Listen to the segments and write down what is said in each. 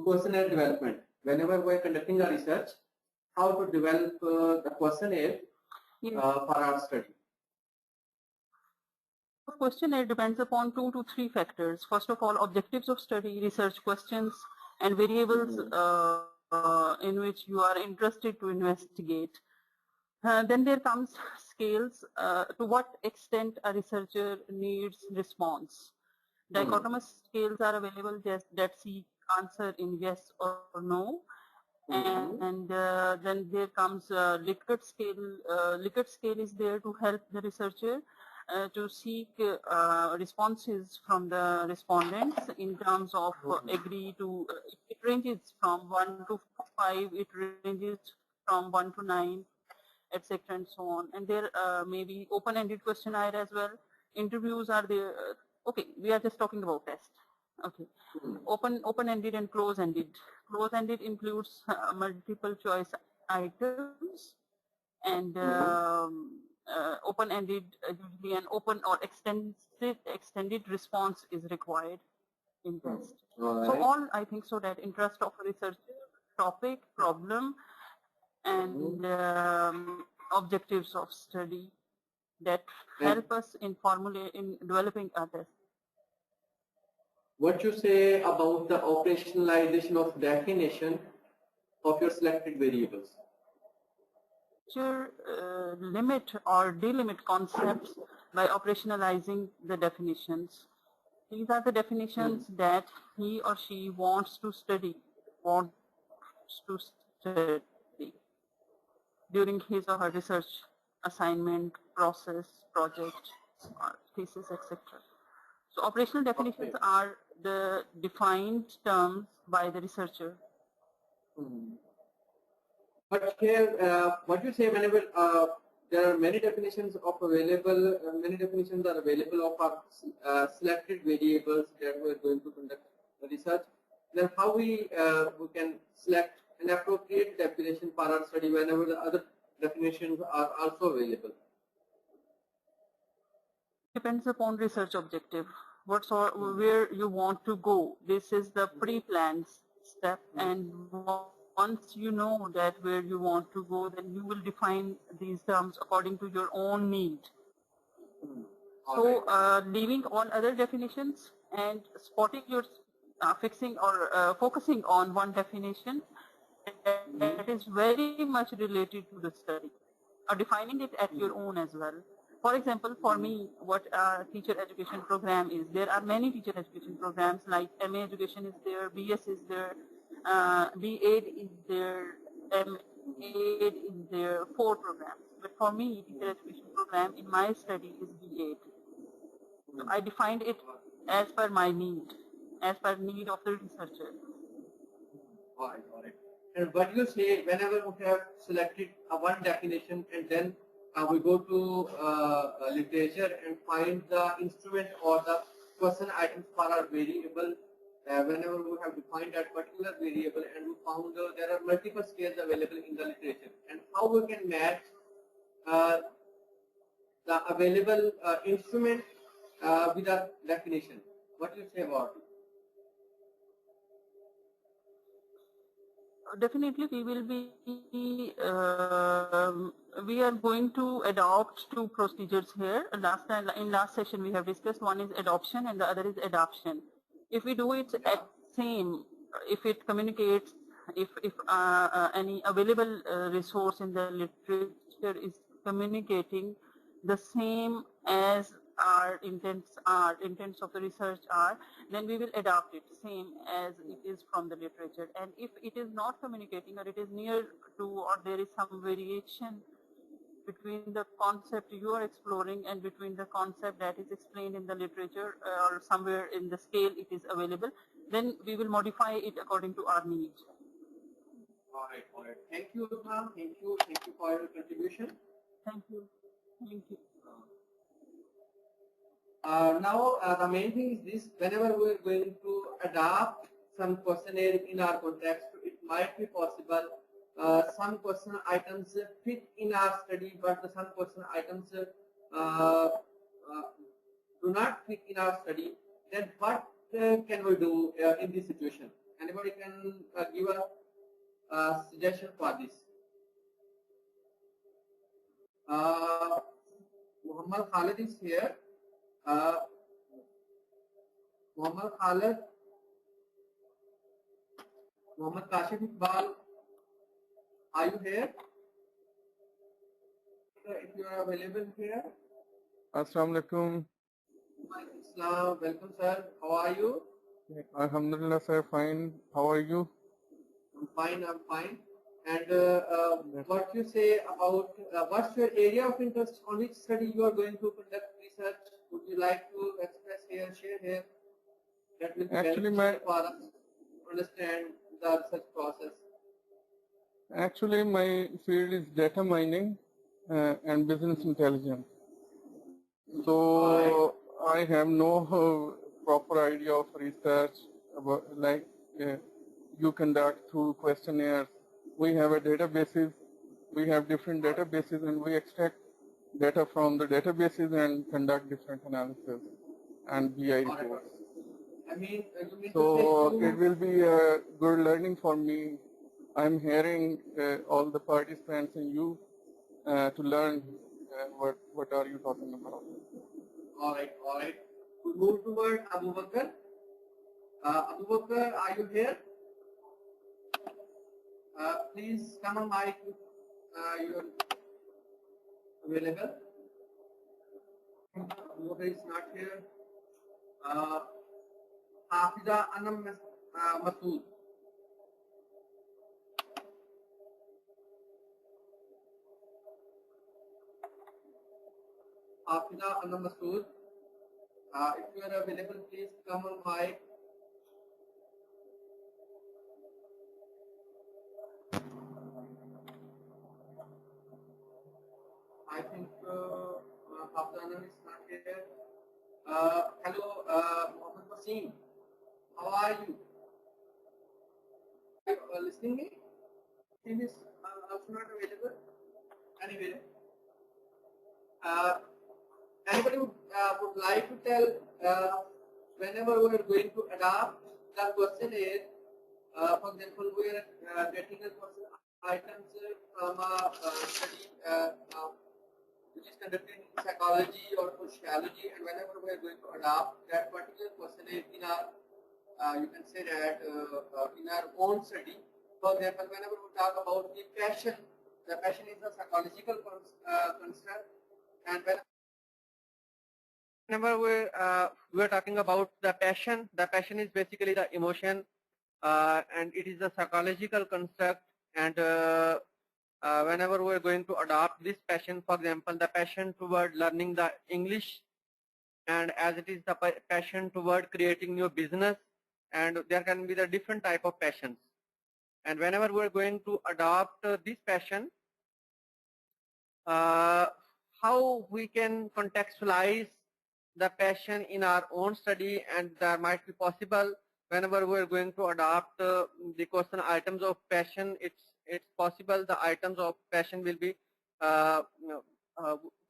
questionnaire development. Whenever we are conducting a research, how to develop the questionnaire for our study. The questionnaire depends upon 2 to 3 factors. First of all, objectives of study, research questions, and variables in which you are interested to investigate. Then there comes scales, to what extent a researcher needs response. Dichotomous scales are available that seek answer in yes or no. And then there comes Likert scale. Likert scale is there to help the researcher to seek responses from the respondents in terms of agree to, it ranges from 1 to 5, it ranges from 1 to 9, etc. and so on. And there may be open-ended questionnaire as well. Interviews are there. Okay, we are just talking about test. Okay, open-ended and close-ended. Close-ended includes multiple choice items, and open-ended usually an open or extended response is required in test. So all I think so that interest of a researcher, topic, problem, and objectives of study that help us in developing a test. What you say about the operationalization of definition of your selected variables? Limit or delimit concepts by operationalizing the definitions. These are the definitions that he or she wants to study during his or her research assignment, process, project, thesis, etc. So operational definitions are the defined terms by the researcher. But here, what you say, whenever there are many definitions of available, many definitions are available of our selected variables that we are going to conduct the research. Then how we can select an appropriate definition for our study whenever the other definitions are also available? Depends upon research objective. Where you want to go. This is the pre-planned step, and once you know that where you want to go, then you will define these terms according to your own need. So leaving all other definitions and spotting your fixing or focusing on one definition that is very much related to the study, or defining it at your own as well. For example, for me, what a teacher education program is, there are many teacher education programs like MA education is there, BS is there, B.Ed is there, M.Ed is there, 4 programs. But for me, teacher education program in my study is B.Ed. So I defined it as per my need, as per need of the researcher. All right. And what you say, whenever we have selected one definition and then we go to literature and find the instrument or the question items for our variable, whenever we have defined that particular variable and we found there are multiple scales available in the literature, and how we can match the available instrument with the definition. What do you say about it? Definitely, we will be. We are going to adopt 2 procedures here. In last session, we have discussed one is adoption and the other is adoption. If we do it at same, if it communicates, if any available resource in the literature is communicating the same as our intents of the research are, then we will adopt it same as it is from the literature. And if it is not communicating, or it is near to, or there is some variation between the concept you are exploring and between the concept that is explained in the literature, or somewhere in the scale it is available, then we will modify it according to our needs. All right. Thank you, ma'am. Thank you for your contribution. Thank you. Now, the main thing is this: whenever we are going to adapt some questionnaire in our context, it might be possible some question items fit in our study, but some question items do not fit in our study. Then what can we do in this situation? Anybody can give a suggestion for this? Muhammad Khalid is here. Muhammad Khalid, Muhammad Kashif Iqbal, are you here? If you are available here. Assalamu alaikum. Islam, welcome sir. How are you? Alhamdulillah, sir. Fine. How are you? I'm fine. I'm fine. And what you say about what's your area of interest? On which study you are going to conduct research? Would you like to express here, share here? That will be Actually, beneficial for us to understand the research process. Actually, my field is data mining and business intelligence. So I have no proper idea of research about like you conduct through questionnaires. We have a databases. We have different databases, and we extract data from the databases and conduct different analysis and BI reports. I mean, you mean So to say it will be a good learning for me. I'm hearing all the participants and you to learn what are you talking about. all right, all right. We move toward Abu Bakr. Abu Bakr, are you here? Please come on mic. You're available. Abu Bakr is not here. Hafiza Anam Masood. Hafiza Anam Masood. If you are available, please come on mic. I think Hafiza Anam is not here. Hello, Mohammed Wasim. How are you? Are you listening me? Team is also not available. Anyway, anybody would like to tell whenever we are going to adopt the question is, for example, we are getting a question items from a study which is conducted in psychology or sociology, and whenever we are going to adopt that particular question is in our you can say that in our own study. For example, whenever we talk about the passion is a psychological construct, and whenever we're talking about the passion is basically the emotion, and it is a psychological construct. And whenever we're going to adopt this passion, for example, the passion toward learning the English, and as it is the passion toward creating new business, and there can be the different type of passions. And whenever we're going to adopt this passion, how we can contextualize the passion in our own study, and that might be possible whenever we're going to adopt the question items of passion. It's possible the items of passion will be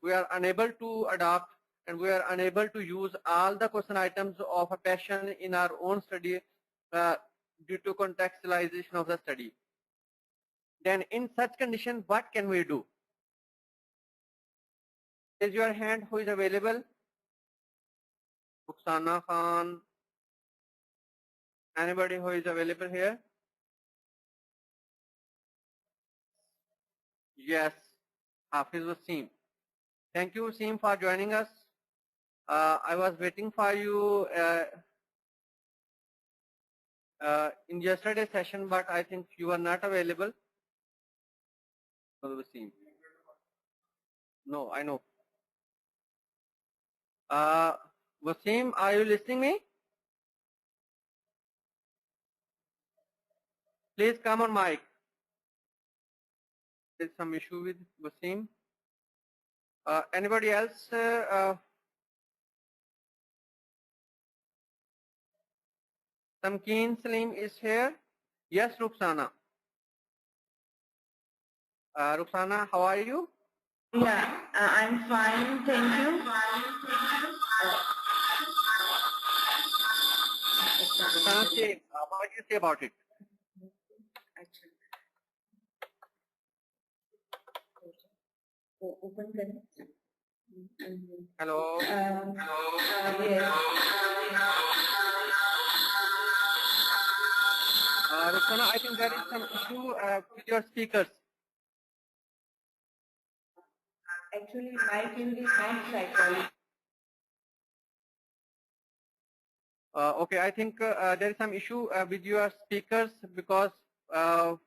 we are unable to adopt, and we are unable to use all the question items of a passion in our own study due to contextualization of the study. Then in such condition, what can we do? Raise your hand who is available. Rukhsana Khan. Anybody who is available here? Yes, Hafiz Wasim. Thank you, Wasim, for joining us. I was waiting for you in yesterday's session, but I think you are not available. Wasim. No, I know. Wasim, are you listening me? Please come on mic. There's some issue with Wasim. Anybody else? Tamkeen Salim is here. Yes, Rukhsana. Rukhsana, how are you? Yeah, I'm fine, thank you. what do you say about it? Actually. Open connect. Hello. Yes. Rukhsana, I think there is some issue with your speakers. Actually, my field is not psychology. Okay, I think there is some issue with your speakers because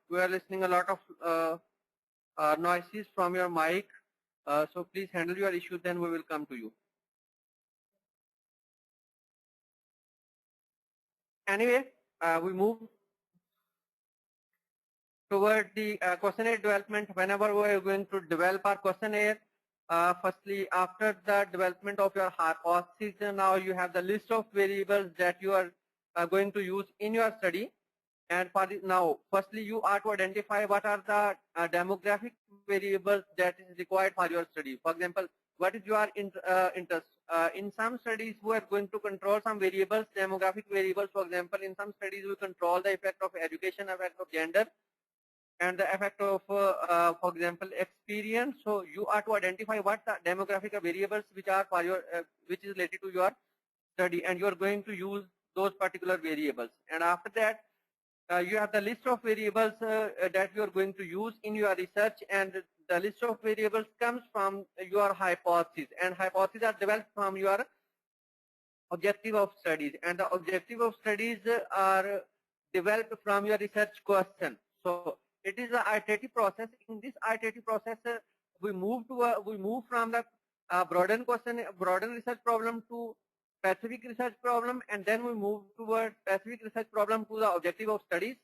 we are listening a lot of noises from your mic. So please handle your issue, then we will come to you. Anyway, we move toward the questionnaire development. Whenever we are going to develop our questionnaire, firstly, after the development of your hypothesis, now you have the list of variables that you are going to use in your study. And for the, now, firstly, you are to identify what are the demographic variables that is required for your study. For example, what is your interest? In some studies, we are going to control some variables, demographic variables. For example, in some studies, we control the effect of education, effect of gender, and the effect of, for example, experience. So you are to identify what the demographic variables which are for your, which is related to your study, and you are going to use those particular variables. And after that, you have the list of variables that you are going to use in your research, and the list of variables comes from your hypothesis, and hypotheses are developed from your objective of studies, and the objective of studies are developed from your research question. So it is an iterative process. In this iterative process, we move from the broaden research problem to specific research problem, and then we move toward specific research problem to the objective of studies.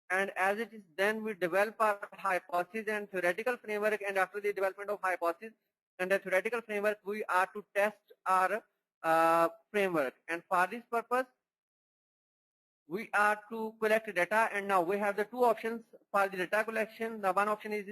And as it is, then we develop our hypothesis and theoretical framework, and after the development of hypothesis and the theoretical framework, we are to test our framework. And for this purpose, we are to collect data, and now we have the two options for the data collection. The one option is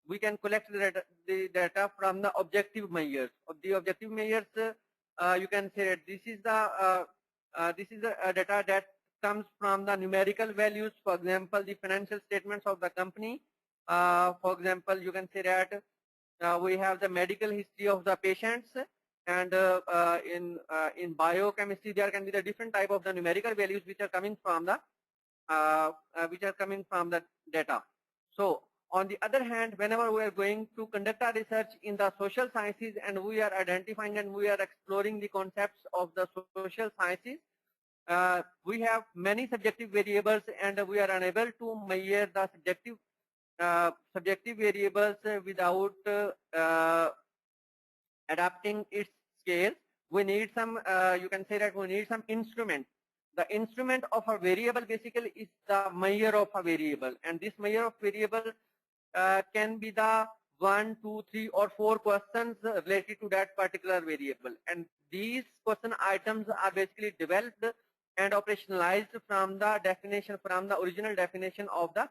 we can collect the data from the objective measures. Of the objective measures, you can say that this is the data that comes from the numerical values. For example, the financial statements of the company. For example, you can say that we have the medical history of the patients. And in biochemistry, there can be the different type of the numerical values which are coming from the data. So on the other hand, whenever we are going to conduct our research in the social sciences, and we are identifying and we are exploring the concepts of the social sciences, we have many subjective variables, and we are unable to measure the subjective variables without adapting its scale. We need some, you can say that we need some instrument. The instrument of a variable basically is the measure of a variable, and this measure of variable can be the 1, 2, 3, or 4 questions related to that particular variable. And these question items are basically developed and operationalized from the definition, from the original definition of the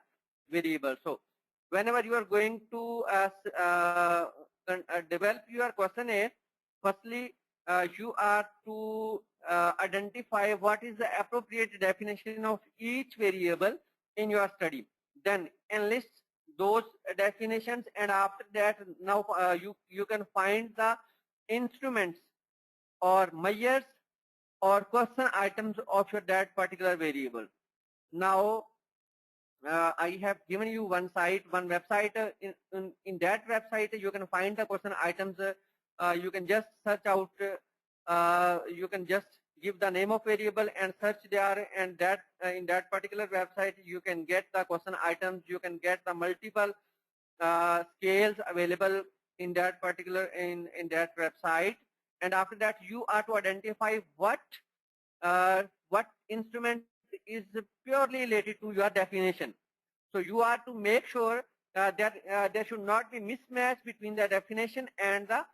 variable. So whenever you are going to develop your questionnaire, firstly, you are to identify what is the appropriate definition of each variable in your study. Then enlist those definitions, and after that, now you can find the instruments or measures or question items of your that particular variable. Now, I have given you one site, one website. In that website, you can find the question items. You can just search out. You can just give the name of variable and search there, and that in that particular website you can get the question items. You can get the multiple scales available in that particular in that website. And after that, you are to identify what instrument is purely related to your definition. So you are to make sure that there should not be mismatch between the definition and the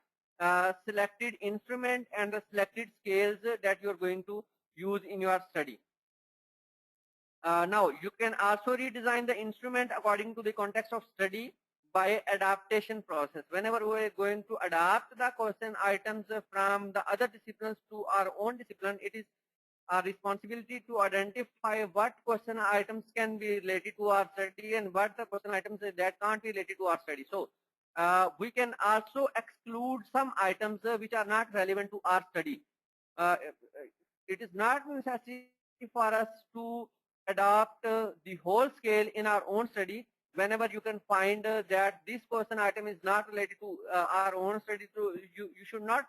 selected instrument and the selected scales that you are going to use in your study. Now, you can also redesign the instrument according to the context of study by adaptation process. Whenever we are going to adapt the question items from the other disciplines to our own discipline, it is responsibility to identify what question items can be related to our study and what the question items that can't be related to our study. So we can also exclude some items which are not relevant to our study. It is not necessary for us to adopt the whole scale in our own study. Whenever you can find that this question item is not related to our own study, so you should not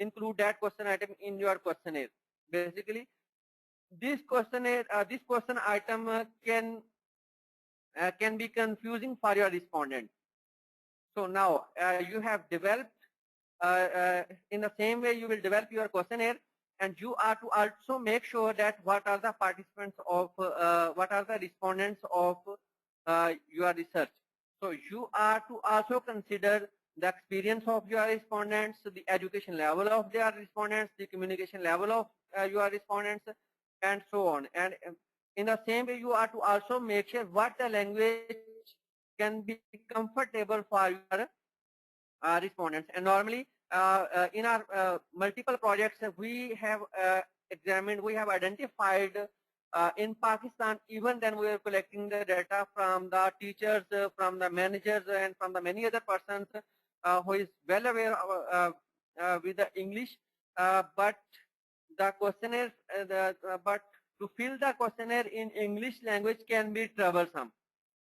include that question item in your questionnaire. Basically, this questionnaire, this question item can be confusing for your respondent. So now you have developed in the same way you will develop your questionnaire, and you are to also make sure that what are the participants of what are the respondents of your research. So you are to also consider the experience of your respondents, the education level of their respondents, the communication level of your respondents, and so on. And in the same way, you are to also make sure what the language can be comfortable for your respondents. And normally, in our multiple projects, we have examined, we have identified in Pakistan, even then we are collecting the data from the teachers, from the managers, and from the many other persons who is well aware of, with the English, but the questionnaire, but to fill the questionnaire in English language can be troublesome,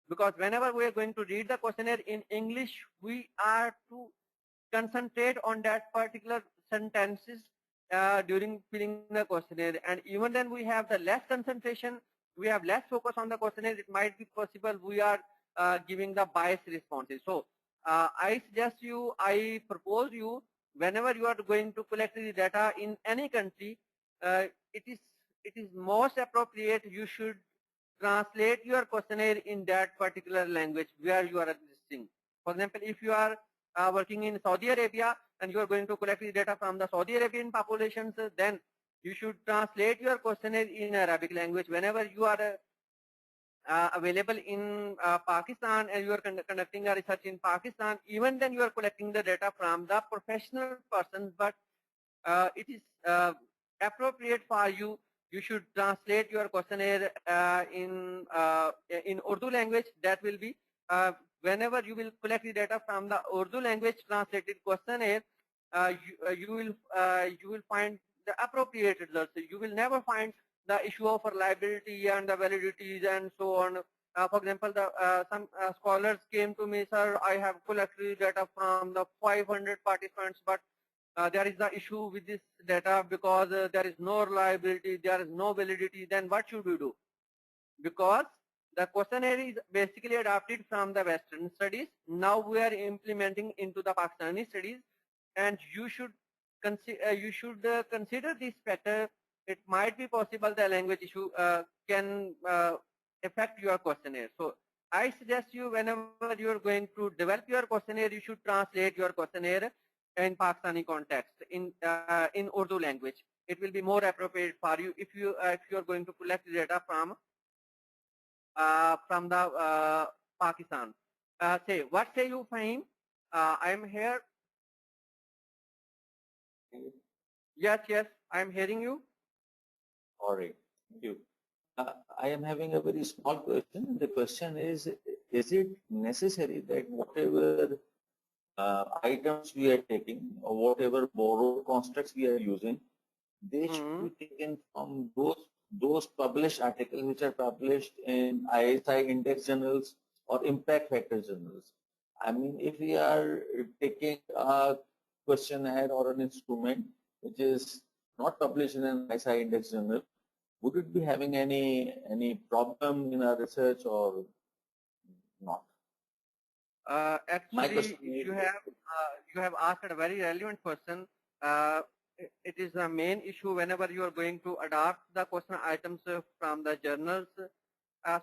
because whenever we are going to read the questionnaire in English, we are to concentrate on that particular sentences during filling the questionnaire, and even then we have the less concentration, we have less focus on the questionnaire, it might be possible we are giving the biased responses. So I suggest you, I propose you, whenever you are going to collect the data in any country, it is most appropriate you should translate your questionnaire in that particular language where you are existing. For example, if you are working in Saudi Arabia and you are going to collect the data from the Saudi Arabian populations, then you should translate your questionnaire in Arabic language. Whenever you are available in Pakistan and you are conducting a research in Pakistan, even then you are collecting the data from the professional persons, but it is appropriate for you, you should translate your questionnaire in Urdu language. That will be whenever you will collect the data from the Urdu language translated questionnaire, you will find the appropriate results. You will never find the issue of reliability and the validities and so on. For example, some scholars came to me, sir, I have collected data from the 500 participants, but there is the issue with this data because there is no reliability, there is no validity. Then what should we do? Because the questionnaire is basically adapted from the Western studies. Now we are implementing into the Pakistani studies, and you should consider this factor. It might be possible the language issue can affect your questionnaire. So I suggest you, whenever you are going to develop your questionnaire, you should translate your questionnaire in Pakistani context in Urdu language. It will be more appropriate for you if you are going to collect data from the Pakistan. What say you, Fahim? I am here. Yes, I am hearing you. All right, thank you. I am having a very small question. The question is it necessary that whatever items we are taking or whatever borrowed constructs we are using, they should be taken from those published articles which are published in ISI index journals or impact factor journals? I mean, if we are taking a questionnaire or an instrument which is not published in an ISI index journal, would it be having any problem in our research or not? Actually, you have asked a very relevant question. It is the main issue whenever you are going to adopt the question items from the journals.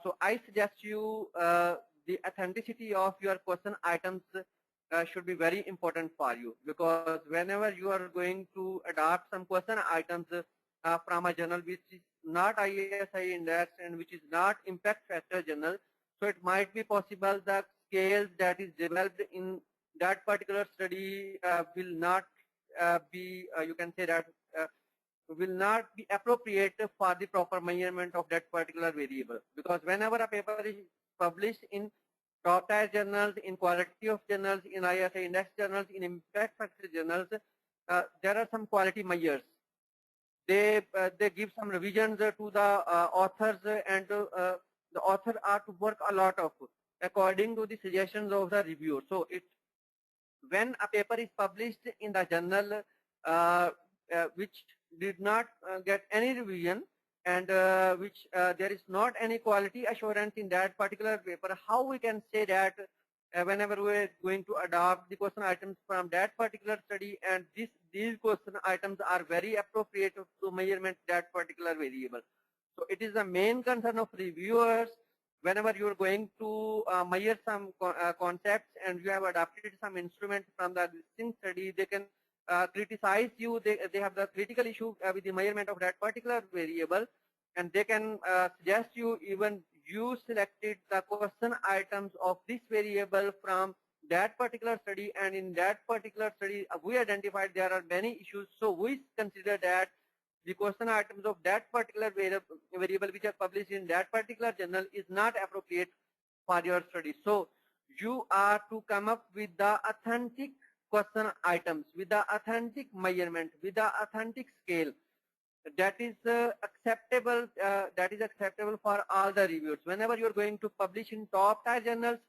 So I suggest you the authenticity of your question items should be very important for you, because whenever you are going to adopt some question items from a journal which is not ISI index and which is not impact factor journal, so it might be possible that scales that is developed in that particular study will not be, you can say that will not be appropriate for the proper measurement of that particular variable, because whenever a paper is published in top tier journals, in quality of journals, in ISA index journals, in impact factor journals, there are some quality measures. They give some revisions to the authors, and the author are to work a lot of according to the suggestions of the reviewer. So when a paper is published in the journal which did not get any revision, and which there is not any quality assurance in that particular paper, how we can say that whenever we are going to adopt the question items from that particular study, and these question items are very appropriate to measurement that particular variable. So it is the main concern of reviewers. Whenever you are going to measure some concepts and you have adopted some instrument from the existing study, they can criticize you. They have the critical issue with the measurement of that particular variable, and they can suggest you, even you selected the question items of this variable from that particular study, and in that particular study we identified there are many issues, so we consider that the question items of that particular variable which are published in that particular journal is not appropriate for your study. So you are to come up with the authentic question items, with the authentic measurement, with the authentic scale that is acceptable. That is acceptable for all the reviewers. Whenever you are going to publish in top tier journals,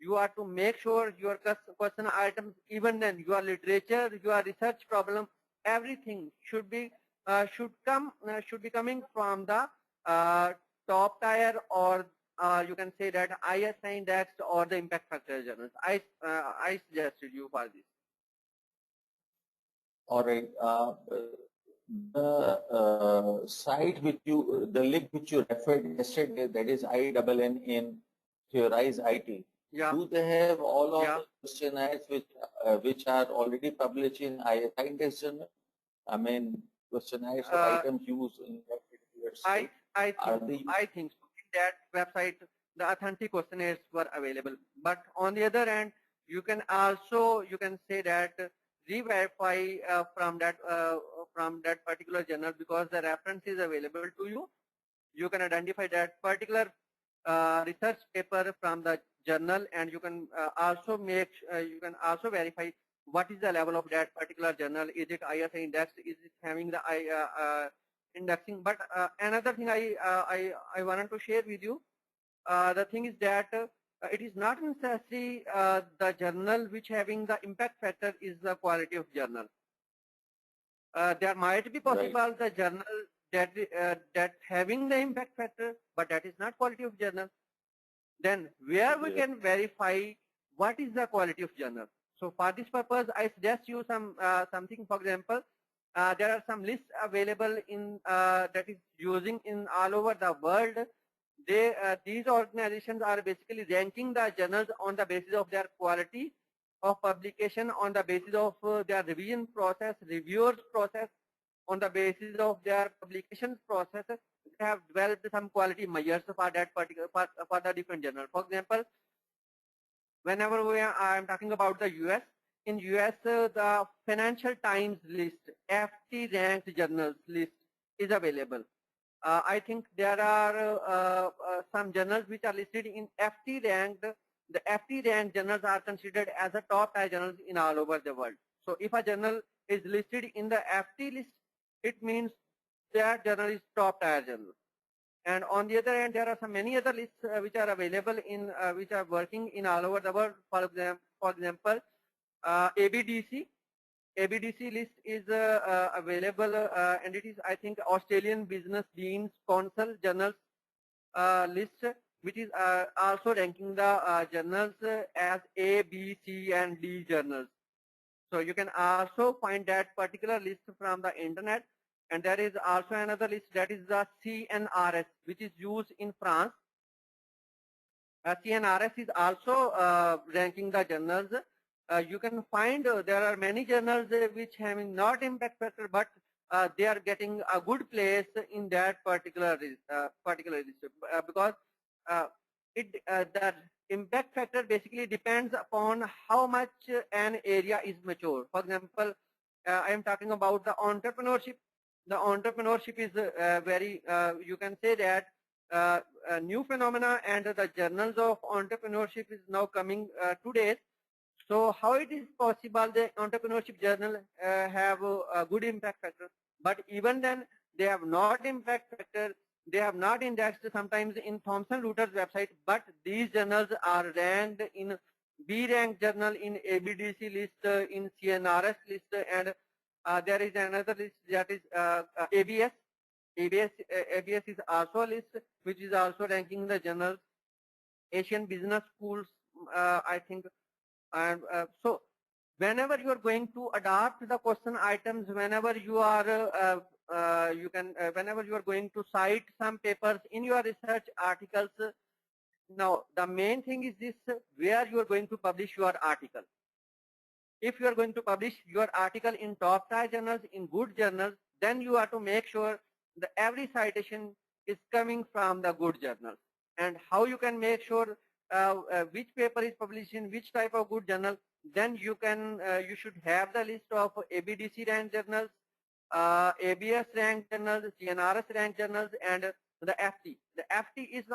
you are to make sure your question items, even then your literature, your research problem, everything should be coming from the top tier, or you can say that ISI indexed or the impact factor journals. I suggested you for this. All right. The site which the link which you referred yesterday, that is INN in Theorize IT. Yeah. Do they have all of the questionnaires which are already published in ISI index journal? I mean, questionnaires or items used in that particular site. I think so. In that website, the authentic questionnaires were available. But on the other hand, you can say that re-verify from that particular journal, because the reference is available to you. You can identify that particular research paper from the journal, and you can also verify what is the level of that particular journal. Is it ISI indexed? Is it having the indexing? But another thing I wanted to share with you, the thing is that it is not necessary the journal which having the impact factor is the quality of journal. There might be possible the journal that having the impact factor, but that is not quality of journal. Then where we can verify what is the quality of journal? So for this purpose, I suggest you something. For example, there are some lists available in that is using in all over the world. These organizations are basically ranking the journals on the basis of their quality of publication, on the basis of their revision process, reviewers process, on the basis of their publication process. They have developed some quality measures for that particular for the different journal. For example, whenever I am talking about the US, in US the Financial Times list, FT ranked journals list is available. I think there are some journals which are listed in FT ranked. The FT ranked journals are considered as a top tier journals in all over the world. So if a journal is listed in the FT list, it means that journal is top tier journal. And on the other hand, there are some many other lists which are available in which are working in all over the world. For example, ABDC. ABDC list is available, and it is, I think, Australian Business Deans Council journals list, which is also ranking the journals as A, B, C, and D journals. So you can also find that particular list from the internet. And there is also another list, that is the CNRS, which is used in France. CNRS is also ranking the journals. You can find there are many journals which having not impact factor, but they are getting a good place in that particular list, because the impact factor basically depends upon how much an area is mature. For example, I am talking about the entrepreneurship. the entrepreneurship is very, you can say that a new phenomena, and the journals of entrepreneurship is now coming today. So how it is possible the entrepreneurship journal have a good impact factor, but even then they have not impact factor, they have not indexed sometimes in Thomson Reuters website, but these journals are ranked in B rank journal, in ABDC list, in CNRS list, and there is another list that is ABS. ABS is also a list which is also ranking the journals. Asian Business Schools, I think, and so whenever you are going to adapt the question items, whenever you are whenever you are going to cite some papers in your research articles, now the main thing is this: where you are going to publish your article. If you are going to publish your article in top tier journals, in good journals, then you have to make sure that every citation is coming from the good journals. And how you can make sure which paper is published in which type of good journal, then you can you should have the list of ABDC ranked journals, ABS ranked journals, CNRS ranked journals, and the FT. The FT is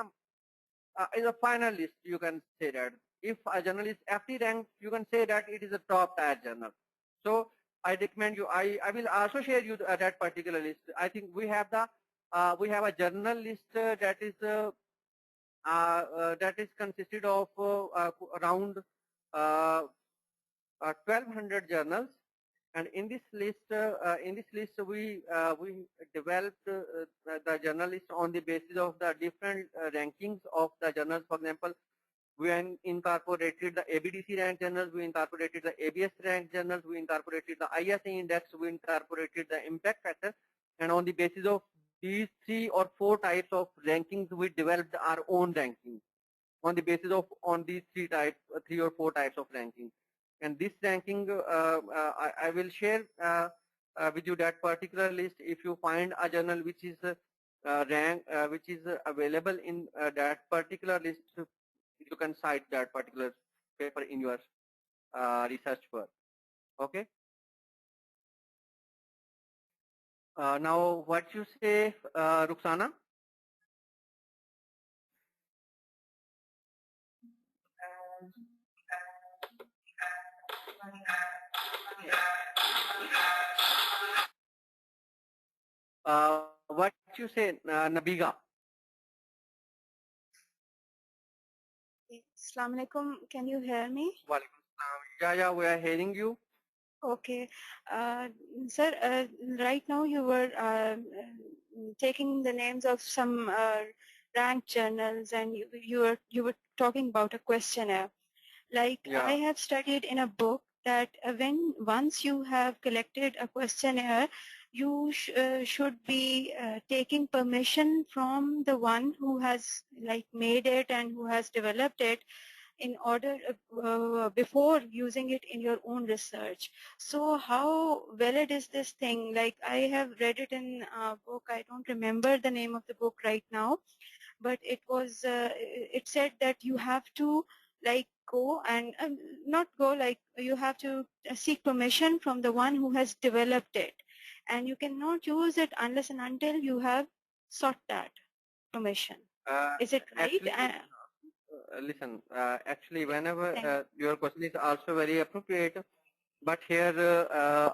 a final list, you can say that. If a journal is FT ranked, you can say that it is a top tier journal. So I recommend you, I will also share you that particular list. I think we have the we have a journal list that is consisted of around 1200 journals, and in this list we developed the journal list on the basis of the different rankings of the journals. For example, we incorporated the ABDC ranked journals, we incorporated the ABS ranked journals, we incorporated the ISA index, we incorporated the impact factor, and on the basis of these 3 or 4 types of rankings, we developed our own ranking on the basis of these 3 or 4 types of ranking. And this ranking, I will share with you that particular list. If you find a journal which is which is available in that particular list, you can cite that particular paper in your research work. Okay. Now, what you say, Ruxana? What you say, Nabiga? Assalamu alaikum. Can you hear me? Walaikum salam. Yeah, we are hearing you. Okay. Sir, right now you were taking the names of some ranked journals, and you were talking about a questionnaire. Like, Yeah. I have studied in a book that once you have collected a questionnaire, you should be taking permission from the one who has like made it and who has developed it, in order before using it in your own research. So how valid is this thing? Like, I have read it in a book. I don't remember the name of the book right now, but it was it said that you have to like go and not go, like you have to seek permission from the one who has developed it, and you cannot use it unless and until you have sought that permission. Is it right? Actually, listen, actually, whenever your question is also very appropriate, but here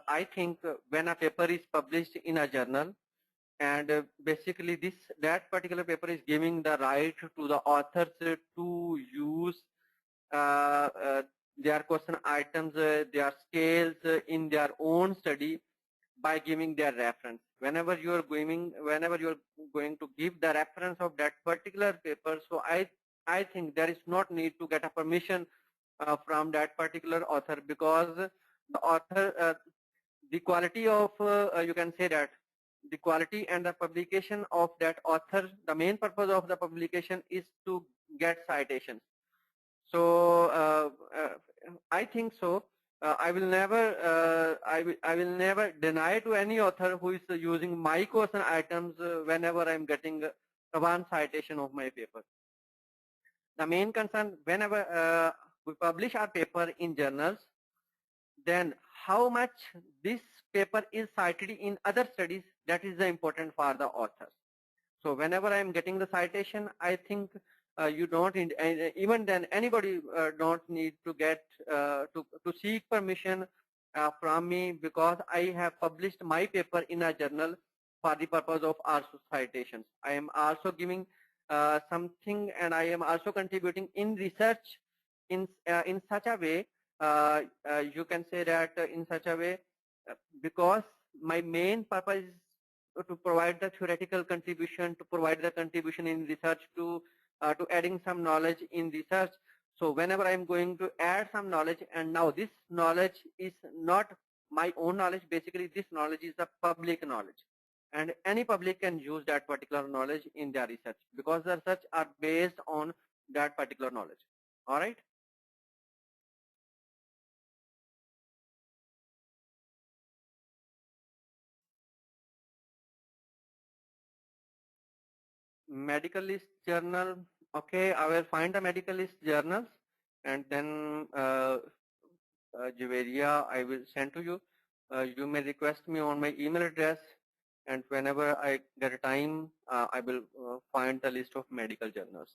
I think when a paper is published in a journal, and basically that particular paper is giving the right to the authors to use their question items, their scales in their own study by giving their reference. Whenever you are going to give the reference of that particular paper, so I think there is not need to get a permission from that particular author, because the author, the quality of you can say that the quality and the publication of that author, the main purpose of the publication is to get citations. So I think so. I will never deny to any author who is using my question items whenever I'm getting one citation of my paper. The main concern, whenever we publish our paper in journals, then how much this paper is cited in other studies, That is the important for the authors. So whenever I am getting the citation, I think you don't even then anybody don't need to get to seek permission from me, because I have published my paper in a journal for the purpose of our citations. I am also giving something, and I am also contributing in research in such a way, you can say that in such a way, because my main purpose is to provide the theoretical contribution, to provide the contribution in research, to adding some knowledge in research. So whenever I'm going to add some knowledge, and now this knowledge is not my own knowledge, basically this knowledge is the public knowledge. And any public can use that particular knowledge in their research, because the research are based on that particular knowledge. All right. Medical list journal. Okay, I will find the medical list journals, and then Javeria, I will send to you. You may request me on my email address, and whenever I get a time, I will find the list of medical journals.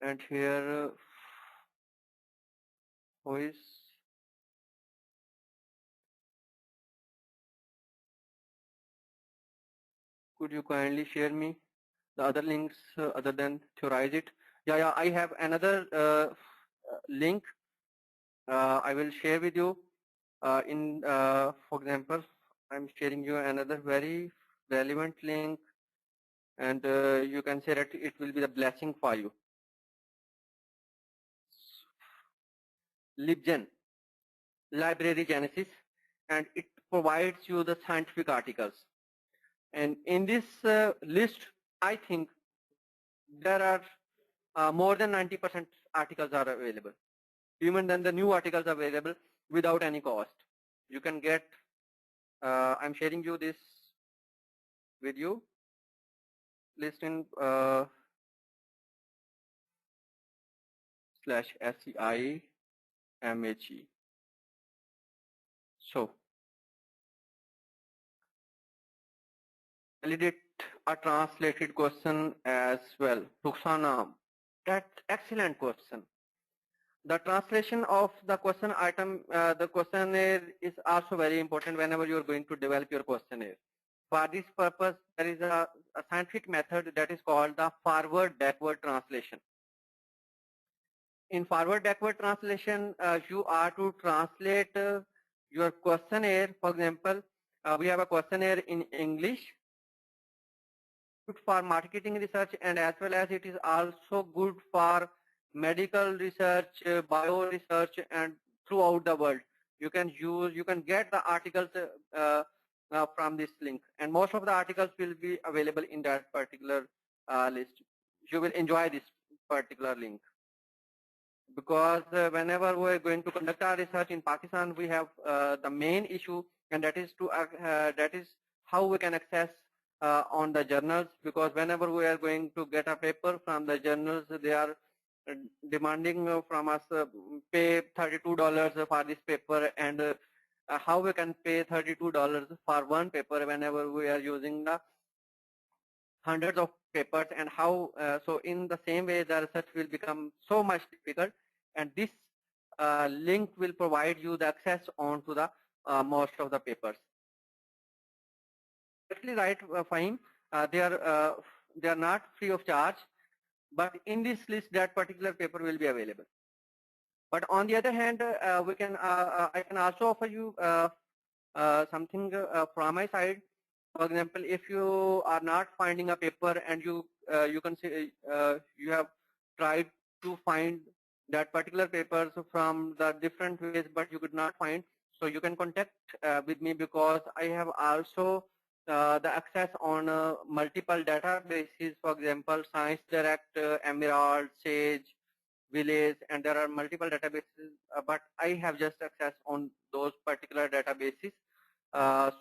And here, who is? Could you kindly share me the other links other than Theorize It? Yeah, I have another link I will share with you. For example, I'm sharing you another very relevant link, and you can say that it will be the blessing for you. LibGen, Library Genesis, and it provides you the scientific articles. And in this list, I think there are more than 90% articles are available. Even then the new articles are available without any cost. You can get, I'm sharing you this video list in /SCI MHE. So validate a translated question as well. Ruxana, that's excellent question. The translation of the question item, the questionnaire is also very important whenever you're going to develop your questionnaire. For this purpose, there is a scientific method that is called the forward-backward translation. In forward-backward translation, you are to translate your questionnaire. For example, we have a questionnaire in English good for marketing research, and as well as it is also good for medical research, bio research, and throughout the world. You can get the articles from this link, and most of the articles will be available in that particular list. You will enjoy this particular link, because whenever we are going to conduct our research in Pakistan, we have the main issue, and that is how we can access on the journals, because whenever we are going to get a paper from the journals, they are demanding from us pay $32 for this paper, and how we can pay $32 for one paper whenever we are using the hundreds of papers, and how so in the same way the research will become so much difficult, and this link will provide you the access on to the most of the papers. Exactly right, Fahim. They are not free of charge, but in this list that particular paper will be available. But on the other hand, I can also offer you something from my side. For example, if you are not finding a paper, and you can say you have tried to find that particular papers from the different ways, but you could not find, so you can contact with me, because I have also the access on multiple databases. For example, Science Direct, Emerald, Sage, Village, and there are multiple databases, but I have just access on those particular databases.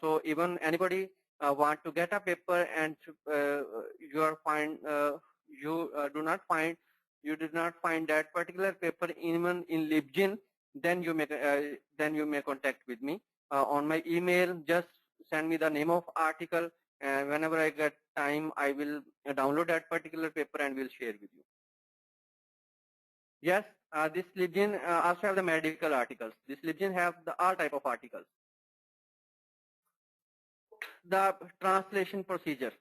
So even anybody want to get a paper, and you did not find that particular paper even in LibGen, then you may contact with me on my email. Just send me the name of article, and whenever I get time, I will download that particular paper and will share with you. Yes, this LibGen also have the medical articles. This LibGen have the all type of articles. The translation procedure.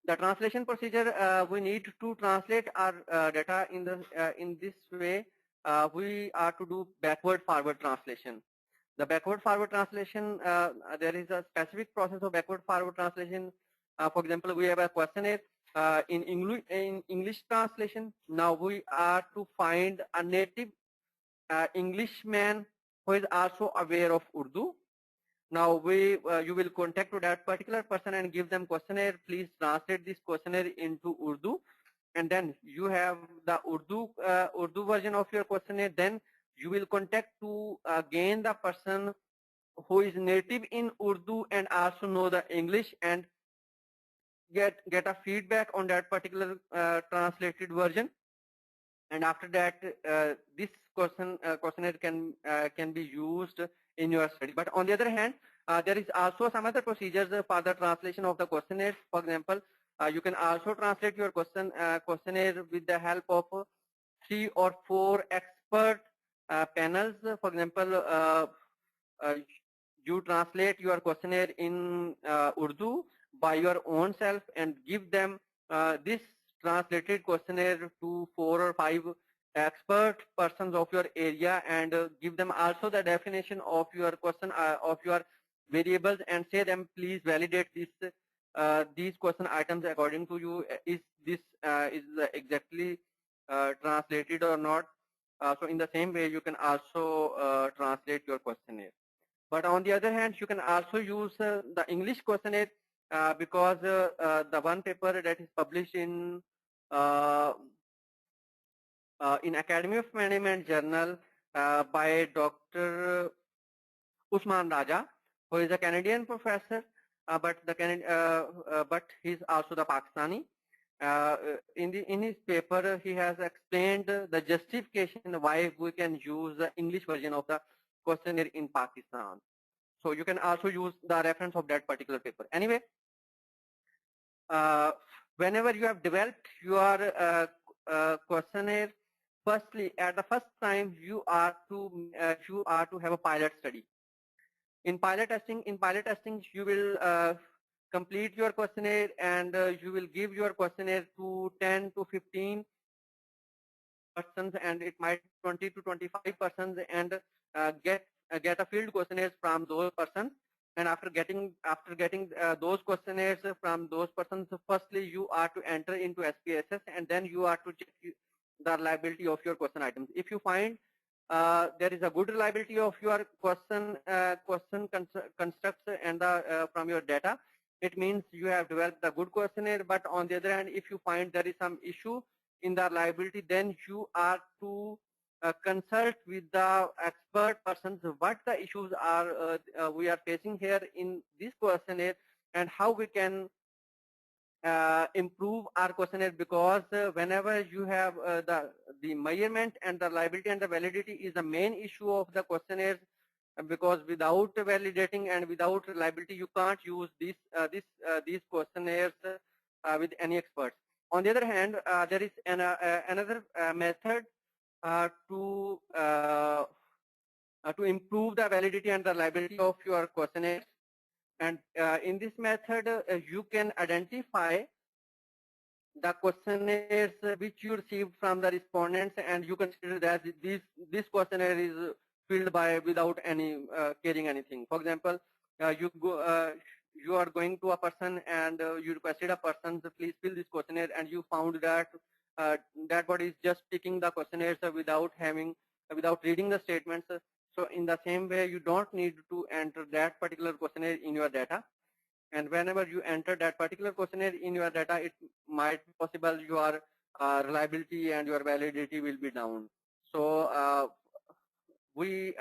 The translation procedure, we need to translate our data in this way. We are to do backward-forward translation. The backward-forward translation, there is a specific process of backward-forward translation. For example, we have a questionnaire in English translation. Now we are to find a native Englishman who is also aware of Urdu. Now you will contact to that particular person and give them questionnaire. Please translate this questionnaire into Urdu, and then you have the Urdu version of your questionnaire. Then you will contact to again the person who is native in Urdu and also know the English, and get a feedback on that particular translated version. And after that, this questionnaire can be used in your study. But on the other hand, there is also some other procedures for the translation of the questionnaires. For example, you can also translate your questionnaire with the help of 3 or 4 expert panels. For example, you translate your questionnaire in Urdu by your own self and give them this translated questionnaire to 4 or 5 expert persons of your area, and give them also the definition of your question of your variables, and say them, please validate this these question items according to you. Is this is exactly translated or not? So in the same way, you can also translate your questionnaire. But on the other hand, you can also use the English questionnaire because the one paper that is published in Academy of Management Journal by Dr. Usman Raja, who is a Canadian professor, but he's also the Pakistani. In his paper, he has explained the justification why we can use the English version of the questionnaire in Pakistan. So you can also use the reference of that particular paper. Anyway, whenever you have developed your questionnaire, firstly, at the first time, you are to have a pilot study. In pilot testing, you will complete your questionnaire, and you will give your questionnaire to 10 to 15 persons, and it might 20 to 25 persons, and get a field questionnaires from those persons. And after getting those questionnaires from those persons, firstly you are to enter into SPSS, and then you are to check the reliability of your question items. If you find there is a good reliability of your question constructs and from your data, it means you have developed a good questionnaire. But on the other hand, if you find there is some issue in the reliability, then you are to consult with the expert persons what the issues are we are facing here in this questionnaire, and how we can improve our questionnaire. Because whenever you have the measurement and the reliability and the validity is the main issue of the questionnaires, because without validating and without reliability, you can't use these questionnaires with any experts. On the other hand, there is another method to improve the validity and the reliability of your questionnaires. And in this method, you can identify the questionnaires which you received from the respondents, and you consider that this questionnaire is filled by without any caring anything. For example, you are going to a person and you requested a person to please fill this questionnaire, and you found that that body is just ticking the questionnaires without reading the statements. So in the same way, you don't need to enter that particular questionnaire in your data. And whenever you enter that particular questionnaire in your data, it might be possible your reliability and your validity will be down. So we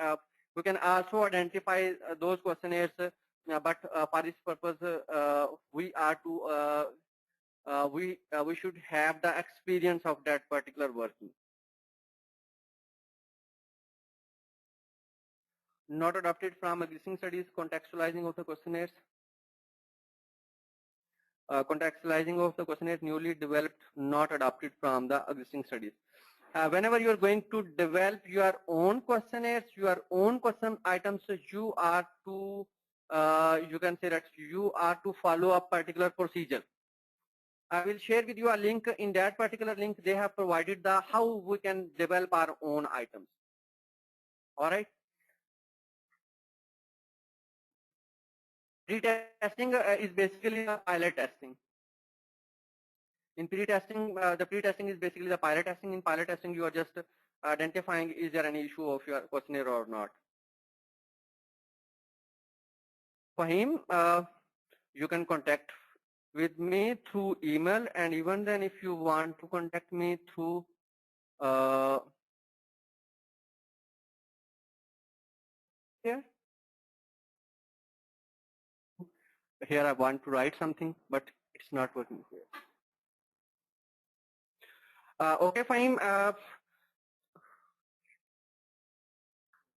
can also identify those questionnaires, but for this purpose, we should have the experience of that particular working. not adopted from existing studies, contextualizing of the questionnaires. Contextualizing of the questionnaires newly developed, not adopted from the existing studies. Whenever you are going to develop your own questionnaires, your own question items, you are to, you can say that you are to follow a particular procedure. I will share with you a link. In that particular link, they have provided the how we can develop our own items. All right. Pre-testing is basically a pilot testing. In pre-testing, the pre-testing is basically the pilot testing. In pilot testing, you are just identifying is there any issue of your questionnaire or not. Fahim, you can contact with me through email, and even then if you want to contact me through here I want to write something, but it's not working here. Okay, fine.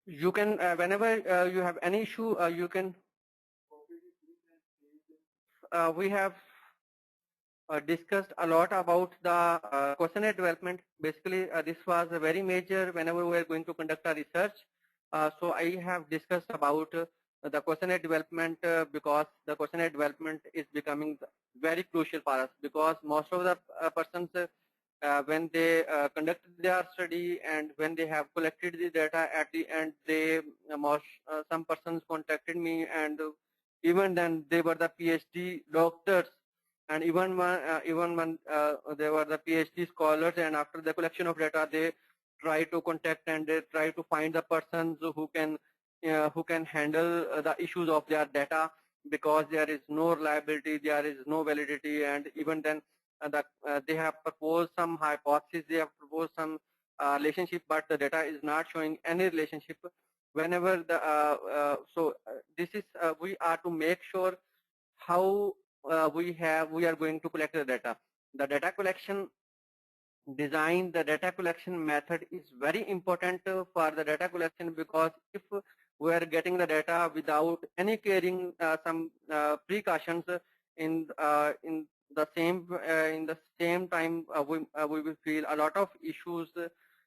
You can, whenever you have any issue, you can, we have discussed a lot about the questionnaire development. Basically, this was a very major whenever we are going to conduct a research. So I have discussed about the questionnaire development because the questionnaire development is becoming very crucial for us, because most of the persons when they conduct their study and when they have collected the data at the end, they some persons contacted me, and even then they were the PhD doctors, and even when they were the PhD scholars, and after the collection of data, they try to contact and they try to find the persons who can handle the issues of their data, because there is no reliability, there is no validity, and even then they have proposed some hypothesis, they have proposed some relationship, but the data is not showing any relationship. Whenever the this is we are to make sure how we are going to collect the data. The data collection design, the data collection method is very important for the data collection, because if we are getting the data without any carrying some precautions in the same time, we will feel a lot of issues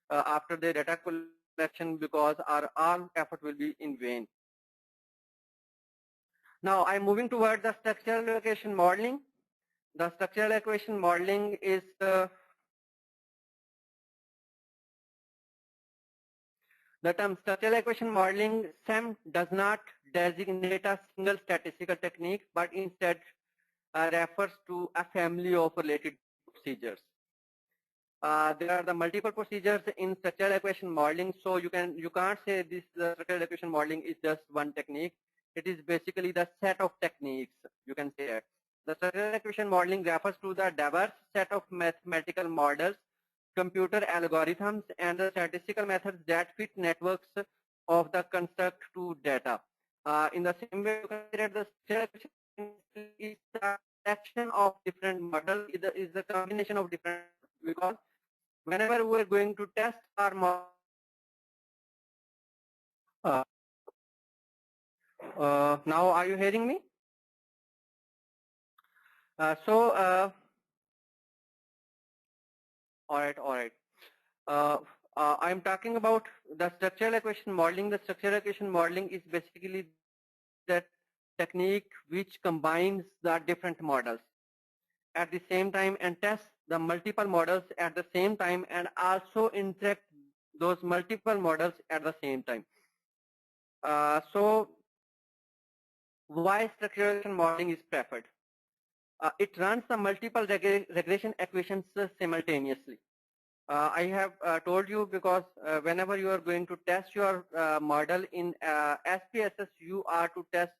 after the data collection, because our all effort will be in vain. Now I'm moving toward the structural allocation modeling. The structural allocation modeling is the term structural equation modeling, SEM, does not designate a single statistical technique, but instead refers to a family of related procedures. There are the multiple procedures in structural equation modeling, so you can't say this structural equation modeling is just one technique. It is basically the set of techniques, you can say that. The structural equation modeling refers to the diverse set of mathematical models, computer algorithms, and the statistical methods that fit networks of the construct to data. In the same way, you consider the structural is the collection of different models, is the combination of different, because whenever we're going to test our model, now are you hearing me? All right. I'm talking about the structural equation modeling. The structural equation modeling is basically that technique which combines the different models at the same time and tests the multiple models at the same time, and also interact those multiple models at the same time. So why structural equation modeling is preferred? It runs the multiple regression equations simultaneously. I have told you, because whenever you are going to test your model in SPSS, you are to test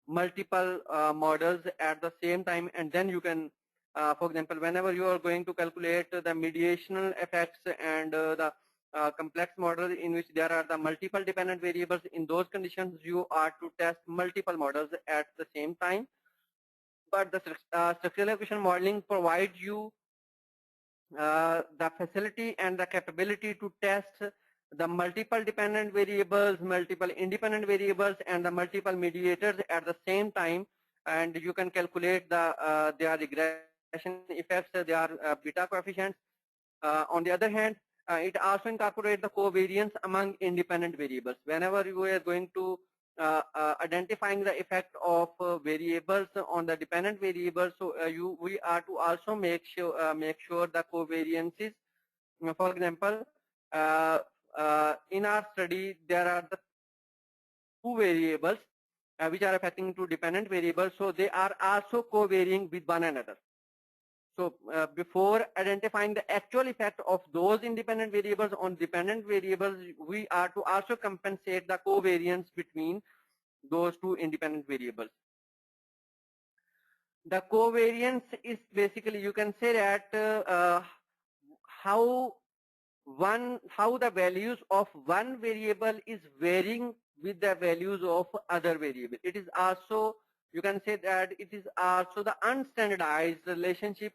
multiple models at the same time, and then you can, for example, whenever you are going to calculate the mediational effects and the complex model in which there are the multiple dependent variables, in those conditions you are to test multiple models at the same time. But the structural equation modeling provides you the facility and the capability to test the multiple dependent variables, multiple independent variables, and the multiple mediators at the same time, and you can calculate their regression effects, their beta coefficients. On the other hand, it also incorporates the covariance among independent variables. Whenever you are going to identifying the effect of variables on the dependent variables, so we are to also make sure the covariances. For example, in our study, there are the two variables which are affecting two dependent variables, so they are also co-varying with one another. So before identifying the actual effect of those independent variables on dependent variables, we are to also compensate the covariance between those two independent variables. The covariance is basically, you can say that how the values of one variable is varying with the values of other variable. It is also, you can say that it is also the unstandardized relationship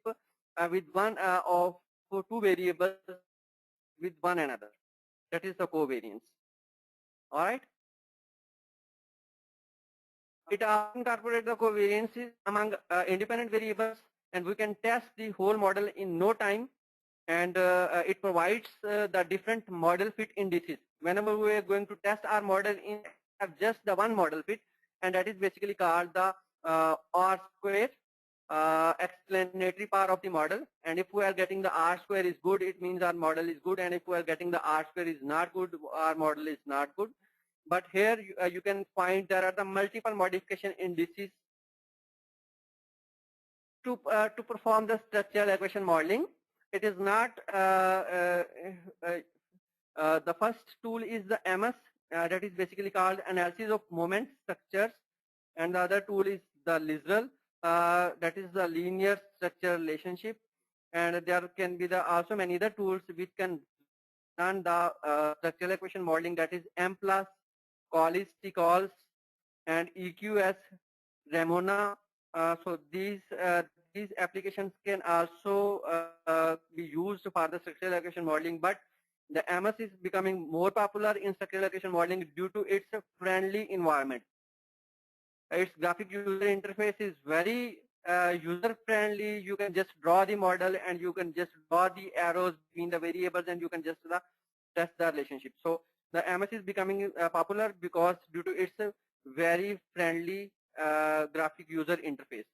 with one of two variables with one another. That is the covariance. All right. It also incorporates the covariances among independent variables, and we can test the whole model in no time. And it provides the different model fit indices. Whenever we are going to test our model in have just the one model fit, and that is basically called the R square explanatory part of the model. And if we are getting the R square is good, it means our model is good. And if we are getting the R square is not good, our model is not good. But here you can find there are the multiple modification indices to perform the structural equation modeling. It is not the first tool is the AMOS, that is basically called analysis of moment structures, and the other tool is the LISREL, that is the linear structure relationship, and there can be also many other tools which can run the structural equation modeling, that is M+, Collis, T-Colls, and EQS, Ramona. So these applications can also be used for the structural equation modeling, but the AMOS is becoming more popular in structural equation modeling due to its friendly environment. Its graphic user interface is very user friendly. You can just draw the model and you can just draw the arrows between the variables and you can just test the relationship. So the AMOS is becoming popular because due to its very friendly graphic user interface.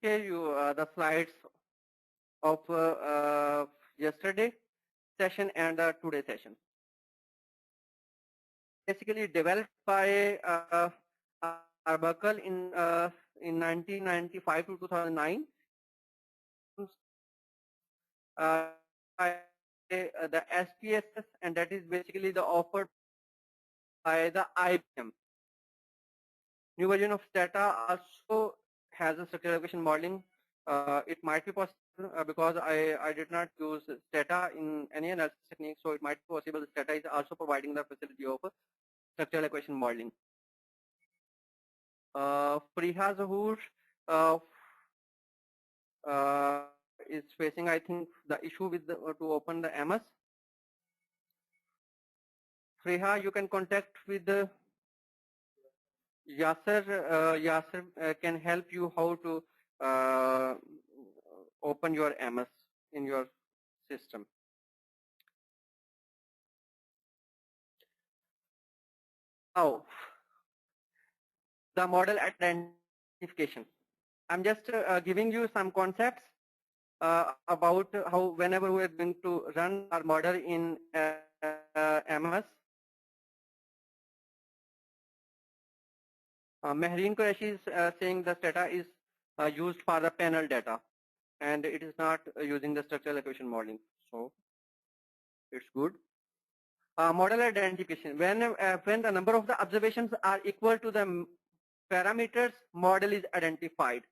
Here the slides of yesterday session and today session. Basically developed by Arbuckle in 1995 to 2009. The SPSS, and that is basically the offered by the IBM. New version of Stata also has a structural equation modeling. It might be possible because I did not use Stata in any analysis technique, so it might be possible Stata is also providing the facility of structural equation modeling. Friha Zahoor is facing, I think, the issue with to open the AMOS. Friha, you can contact with Yasser. Yasser can help you how to open your AMOS in your system. Now, the model identification. I'm just giving you some concepts about how whenever we're going to run our model in AMOS. Mehreen Qureshi is saying the Stata is used for the panel data and it is not using the structural equation modeling. So it's good. Model identification. When the number of the observations are equal to the parameters, model is identified.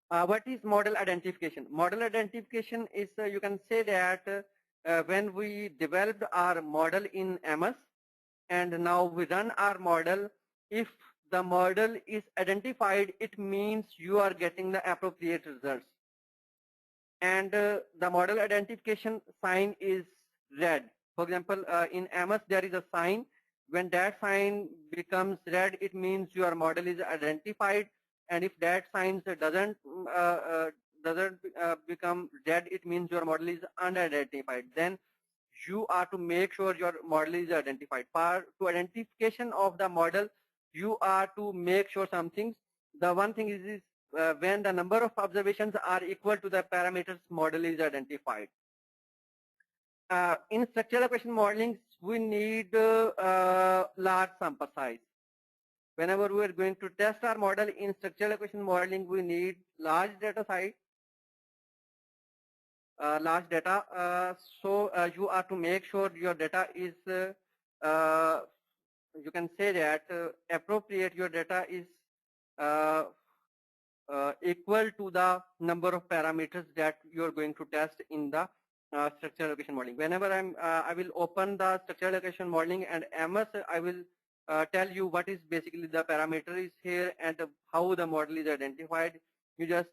What is model identification? Model identification is, you can say that when we developed our model in AMOS and now we run our model, if the model is identified, it means you are getting the appropriate results. and the model identification sign is red. For example, in AMOS there is a sign. When that sign becomes red, it means your model is identified, and if that sign doesn't become red, it means your model is unidentified. Then you are to make sure your model is identified. To identification of the model, you are to make sure some things. The one thing is when the number of observations are equal to the parameters, model is identified. In structural equation modeling, we need large sample size. Whenever we are going to test our model in structural equation modeling, we need large data size. Large data, so you are to make sure your data is, you can say that appropriate, your data is equal to the number of parameters that you are going to test in the structural equation modeling. Whenever I will open the structural equation modeling and AMOS, I will tell you what is basically the parameter is here and how the model is identified. You just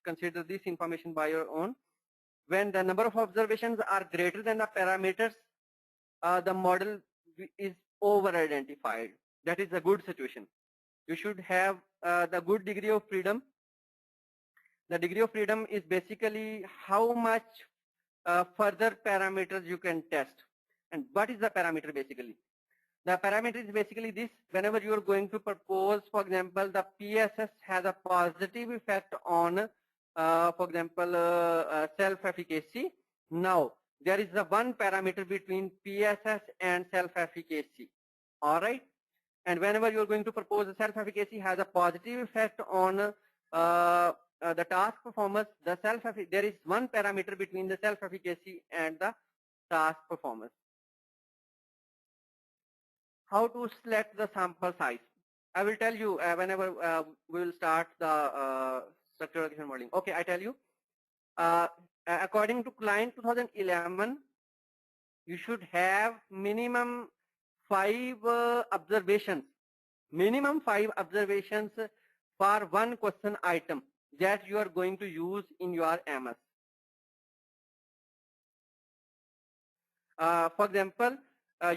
consider this information by your own. When the number of observations are greater than the parameters, the model is over-identified. That is a good situation. You should have the good degree of freedom. The degree of freedom is basically how much further parameters you can test. And what is the parameter basically? The parameter is basically this. Whenever you are going to propose, for example, the PSS has a positive effect on, for example, self-efficacy. Now, there is the one parameter between PSS and self-efficacy. All right. And whenever you are going to propose, the self-efficacy has a positive effect on the task performance. There is one parameter between the self-efficacy and the task performance. How to select the sample size? I will tell you whenever we will start the structural equation modeling. Okay, I tell you. According to client 2011, you should have minimum 5 observations. Minimum 5 observations for one question item that you are going to use in your AMOS. For example,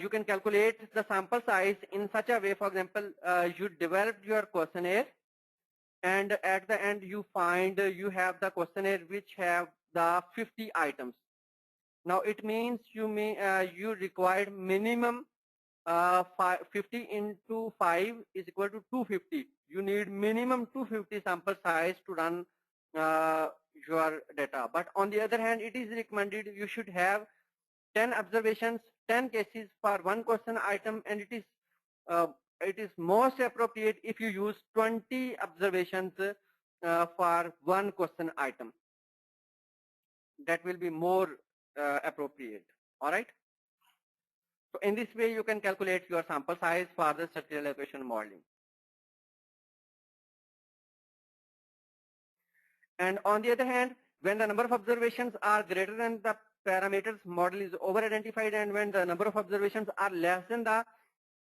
you can calculate the sample size in such a way. For example, you developed your questionnaire, and at the end you find you have the questionnaire which have the 50 items. Now it means you required minimum 50 into 5 is equal to 250. You need minimum 250 sample size to run your data. But on the other hand, it is recommended you should have 10 observations, 10 cases for one question item, and it is most appropriate if you use 20 observations for one question item. That will be more appropriate. All right. So in this way, you can calculate your sample size for the structural equation modeling. And on the other hand, when the number of observations are greater than the parameters, model is over-identified, and when the number of observations are less than the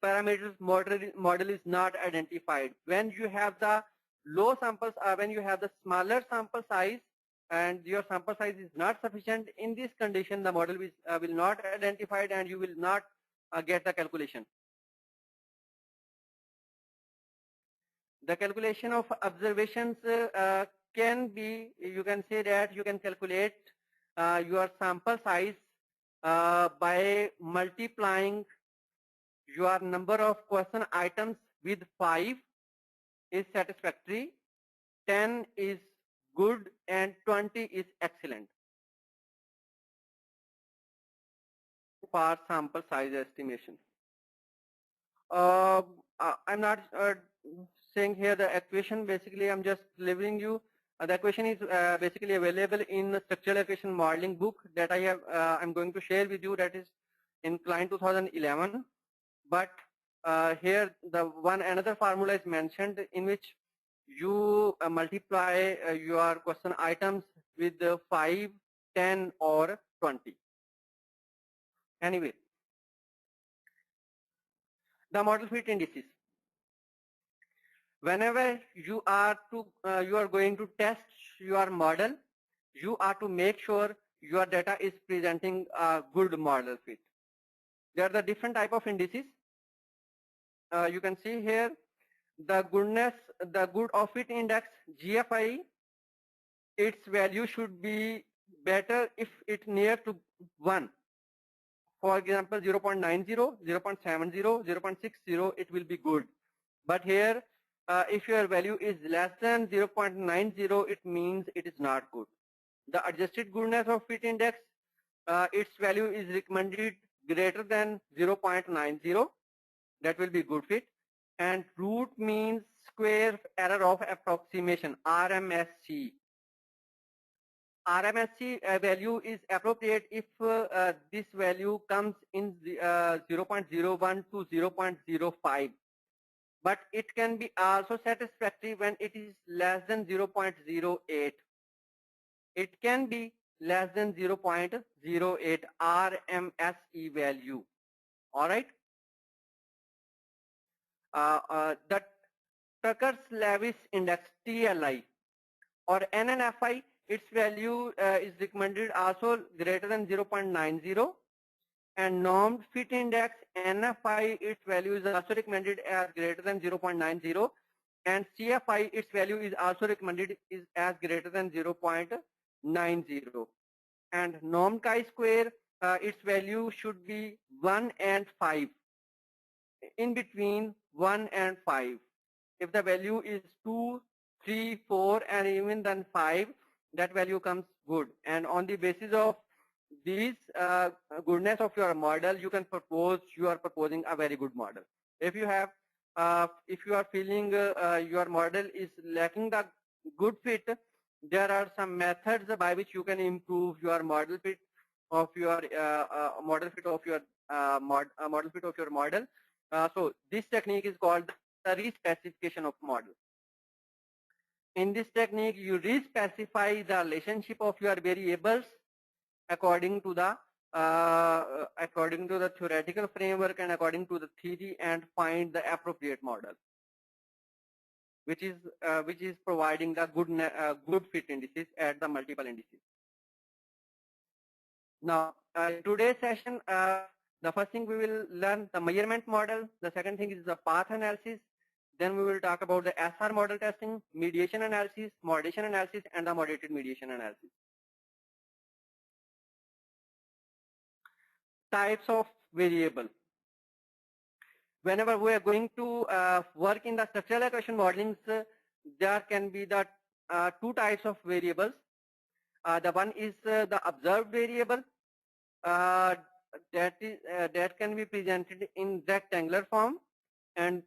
parameters, model is not identified. When you have the low samples, when you have the smaller sample size and your sample size is not sufficient, in this condition the model will not identified and you will not get the calculation. The calculation of observations can be, you can say that you can calculate your sample size by multiplying your number of question items with 5 is satisfactory, 10 is good, and 20 is excellent for sample size estimation. I'm not saying here the equation. Basically, I'm just delivering you. The equation is basically available in the structural equation modeling book that I have. I'm going to share with you. That is in client 2011. But here the another formula is mentioned in which you multiply your question items with 5, 10, or 20. Anyway, the model fit indices. Whenever you are going to test your model, you are to make sure your data is presenting a good model fit. There are the different type of indices. You can see here the good of fit index, GFI, its value should be better if it near to 1. For example, 0.90, 0.70, 0.60, it will be good. But here, if your value is less than 0.90, it means it is not good. The adjusted goodness of fit index, its value is recommended greater than 0.90. That will be good fit. And root means square error of approximation, RMSE. RMSE value is appropriate if this value comes in 0.01 to 0.05. But it can be also satisfactory when it is less than 0.08. It can be less than 0.08 RMSE value. All right. The Tucker's-Lewis index, TLI, or NNFI, its value is recommended also greater than 0.90, and normed fit index, NFI, its value is also recommended as greater than 0.90, and CFI, its value is also recommended is as greater than 0.90. And normed chi-square, its value should be 1 and 5, in between 1 and 5. If the value is 2, 3, 4, and even then 5, that value comes good. And on the basis of these goodness of your model, you can you are proposing a very good model. If you have, if you are feeling your model is lacking the good fit, there are some methods by which you can improve your model fit of your model fit of your model. So this technique is called the re-specification of model. In this technique, you re-specify the relationship of your variables according to the theoretical framework and according to the theory, and find the appropriate model, which is providing the good fit indices at the multiple indices. Now, in today's session, the first thing we will learn the measurement model. The second thing is the path analysis. Then we will talk about the SR model testing, mediation analysis, moderation analysis, and the moderated mediation analysis. Types of variable. Whenever we are going to work in the structural equation modelings, there can be the two types of variables. The one is the observed variable that can be presented in rectangular form, and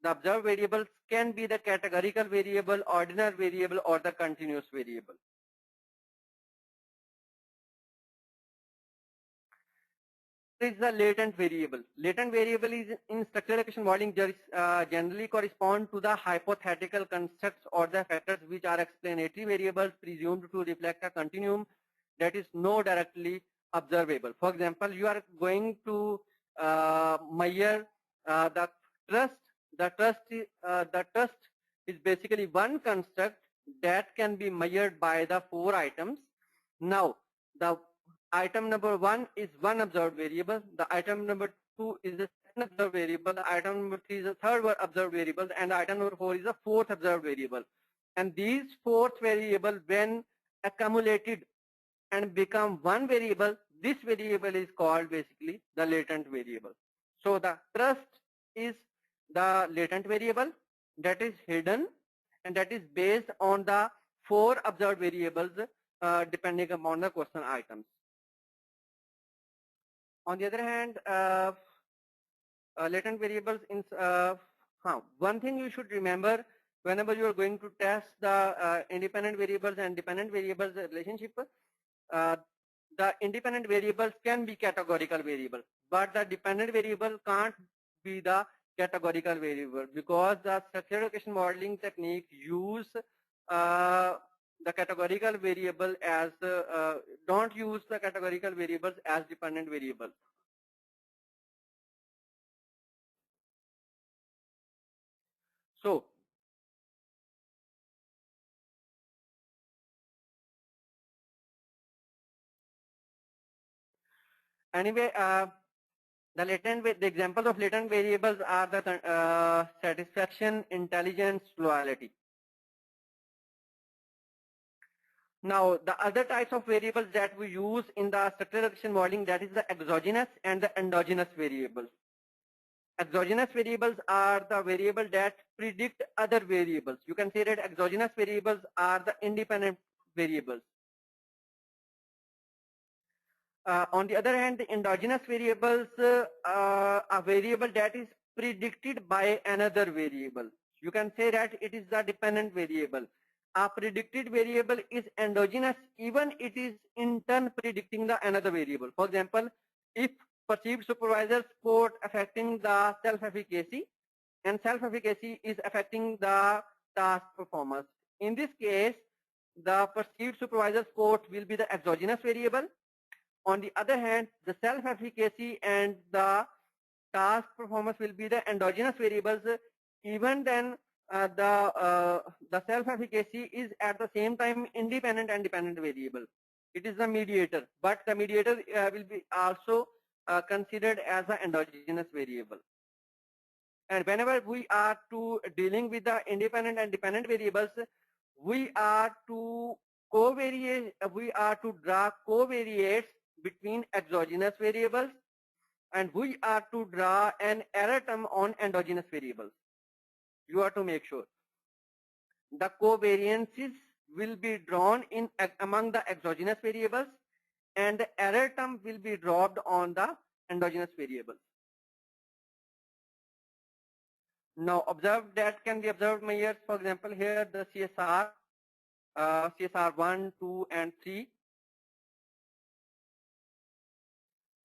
the observed variables can be the categorical variable, ordinal variable, or the continuous variable. Is the latent variable. Latent variable is in structural equation modeling generally correspond to the hypothetical constructs or the factors which are explanatory variables presumed to reflect a continuum that is not directly observable. For example, you are going to measure the trust. The trust is basically one construct that can be measured by the 4 items. Now, the item number 1 is one observed variable. The item number 2 is the second observed variable. The item number 3 is the third observed variable, and the item number 4 is the fourth observed variable. And these fourth variable, when accumulated and become one variable, this variable is called basically the latent variable. So the trust is the latent variable that is hidden, and that is based on the 4 observed variables depending upon the question items. On the other hand, latent variables in one thing you should remember whenever you are going to test the independent variables and dependent variables relationship, the independent variables can be categorical variable, but the dependent variable can't be the categorical variable, because the structural equation modeling technique use the categorical variable as don't use the categorical variables as dependent variables. So Anyway, the examples of latent variables are the satisfaction, intelligence, loyalty. Now, the other types of variables that we use in the structural regression modeling, that is the exogenous and the endogenous variables. Exogenous variables are the variables that predict other variables. You can say that exogenous variables are the independent variables. On the other hand, the endogenous variables are a variable that is predicted by another variable. You can say that it is the dependent variable. A predicted variable is endogenous, even it is in turn predicting the another variable. For example, if perceived supervisor support affecting the self-efficacy, and self-efficacy is affecting the task performance. In this case, the perceived supervisor support will be the exogenous variable. On the other hand, the self-efficacy and the task performance will be the endogenous variables. Even then, the self-efficacy is at the same time independent and dependent variable. It is the mediator, but the mediator will be also considered as an endogenous variable. And whenever we are dealing with the independent and dependent variables, we are to draw covariates between exogenous variables, and we are to draw an error term on endogenous variables. You are to make sure the covariances will be drawn in among the exogenous variables, and the error term will be dropped on the endogenous variables. Now, observe that can be observed measures. For example, here the CSR, CSR 1, 2, and 3.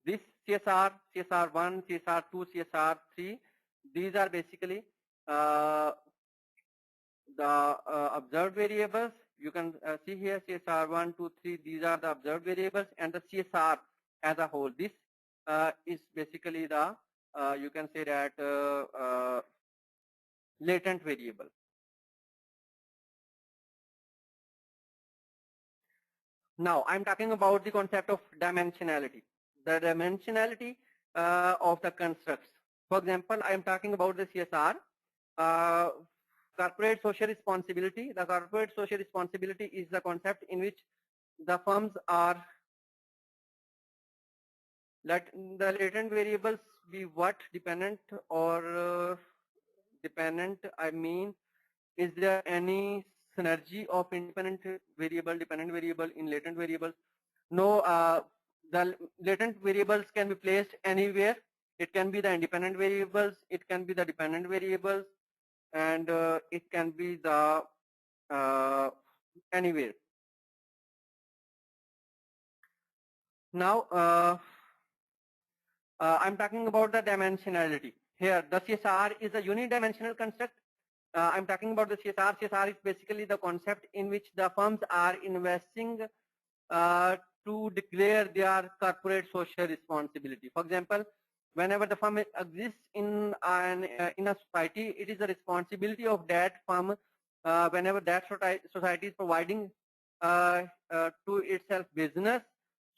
This CSR, CSR 1, CSR 2, CSR 3, these are basically the observed variables. You can see here CSR 1, 2, 3, these are the observed variables, and the CSR as a whole. This is basically the, you can say that latent variable. Now, I'm talking about the concept of dimensionality. The dimensionality of the constructs. For example, I'm talking about the CSR, corporate social responsibility. The corporate social responsibility is the concept in which the firms are, let the latent variables be what, dependent or dependent, I mean, is there any synergy of independent variable, dependent variable in latent variables? No, the latent variables can be placed anywhere. It can be the independent variables, it can be the dependent variables, and it can be the anywhere. Now, I'm talking about the dimensionality. Here, the CSR is a unidimensional construct. I'm talking about the CSR. CSR is basically the concept in which the firms are investing to declare their corporate social responsibility. For example, whenever the firm exists in a society, it is the responsibility of that firm, whenever that society is providing to itself business.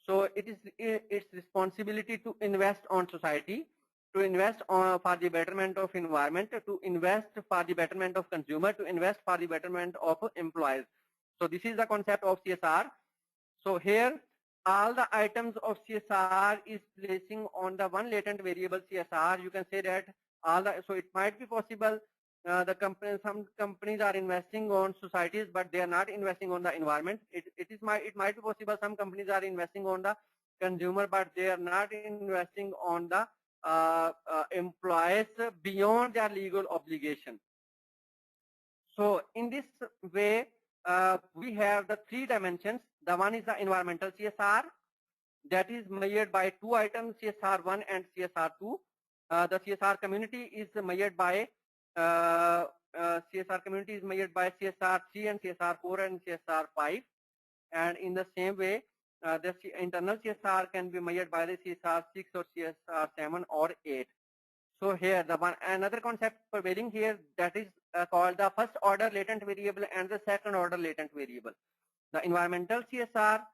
So it is its responsibility to invest on society, to invest for the betterment of environment, to invest for the betterment of consumer, to invest for the betterment of employees. So this is the concept of CSR. So here, all the items of CSR is placing on the one latent variable CSR. You can say that all the, so it might be possible some companies are investing on societies, but they are not investing on the environment. It might be possible some companies are investing on the consumer, but they are not investing on the employees beyond their legal obligation. So in this way, we have the three dimensions. The one is the environmental CSR, that is measured by two items, CSR1 and CSR2. The CSR community is measured by CSR3 and CSR4 and CSR5. And in the same way, the internal CSR can be measured by the CSR6 or CSR7 or 8. So here, another concept prevailing here, that is called the first order latent variable and the second order latent variable. The environmental CSR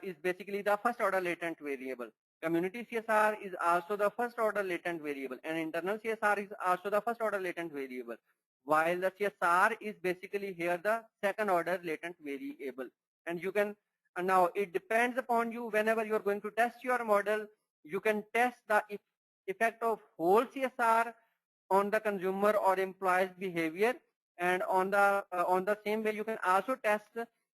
is basically the first order latent variable. community CSR is also the first order latent variable, and internal CSR is also the first order latent variable, while the CSR is basically here the second order latent variable. And you can, now it depends upon you. Whenever you are going to test your model, you can test the effect of whole CSR on the consumer or employee's behavior, and on the same way you can also test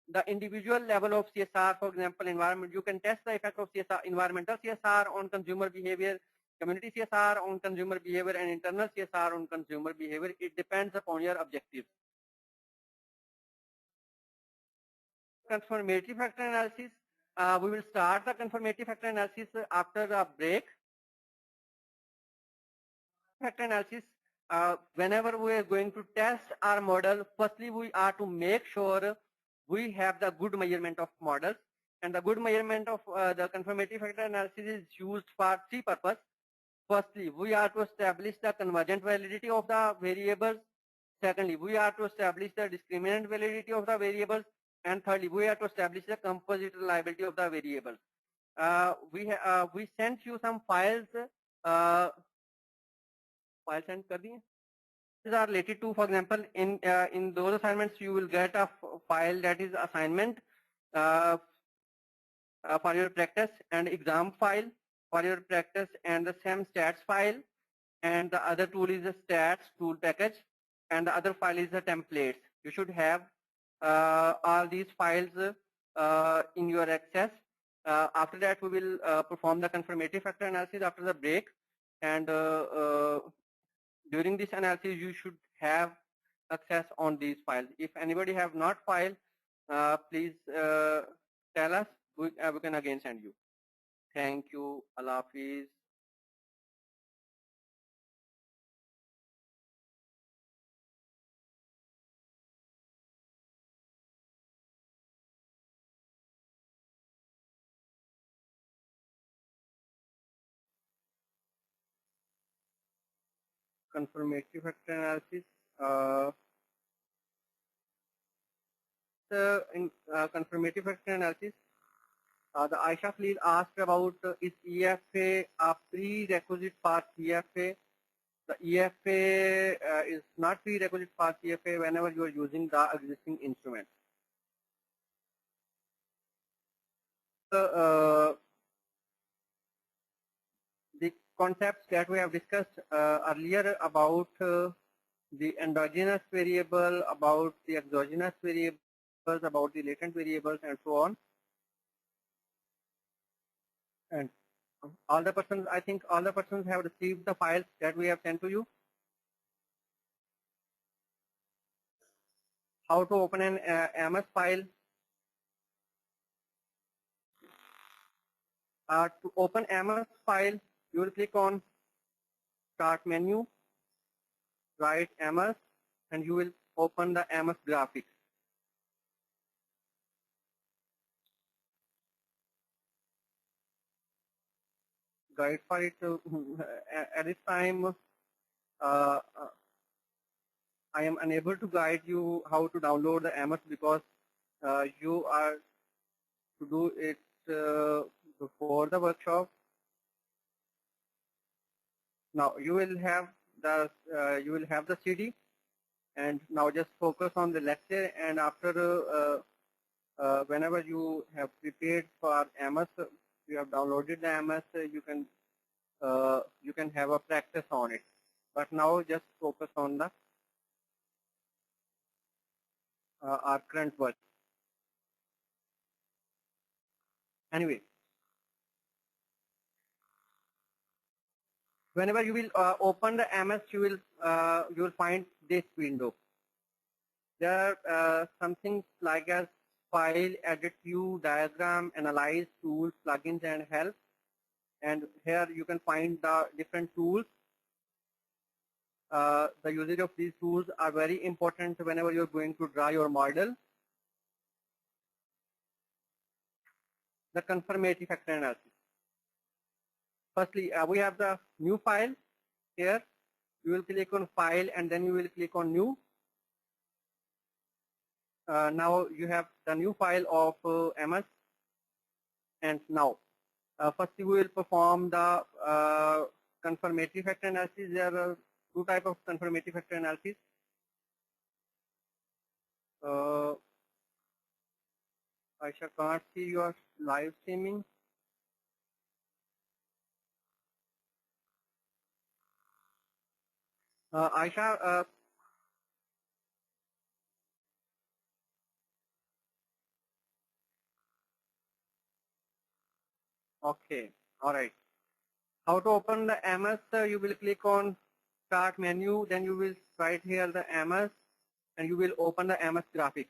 the individual level of CSR. For example, environment, you can test the effect of CSR, environmental CSR on consumer behavior, community CSR on consumer behavior, and internal CSR on consumer behavior. It depends upon your objectives. Conformity factor analysis. We will start the conformity factor analysis after a break. Factor analysis, whenever we are going to test our model, firstly we are to make sure we have the good measurement of models, and the good measurement of the conformity factor analysis is used for three purposes. Firstly, we are to establish the convergent validity of the variables. Secondly, we are to establish the discriminant validity of the variables. And thirdly, we are to establish the composite reliability of the variables. We sent you some files. Files sent kar diye. These are related to, for example, in those assignments, you will get a file that is assignment for your practice, and exam file for your practice, and the SEM stats file, and the other tool is the stats tool package, and the other file is the templates. You should have all these files in your access. After that, we will perform the conformity factor analysis after the break, and during this analysis, you should have access on these files. If anybody have not filed, please tell us. We can again send you. Thank you. Allah Hafiz. Confirmatory factor analysis. In confirmatory factor analysis, the Aisha please asked about is EFA a prerequisite for CFA? The EFA is not prerequisite for CFA whenever you are using the existing instrument. The concepts that we have discussed earlier about the endogenous variable, about the exogenous variables, about the latent variables, and so on. And all the persons, I think all the persons have received the files that we have sent to you. How to open an AMOS file? To open AMOS file, you will click on Start menu, write AMOS, and you will open the AMOS graphics. Guide for it. At this time, I am unable to guide you how to download the AMOS because you are to do it before the workshop. Now you will have the CD, and now just focus on the lecture. And after whenever you have prepared for AMOS, you have downloaded the AMOS, you can have a practice on it. But now just focus on the our current work. Anyway, whenever you will open the AMOS, you will find this window. There are some things like as file, edit view, diagram, analyze, tools, plugins, and help. And here you can find the different tools. The usage of these tools are very important whenever you're going to draw your model. The conformity factor analysis. Firstly, we have the new file here. You will click on file and then you will click on new. Now you have the new file of AMOS, and now First, we will perform the confirmatory factor analysis. There are two types of confirmatory factor analysis. Aisha can't see your live streaming. Aisha, okay, all right. How to open the AMOS? You will click on Start menu, then you will write here the AMOS, and you will open the AMOS graphics.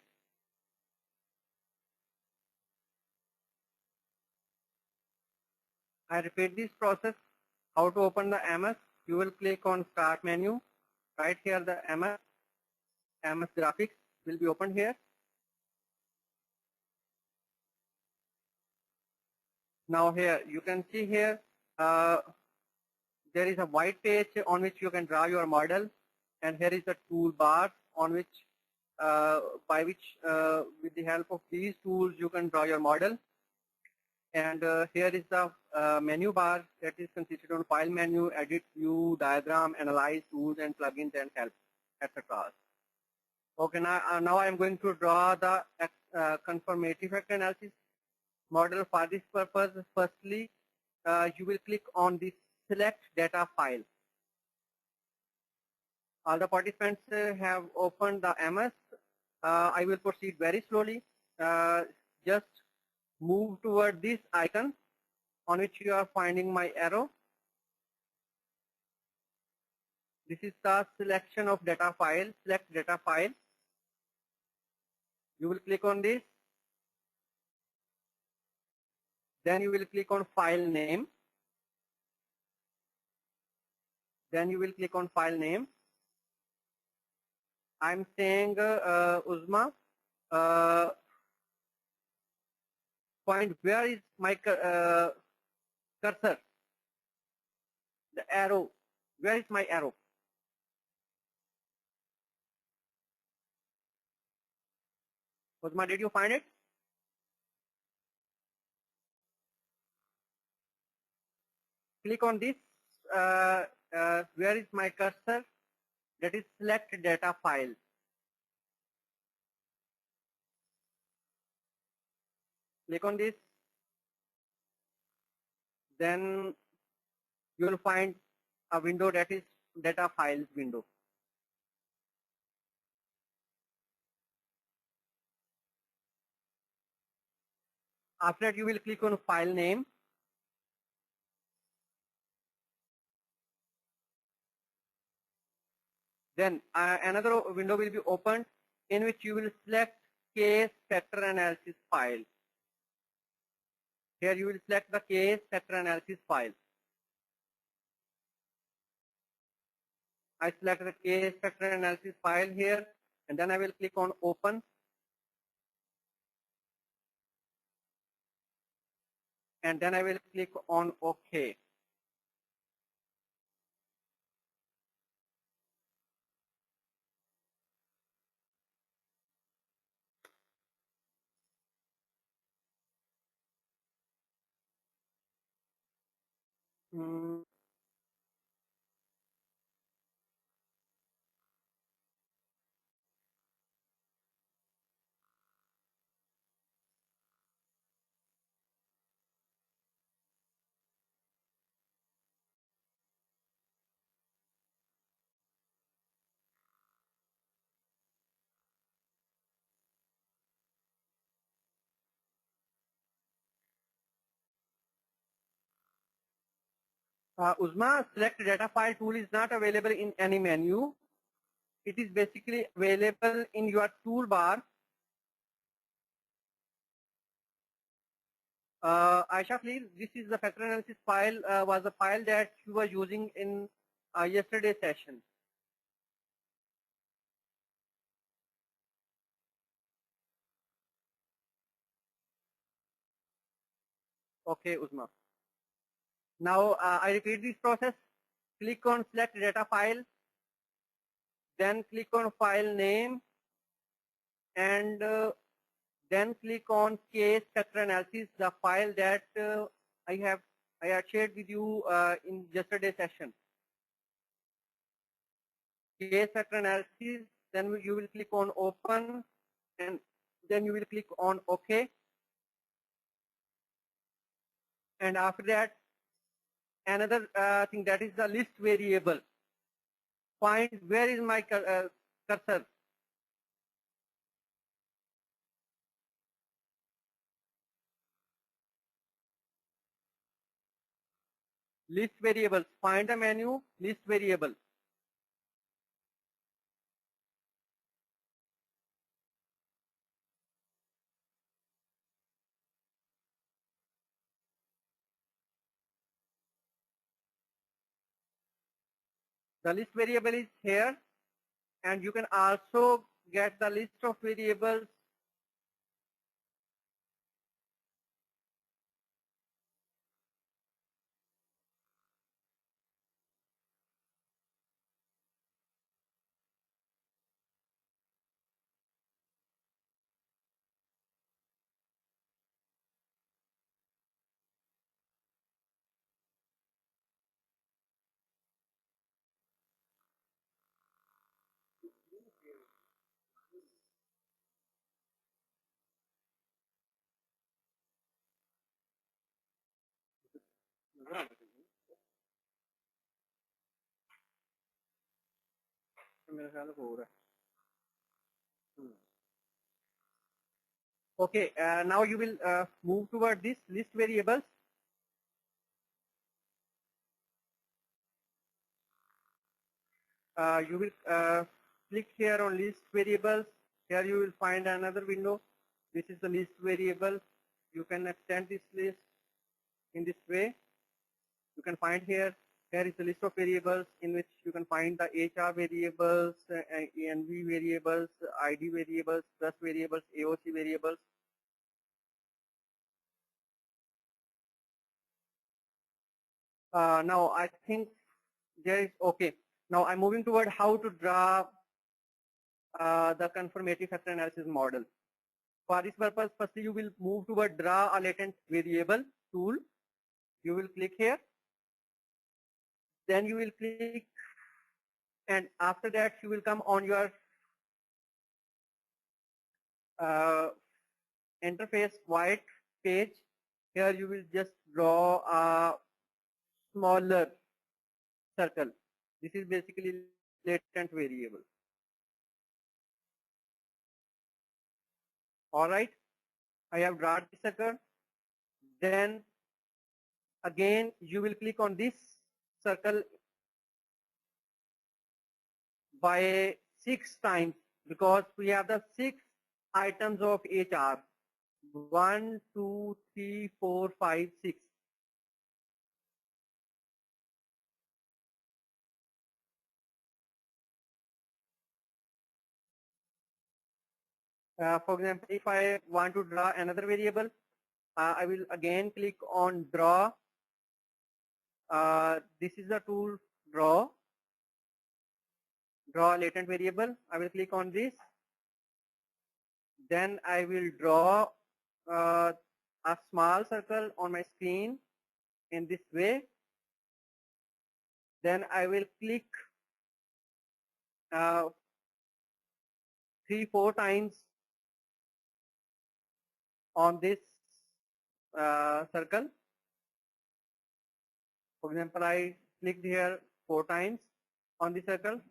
I repeat this process. How to open the AMOS? You will click on Start menu, right here the AMOS graphics will be opened here. Now here you can see here there is a white page on which you can draw your model, and here is the toolbar on which with the help of these tools you can draw your model. And here is the menu bar that is consisted of file menu, edit, view, diagram, analyze, tools, and plugins and help, etc. Okay, now I am going to draw the confirmatory factor analysis model. For this purpose, firstly, you will click on this select data file. All the participants have opened the AMOS. I will proceed very slowly. Just move toward this icon on which you are finding my arrow. This is the selection of data file, select data file. You will click on this. Then you will click on file name. Then you will click on file name. I'm saying Uzma, point where is my cursor? The arrow. Where is my arrow? Uzma, did you find it? Click on this. Where is my cursor? That is select data file. Click on this. Then you will find a window that is data files window. After that, you will click on file name. Then another window will be opened in which you will select case factor analysis file. Here you will select the case factor analysis file. I select the case factor analysis file here, and then I will click on open. And then I will click on OK. Uzma, select data file tool is not available in any menu. It is basically available in your toolbar. Aisha, please, this is the factor analysis file, was the file that you were using in yesterday's session. Okay, Uzma. Now, I repeat this process. Click on select data file, then click on file name, and then click on case factor analysis, the file that I had shared with you in yesterday's session. Case factor analysis, then you will click on open, and then you will click on OK. And after that, another thing, that is the list variable. Find where is my cursor. List variables. Find the menu, list variable. The list variable is here, and you can also get the list of variables Okay, now you will move toward this list variables. You will click here on list variables. Here you will find another window. This is the list variable. You can extend this list in this way. You can find here. Here is the list of variables in which you can find the HR variables, ENV variables, ID variables, plus variables, AOC variables. Now I think there is okay. Now I'm moving toward how to draw the confirmatory factor analysis model. For this purpose, firstly you will move toward draw a latent variable tool. You will click here. Then you will click, and after that you will come on your interface white page. Here you will just draw a smaller circle. This is basically latent variable. All right, I have drawn the circle. Then again you will click on this circle by 6 times, because we have the 6 items of HR. 1, 2, 3, 4, 5, 6. For example, if I want to draw another variable, I will again click on draw. This is the tool draw latent variable. I will click on this. Then I will draw a small circle on my screen in this way. Then I will click 3-4 times on this circle. For example, I clicked here 4 times on the circle.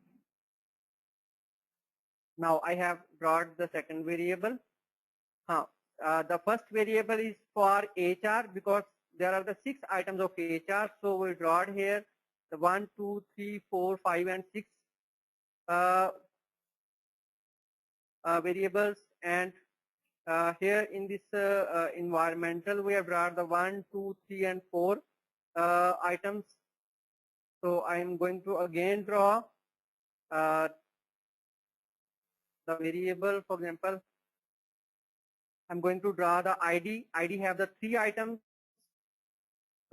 Now I have drawn the second variable. The first variable is for HR, because there are the 6 items of HR. So we draw here the 1, 2, 3, 4, 5, and 6 variables. And here in this environmental, we have drawn the 1, 2, 3, and 4 items. So I am going to again draw the variable. For example, I'm going to draw the ID. ID have the 3 items.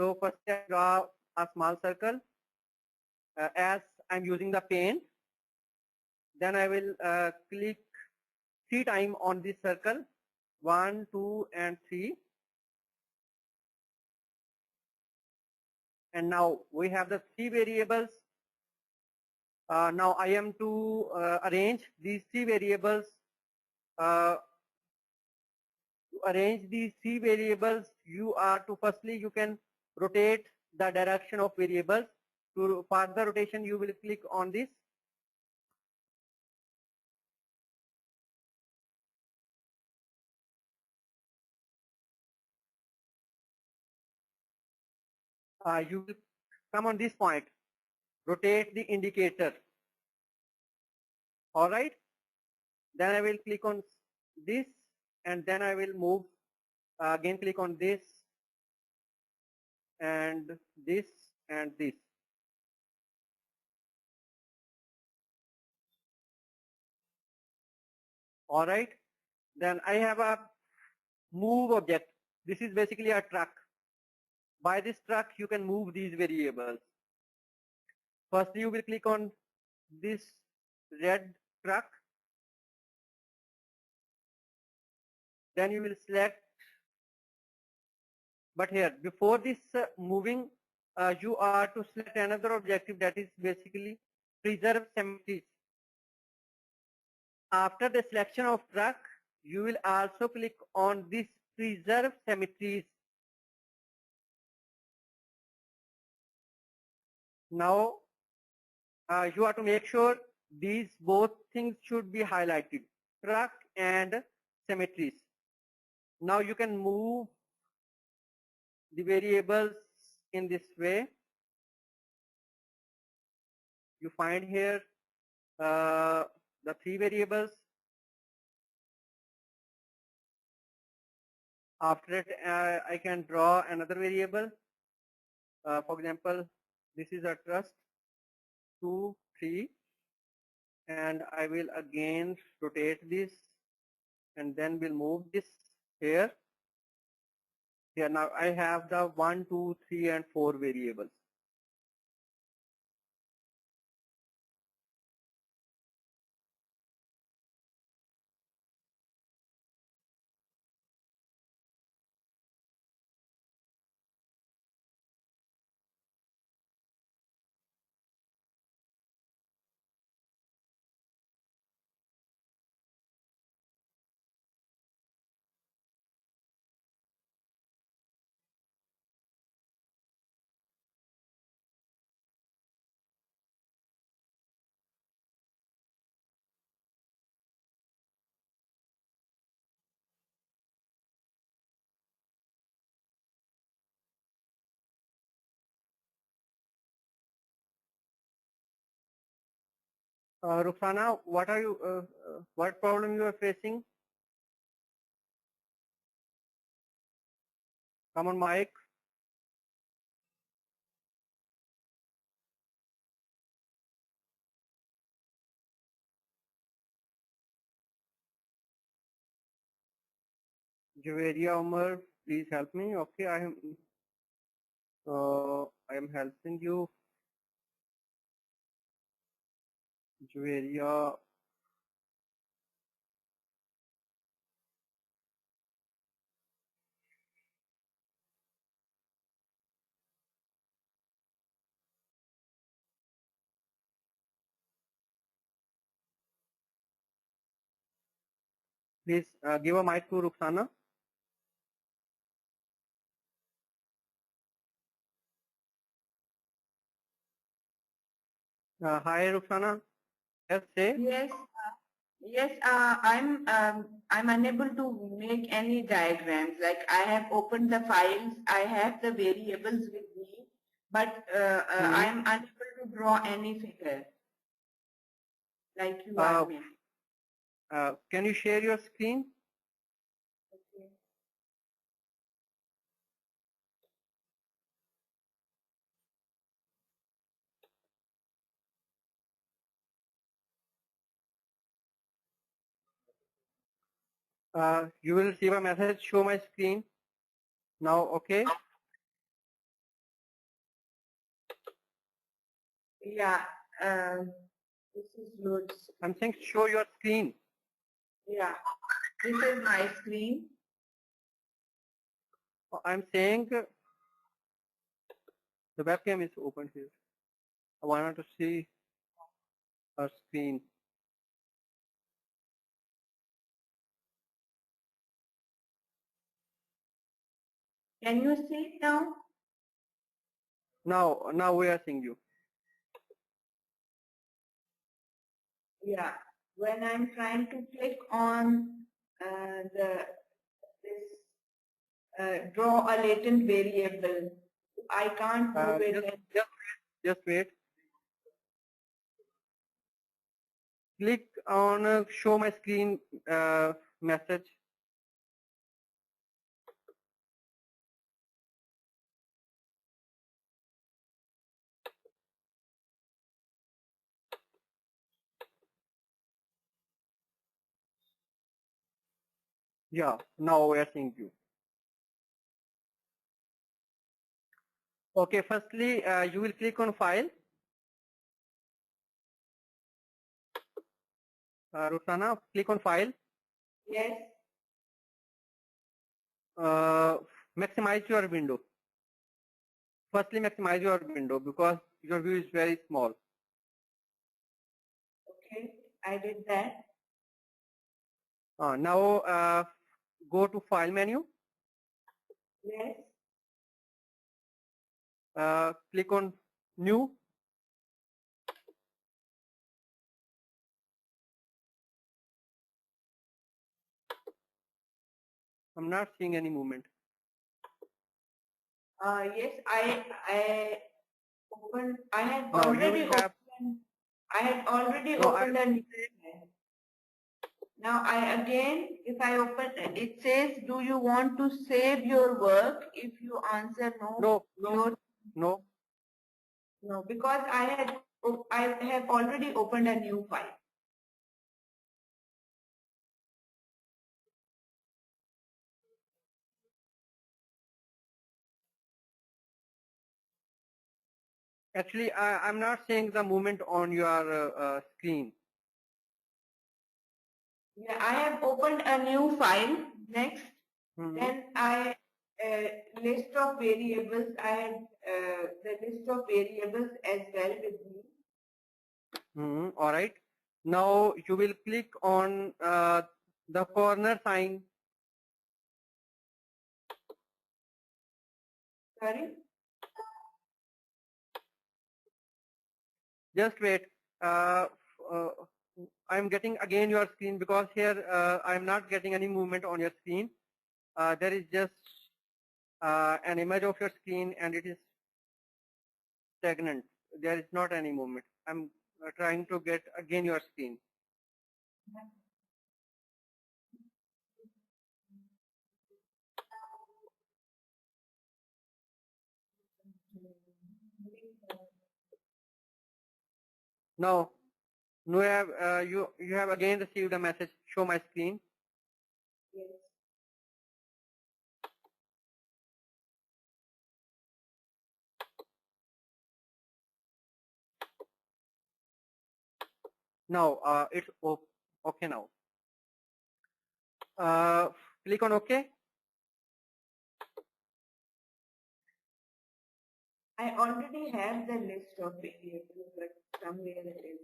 So first I draw a small circle as I'm using the paint. Then I will click 3 times on this circle. 1, 2, and 3. And now we have the three variables. Now I am to arrange these three variables. To arrange these three variables, you are to firstly you can rotate the direction of variables. To pass the rotation, you will click on this. You will come on this point, rotate the indicator. All right. Then I will click on this, and then I will move again. Click on this, and this, and this. All right. Then I have a move object. This is basically a truck. By this truck, you can move these variables. First, you will click on this red truck. Then you will select. But here, before this moving, you are to select another objective, that is basically preserve symmetries. After the selection of truck, you will also click on this preserve symmetries. Now, you have to make sure these both things should be highlighted, truck and symmetries. Now you can move the variables in this way. You find here the three variables. After it, I can draw another variable. For example, this is a trust 2, 3, and I will again rotate this, and then we'll move this here. Here now I have the 1, 2, 3, and 4 variables. Rukhsana, what are you? What problem you are facing? Come on, Mike. Javeria Umar, please help me. Okay, I am helping you. Javeria. Please give a mic to Rukhsana. Hi, Rukhsana. Yes, say. Yes, I'm unable to make any diagrams. Like I have opened the files, I have the variables with me, but I'm unable to draw any figure like you are me. Can you share your screen? Okay. You will receive a message, show my screen. Now, okay. Yeah, this is your, I'm saying show your screen. yeah, this is my screen. I'm saying The webcam is open here. I wanted to see her screen. Can you see it now? Now we are seeing you. Yeah. When I'm trying to click on draw a latent variable, I can't move it. Just wait. Click on show my screen message. Yeah, now we are seeing you. Okay, firstly, you will click on file. Rosana, click on file. Yes. Maximize your window. Firstly, maximize your window because your view is very small. Okay, I did that. Now go to file menu. Yes. Click on new. I'm not seeing any movement. Yes, I opened. I had No, you already will have. opened. I had already No, opened a new tab. Now I again, if I open, it says, "Do you want to save your work?" If you answer no, no. no, because I have already opened a new file. Actually, I'm not seeing the movement on your screen. Yeah, I have opened a new file. Next, then I list of variables. I had the list of variables as well with me. All right. Now you will click on the corner sign. Sorry. Just wait. I'm getting again your screen because here I'm not getting any movement on your screen. There is just an image of your screen and it is stagnant. There is not any movement. I'm trying to get again your screen. Now, you have again received a message. Show my screen. Yes. Now it's okay now. Click on OK. I already have the list of variables, but somewhere it is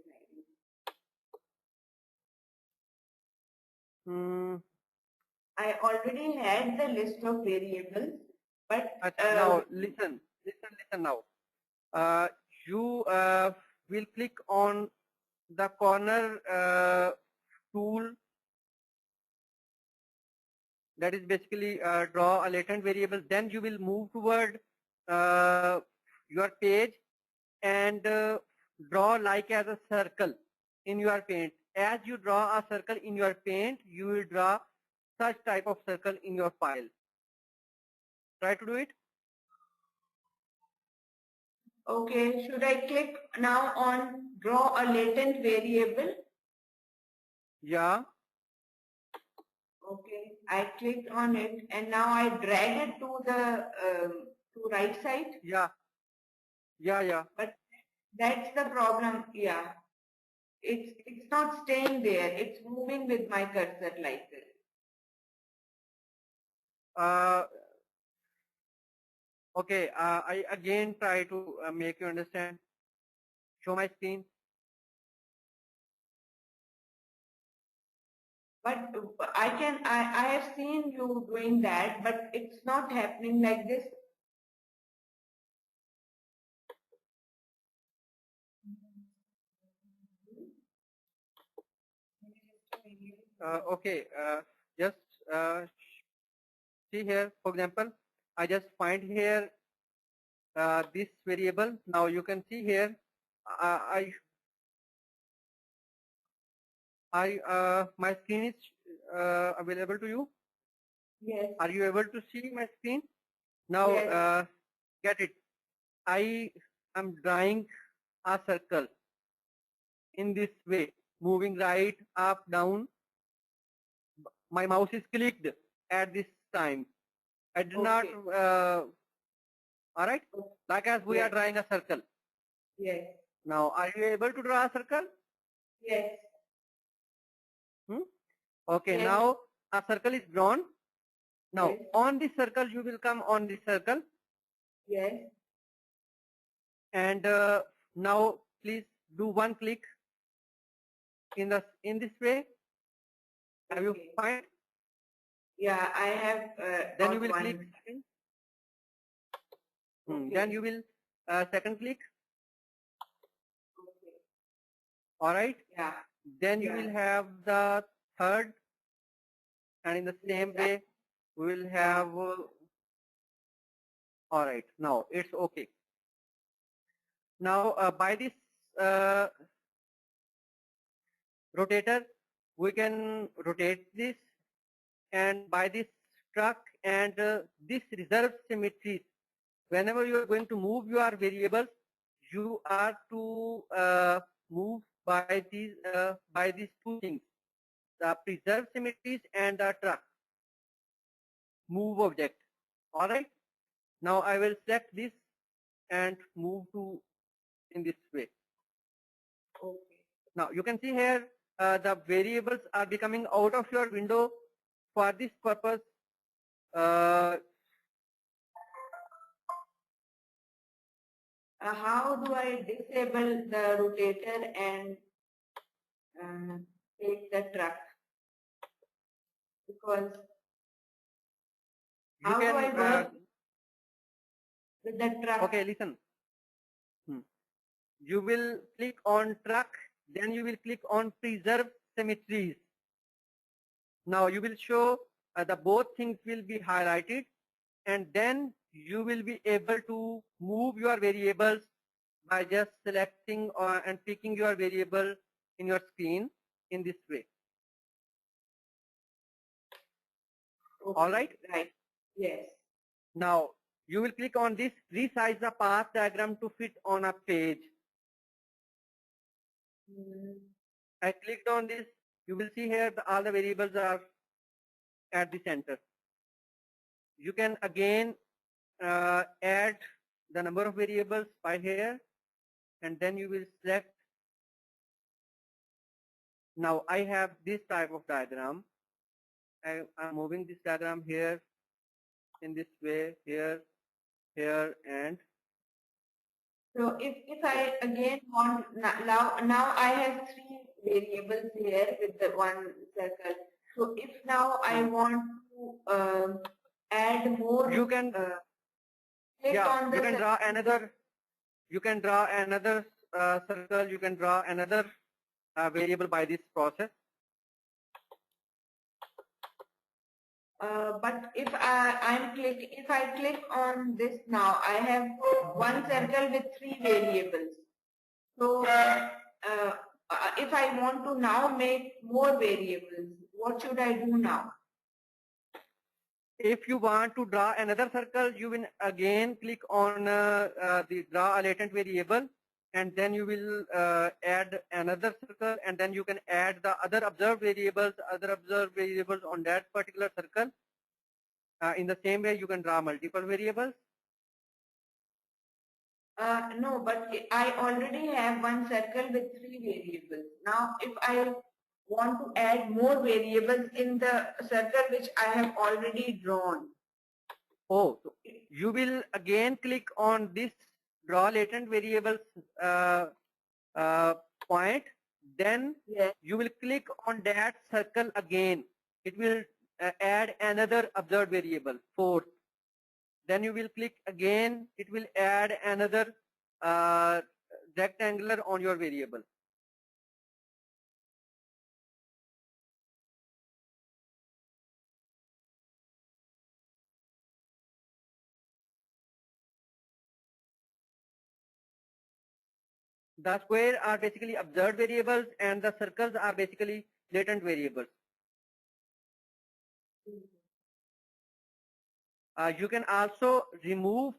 hiding. I already had the list of variables, but now listen now. You will click on the corner tool that is basically draw a latent variable. Then you will move toward your page and draw like as a circle in your paint. As you draw a circle in your paint, you will draw such type of circle in your file. Try to do it. okay, should I click now on draw a latent variable? Yeah. Okay, I clicked on it and now I drag it to the to right side. Yeah. But that's the problem. Yeah, it's not staying there. It's moving with my cursor like this. Okay, I again try to make you understand. Show my screen. But I have seen you doing that, but it's not happening like this. Okay, just see here, for example, I just find here this variable. Now you can see here, my screen is available to you. Yes. Are you able to see my screen? Now, Yes. get it. I am drawing a circle in this way, moving right, up, down. My mouse is clicked at this time. I did not, Okay. all right? Like as we are Yes. drawing a circle. Yes. Now, are you able to draw a circle? Yes. Okay, Yes. now a circle is drawn. Now, Yes. on this circle, you will come on this circle. Yes. And now, please do one click in this way. Have you Okay. find? Yeah, I have. Then you got will one. click second. Okay. Then you will second click. Okay. All right. Yeah. Then you Yeah. will have the third, and in the same Yes. way, we will have. All right. Now it's okay. Now by this rotator, we can rotate this, and by this truck and this reserve symmetries. Whenever you are going to move your variables, you are to move by these two things: the preserve symmetries and the truck move object. All right. Now I will select this and move to in this way. Okay. Now you can see here the variables are becoming out of your window. For this purpose, How do I disable the rotator and take the truck? Because you how do I can. work with the truck? Okay, listen. You will click on truck, then you will click on preserve symmetries. Now you will show the both things will be highlighted, and then you will be able to move your variables by just selecting and picking your variable in your screen in this way. Okay. All right. Right. Yes. Now you will click on this resize the path diagram to fit on a page. I clicked on this. You will see here all the variables are at the center. You can again add the number of variables by here, and then you will select. Now I have this type of diagram. I'm moving this diagram here in this way, here, here, and So if I again want now I have three variables here with the one circle. So if now I want to add more, you can click on the you can draw another. You can draw another circle. You can draw another variable by this process. but if I click on this now, I have one circle with three variables. So if I want to now make more variables, what should I do now? If you want to draw another circle, you will again click on the draw a latent variable, and then you will add another circle, and then you can add the other observed variables on that particular circle. In the same way, you can draw multiple variables. No, but I already have one circle with three variables. Now, if I want to add more variables in the circle which I have already drawn, Oh, so you will again click on this draw latent variables uh, point. Then Yes. you will click on that circle again. It will add another observed variable, fourth. Then you will click again. It will add another rectangular on your variable. The square are basically observed variables and the circles are basically latent variables. You can also remove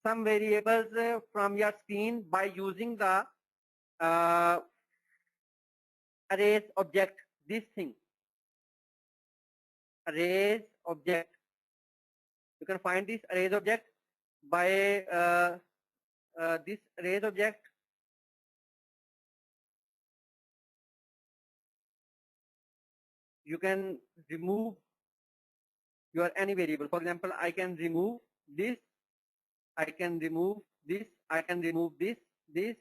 some variables from your screen by using the arrays object, this thing. Arrays object. You can find this arrays object by this arrays object. You can remove your any variable. For example, I can remove this, I can remove this, I can remove this, this,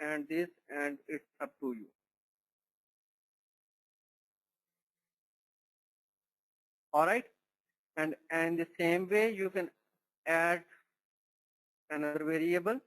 and this, and it's up to you. All right, and the same way you can add another variable.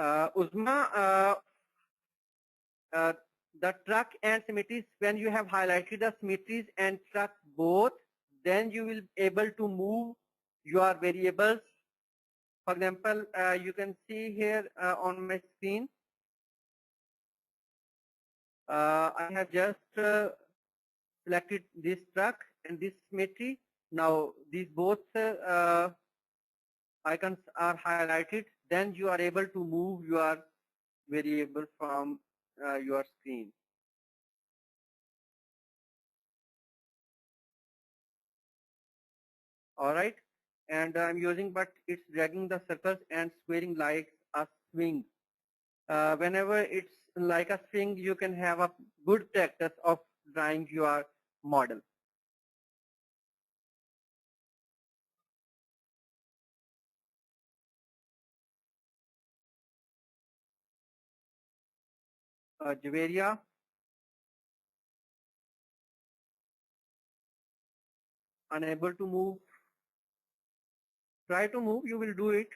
Uzma, the truck and symmetries, when you have highlighted the symmetries and truck both, then you will able to move your variables. For example, you can see here on my screen, I have just selected this truck and this symmetry. Now these both icons are highlighted, then you are able to move your variable from your screen. All right, and I'm using, but it's dragging the circles and squaring like a swing. Whenever it's like a swing, you can have a good practice of drawing your model. Javeria, unable to move. Try to move, you will do it.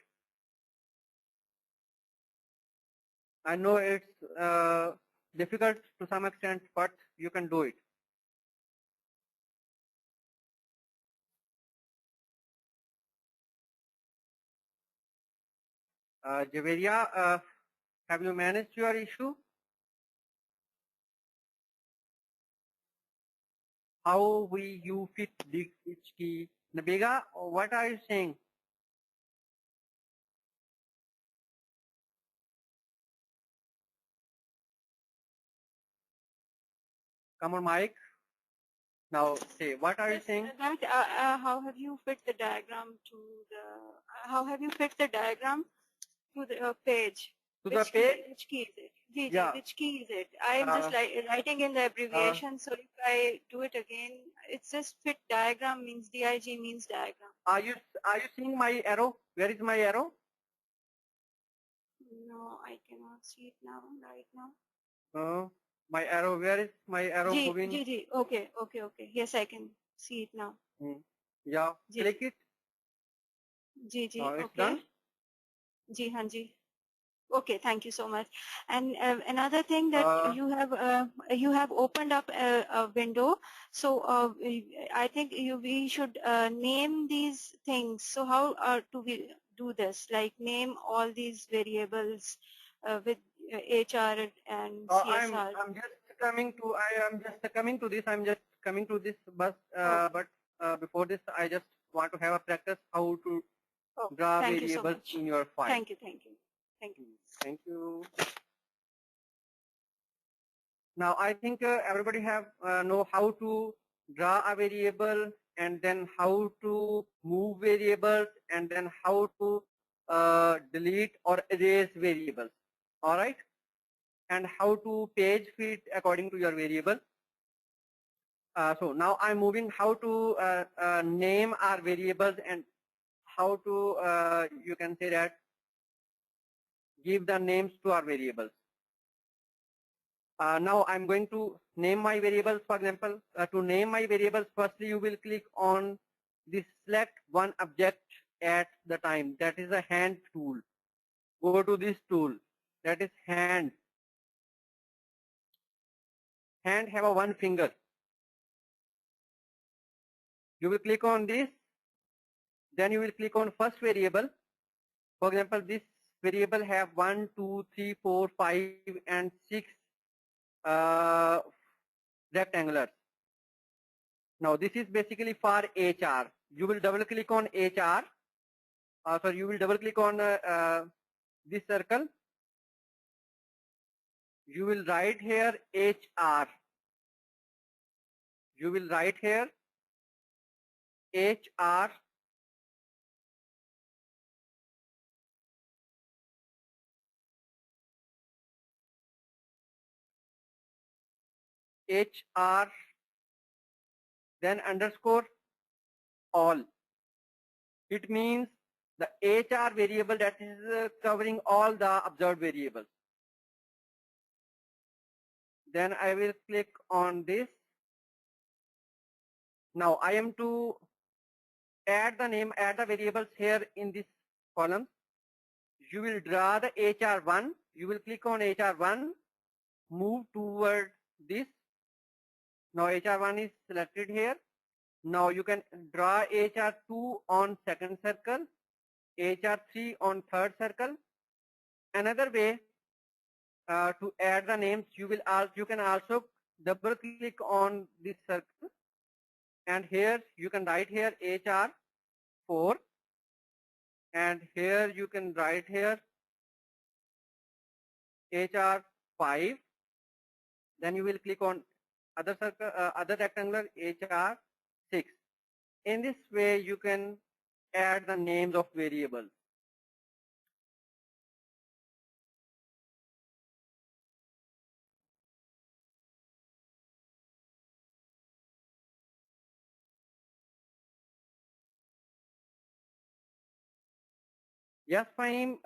I know it's difficult to some extent, but you can do it. Javeria, have you managed your issue? How will you fit this each key? Nabega, what are you saying? Come on, Mike. Now say, what are you saying? That, how have you fit the diagram to the? How have you fit the diagram to the page? To the page? Which key is it? Yeah. Which key is it? I am just writing in the abbreviation. So if I do it again, it's just fit diagram means dig means diagram. Are you seeing my arrow? Where is my arrow? No, I cannot see it now. Right now. My arrow. Where is my arrow moving? Okay. Yes, I can see it now. Yeah. Click it. It's okay. Done. Ji. Okay, thank you so much. And another thing that you have opened up a window. So I think we should name these things. So how do we do this? Like name all these variables with HR and CSR. I'm just coming to, I am just coming to this. I'm just coming to this, but before this, I just want to have a practice how to draw Thank you so variables much. in your file. Thank you, thank you. Thank you. Thank you. Now I think everybody have know how to draw a variable, and then how to move variables, and then how to delete or erase variables. All right, and how to page fit according to your variable. So now I'm moving how to name our variables, and how to you can say that give the names to our variables. Now I'm going to name my variables. For example, to name my variables, firstly you will click on this select one object at the time. That is a hand tool. Go to this tool. That is hand. Hand have a one finger. You will click on this. Then you will click on first variable. For example, this variable have 1, 2, 3, 4, 5, and 6 rectangulars. Now this is basically for HR. You will double click on HR. So you will double click on this circle. You will write here HR. You will write here HR. HR, then underscore all. It means the HR variable that is covering all the observed variables. Then I will click on this. Now I am to add the name, add the variables here in this column. You will draw the HR1. You will click on HR1, move toward this. Now HR1 is selected here. Now you can draw HR2 on second circle, HR3 on third circle. Another way to add the names, you can also double click on this circle, and here you can write here HR4, and here you can write here HR5. Then you will click on other circle, other rectangular HR6. In this way, you can add the names of variables. Yes, Fahim,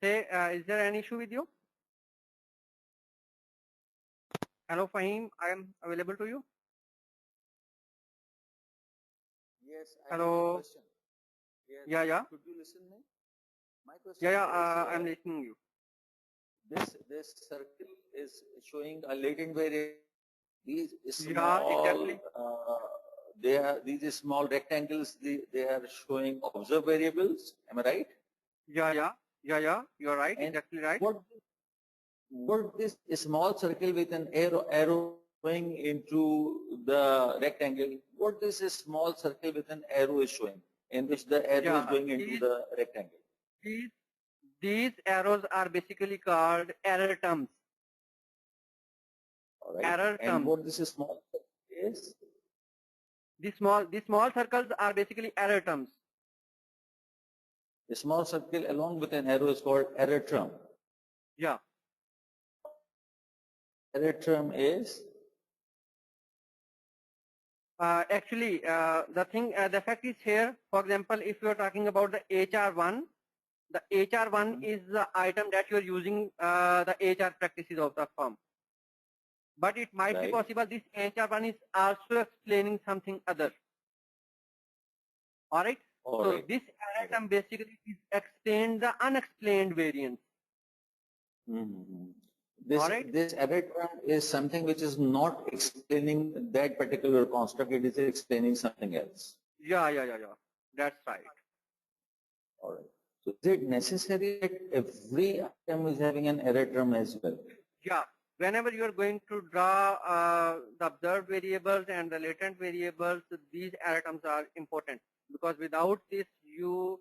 is there any issue with you? Hello, Fahim, I am available to you. Yes, I Hello. have a question. Yes. Yeah. Could you listen me? My question Yeah, is, I'm listening to you. this circle is showing a latent variable. These Yeah, small, exactly. these small rectangles, they are showing observed variables. Am I right? Yeah, you're right, And exactly right. What this small circle with an arrow going into the rectangle, what this small circle with an arrow is showing, in which the arrow is going into the rectangle? These arrows are basically called error terms. All right. Error and terms. what this small circle is? These small circles are basically error terms. The small circle along with an arrow is called error term. Yeah. Error term is? Actually, the fact is here, for example, if you are talking about the HR1, the HR1 is the item that you are using the HR practices of the firm. But it might be possible this HR1 is also explaining something other. All right. So this error term basically is explain the unexplained variance. This error term is something which is not explaining that particular construct. It is explaining something else. Yeah. That's right. All right. So is it necessary that every item is having an error term as well? Yeah. whenever you are going to draw the observed variables and the latent variables, these error terms are important, because without this you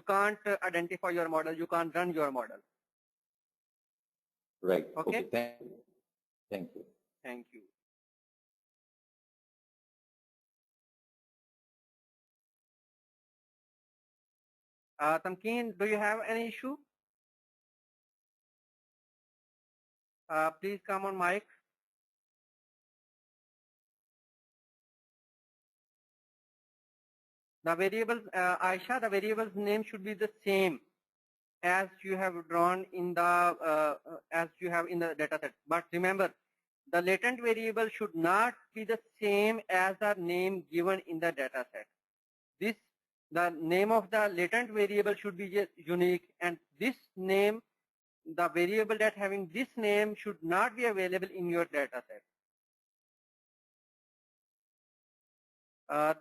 can't identify your model, you can't run your model. Right. Okay. Thank you. Thank you. Thank you. Tamkeen, do you have any issue? Please come on mic. The variables, Aisha, the variables name should be the same as you have drawn in the as you have in the data set. But remember, the latent variable should not be the same as the name given in the data set. The name of the latent variable should be unique, and this name, the variable that having this name should not be available in your data set.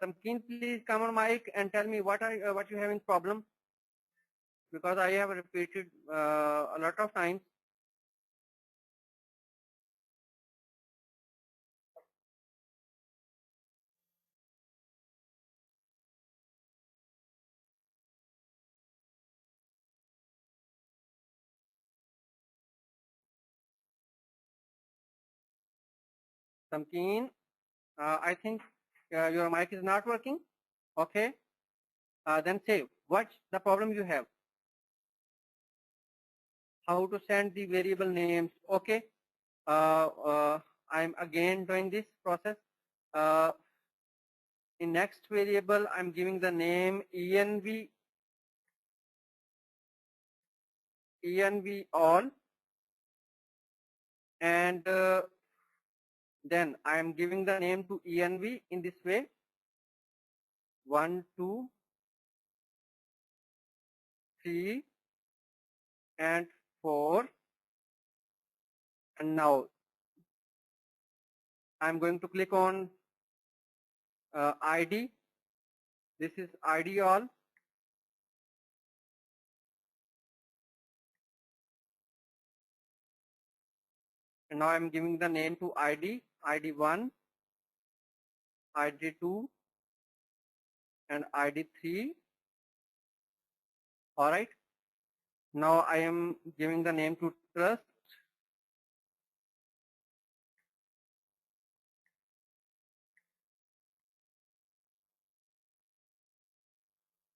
Tamkeen, please come on mic and tell me what you having problem, because I have repeated a lot of times. Tamkeen, I think your mic is not working. Okay. Then say what's the problem you have. How to send the variable names. Okay. I'm again doing this process. In next variable, I'm giving the name env all, and then I'm giving the name to env in this way. 1, 2, 3, and 4. And now I'm going to click on ID. This is ID all. And now I'm giving the name to ID, ID1, ID2, and ID3. All right. Now I am giving the name to trust.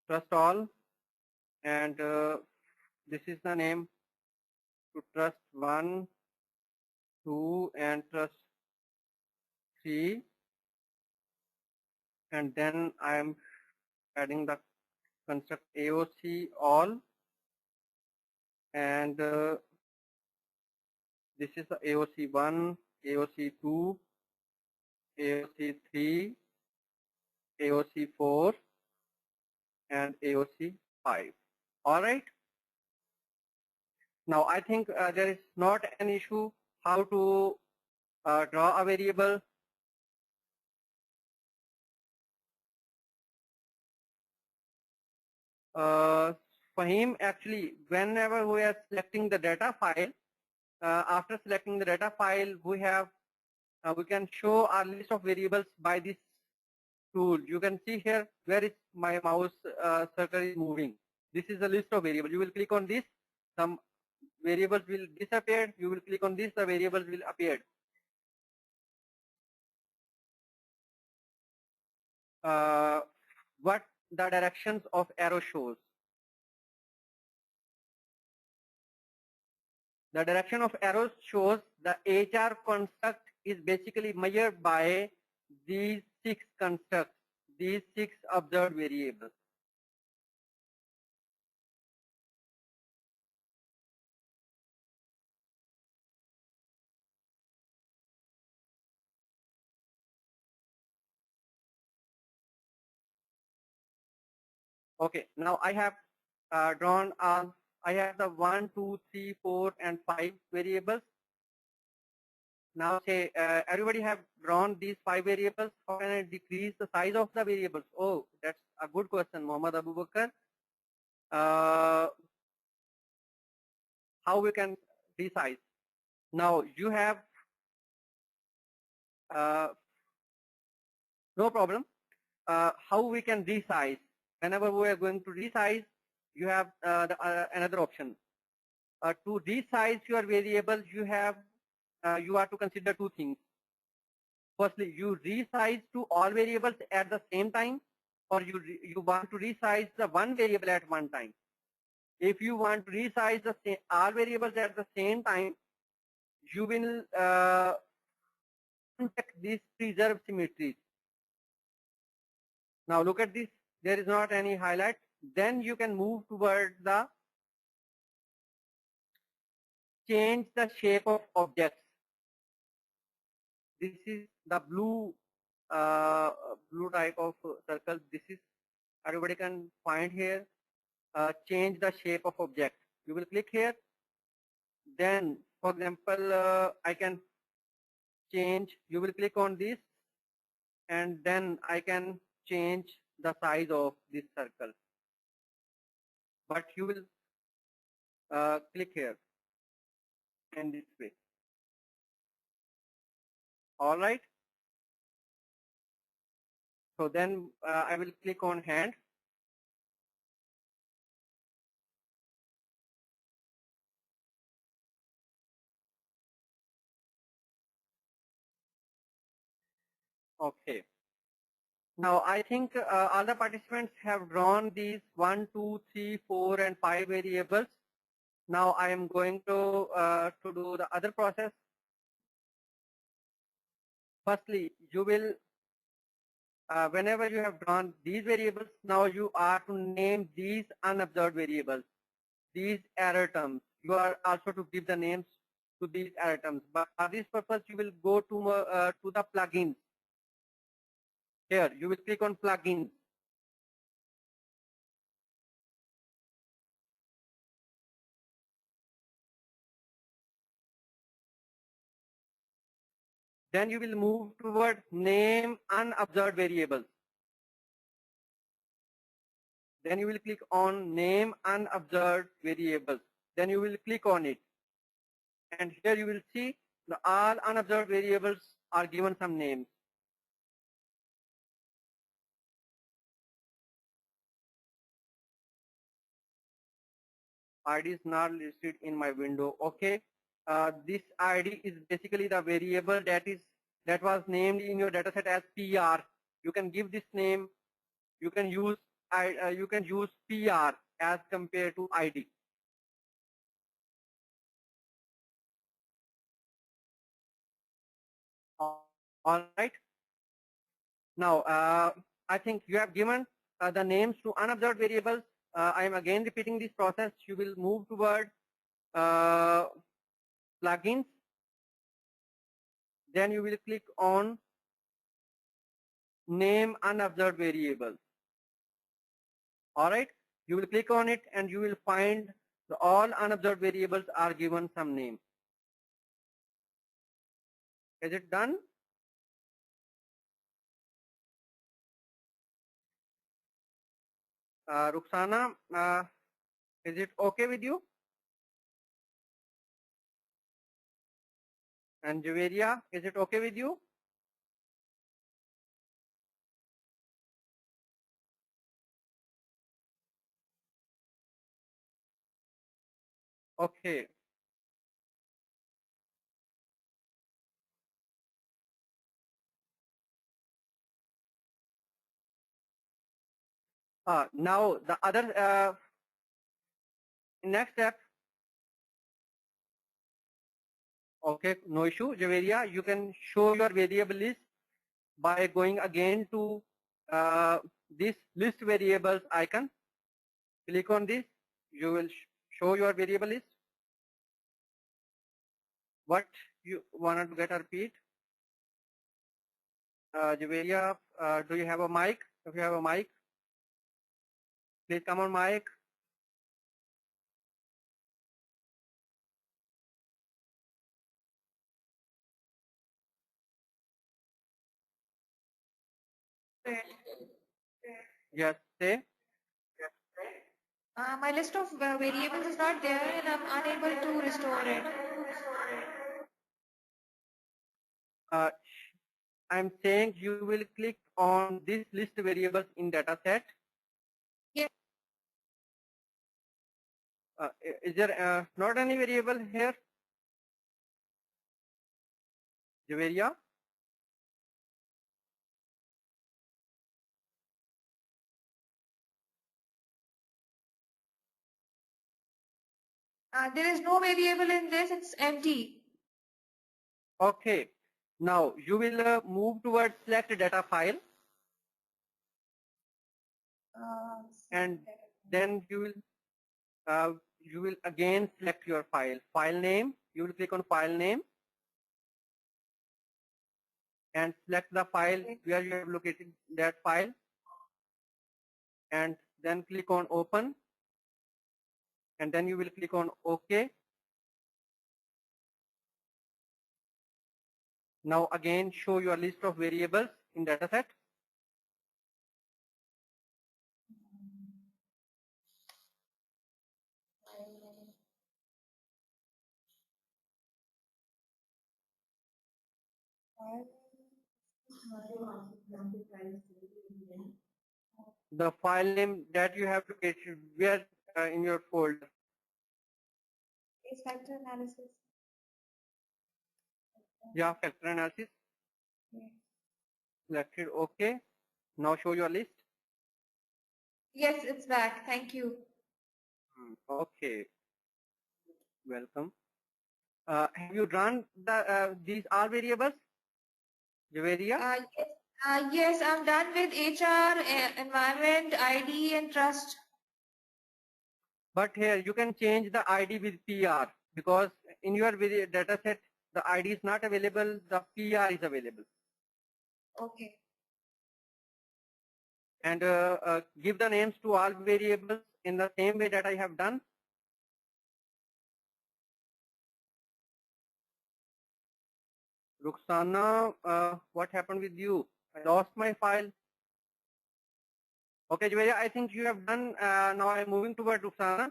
Trust all. And this is the name to trust 1, 2, and trust 3. And then I am adding the construct AOC all. And this is the AOC1, AOC2, AOC3, AOC4, and AOC5. All right. Now I think there is not an issue how to draw a variable. Fahim, actually, whenever we are selecting the data file, after selecting the data file, we can show our list of variables by this tool. You can see here where is my mouse circle is moving. This is the list of variables. You will click on this, some variables will disappear. You will click on this, the variables will appear. What the directions of arrow shows. The direction of arrows shows the HR construct is basically measured by these 6 constructs, these 6 observed variables. Okay, now I have drawn, I have the 1, 2, 3, 4, and 5 variables. Now say everybody have drawn these 5 variables. How can I decrease the size of the variables? Oh, that's a good question, Muhammad Abu Bakr. How we can resize? Now you have no problem. How we can resize? Whenever we are going to resize, you have another option. To resize your variables, you have you are to consider two things. Firstly, you resize to all variables at the same time, or you want to resize the one variable at one time. If you want to resize the all variables at the same time, you will check these preserve symmetries. Now look at this. There is not any highlight. Then you can move toward the change the shape of objects. This is the blue type of circle. This is everybody can find here. Change the shape of object. You will click here. Then, for example, I can change. You will click on this, and then I can change the size of this circle. But you will click here in this way. All right. So then I will click on hand. Okay. Now I think all the participants have drawn these 1, 2, 3, 4, and 5 variables. Now I am going to do the other process. Firstly, you will whenever you have drawn these variables, now you are to name these unobserved variables, these error terms. You are also to give the names to these error terms. But for this purpose, you will go to the plugins. Here, you will click on plugins. Then you will move toward name unobserved variables. Then you will click on name unobserved variables. Then you will click on it. And here you will see the all unobserved variables are given some names. ID is not listed in my window. Okay. This ID is basically the variable that was named in your dataset as PR. You can give this name. You can use PR as compared to ID. All right. Now I think you have given the names to unobserved variables. I am again repeating this process. You will move toward plugins. Then you will click on name unobserved variables. All right. You will click on it and you will find all unobserved variables are given some name. Is it done? Ruxana, is it okay with you? And Javeria, is it okay with you? Okay. Now the other next step. Okay, no issue. Javeria, you can show your variable list by going again to this list variables icon. Click on this. You will show your variable list. What you wanted to get a repeat? Javeria, do you have a mic? If you have a mic, please come on mic. Yes, say. My list of variables is not there and I'm unable to restore it. uh, I'm saying you will click on this list variables in data set. Yes. Is there not any variable here, Javeria? There is no variable in this, it's empty. Okay. Now you will move towards select data file, and then you will again select your file name. You will click on file name and select the file where you have located that file, and then click on open, and then you will click on OK. Now again show your list of variables in dataset. The file name that you have located where in your folder. Is factor analysis. Yeah, factor analysis. Selected OK. Now show your list. Yes, it's back. Thank you. Okay. Welcome. Have you run these all variables, Javeria? Yes, I'm done with HR, environment, ID, and trust. But here you can change the ID with PR because in your data set the ID is not available, the PR is available. Okay. And give the names to all variables in the same way that I have done. Ruxana, what happened with you? I lost my file. Okay, Javeria, I think you have done. Now I'm moving toward Ruxana.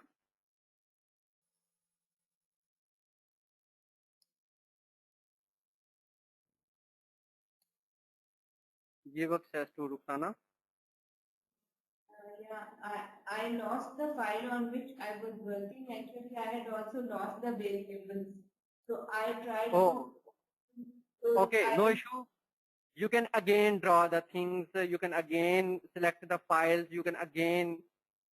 Give access to Ruxana. Yeah, I lost the file on which I was working. Actually, I had also lost the variables. So I tried Oh, to. okay, no issue. You can again draw the things. You can again select the files. You can again,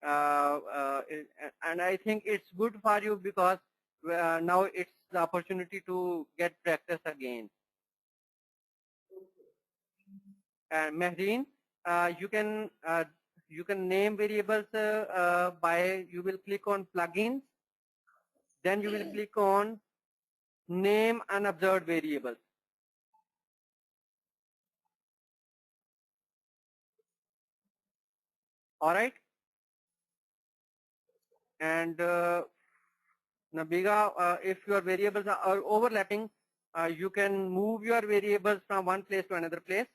and I think it's good for you because now it's the opportunity to get practice again. And Mehreen, you can name variables by you will click on plugins, then you will click on name unobserved variables. All right, and Nabiga, if your variables are overlapping, you can move your variables from one place to another place.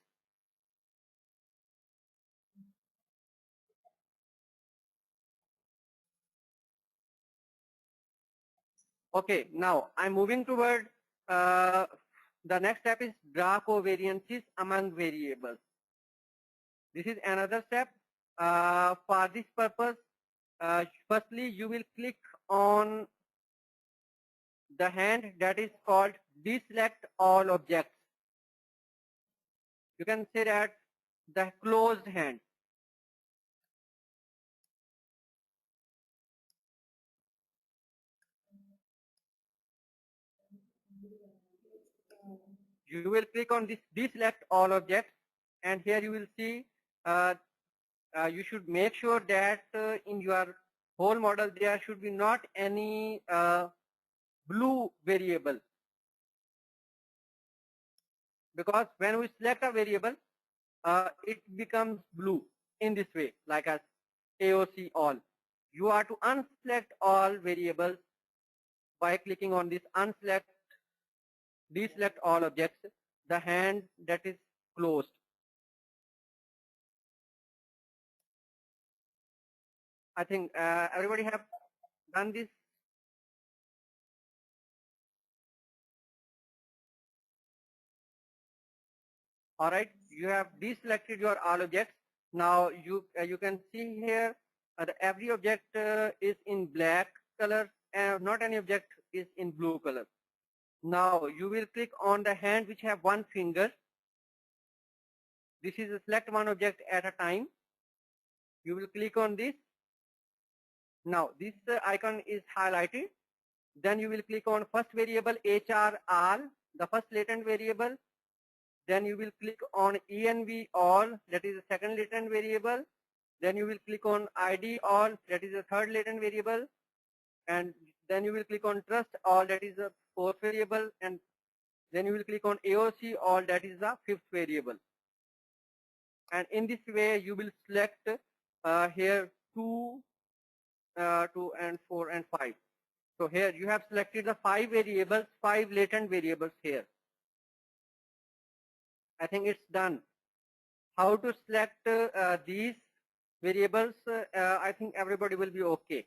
Okay, now I'm moving toward the next step is draw covariances among variables. This is another step. For this purpose, firstly you will click on the hand that is called deselect all objects. You can say that the closed hand. You will click on this deselect all objects, and here you will see you should make sure that in your whole model there should be not any blue variable, because when we select a variable it becomes blue in this way, like as AOC all. You are to unselect all variables by clicking on this deselect all objects, the hand that is closed. I think everybody have done this. All right, you have deselected your all objects. Now you can see here that every object is in black color and not any object is in blue color. Now you will click on the hand which have one finger. This is a select one object at a time. You will click on this. Now this icon is highlighted. Then you will click on first variable HR all, the first latent variable. Then you will click on ENV all, that is the second latent variable. Then you will click on ID all, that is the third latent variable. And then you will click on trust all, that is the fourth variable. And then you will click on AOC all, that is the fifth variable. And in this way, you will select here 2, 2 and 4 and 5. So here you have selected the 5 variables, 5 latent variables here. I think it's done. How to select these variables, I think everybody will be okay.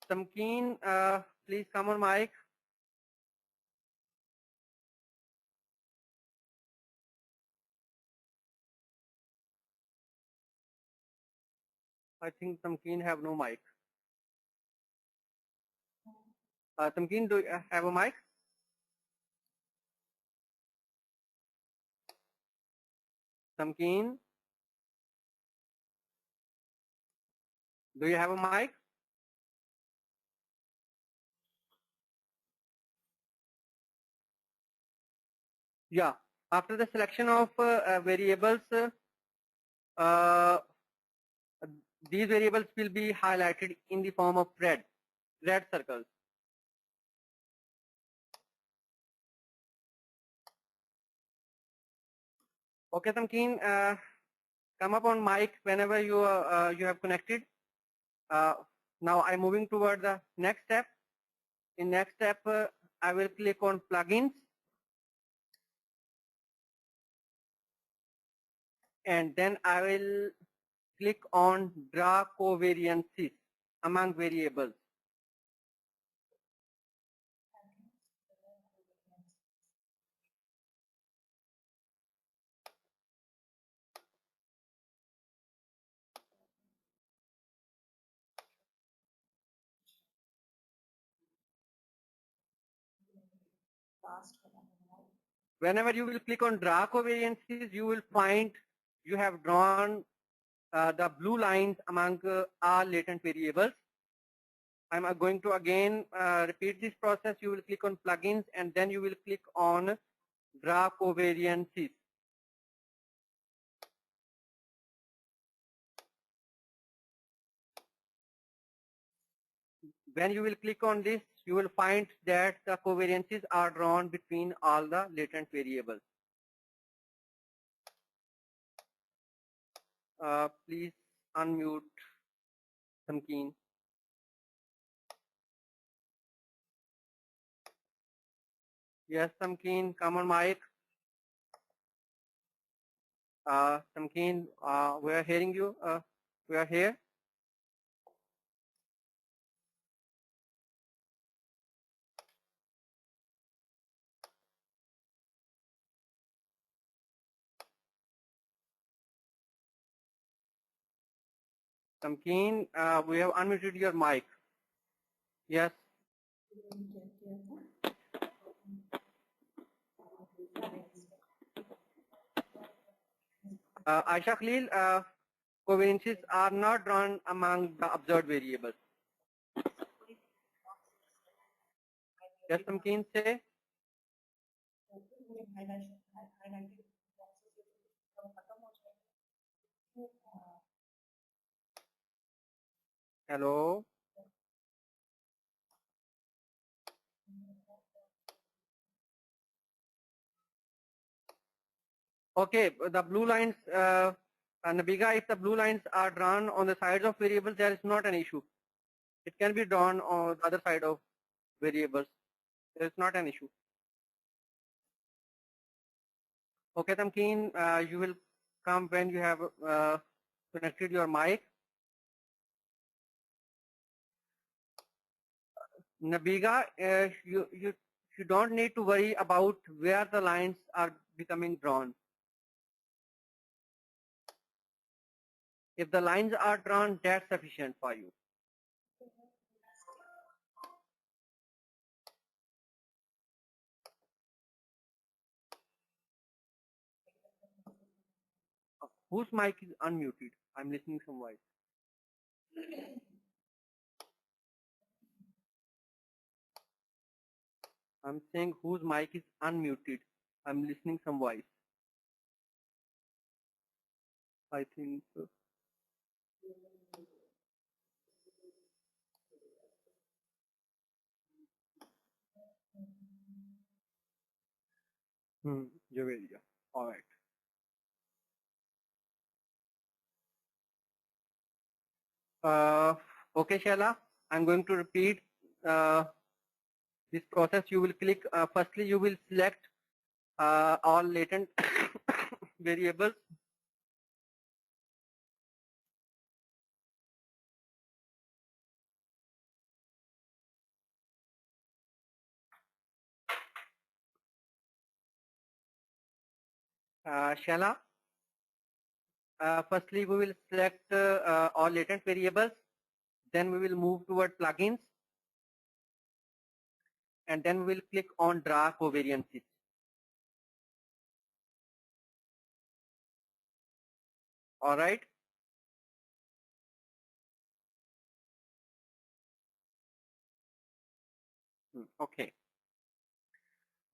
Tamkeen, please come on mic. I think Tamkeen have no mic. Tamkeen, do you have a mic? Tamkeen, do you have a mic? Yeah. After the selection of variables, these variables will be highlighted in the form of red circles. Okay, Tamkeen, come up on mic whenever you have connected. Now I'm moving toward the next step. In next step, I will click on plugins. And then I will click on draw covariances among variables. Whenever you will click on draw covariances, you will find you have drawn the blue lines among all latent variables. I'm going to again repeat this process. You will click on plugins and then you will click on draw covariances. When you will click on this, you will find that the covariances are drawn between all the latent variables. Please unmute Tamkeen. Yes, Tamkeen, come on mic. Tamkeen, we are hearing you. We are here. Tamkeen, we have unmuted your mic. Yes. Aisha Khalil, covariances are not drawn among the observed variables. Yes, Tamkeen, say. Hello. Okay, the blue lines, Nabiga, if the blue lines are drawn on the sides of variables, there is not an issue. It can be drawn on the other side of variables. There is not an issue. Okay, Tamkeen, you will come when you have connected your mic. Nabiga, you don't need to worry about where the lines are becoming drawn. If the lines are drawn, that's sufficient for you. Whose mic is unmuted? I'm listening some voice. I'm saying whose mic is unmuted. I'm listening some voice. I think so. Javelia. All right. Okay, Shaila, I'm going to repeat this process. You will click, firstly, you will select all latent variables. Shaila, firstly, we will select all latent variables. Then we will move toward plugins. And then we will click on draw covariances. All right. Okay.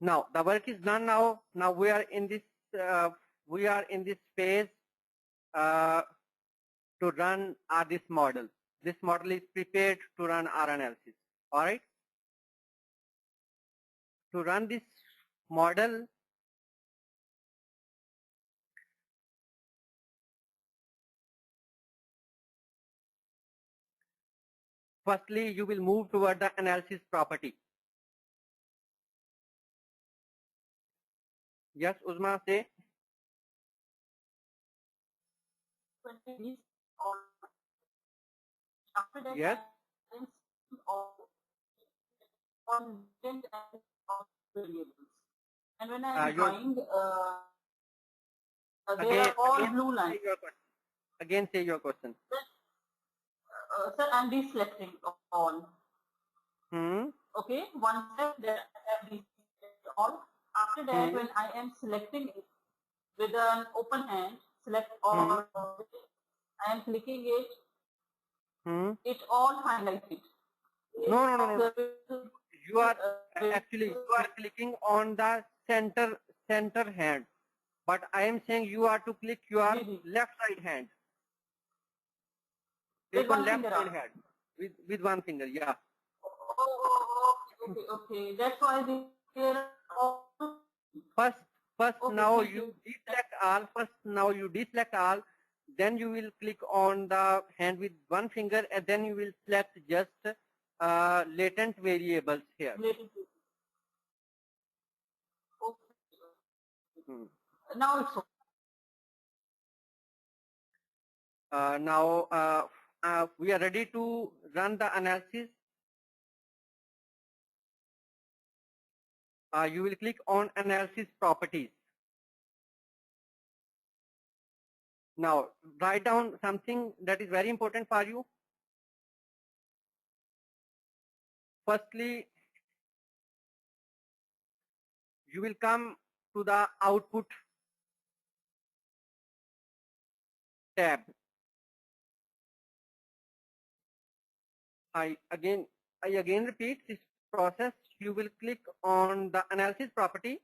Now the work is done. Now we are in this phase to run this model. This model is prepared to run our analysis. All right. To run this model, firstly you will move toward the analysis property. Yes, Uzma, say. After that, Yes. On variables. And when I am drawing, there are all blue lines. Again, say your question. Sir, I'm deselecting all. Hmm. Okay, one step that I have deselected all. After that, when I am selecting it with an open hand, select all. I am clicking it. It all highlighted. No. You are clicking on the center hand, but I am saying you are to click your left side hand. With one left finger side hand with one finger. Yeah. Okay. That's why there are First, okay, now you deselect all. Now you deselect all. Then you will click on the hand with one finger, and then you will select just latent variables here. Now it's okay. Now we are ready to run the analysis. You will click on analysis properties. Now write down something that is very important for you. Firstly, you will come to the output tab. I again repeat this process. You will click on the analysis property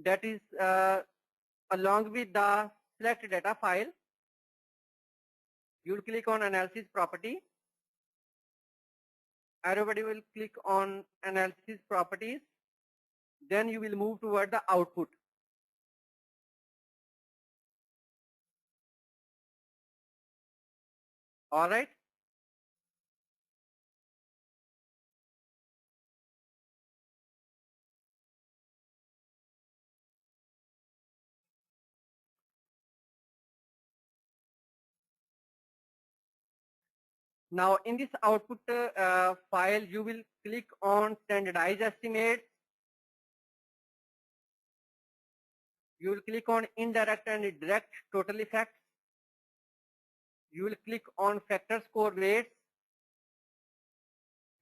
that is along with the select data file. You will click on analysis property. Everybody will click on analysis properties. Then you will move toward the output. All right. Now in this output file, you will click on standardized estimates. You will click on indirect and direct total effects. You will click on factor score weights.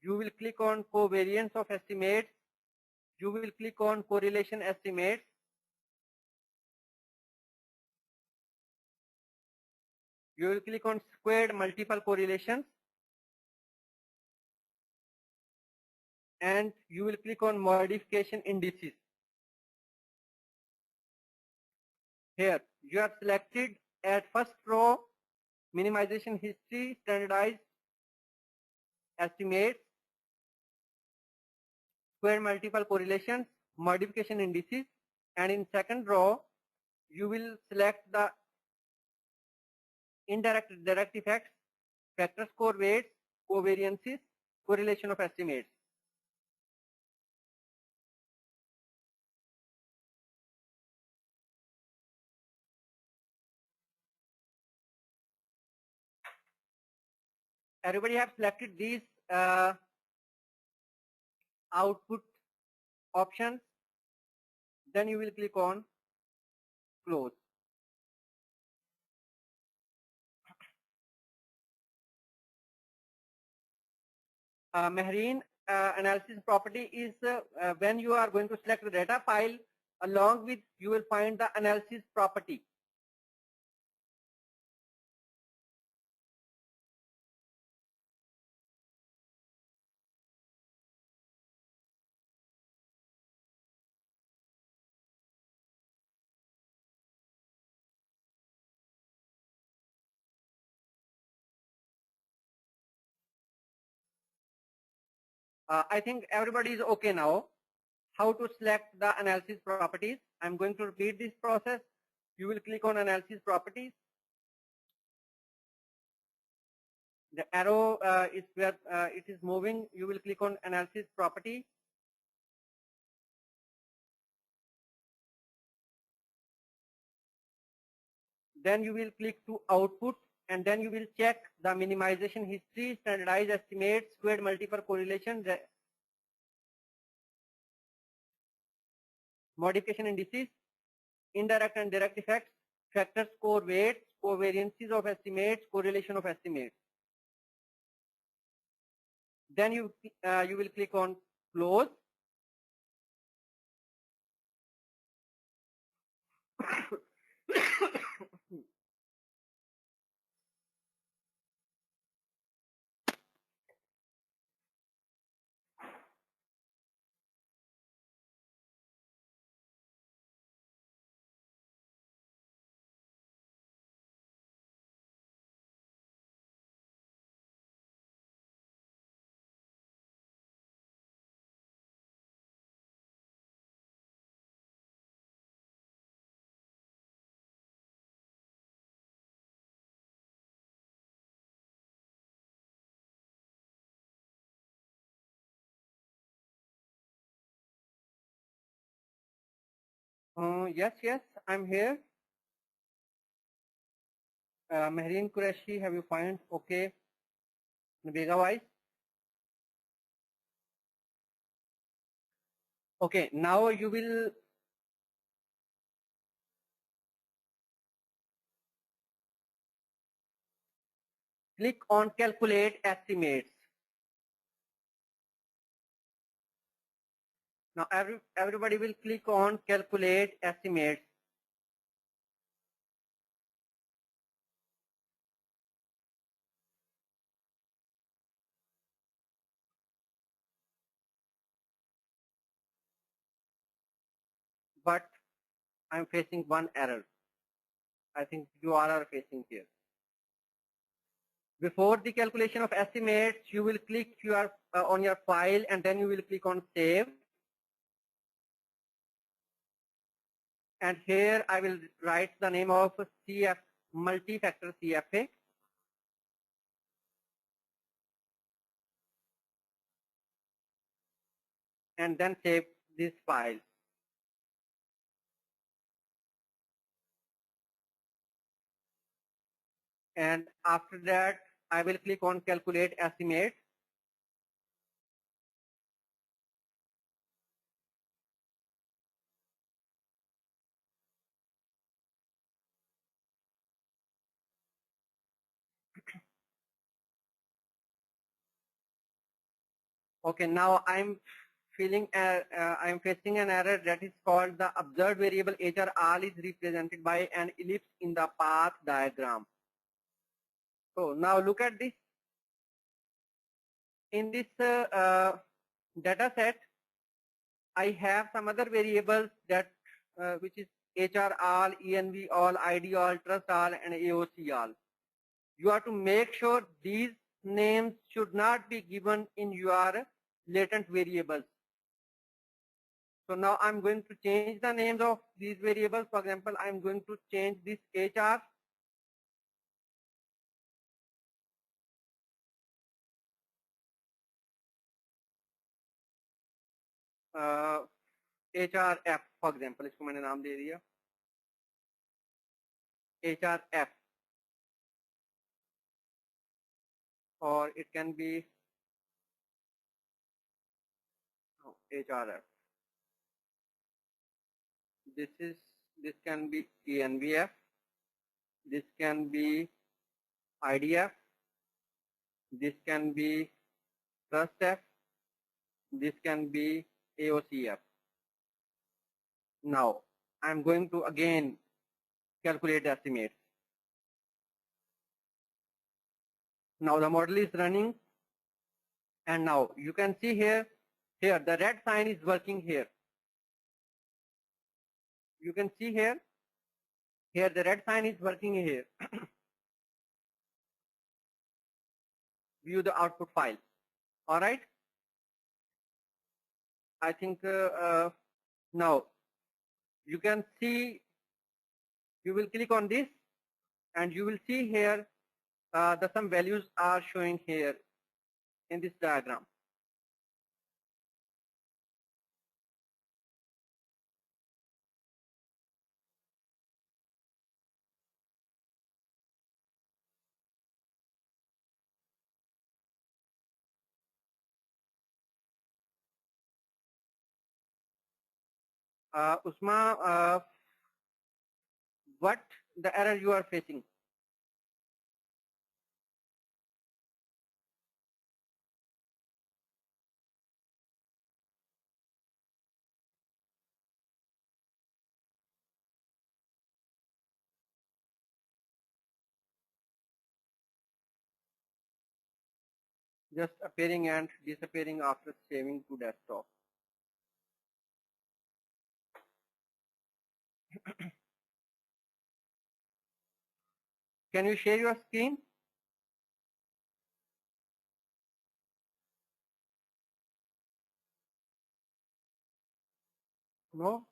You will click on covariance of estimates. You will click on correlation estimates. You will click on squared multiple correlations. And you will click on modification indices. Here, you have selected at first row minimization history, standardized estimates, square multiple correlations, modification indices, and in second row, you will select the indirect direct effects, factor score weights, covariances, correlation of estimates. Everybody have selected these output options. Then you will click on close. Mehreen, analysis property is when you are going to select the data file, along with you will find the analysis property. I think everybody is okay now. How to select the analysis properties? I'm going to repeat this process. You will click on analysis properties. The arrow is where it is moving. You will click on analysis property. Then you will click to output, and then you will check the minimization history, standardized estimates, squared multiple correlation, modification indices, indirect and direct effects, factor score weights, covariances of estimates, correlation of estimates. Then you will click on close. Yes, I'm here. Mehreen Qureshi, have you found okay? Nabega wise. Okay, now you will click on calculate estimates. Now everybody will click on calculate estimates. But I'm facing one error. I think you all are facing here. Before the calculation of estimates, you will click on your file, and then you will click on save. And here I will write the name of CF multi-factor CFA. And then save this file. And after that, I will click on calculate estimate. Okay, now I'm facing an error that is called the observed variable HR all is represented by an ellipse in the path diagram. So now look at this. In this data set, I have some other variables that which is HR all, ENV all, ID all, trust all, and AOC all. You have to make sure these names should not be given in your latent variables. So now I'm going to change the names of these variables. For example, I'm going to change this HR. HRF, for example, इसको मैंने नाम दे दिया HRF, or it can be HRF. This can be ENVF. This can be IDF. This can be TrustF. This can be AOCF. Now I'm going to again calculate the estimates. Now the model is running, and now you can see here the red sign is working here. You can see here the red sign is working here. View the output file. All right. I think now you can see, you will click on this and you will see here the some values are showing here in this diagram. Usma, what the error you are facing? Just appearing and disappearing after saving to desktop. Can you share your screen? No?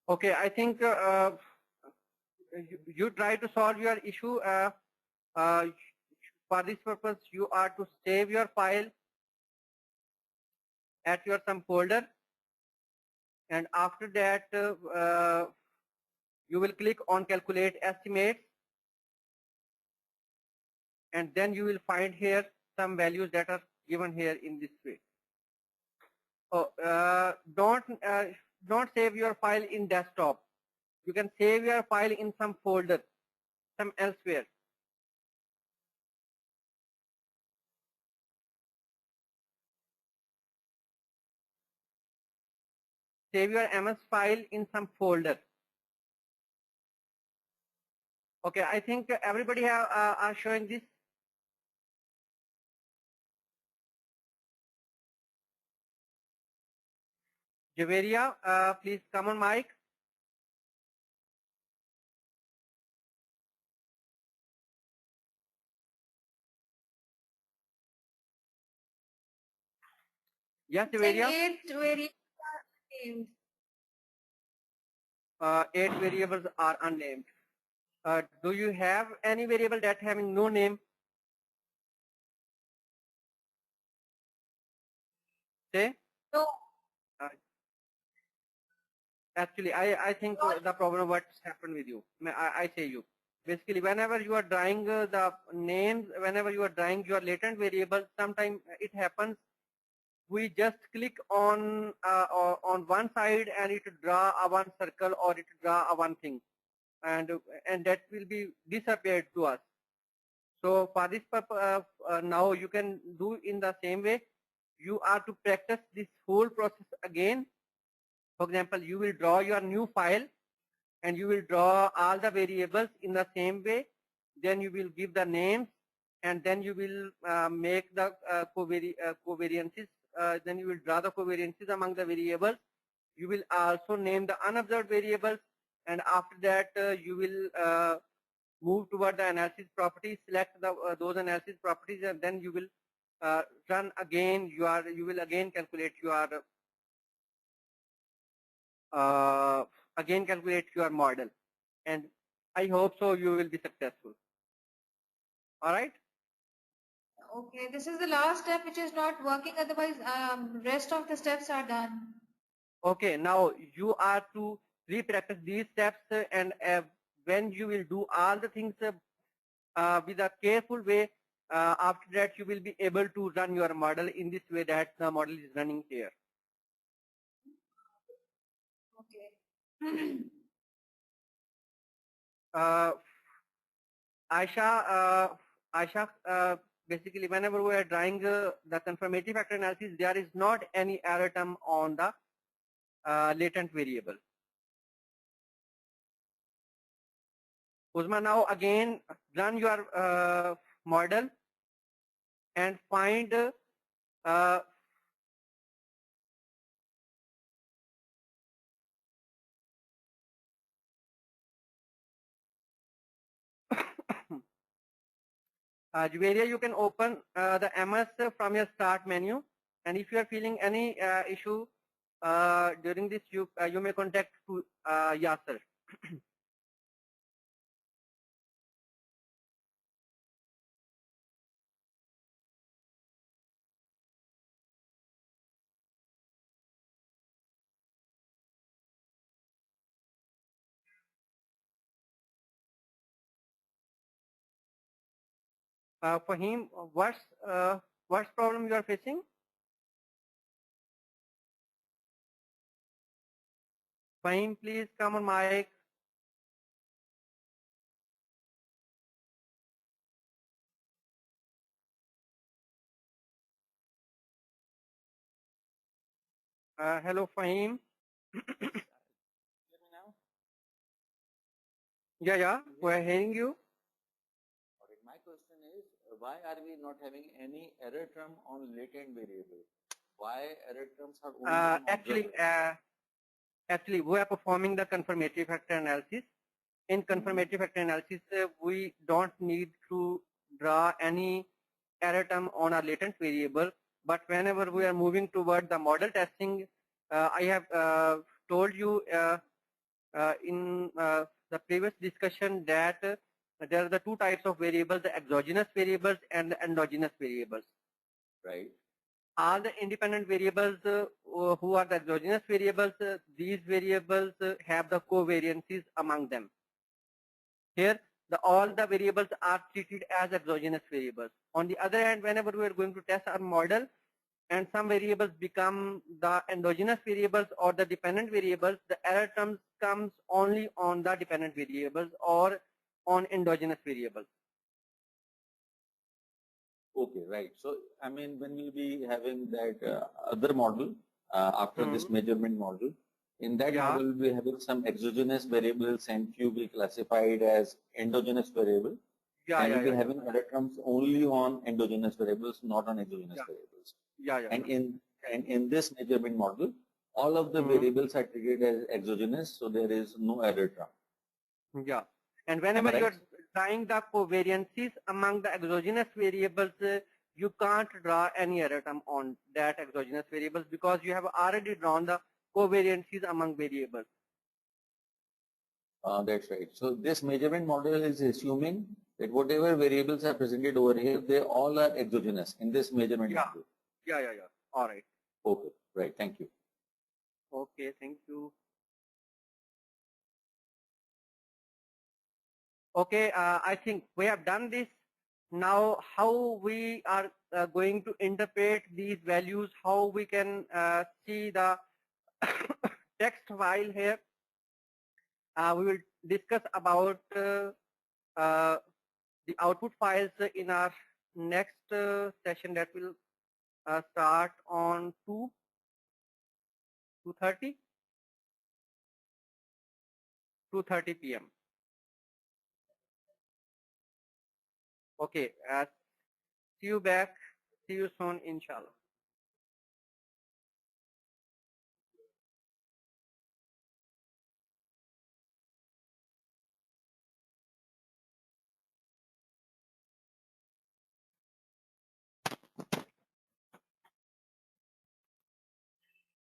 Okay, I think you try to solve your issue. For this purpose, you are to save your file at your some folder, and after that you will click on calculate estimate, and then you will find here some values that are given here in this way. Oh, don't save your file in desktop. You can save your file in some folder, some elsewhere. Save your MS file in some folder. Okay, I think everybody have are showing this. Javeria, please come on mic. Yes, Javeria. 8 variables are named. 8 variables are unnamed. Do you have any variable that having no name? Say. No. Actually, I think the problem what's happened with you. I say you. Basically, whenever you are drawing the names, whenever you are drawing your latent variables, sometimes it happens. We just click on one side and it draw a one circle or it draw a one thing, and that will be disappeared to us. So for this purpose, now you can do in the same way. You are to practice this whole process again. For example, you will draw your new file and you will draw all the variables in the same way. Then you will give the names and then you will make the covariances. Then you will draw the covariances among the variables. You will also name the unobserved variables, and after that you will move toward the analysis properties, select those analysis properties, and then you will run again. You will again calculate your model, and I hope so you will be successful. All right. Okay, this is the last step which is not working. Otherwise, rest of the steps are done. Okay, now you are to re-practice these steps, and when you will do all the things with a careful way, after that you will be able to run your model in this way that the model is running here. Okay. Aisha, basically whenever we are drawing the confirmative factor analysis, there is not any error term on the latent variable. Uzma, now again run your model and find Juveria, you can open the AMOS from your start menu, and if you are feeling any issue during this, you may contact to Yasser. For him, what's problem you are facing? Fahim, please come on mic. Hello, Fahim. Yeah, we're hearing you. All right. My question is, why are we not having any error term on latent variable? Why error terms are only on Actually, we are performing the confirmative factor analysis. In confirmative factor analysis, we don't need to draw any error term on a latent variable. But whenever we are moving toward the model testing, I have told you in the previous discussion that there are the two types of variables, the exogenous variables and the endogenous variables. Right. All the independent variables who are the exogenous variables, these variables have the covariances among them. Here, all the variables are treated as exogenous variables. On the other hand, whenever we are going to test our model and some variables become the endogenous variables or the dependent variables, the error terms comes only on the dependent variables or on endogenous variables. Okay, right. So, I mean, when we'll be having that other model after this measurement model, in that model we'll be having some exogenous variables and few will be classified as endogenous variable. And we'll be having error terms only on endogenous variables, not on exogenous variables. And in this measurement model, all of the variables are treated as exogenous, so there is no error term. Yeah. And whenever you're drawing the covariances among the exogenous variables, you can't draw any error term on that exogenous variables because you have already drawn the covariances among variables. That's right. So this measurement model is assuming that whatever variables are presented over here, they all are exogenous in this measurement model. Yeah. All right. Okay. Right. Thank you. Okay. Thank you. Okay, I think we have done this. Now, how we are going to interpret these values, how we can see the text file here. We will discuss about the output files in our next session that will start on 2:30 p.m. Okay, see you back. See you soon, inshallah.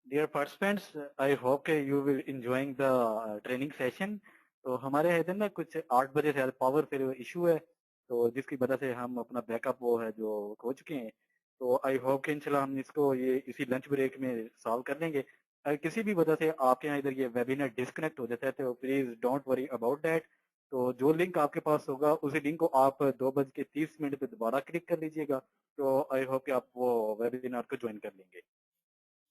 Dear participants, I hope you will enjoying the training session. तो हमारे है ना कुछ 8 बजे से power फिर issue है तो जिसकी वजह से हम अपना बैकअप वो है जो खो चुके हैं तो आई होप कि इंशाल्लाह हम इसको ये इसी लंच ब्रेक में सॉल्व कर लेंगे अगर किसी भी वजह से आपके यहाँ इधर ये वेबिनार डिस्कनेक्ट हो जाता है तो please don't worry about that तो जो लिंक आपके पास होगा उसी लिंक को आप 2:30 पे दोबारा क्लिक कर लीजिएगा तो आई होप कि आप वो वेबिनार को ज्वाइन कर लेंगे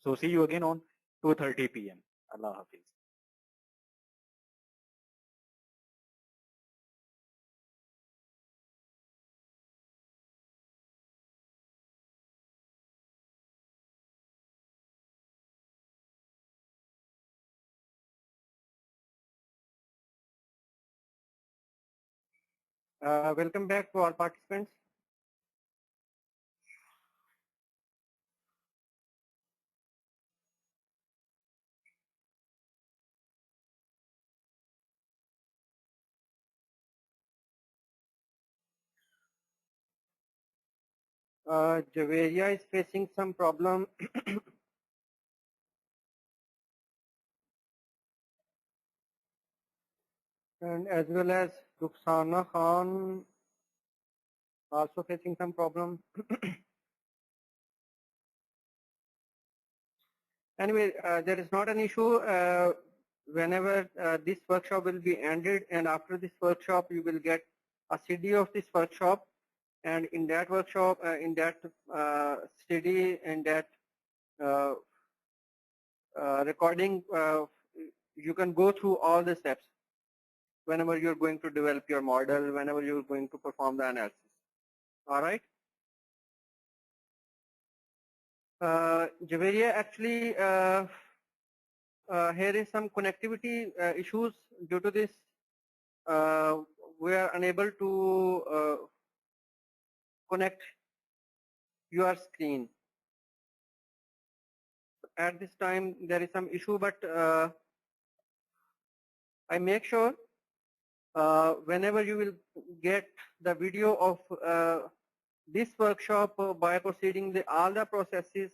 So see you again on 2:30 p.m. Allah Hafiz. Welcome back to all participants. Javeria is facing some problem. And as well as Rukhsana Khan also facing some problem. Anyway, there is not an issue. Whenever this workshop will be ended and after this workshop you will get a CD of this workshop and in that workshop, in that CD, in that recording, you can go through all the steps whenever you're going to develop your model, whenever you're going to perform the analysis. All right. Javeria, actually, here is some connectivity issues. Due to this, we are unable to connect your screen. At this time, there is some issue, but I make sure whenever you will get the video of this workshop by proceeding all the processes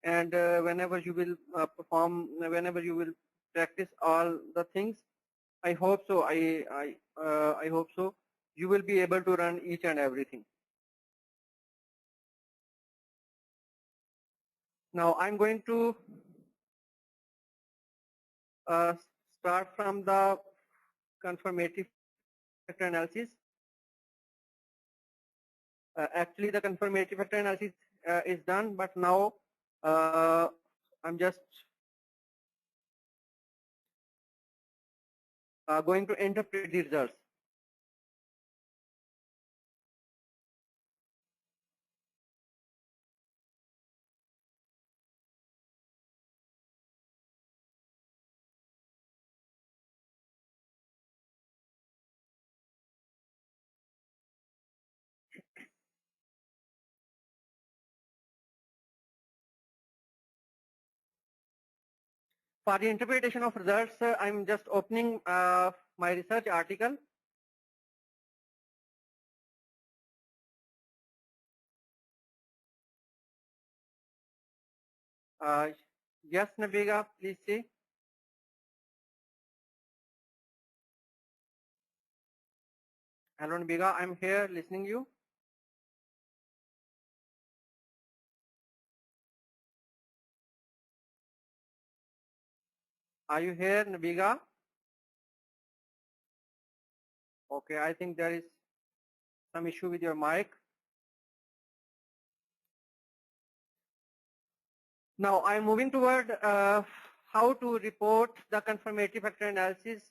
and whenever you will perform, whenever you will practice all the things, I hope so. I hope so. You will be able to run each and everything. Now I'm going to start from the confirmative factor analysis. Actually, the confirmative factor analysis is done, but now I'm just going to interpret the results. For the interpretation of results, I'm just opening my research article. Yes, Nabiga, please see. Hello, Nabiga, I'm here listening you. Are you here, Nabiga? Okay, I think there is some issue with your mic. Now I'm moving toward how to report the confirmatory factor analysis.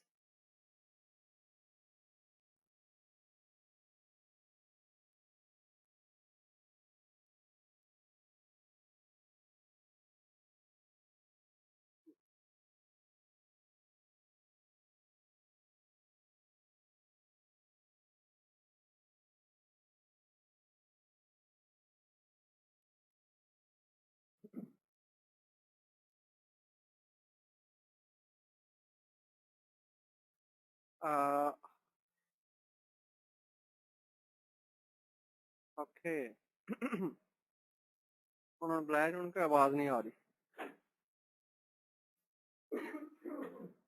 Okay उन्होंने बुलाया उनकी आवाज नहीं आ रही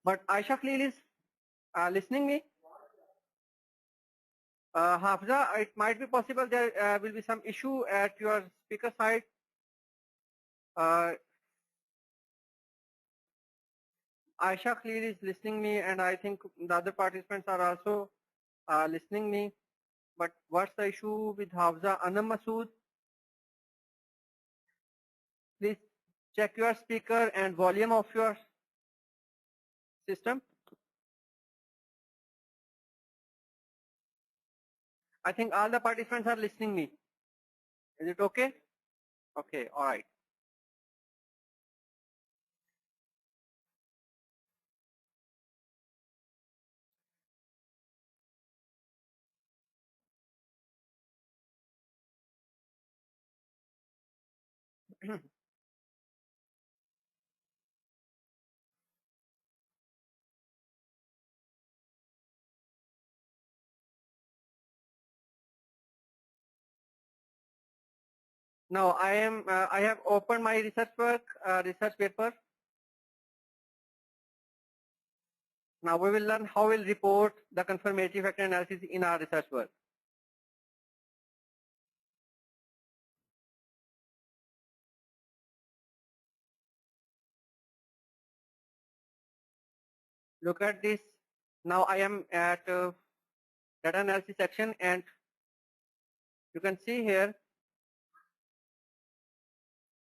but Aisha Khalil is listening me. Hafza, it might be possible there will be some issue at your speaker side. Aisha Khalil is listening me, and I think the other participants are also listening me. But what's the issue with Hafza? Anam Masood, please check your speaker and volume of your system. I think all the participants are listening me. Is it okay? Okay, all right. Now I have opened my research work, research paper. Now we will learn how we'll report the confirmatory factor analysis in our research work. Look at this. Now I am at data analysis section, and you can see here.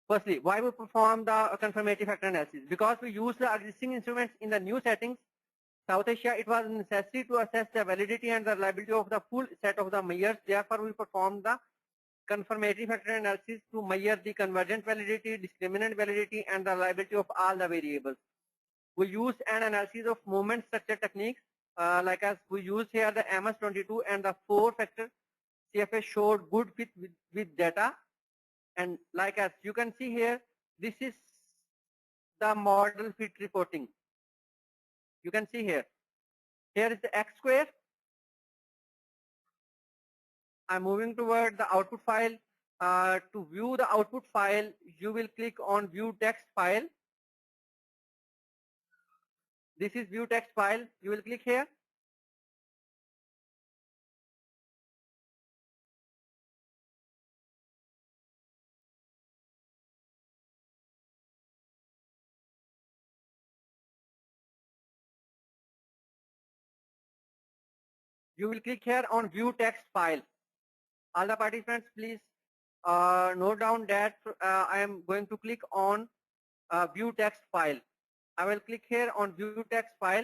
Firstly, why we perform the confirmatory factor analysis? Because we use the existing instruments in the new settings. South Asia, it was necessary to assess the validity and the reliability of the full set of the measures. Therefore, we performed the confirmatory factor analysis to measure the convergent validity, discriminant validity, and the reliability of all the variables. We use an analysis of movement structure techniques, like as we use here the AMOS 22 and the 4-factor CFS showed good fit with data. And like as you can see here, this is the model fit reporting. You can see here. Here is the X square. I'm moving toward the output file. To view the output file, you will click on view text file. This is view text file. You will click here. You will click here on view text file. All the participants, please note down that I am going to click on view text file. I will click here on view text file.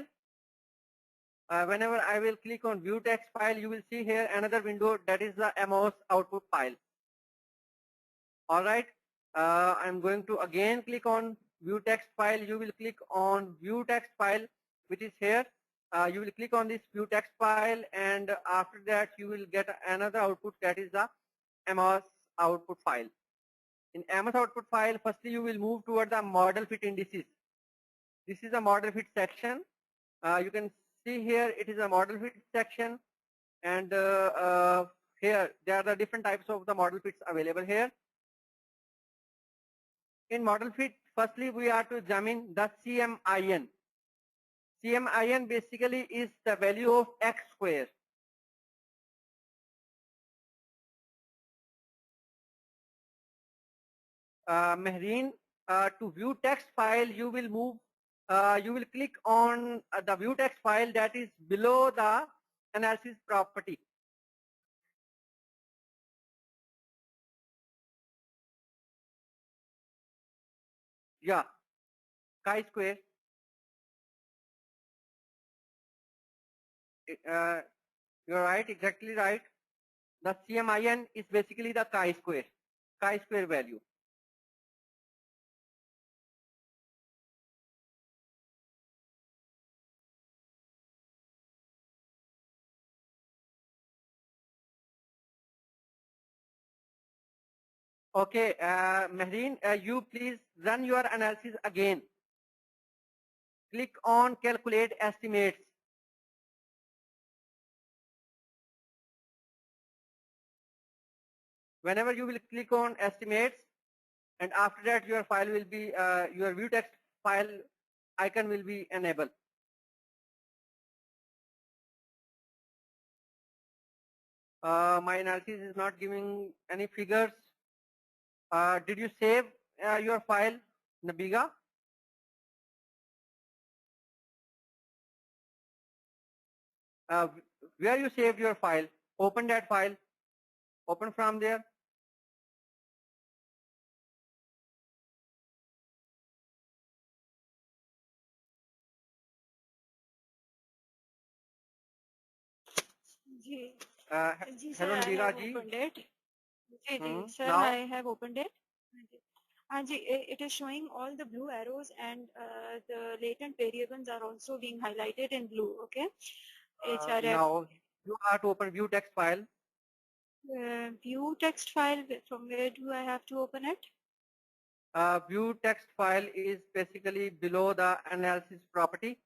Whenever I will click on view text file, you will see here another window, that is the AMOS output file. All right. I'm going to again click on view text file. You will click on view text file, which is here. You will click on this view text file, and after that you will get another output, that is the AMOS output file. In AMOS output file, firstly you will move toward the model fit indices. This is a model fit section. You can see here it is a model fit section, and here there are the different types of the model fits available here. In model fit, firstly we are to examine the CMIN. CMIN basically is the value of X square. Mehreen, to view text file, you will move, you will click on the view text file that is below the analysis property? Yeah, chi-square. You're right, exactly right. The CMIN is basically the chi-square value. Okay, Mehreen, you please run your analysis again. Click on calculate estimates. Whenever you will click on estimates, and after that your file will be, your view text file icon will be enabled. My analysis is not giving any figures. Did you save your file, Nabiga? Where you saved your file? Open that file. Open from there. Ji ji sir, Hello, I Nabiga have ji. opened it. Ji ji sir, Now, I have opened it. हाँ जी, it is showing all the blue arrows and the latent variables are also being highlighted in blue. Okay. now you have to open view text file. View text file. From where do I have to open it? View text file is basically below the analysis property.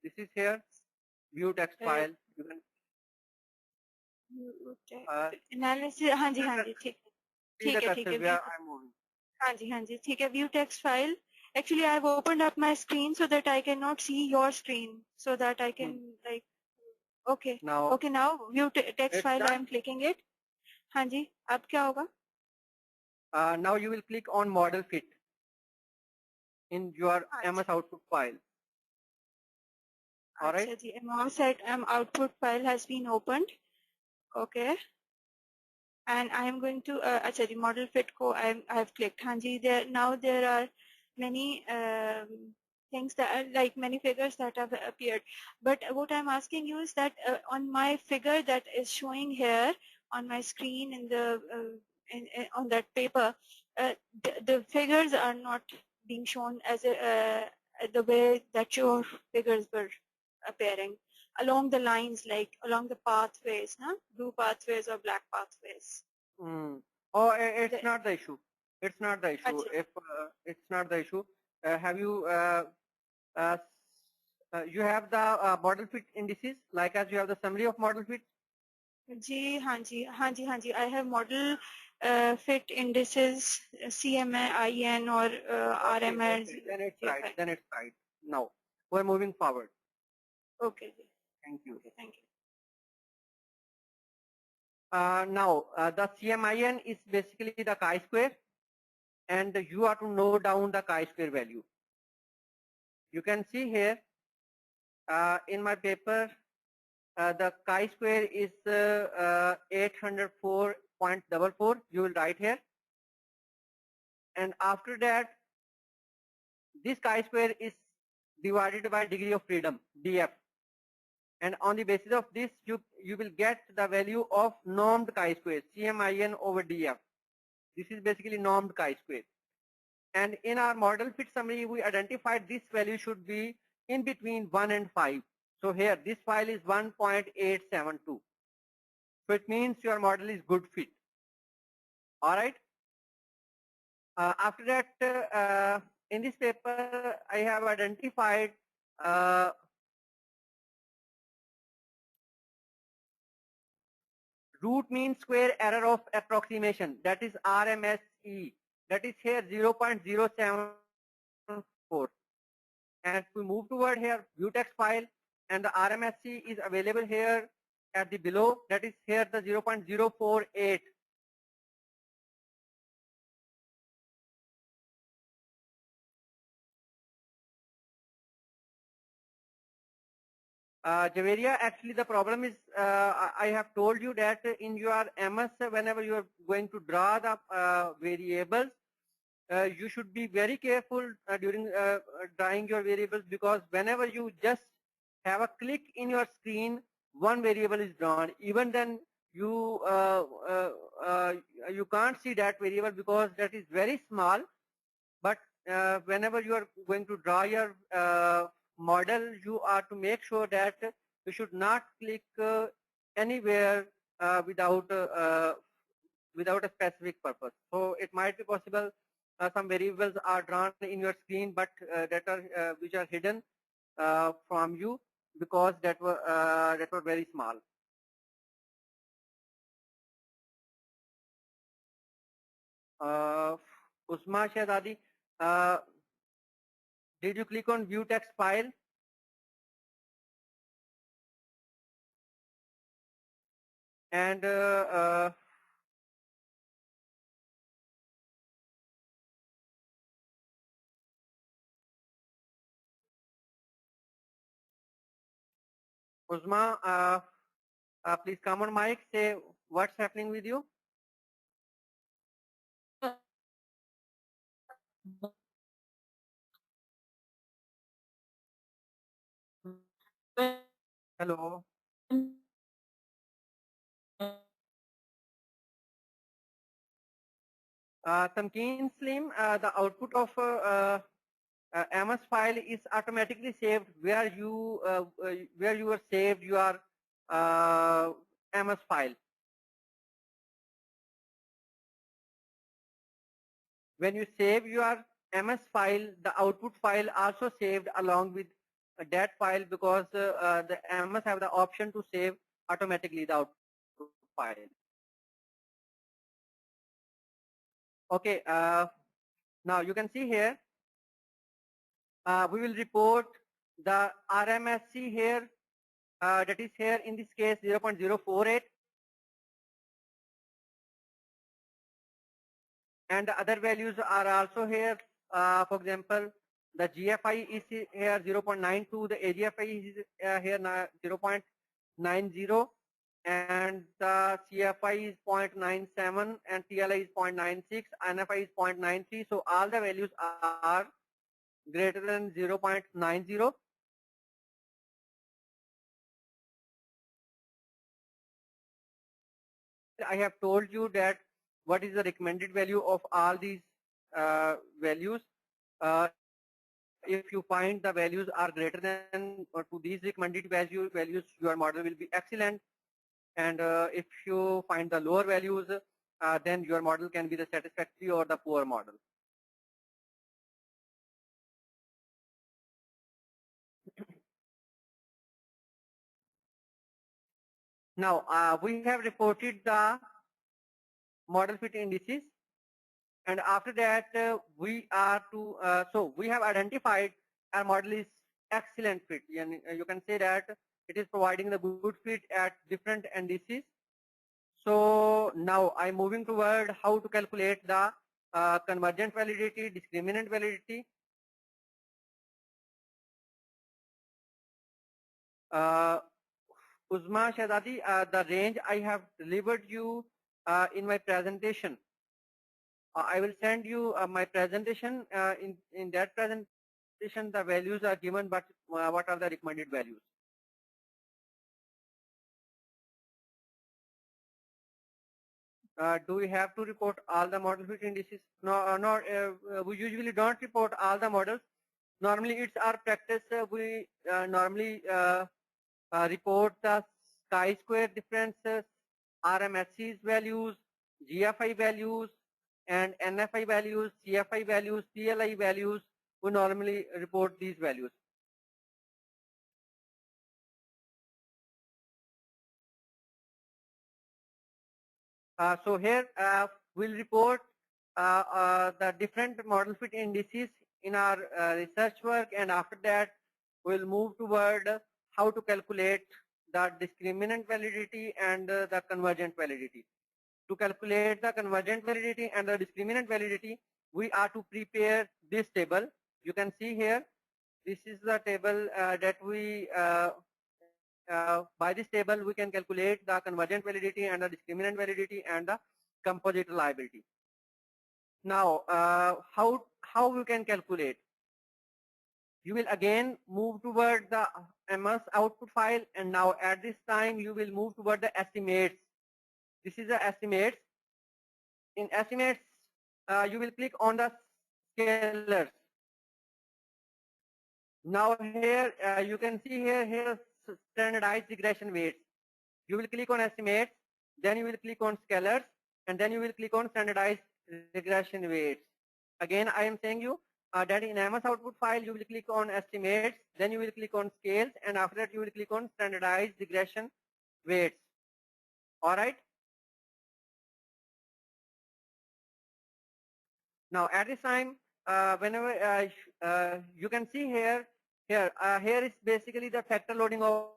This is here. View text file. You can, Analysis. हाँ जी see ठीक the है cursor where I'm moving. हाँ जी ठीक है. View text file. Actually, I've opened up my screen so that I cannot see your screen, so that I can like. Okay. Now, Okay. Now view text file. done. I am clicking it. हाँ जी. अब क्या होगा? Now you will click on model fit in your AMOS output file. All right. अच्छा जी. AMOS output file has been opened. Okay. And I am going to अच्छा जी, model fit को I have clicked. हाँ जी. There are many things that are like many figures that have appeared. But what I'm asking you is that on my figure that is showing here on my screen in the on that paper, the figures are not being shown as the way that your figures were appearing along the lines, like along the pathways, blue pathways or black pathways. Oh, it's not the issue. It's not the issue. Achha. If it's not the issue, have you you have the model fit indices, like as you have the summary of model fit? जी हाँ जी. I have model fit indices, CMIN or RMR. Okay. Then it's right. Then it's right. Now we're moving forward. Okay. Thank you. Okay, thank you. Now the CMIN is basically the chi-square, and you have to note down the chi-square value. You can see here in my paper, the chi-square is 804.44. You will write here, and after that, this chi-square is divided by degree of freedom, DF. And on the basis of this, you will get the value of normed chi-square, CMIN over DF. This is basically normed chi-square. And in our model fit summary, we identified this value should be in between 1 and 5. So here, this file is 1.872. So it means your model is good fit. All right. After that, in this paper, I have identified root mean square error of approximation, that is RMSE, that is here 0.074. And if we move toward here, view text file, and the RMSE is available here at the below, that is here the 0.048. Javeria, actually the problem is, I have told you that in your MS, whenever you are going to draw the variables, you should be very careful during drawing your variables, because whenever you just have a click in your screen, one variable is drawn. Even then, you you can't see that variable because that is very small. But whenever you are going to draw your model, you are to make sure that you should not click anywhere without a specific purpose. So it might be possible some variables are drawn in your screen, but which are hidden from you because that were very small. Usma Shehzadi, did you click on view text file? And Uzma, please come on mic, say what's happening with you. Hello. Tamkeen Slim, the output of AMOS file is automatically saved where you were saved your AMOS file. When you save your MS file, the output file also saved along with that file, because the MS have the option to save automatically the output file. Okay, now you can see here, we will report the RMSC here, that is here in this case 0.048. And the other values are also here. For example, the GFI is here 0.92, the AGFI is here 0.90, and the CFI is 0.97, and TLI is 0.96, NFI is 0.93. So all the values are greater than 0.90. I have told you that what is the recommended value of all these values. If you find the values are greater than or to these recommended values, your model will be excellent. And if you find the lower values, then your model can be the satisfactory or the poor model. Now, we have reported the model fit indices. And after that, we are to, so we have identified our model is excellent fit. And you can say that it is providing the good fit at different indices. So now I'm moving toward how to calculate the convergent validity, discriminant validity. Uzma Shehzadi, the range I have delivered you in my presentation. I will send you my presentation. In that presentation, the values are given, but what are the recommended values? Do we have to report all the model fit indices? No, we usually don't report all the models. Normally, it's our practice. We normally report the chi-square differences, RMSC's values, GFI values, and NFI values, CFI values, TLI values. We normally report these values. So here we'll report the different model fit indices in our research work, and after that we'll move toward how to calculate the discriminant validity and the convergent validity. To calculate the convergent validity and the discriminant validity, we are to prepare this table. You can see here, this is the table that we by this table we can calculate the convergent validity and the discriminant validity and the composite reliability. Now, how we can calculate? You will again move toward the AMOS output file, and now at this time you will move toward the estimates. This is the estimates. In estimates, you will click on the scalars. Now here you can see here standardized regression weights. You will click on estimates, then you will click on scalars, and then you will click on standardized regression weights. Again, I am saying you that in AMOS output file you will click on estimates, then you will click on scales, and after that you will click on standardized regression weights. All right. Now at this time, whenever you can see here is basically the factor loading of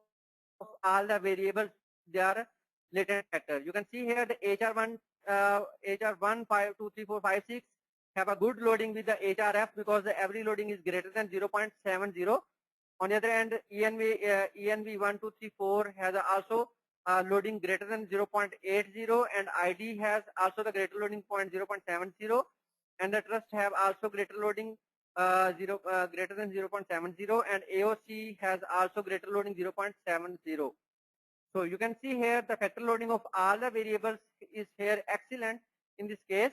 all the variables. They are latent factor. You can see here the HR1, HR1, 5, 2, 3, 4, 5, 6 have a good loading with the HRF because the every loading is greater than 0.70. On the other hand, ENV 1, 2, 3, 4 has also loading greater than 0.80, and ID has also the greater loading point 0.70, and the trust have also greater loading greater than 0.70, and AOC has also greater loading 0.70. So you can see here the factor loading of all the variables is here excellent in this case.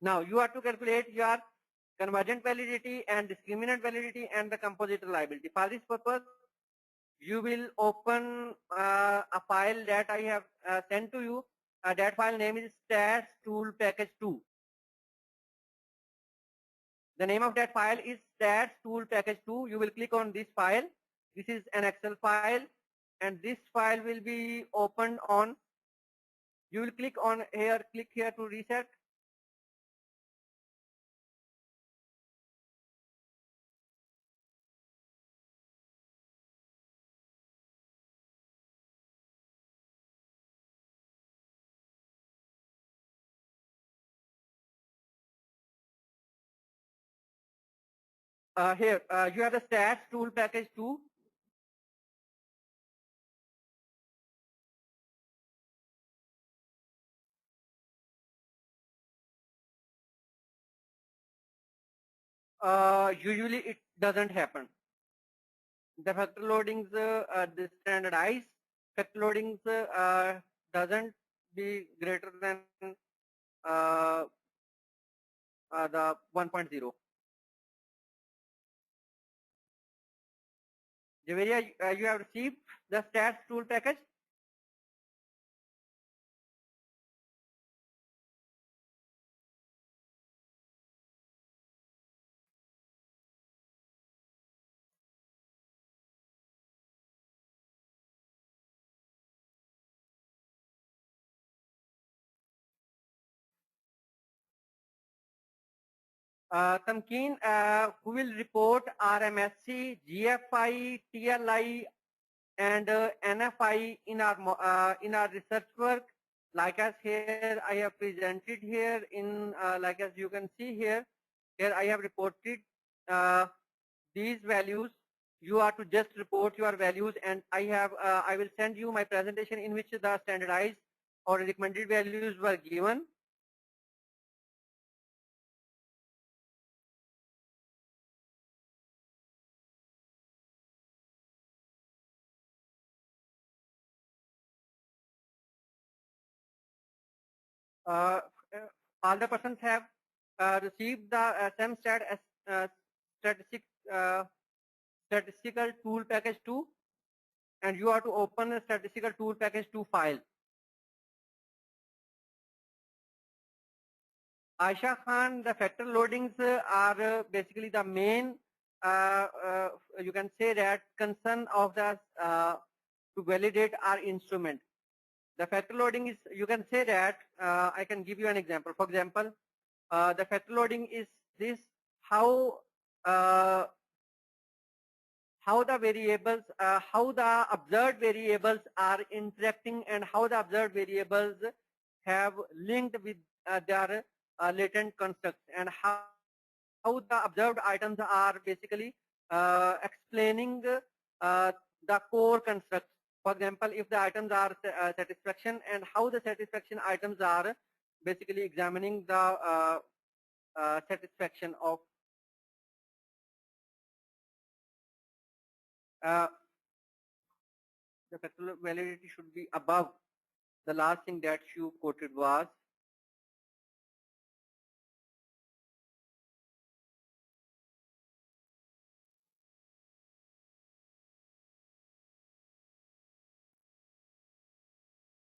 Now you have to calculate your convergent validity and discriminant validity and the composite reliability. For this purpose, you will open a file that I have sent to you. That file name is stats tool package 2. The name of that file is stats tool package 2. You will click on this file. This is an Excel file, and this file will be opened on. You will click on here, click here to reset. Here you have the stats tool package 2. Usually it doesn't happen. The factor loadings the standardized factor loadings doesn't be greater than the 1.0. Javeria, you have received the stats tool package. Tamkeen, who will report RMSC, GFI, TLI, and NFI in our research work. Like as here I have presented here in like as you can see here I have reported these values. You are to just report your values, and I will send you my presentation in which the standardized or recommended values were given. All the persons have received the SEMStat statistical tool package 2, and you are to open the statistical tool package 2 file. Aisha Khan, the factor loadings are basically the main, you can say that concern of the to validate our instrument. The factor loading is, you can say that, I can give you an example. For example, the factor loading is this, how how the variables, how the observed variables are interacting and how the observed variables have linked with their latent constructs, and how the observed items are basically explaining the core constructs. For example, if the items are satisfaction, and how the satisfaction items are basically examining the satisfaction of the factorial validity should be above. The last thing that you quoted was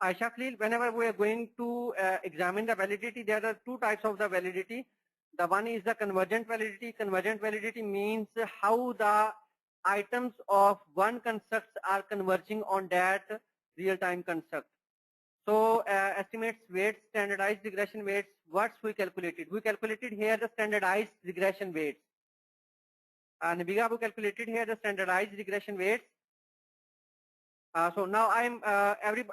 Aisha Khalil, whenever we are going to examine the validity, there are two types of the validity. The one is the convergent validity. Convergent validity means how the items of one construct are converging on that real-time construct. So estimates weights, standardized regression weights, what we calculated? We calculated here the standardized regression weights. Nabiga, we calculated here the standardized regression weights. So now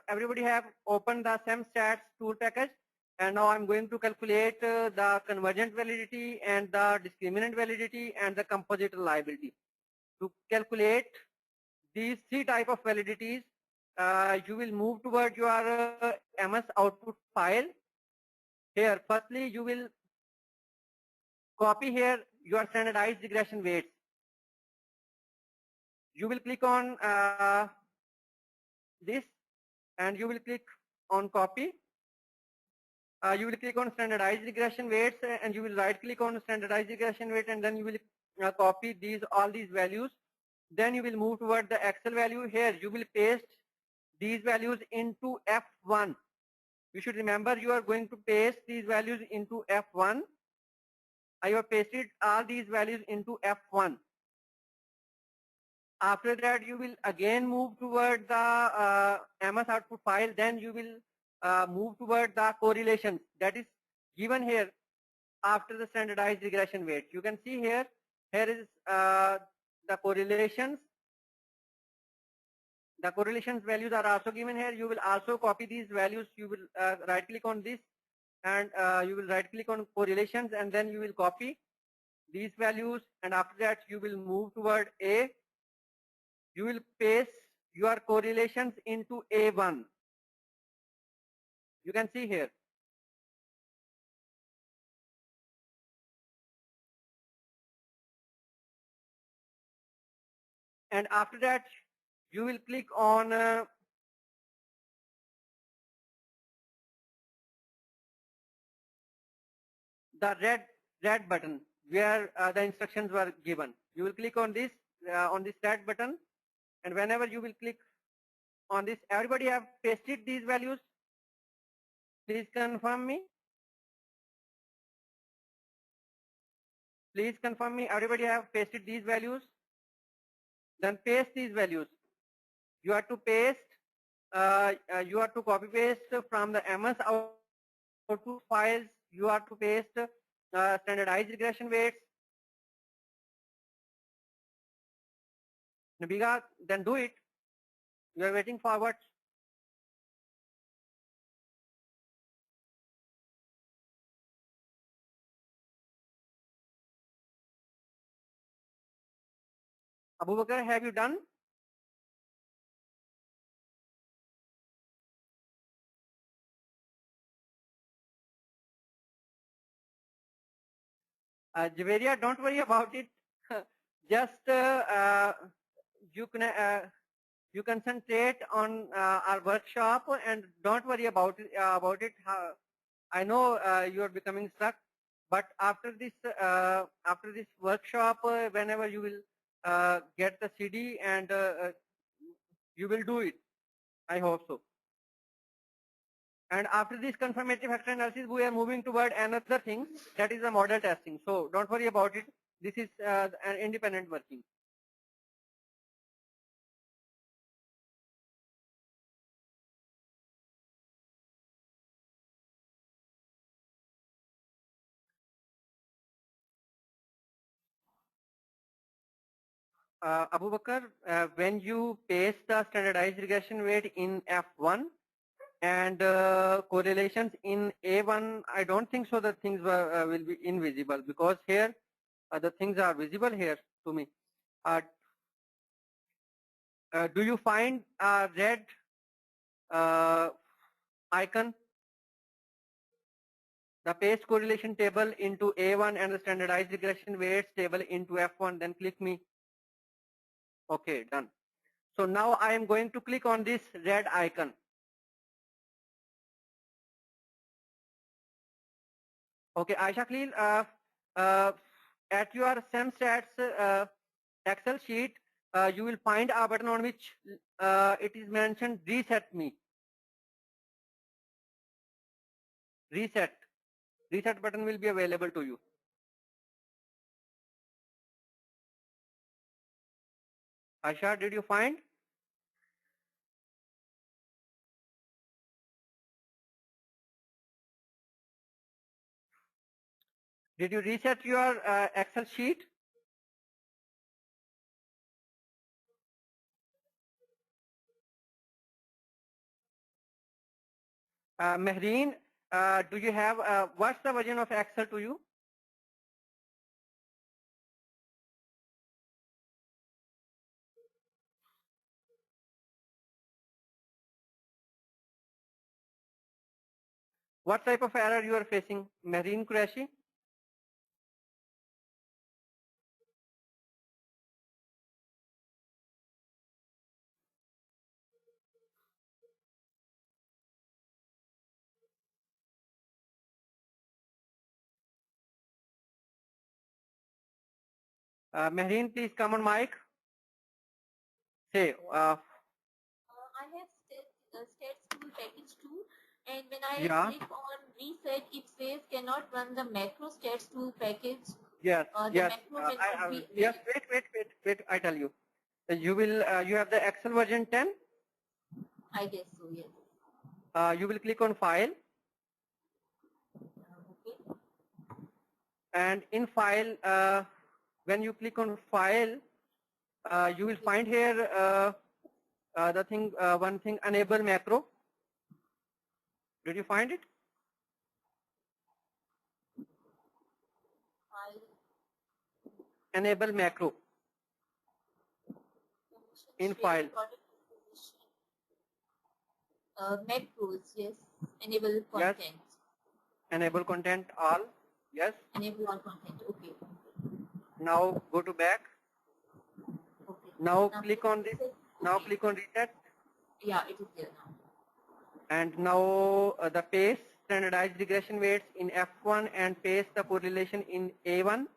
everybody have opened the SEMstats tool package, and now I'm going to calculate the convergent validity and the discriminant validity and the composite reliability. To calculate these three type of validities, you will move toward your MS output file. Here, firstly, you will copy here your standardized regression weights. You will click on this, and you will click on copy. You will click on standardized regression weights, and you will right click on standardized regression weight, and then you will copy all these values. Then you will move toward the Excel value. Here you will paste these values into F1. You should remember you are going to paste these values into F1. I have pasted all these values into F1. After that, you will again move toward the MS output file. Then you will move toward the correlations that is given here after the standardized regression weight. You can see here is the correlations. The correlations values are also given here. You will also copy these values. You will right click on this, and you will right click on correlations, and then you will copy these values, and after that you will move toward A. You will paste your correlations into A1. You can see here. And after that, you will click on the red button where the instructions were given. You will click on this red button, and whenever you will click on this, everybody have pasted these values. Please confirm me. Please confirm me. Everybody have pasted these values. Then paste these values. You have to paste. You have to copy paste from the MS output files. You have to paste standardized regression weights. Nabiga, then do it. You are waiting for what? Abu Bakr, have you done? Javeria, don't worry about it. Just you concentrate on our workshop and don't worry about it. I know you are becoming stuck, but after this workshop, whenever you will get the CD and you will do it. I hope so. And after this confirmative factor analysis, we are moving toward another thing, that is the model testing. So don't worry about it. This is an independent working. Abu Bakr, when you paste the standardized regression weight in F1 and correlations in A1, I don't think so that things will be invisible, because here the things are visible here to me. Do you find a red icon, the paste correlation table into A1 and the standardized regression weights table into F1? Then click me. Okay, done. So now I am going to click on this red icon. Okay, Aisha Khalil, at your SEMstats Excel sheet, you will find a button on which it is mentioned reset me. Reset. Reset button will be available to you. Aisha, did you find? Did you reset your Excel sheet? Mehreen, do you have, what's the version of Excel to you? What type of error you are facing? Mehreen Qureshi? Mehreen, please come on mic. Say, I have stats tool package 2, and when I yeah. click on reset, it says cannot run the macro stats tool package. Yes, The yes. macro will not be Yes, wait, I tell you. You will, you have the Excel version 10. I guess so, yes. You will click on file. Okay. And in file, when you click on file, you will find here the thing, one thing, enable macro. Did you find it? File. Enable macro. In file. Macros, yes. Enable Yes. content. Enable content all. Yes. Enable all content. Okay. Now go to back. Okay. Now click on this. Reset. Now Okay. click on reset. Yeah, it is there now. And now the paste standardized regression weights in F1 and paste the correlation in A1.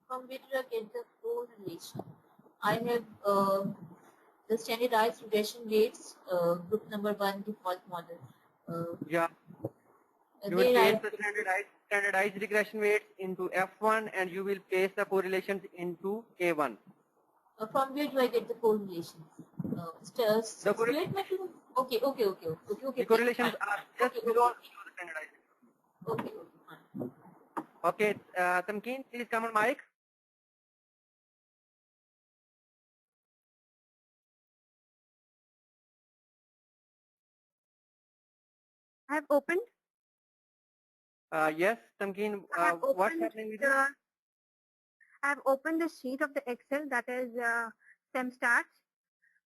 From where do I get the correlation? I have the standardized regression weights, group number 1 default model. Yeah. You will There paste the standardized regression weights into F1 and you will paste the correlations into A1. From where do I get the correlations? The Okay. The correlations are just Okay, below okay. the standardized. Okay, fine. Okay, Tamkeen, please come on mic. I've opened. Yes, Tamkeen, what's happening with you? I've opened the sheet of the Excel that is SEMstats.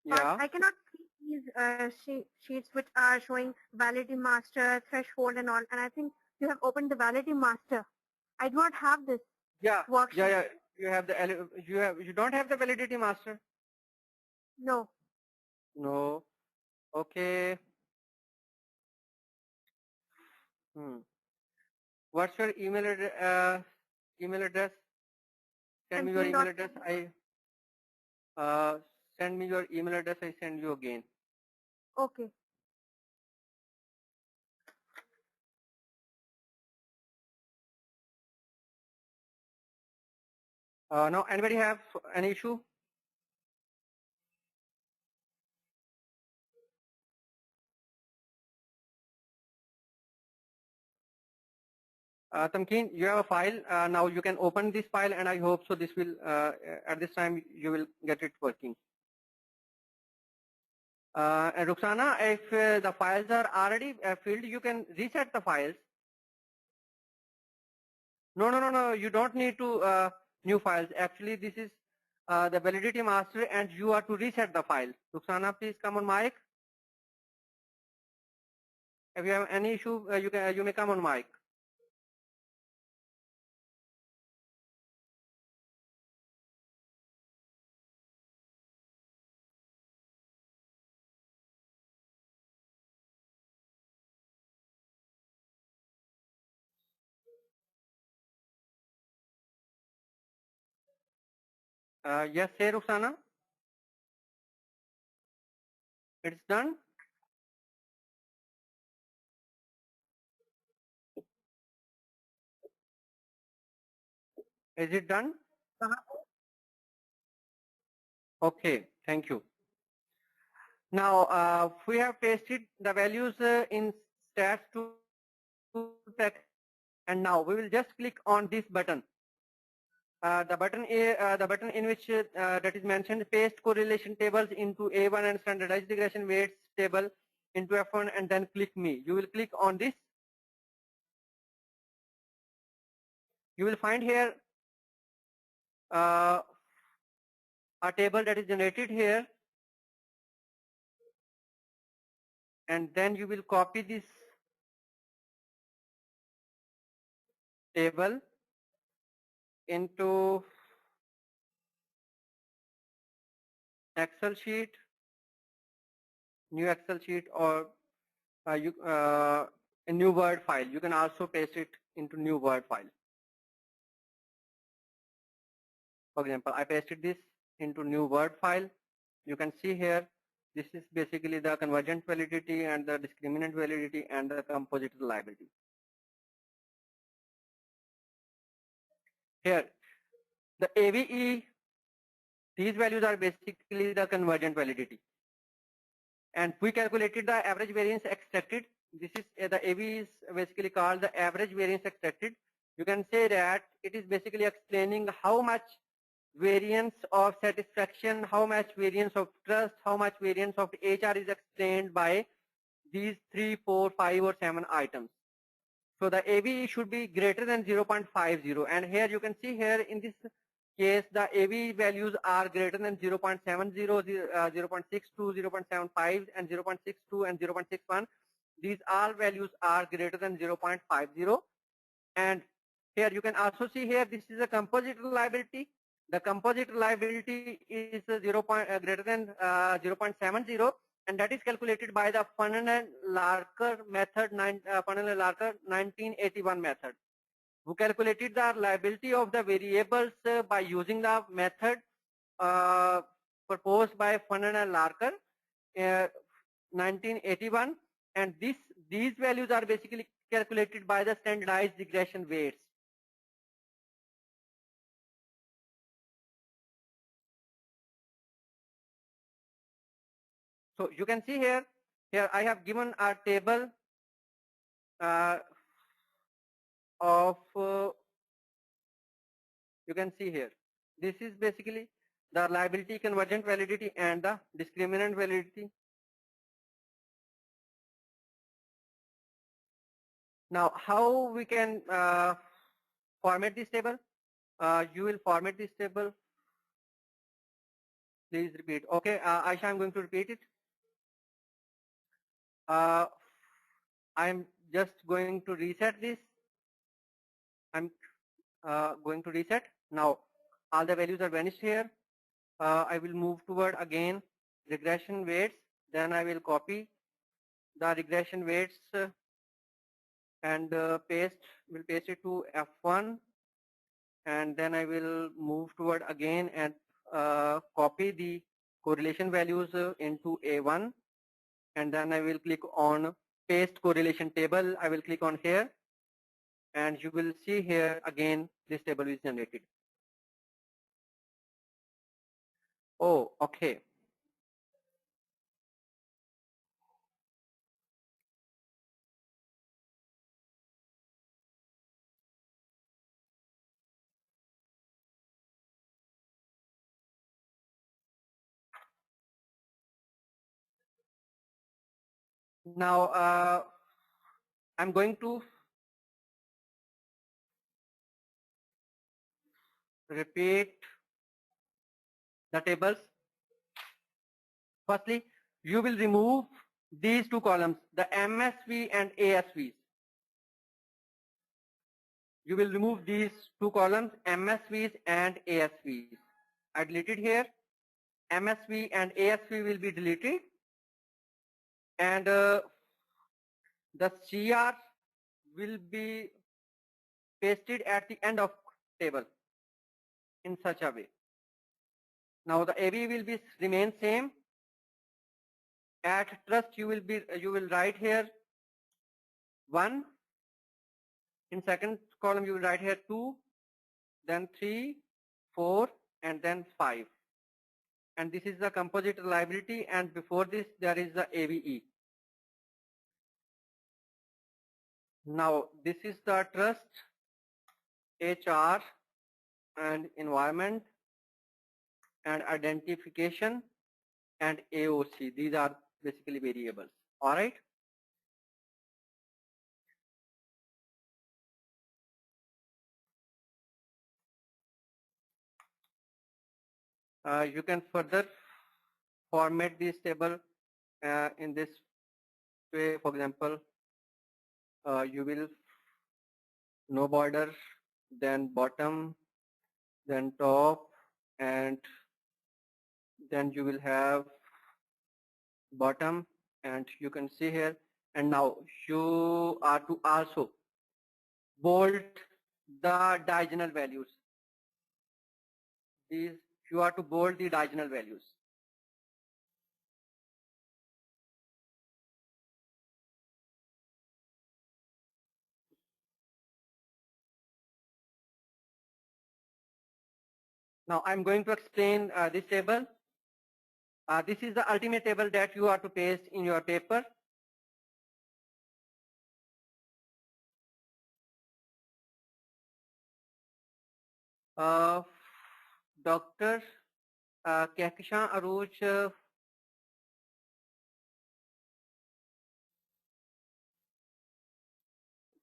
But Yeah. I cannot see these sheets which are showing validity master, threshold and all. And I think you have opened the validity master. I do not have this worksheet. Yeah. You have the you don't have the validity master? No. No. Okay. What's your email address? Send me your email address. Send me your email address. I send you again. Okay. Now, anybody have an issue? Tamkeen, you have a file. Now you can open this file, and I hope so this will, at this time, you will get it working. And Ruxana, if the files are already filled, you can reset the files. No, you don't need to new files. Actually, this is the validity master, and you are to reset the file. Ruxana, please come on mic. If you have any issue, you may come on mic. Yes, say Ruxana. It's done. Is it done? Okay, thank you. Now, we have pasted the values in stats to text, and now we will just click on this button. The button in which that is mentioned, paste correlation tables into A1 and standardized regression weights table into F1, and then click me. You will click on this. You will find here a table that is generated here, and then you will copy this table into Excel sheet, new Excel sheet, or a new Word file. You can also paste it into new Word file. For example, I pasted this into new Word file. You can see here, this is basically the convergent validity and the discriminant validity and the composite reliability. Here, the AVE, these values are basically the convergent validity. And we calculated the average variance extracted. This is the AVE is basically called the average variance extracted. You can say that it is basically explaining how much variance of satisfaction, how much variance of trust, how much variance of HR is explained by these 3, 4, 5 or 7 items. So the AVE should be greater than 0.50, and here you can see here in this case the AVE values are greater than 0.70, 0.62, 0.75 and 0.62 and 0.61. These all values are greater than 0.50, and here you can also see here this is a composite reliability. The composite reliability is greater than 0.70, and that is calculated by the Funnell-Larker method, Funnell-Larker 1981 method. We calculated the reliability of the variables by using the method proposed by Funnell-Larker 1981, and these values are basically calculated by the standardized regression weights. So you can see here I have given a table of, you can see here, this is basically the reliability, convergent validity and the discriminant validity. Now how we can format this table? You will format this table. Please repeat. Okay, Aisha, I'm going to repeat it. I'm just going to reset this. I'm going to reset. Now all the values are vanished here. I will move toward again regression weights. Then I will copy the regression weights and will paste it to F1, and then I will move toward again and copy the correlation values into A1, and then I will click on paste correlation table. I will click on here, and you will see here again this table is generated. Oh, okay. Now I'm going to repeat the tables. Firstly, you will remove these two columns, the MSV and ASVs. You will remove these two columns, MSVs and ASVs. I deleted here. MSV and ASV will be deleted. And the CR will be pasted at the end of table in such a way. Now the AV will be remain same. At trust you will write here 1. In second column you will write here 2, then 3, 4, and then 5. And this is the composite reliability, and before this there is the AVE. Now this is the trust, HR, and environment, and identification, and AOC. These are basically variables. All right. You can further format this table in this way. For example, you will no border, then bottom, then top, and then you will have bottom, and you can see here. And now you are to also bold the diagonal values. These you are to bold the diagonal values. Now I'm going to explain this table. This is the ultimate table that you are to paste in your paper. Dr. Kehkashan Aruj,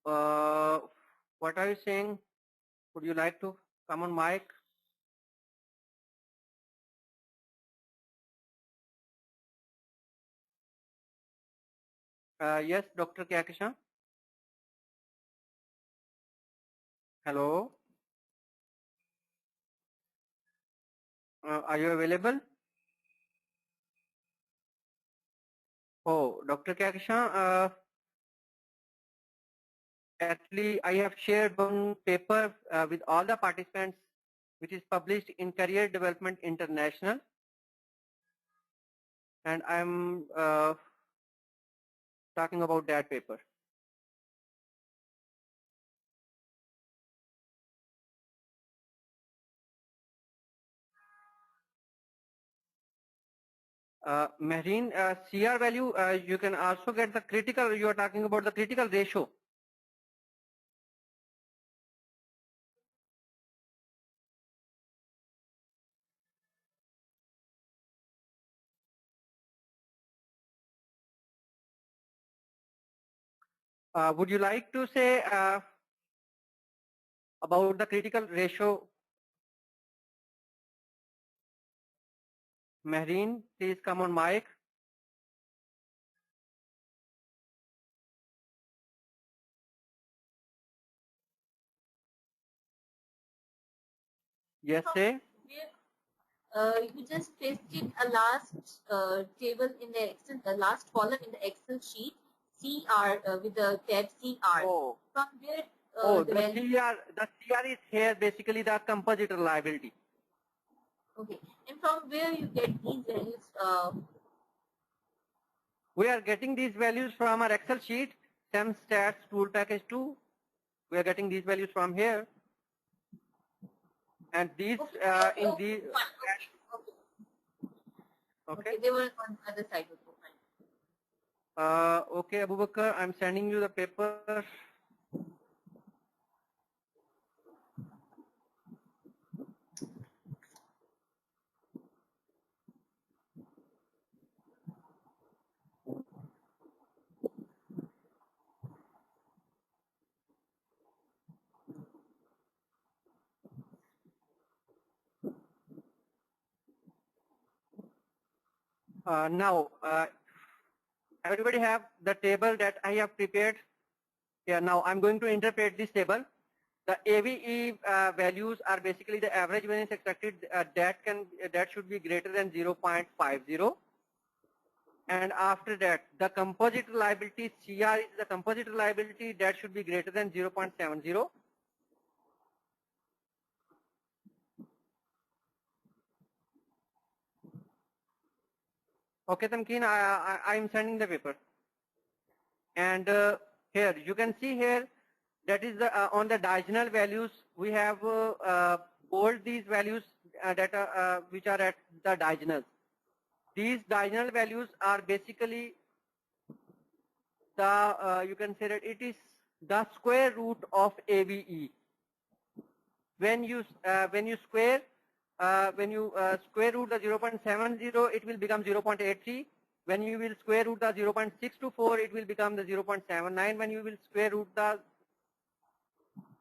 what are you saying? Would you like to come on mic? Yes, Dr. Kehkashan. Hello. Are you available? Oh, Dr. Kehkashan, actually I have shared one paper with all the participants which is published in Career Development International, and I'm talking about that paper. Mehreen, CR value, you can also get the critical, you are talking about the critical ratio. Would you like to say about the critical ratio? Mehreen, please come on mic. Yes, say. You just pasted a last table in the Excel, the last column in the Excel sheet, CR with the tab CR. Oh. From where the CR is here basically the composite reliability. Okay, and from where you get these values? We are getting these values from our Excel sheet, SemStats tool package 2. We are getting these values from here. And these in the okay, they were on the other side of the okay, Abu Bakr, I'm sending you the paper. Now, everybody have the table that I have prepared. Yeah, now I'm going to interpret this table. The AVE values are basically the average variance expected that should be greater than 0.50. And after that, the composite reliability CR is the composite reliability that should be greater than 0.70. Okay, Tamkeen, I'm sending the paper. And here you can see here that is the on the diagonal values we have bold these values that are which are at the diagonals. These diagonal values are basically the you can say that it is the square root of AVE. When you square root the 0.70, it will become 0.83. When you will square root the 0.624, it will become the 0.79. When you will square root the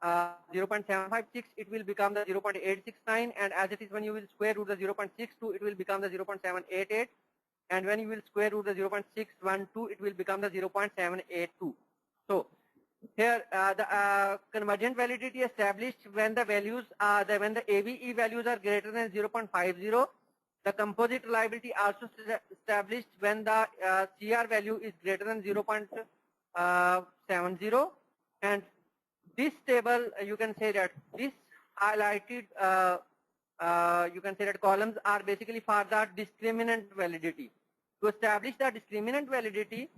0.756, it will become the 0.869. And as it is, when you will square root the 0.62, it will become the 0.788. And when you will square root the 0.612, it will become the 0.782. So here the convergent validity established when the values when the AVE values are greater than 0.50. The composite reliability also established when the CR value is greater than 0.70. And this table, you can say that this highlighted, you can say that columns are basically for the discriminant validity. To establish the discriminant validity,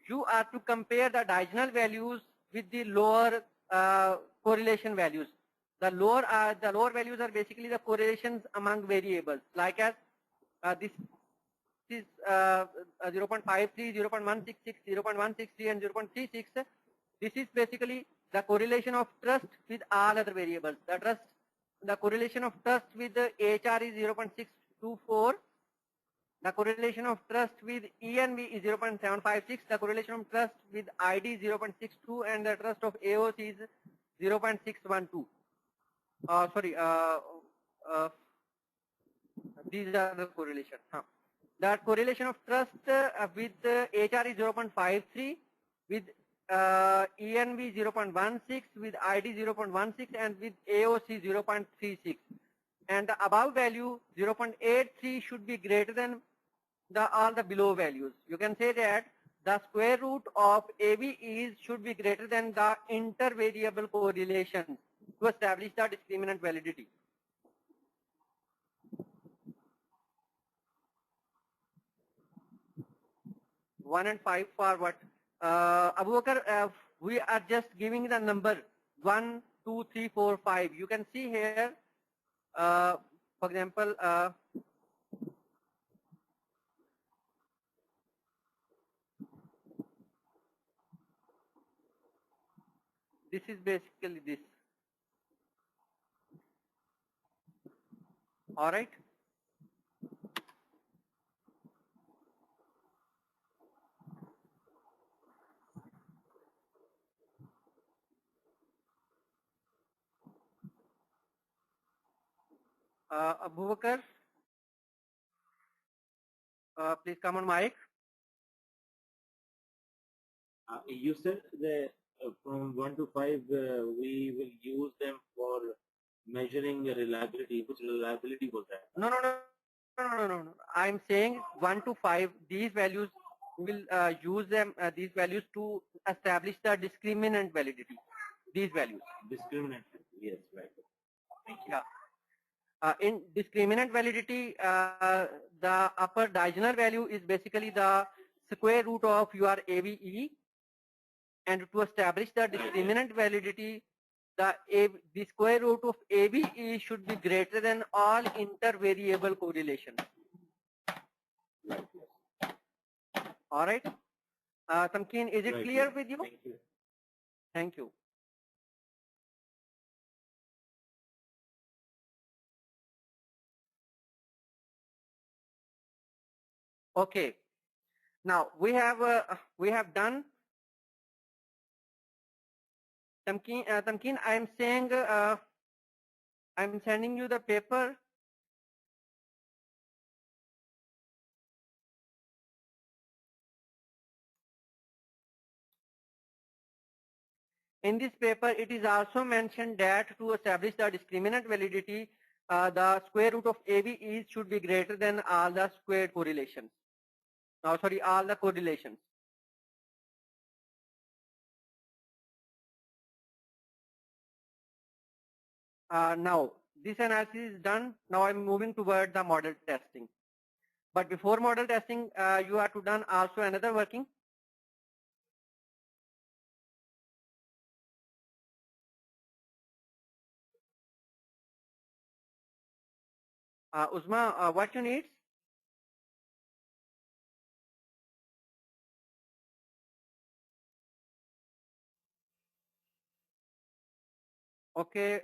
you are to compare the diagonal values with the lower correlation values. The lower values are basically the correlations among variables, like as this is 0.53, 0.166, 0.163, and 0.36. This is basically the correlation of trust with all other variables. The correlation of trust with the HR is 0.624. The correlation of trust with ENV is 0.756. The correlation of trust with ID is 0.62, and the trust of AOC is 0.612. These are the correlations. The correlation of trust with HR is 0.53, with ENV 0.16, with ID 0.16, and with AOC 0.36. And the above value 0.83 should be greater than all the below values. You can say that the square root of AVEs should be greater than the intervariable correlation to establish the discriminant validity. One and five for what? Abu Bakr, we are just giving the number 1, 2, 3, 4, 5. You can see here, for example, this is basically this. All right. Abu Bakr, please come on mic. You said that from 1 to 5, we will use them for measuring the reliability. Which reliability was that? No. I'm saying 1 to 5. These values will use them. These values to establish the discriminant validity. These values. Discriminant. Yes, right. Thank you. Yeah. In discriminant validity, the upper diagonal value is basically the square root of your AVE, and to establish the discriminant validity, the square root of AVE should be greater than all intervariable correlation. All right. Tamkeen, is it clear with you? Thank you. Thank you. Okay. Now we have done. Tamkeen, I'm saying I'm sending you the paper. In this paper, it is also mentioned that to establish the discriminant validity, the square root of AB is should be greater than all the squared correlations. Now, sorry, all the correlations. Now, this analysis is done. Now, I'm moving toward the model testing. But before model testing, you have to done also another working. Uzma, what you need? Okay.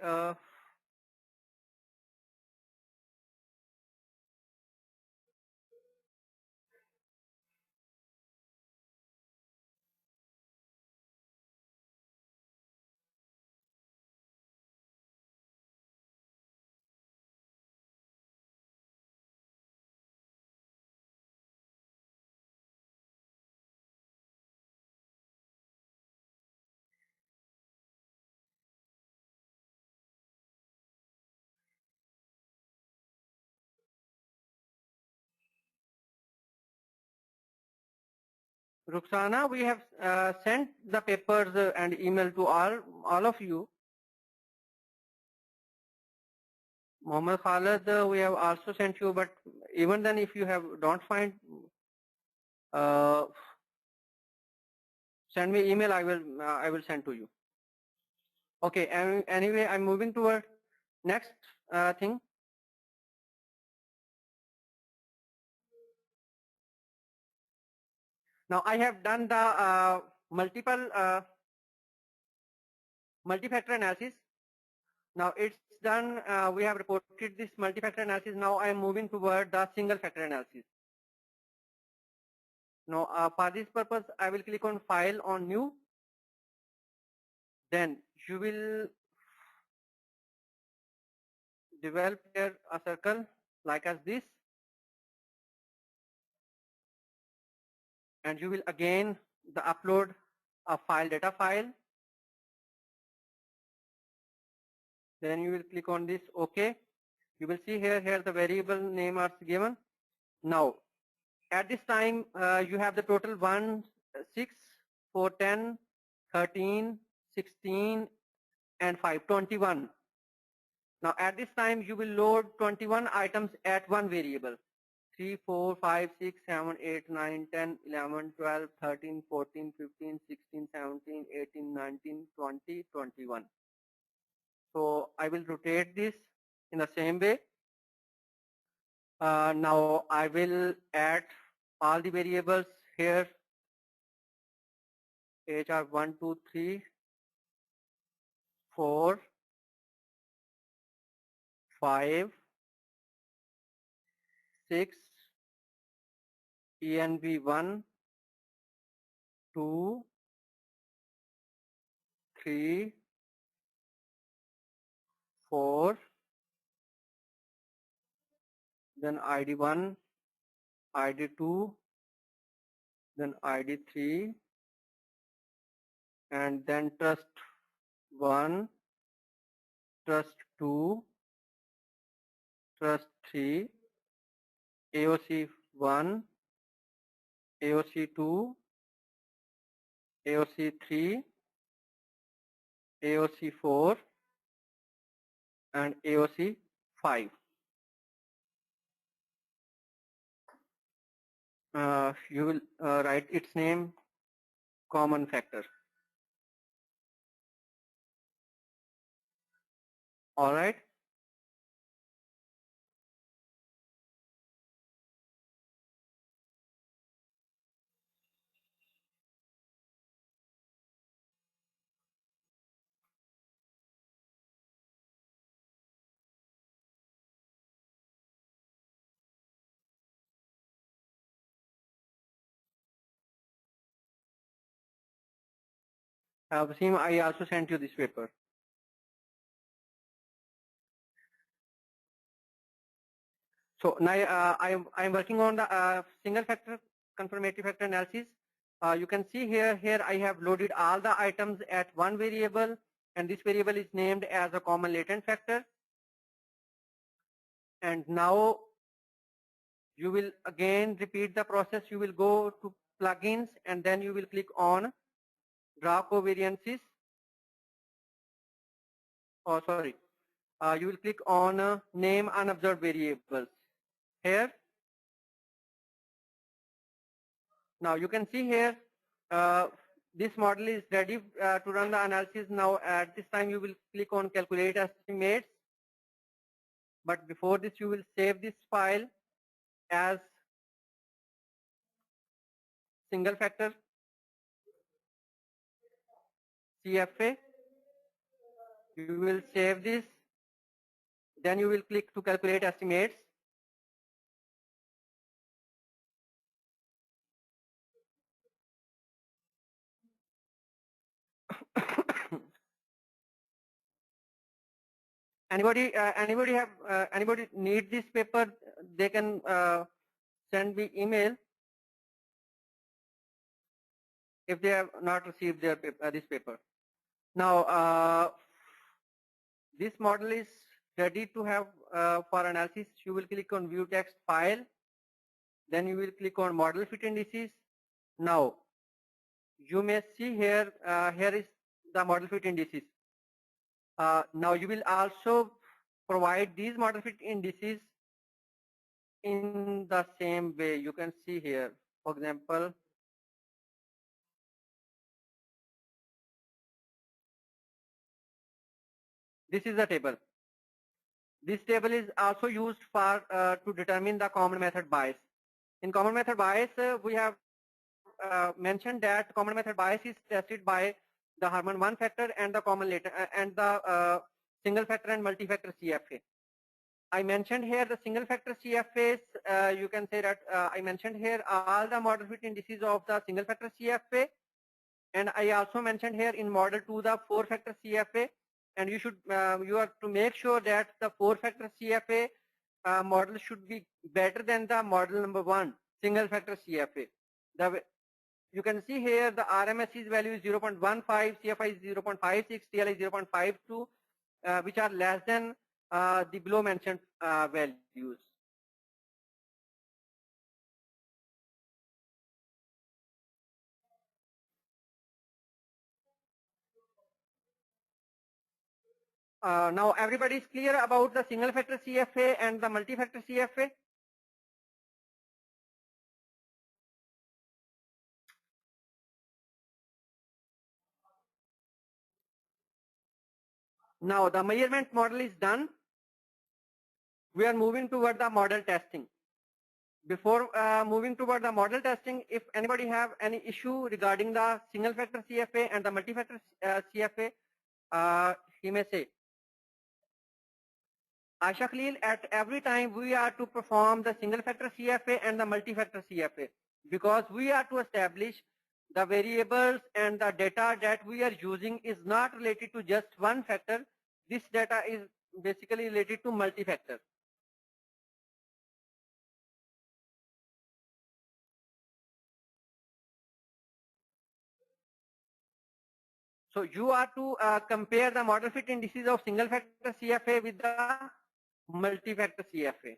Ruxana, we have sent the papers and email to all of you. Mohammed Khalid, we have also sent you, but even then, if you have don't find, send me email. I will send to you. Okay. Anyway, I'm moving toward next thing. Now I have done the multiple multi-factor analysis. Now it's done. We have reported this multi-factor analysis. Now I am moving toward the single factor analysis. Now for this purpose, I will click on File on New. Then you will develop here a circle like as this, and you will again upload a file, data file. Then you will click on this OK. You will see here the variable name are given. Now at this time you have the total 1, 6, 4, 10, 13, 16 and 5, 21. Now at this time you will load 21 items at one variable. 3, 4, 5, 6, 7, 8, 9, 10, 11, 12, 13, 14, 15, 16, 17, 18, 19, 20, 21. So I will rotate this in the same way. Now I will add all the variables here. HR 1, 2, 3, 4, 5, 6, ENV 1, 2, 3, 4, then ID 1, ID 2, then ID 3, and then trust 1, trust 2, trust 3, AOC 1, AOC 2, AOC 3, AOC 4, and AOC 5. You will write its name common factor. All right. Wasim, I also sent you this paper. So now I'm working on the single factor confirmatory factor analysis. You can see here I have loaded all the items at one variable, and this variable is named as a common latent factor. And now you will again repeat the process. You will go to plugins and then you will click on draw covariances. Oh, sorry. You will click on name unobserved variables. Here, now you can see here, this model is ready to run the analysis. Now at this time you will click on calculate estimates. But before this you will save this file as single factor CFA. You will save this. Then you will click to calculate estimates. Anybody need this paper? They can send me email if they have not received their paper, this paper. Now this model is ready to have for analysis. You will click on view text file. Then you will click on model fit indices. Now you may see here, here is the model fit indices. Now you will also provide these model fit indices in the same way. You can see here, for example, this is the table. This table is also used for to determine the common method bias. In common method bias, we have mentioned that common method bias is tested by the Harman 1 factor and the common latent and the single factor and multi-factor CFA. I mentioned here the single factor CFAs. You can say that I mentioned here all the model fit indices of the single factor CFA, and I also mentioned here in model 2 the 4-factor CFA. And you should you have to make sure that the 4-factor CFA model should be better than the model number 1 single factor CFA. You can see here the RMSE's value is 0.15, CFI is 0.56, TLI is 0.52, which are less than the below mentioned values. Now everybody is clear about the single factor CFA and the multi-factor CFA? Now the measurement model is done. We are moving toward the model testing. Before moving toward the model testing, if anybody have any issue regarding the single factor CFA and the multi-factor CFA, he may say. Aisha Khalil, at every time we are to perform the single factor CFA and the multi-factor CFA because we are to establish the variables and the data that we are using is not related to just one factor. This data is basically related to multi-factor. So you are to compare the model fit indices of single factor CFA with the multi-factor CFA.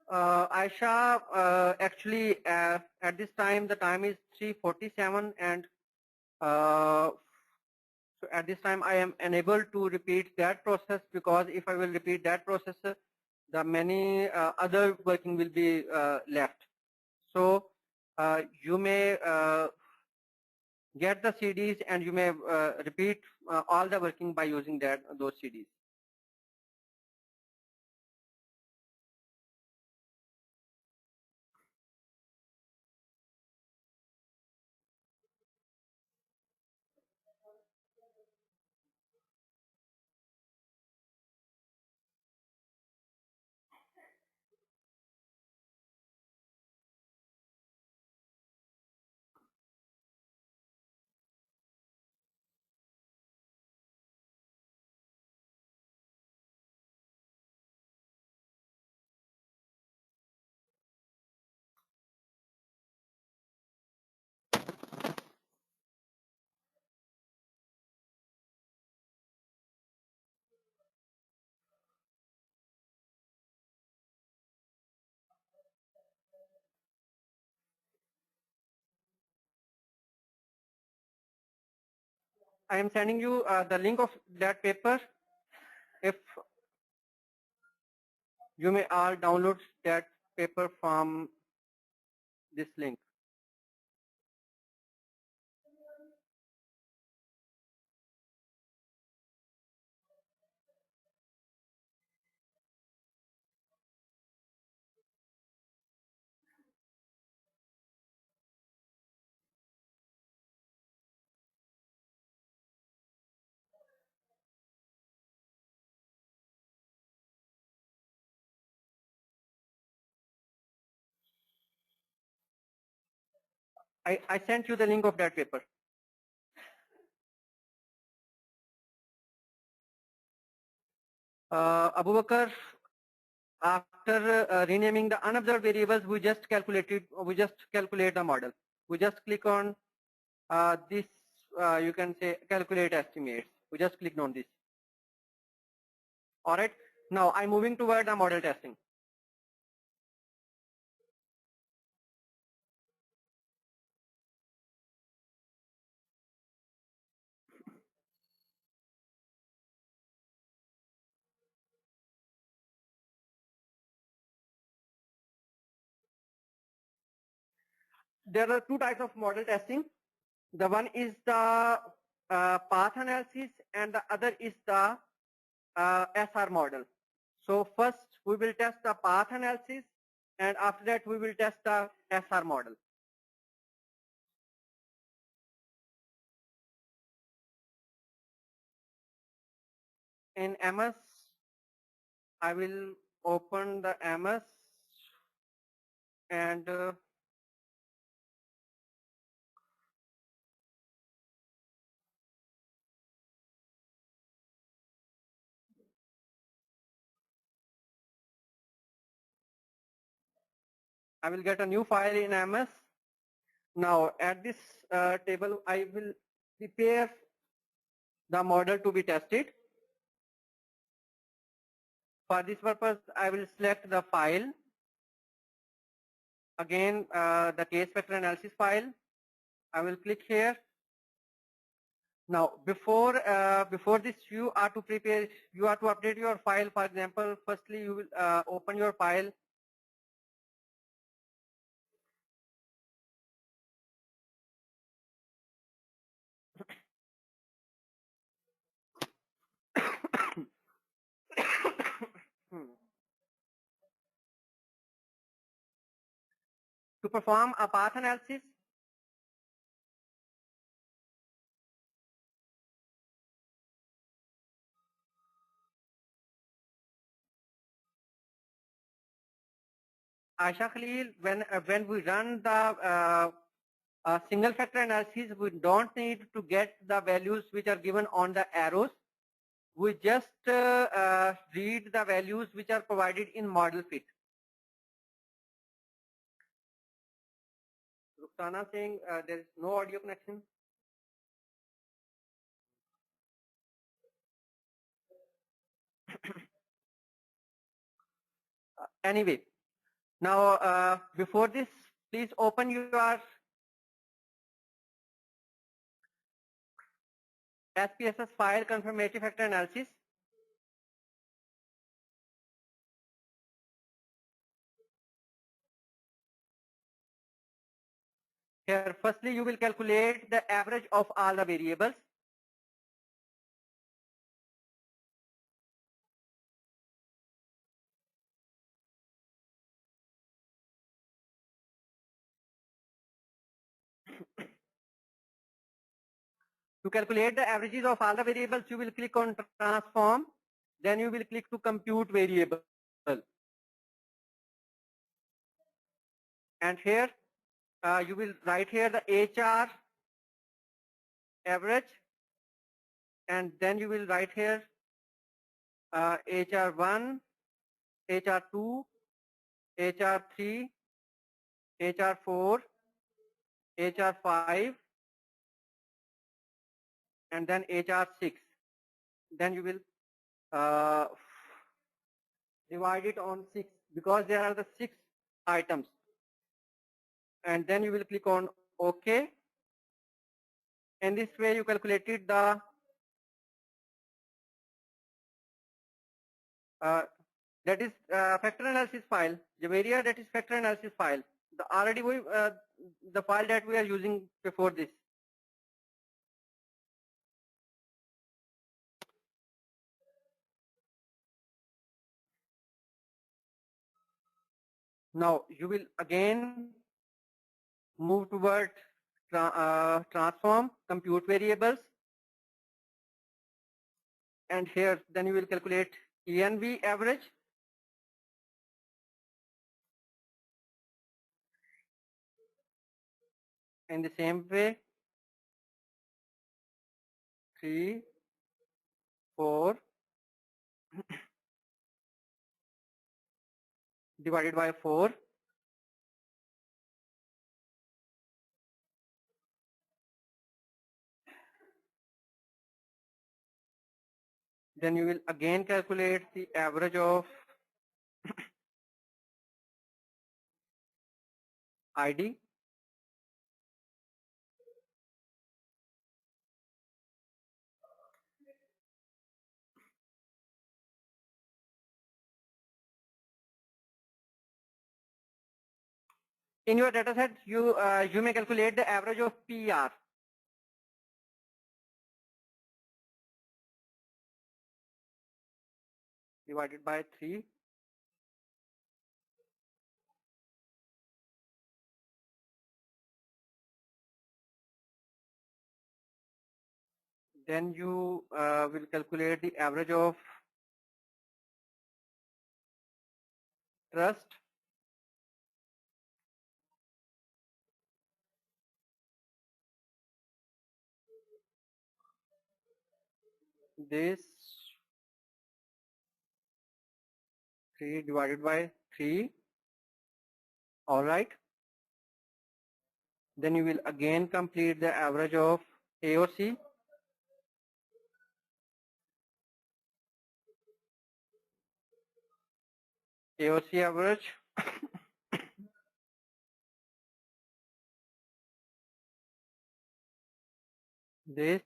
Aisha, actually at this time the time is 3:47 and so at this time I am unable to repeat that process because if I will repeat that process, the many other working will be left. So you may get the CDs and you may repeat all the working by using those CDs. I am sending you the link of that paper. If you may all download that paper from this link. I sent you the link of that paper. Abu Bakr, after renaming the unobserved variables, we just calculate the model. We just click on this, you can say calculate estimates. We just clicked on this. All right. Now I'm moving toward the model testing. There are two types of model testing. The one is the path analysis and the other is the SR model. So first we will test the path analysis and after that we will test the SR model. In AMOS, I will open the AMOS and I will get a new file in AMOS. Now at this table, I will prepare the model to be tested. For this purpose, I will select the file. Again, the case vector analysis file. I will click here. Now, before this, you are to update your file. For example, firstly, you will open your file. To perform a path analysis, Aisha Khalil, when we run the single factor analysis, we don't need to get the values which are given on the arrows. We just read the values which are provided in model fit. Rukhsana saying there is no audio connection. Anyway, now before this, please open your SPSS file confirmatory factor analysis. Here, firstly, you will calculate the average of all the variables. To calculate the averages of all the variables, you will click on transform. Then you will click to compute variable. And here, you will write here the HR average. And then you will write here HR1, HR2, HR3, HR4, HR5, and then HR6. Then you will divide it on 6 because there are the 6 items. And then you will click on OK. In this way, you calculated the that is factor analysis file, the area that is factor analysis file. The file that we are using before this. Now you will again move toward transform, compute variables, and here then you will calculate ENV average. In the same way, 3, 4 divided by 4. Then you will again calculate the average of ID. In your data set, you may calculate the average of PR. Divided by 3. Then you will calculate the average of trust. This 3 divided by 3. All right. Then you will again complete the average of AOC. AOC average. This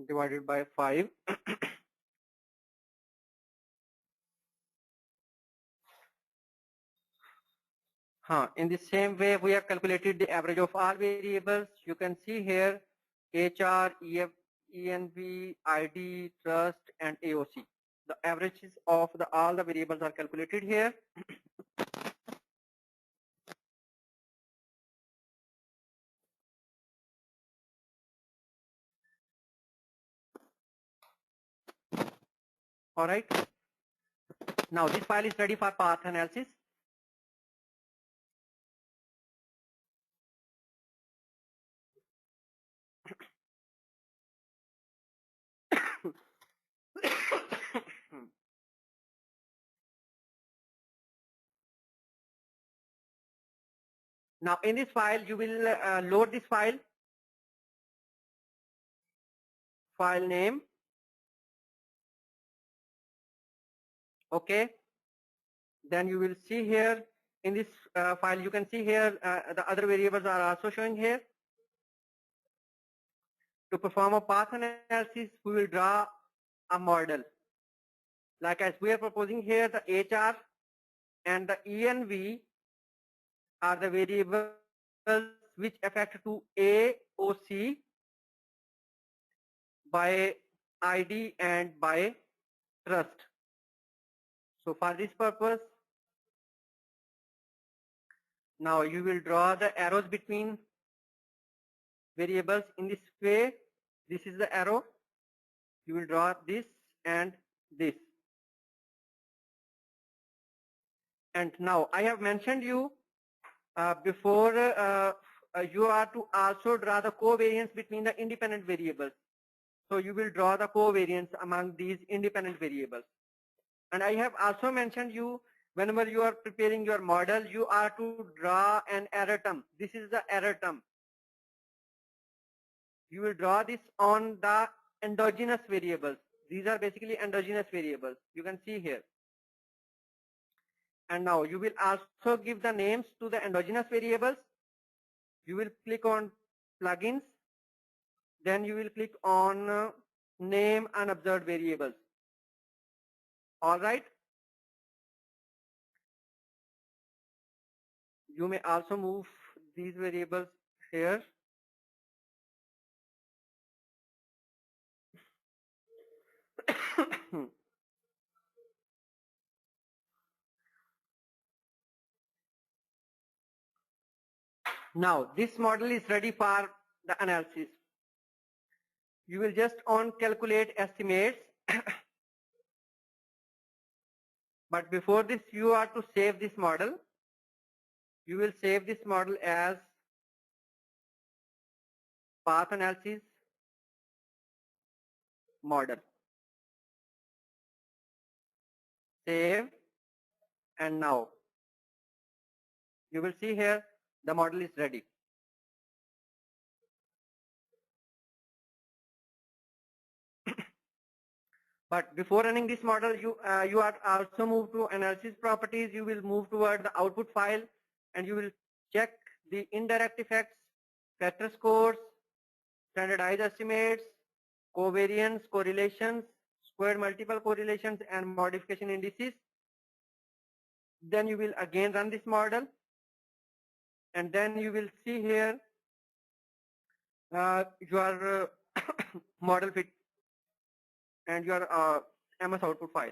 divided by 5. In the same way, we have calculated the average of all variables. You can see here HR, ENV, ID, trust, and AOC. The averages of all the variables are calculated here. All right. Now this file is ready for path analysis. Now in this file, you will load this file name. Okay. Then you will see here in this file, you can see here the other variables are also showing here. To perform a path analysis, we will draw a model. Like as we are proposing here, the HR and the ENV are the variables which affect to AOC by ID and by trust. So for this purpose, now you will draw the arrows between variables in this way. This is the arrow. You will draw this and this. And now I have mentioned you before you are to also draw the covariance between the independent variables. So you will draw the covariance among these independent variables. And I have also mentioned you whenever you are preparing your model, you are to draw an error term. This is the error term. You will draw this on the endogenous variables. These are basically endogenous variables. You can see here. And now you will also give the names to the endogenous variables. You will click on plugins. Then you will click on name unobserved variables. All right. You may also move these variables here. Now this model is ready for the analysis. You will just on calculate estimates. But before this, you are to save this model. You will save this model as path analysis model. Save, and now you will see here the model is ready. But before running this model, you are also move to analysis properties. You will move toward the output file, and you will check the indirect effects, factor scores, standardized estimates, covariance, correlations, squared multiple correlations, and modification indices. Then you will again run this model, and then you will see here your model fit and your AMOS output file.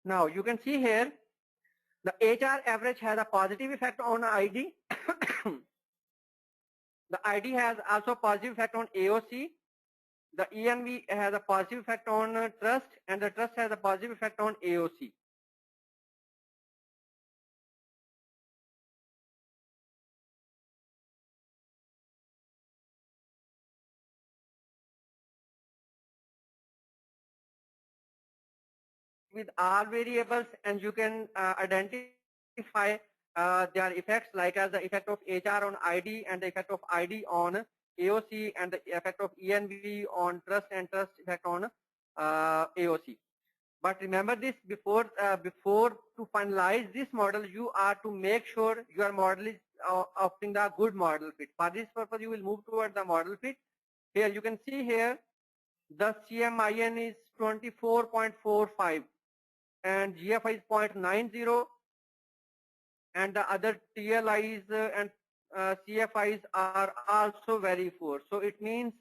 Now you can see here the HR average has a positive effect on ID. The ID has also positive effect on AOC. The ENV has a positive effect on trust, and the trust has a positive effect on AOC. With all variables, and you can identify their effects, like as the effect of HR on ID and the effect of ID on AOC and the effect of ENV on trust and trust effect on AOC. But remember this, before to finalize this model, you are to make sure your model is offering the good model fit. For this purpose, you will move toward the model fit. Here you can see here the CMIN is 24.45 and GFI is 0.90, and the other TLIs and CFIs are also very poor. So it means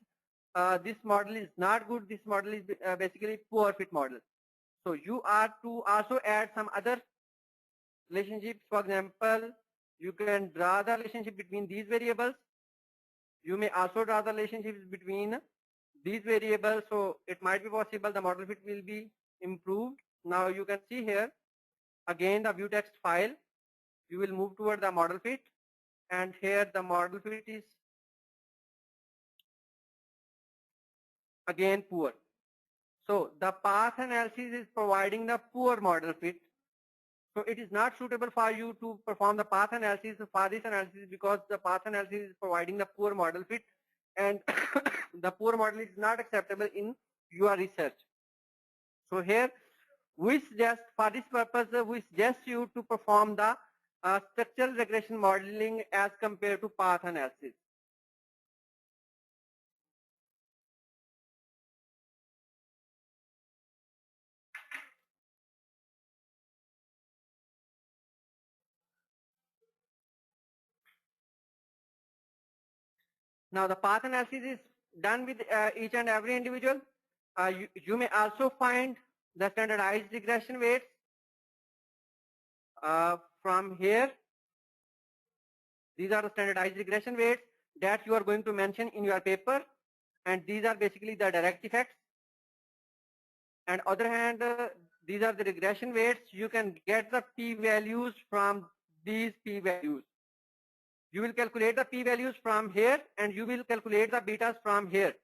this model is not good. This model is basically poor fit model. So you are to also add some other relationships. For example, you can draw the relationship between these variables. You may also draw the relationships between these variables. So it might be possible the model fit will be improved. Now you can see here again the view text file. You will move toward the model fit, and here the model fit is again poor. So the path analysis is providing the poor model fit. So it is not suitable for you to perform the path analysis for this analysis, because the path analysis is providing the poor model fit, and the poor model is not acceptable in your research. So here we suggest, for this purpose, we suggest you to perform the structural regression modeling as compared to path analysis. Now the path analysis is done with each and every individual. You may also find the standardized regression weights from here. These are the standardized regression weights that you are going to mention in your paper, and these are basically the direct effects. And other hand, these are the regression weights. You can get the p-values from these p-values. You will calculate the p-values from here, and you will calculate the betas from here.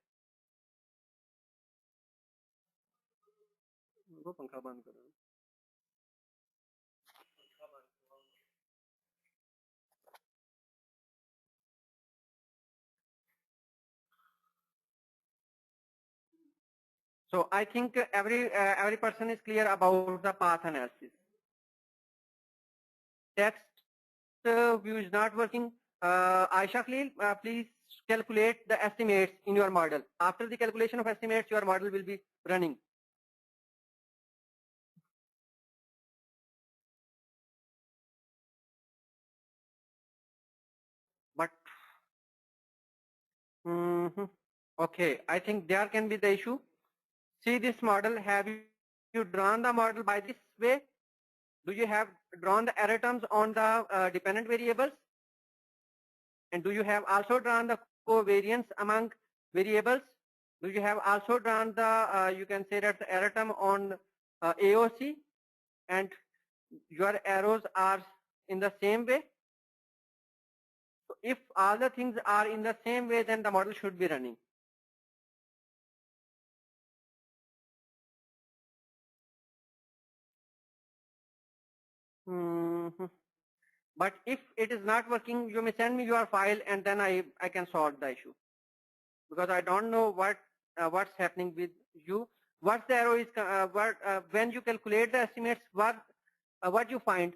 So I think every person is clear about the path analysis. Text view is not working. Aisha Khalil, please calculate the estimates in your model. After the calculation of estimates, your model will be running. But okay, I think there can be the issue. See this model. Have you drawn the model by this way? Do you have drawn the error terms on the dependent variables? And do you have also drawn the covariance among variables? Do you have also drawn the, you can say that the error term on AOC, and your arrows are in the same way? So if all the things are in the same way, then the model should be running. But if it is not working, you may send me your file and then I can solve the issue. Because I don't know what's happening with you. What the arrow is, when you calculate the estimates, what you find?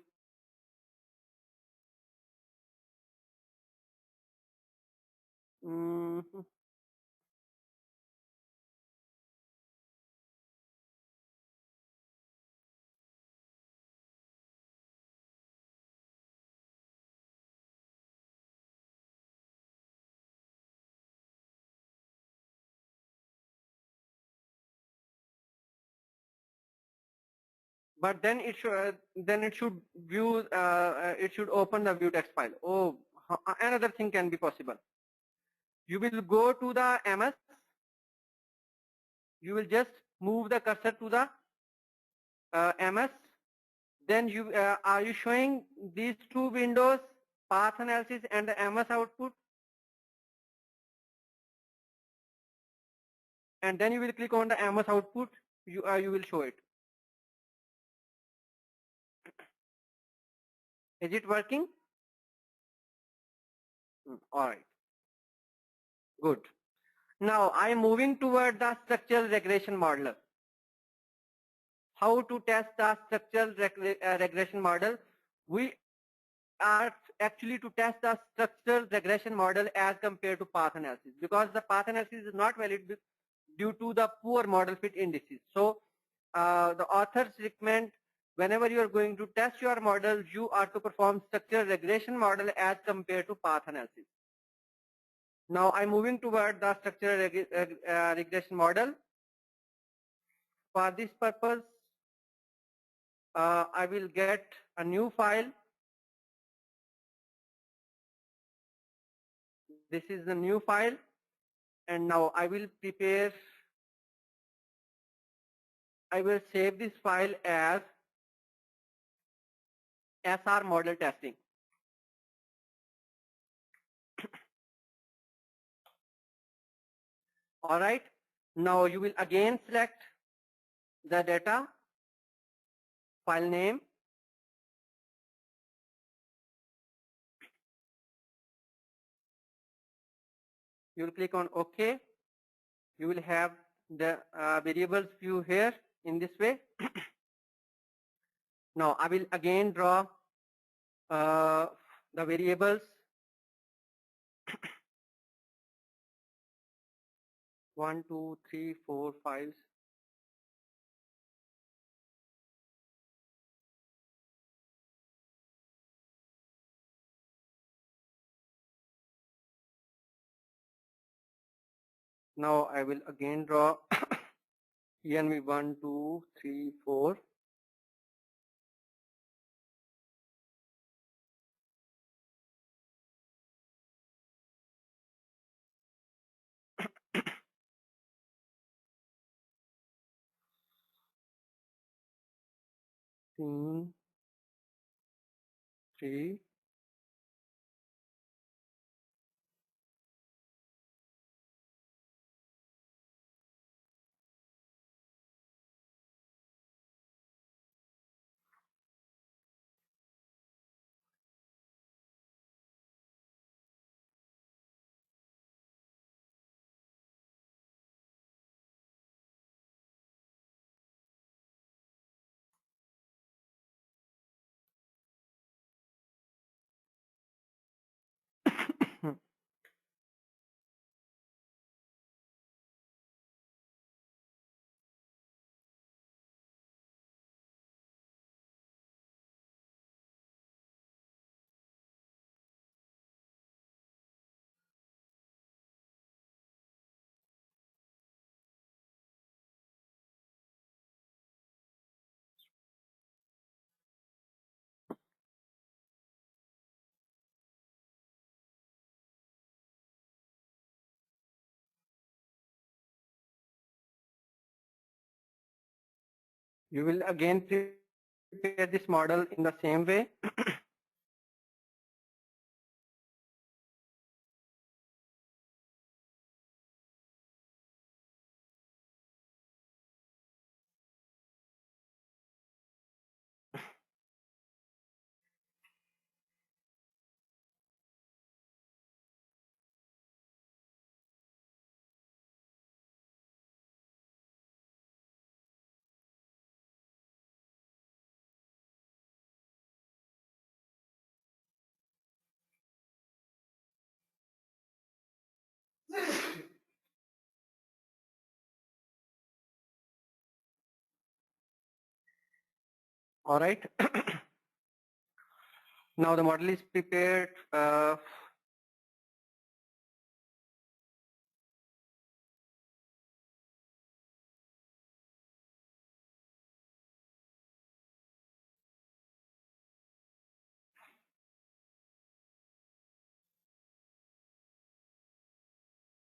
But then it should view, it should open the view text file. Oh, another thing can be possible. You will go to the MS. You will just move the cursor to the MS. Then you are you showing these two windows, path analysis and the MS output? And then you will click on the MS output. You will show it. Is it working? All right. Good. Now I am moving toward the structural regression modeler. How to test the structural regression model? We are actually to test the structural regression model as compared to path analysis, because the path analysis is not valid due to the poor model fit indices. So the authors recommend whenever you are going to test your model, you are to perform structural regression model as compared to path analysis. Now I'm moving toward the structural regression model. For this purpose, I will get a new file. This is the new file, and now I will save this file as SR model testing. All right. Now you will again select the data, file name. You will click on OK. You will have the variables view here in this way. Now I will again draw the variables. 1, 2, 3, 4 files. Now I will again draw ENV 1, 2, 3, 4. Scene 3. You will again prepare this model in the same way. All right. Now the model is prepared.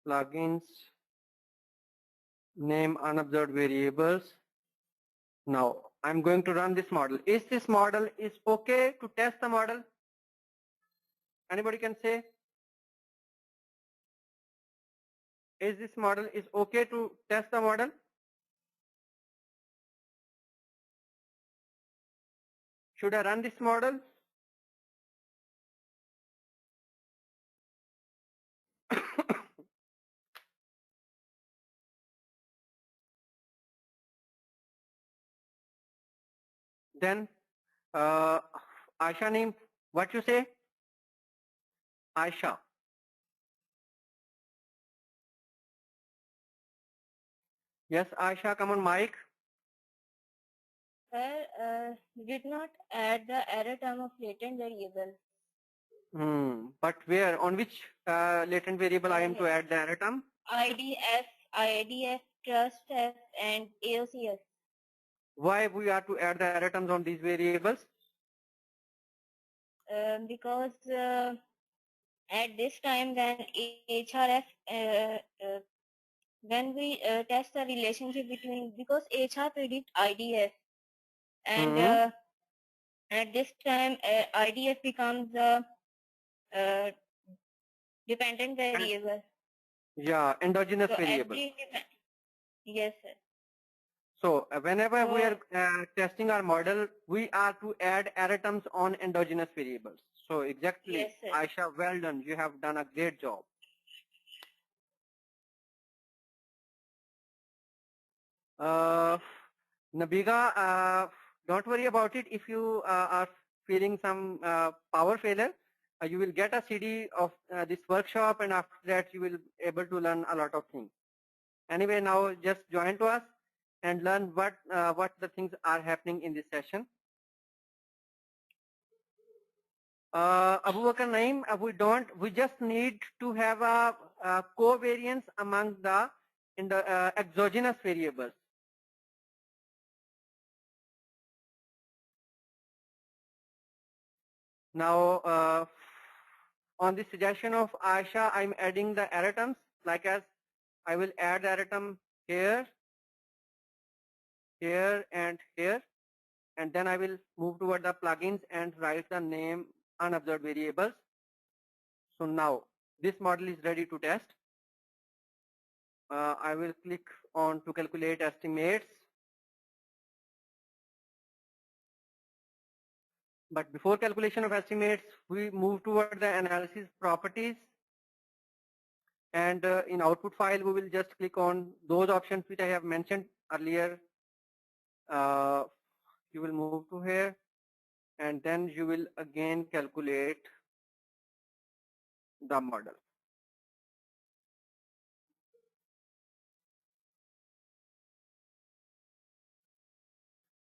Plugins, name unobserved variables. Now I'm going to run this model. Is this model is okay to test the model? Anybody can say? Is this model is okay to test the model? Should I run this model? Then Aisha name, what you say? Aisha. Yes, Aisha, come on mic. Sir, did not add the error term of latent variable. But where, on which latent variable I am to add the error term? IDF, trust F, and AOCS. Why we are to add the error terms on these variables? Because at this time when HRF, when we test the relationship between, because HR predict IDF, and at this time IDF becomes a dependent variable. Yeah, endogenous So variable. yes, sir. So whenever we are testing our model, we are to add error terms on endogenous variables. So exactly, Yes, sir. Aisha, well done. You have done a great job. Nabiga, don't worry about it. If you are feeling some power failure, you will get a CD of this workshop, and after that you will able to learn a lot of things. Anyway, now just join to us and learn what the things are happening in this session. Abu Bakr Naeem, we just need to have a covariance among the exogenous variables. Now, on the suggestion of Aisha, I'm adding the error terms, like as I will add the error term here, here, and here, and then I will move toward the plugins and write the name unobserved variables. So now this model is ready to test. I will click on to calculate estimates. But before calculation of estimates, we move toward the analysis properties. And in output file, we will just click on those options which I have mentioned earlier. You will move to here, and then you will again calculate the model.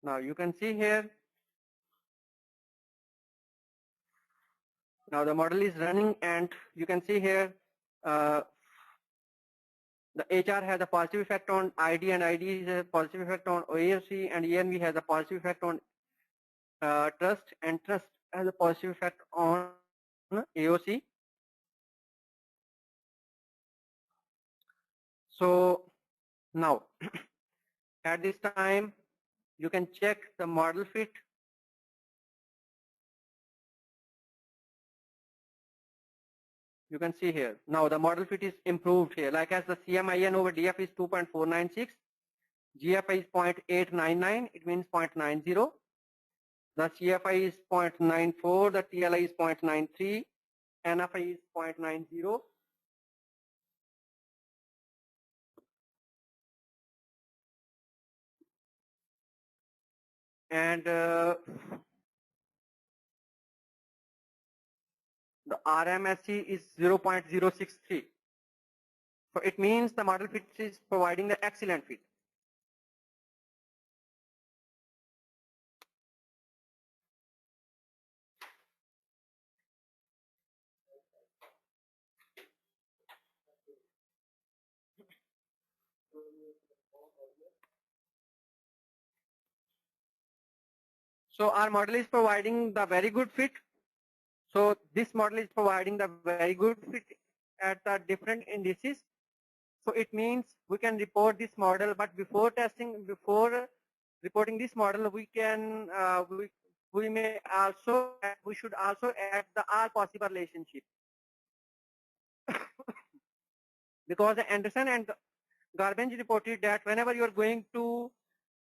Now you can see here. Now the model is running, and you can see here the HR has a positive effect on ID, and ID is a positive effect on OAC, and ENV has a positive effect on trust, and trust has a positive effect on AOC. So now at this time You can check the model fit. You can see here. Now the model fit is improved here. Like as the CMIN over DF is 2.496, GFI is 0.899, it means 0.90. The CFI is 0.94, the TLI is 0.93, NFI is 0.90. And the RMSE is 0.063. So it means the model fit is providing the excellent fit. So our model is providing the very good fit. So this model is providing the very good fit at the different indices. So it means we can report this model, but before reporting this model, we can we should also add the all possible relationship. Because Anderson and Garbage reported that whenever you are going to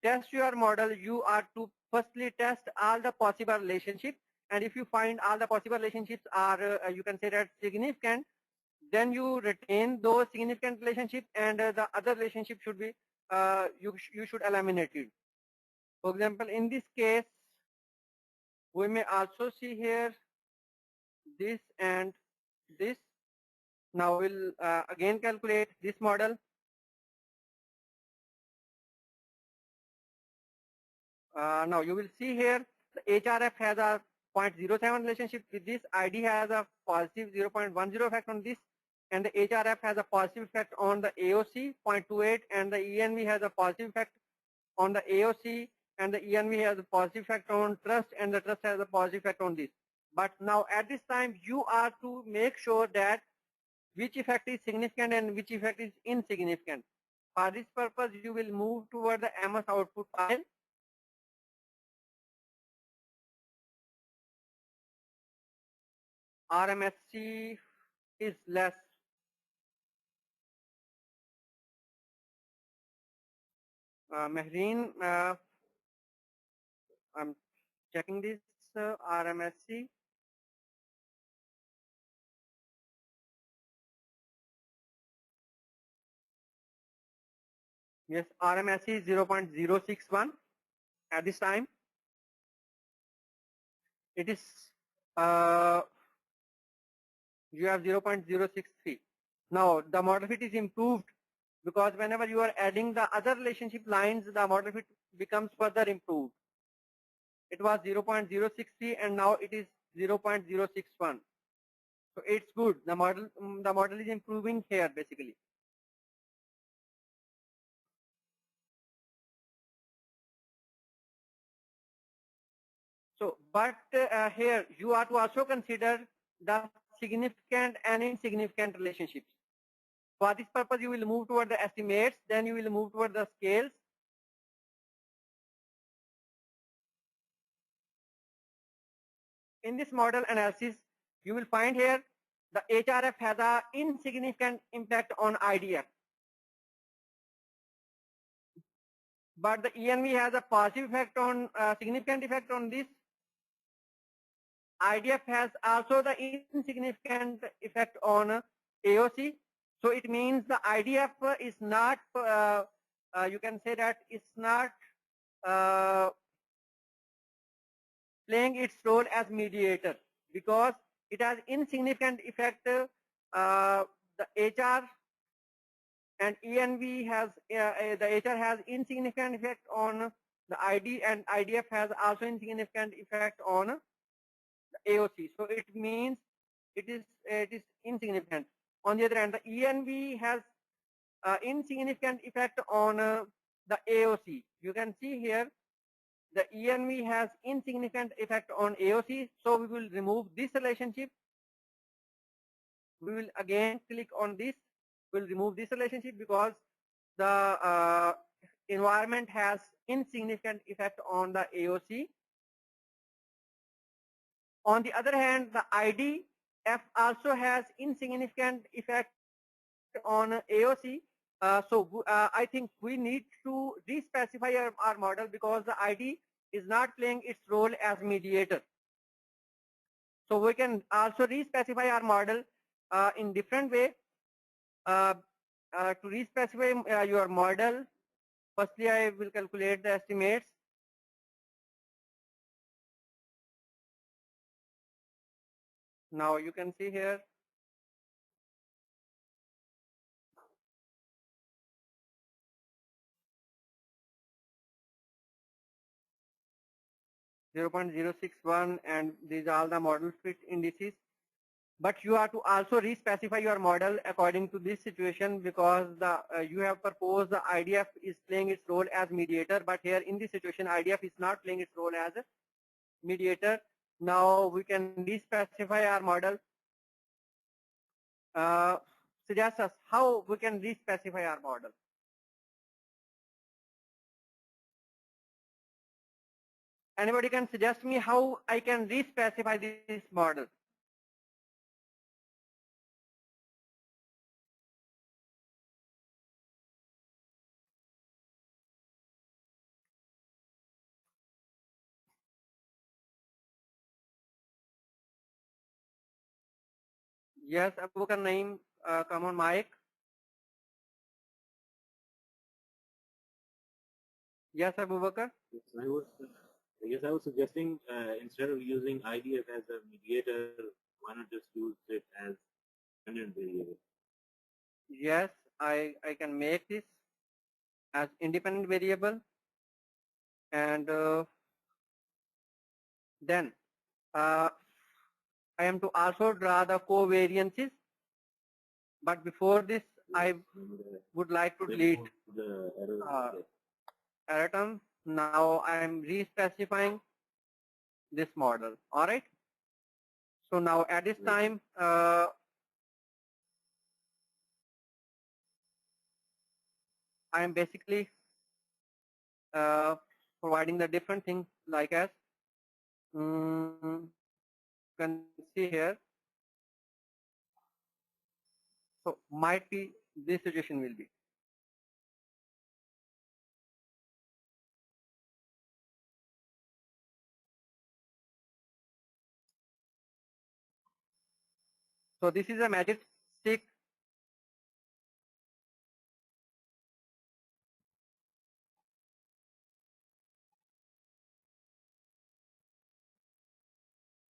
test your model, you are to firstly test all the possible relationships, and if you find all the possible relationships are you can say that significant, then you retain those significant relationships, and the other relationship should be you should eliminate it. For example, in this case, we may also see here this and this. Now we'll again calculate this model. Now you will see here the HRF has a 0.07 relationship with this, ID has a positive 0.10 effect on this, and the HRF has a positive effect on the AOC 0.28, and the ENV has a positive effect on the AOC, and the ENV has a positive effect on trust, and the trust has a positive effect on this. But now at this time you are to make sure that which effect is significant and which effect is insignificant. For this purpose you will move toward the AMOS output file. RMSC is less. Mehreen, I'm checking this RMSC. Yes, RMSC is 0.061 at this time. It is you have 0.063. Now the model fit is improved because whenever you are adding the other relationship lines, the model fit becomes further improved. It was 0.063 and now it is 0.061. So it's good. The model is improving here basically. So, but here you are to also consider the significant and insignificant relationships. For this purpose, you will move toward the estimates, then you will move toward the scales. In this model analysis, you will find here the HRF has an insignificant impact on IDF. But the ENV has a positive effect on, significant effect on this. IDF has also the insignificant effect on AOC. So it means the IDF is not, you can say that it's not playing its role as mediator because it has insignificant effect. The HR and ENV has, the HR has insignificant effect on the ID, and IDF has also insignificant effect on AOC. So it means it is insignificant. On the other hand, the ENV has insignificant effect on the AOC. You can see here the ENV has insignificant effect on AOC. So we will remove this relationship. We will again click on this. We'll remove this relationship because the environment has insignificant effect on the AOC. On the other hand, the IDF also has insignificant effect on AOC. I think we need to re-specify our model because the ID is not playing its role as mediator. So we can also re-specify our model in different way. To re-specify your model, firstly I will calculate the estimates. Now you can see here. .0.061, and these are all the model fit indices. But you have to also re-specify your model according to this situation because you have proposed the IDF is playing its role as mediator, but here in this situation IDF is not playing its role as a mediator. Now we can re-specify our model. Suggest us how we can re-specify our model. Anybody can suggest me how I can re-specify this model? Yes, Abu Bakr Naeem, come on mic. Yes, Abu Bakr. Yes, I was suggesting instead of using IDF as a mediator, why not just use it as independent variable? Yes, I can make this as independent variable, and then I am to also draw the covariances. But before this, I would like to delete the error term. Now I am re-specifying this model. All right. So now at this time, I am basically providing the different things like as you can see here. So might be this situation will be. So this is a magic stick.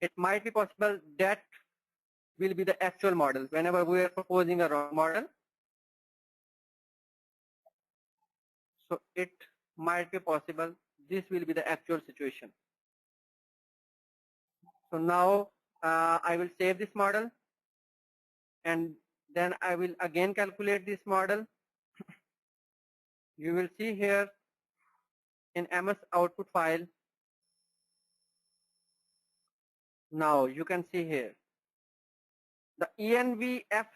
It might be possible that will be the actual model whenever we are proposing a wrong model. So it might be possible this will be the actual situation. So now I will save this model and then I will again calculate this model. You will see here in AMOS output file. Now you can see here the ENVF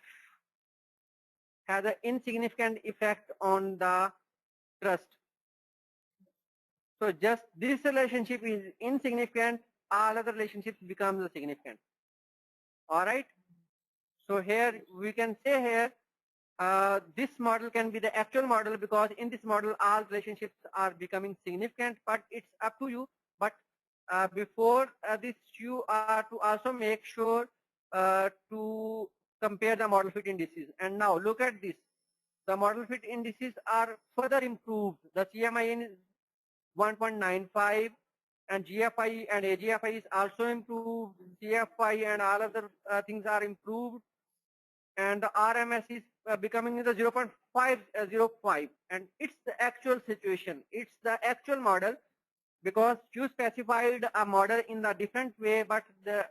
has an insignificant effect on the trust. So just this relationship is insignificant, all other relationships become significant. All right. So here we can say here this model can be the actual model because in this model all relationships are becoming significant, but it's up to you. But before this you are to also make sure to compare the model fit indices. And now look at this. The model fit indices are further improved. The CMIN is 1.95 and GFI and AGFI is also improved. CFI and all other things are improved. And the RMS is becoming the 0.505, and it's the actual situation. It's the actual model because you specified a model in a different way, but the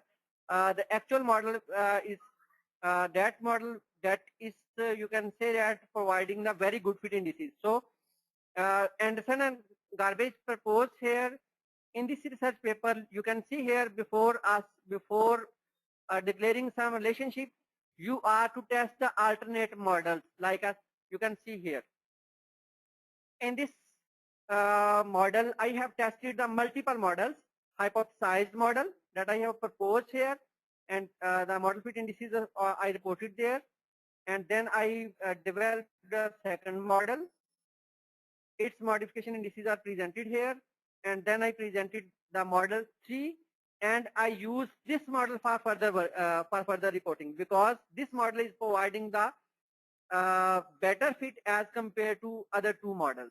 actual model is that model that is you can say that providing the very good fit indices. So Anderson and Garbage proposed here in this research paper. You can see here before declaring some relationship, you are to test the alternate models like as you can see here. In this model, I have tested the multiple models, hypothesized model that I have proposed here, and the model fit indices I reported there. And then I developed the second model. Its modification indices are presented here. And then I presented the model 3, and I use this model for further reporting, because this model is providing the better fit as compared to other two models.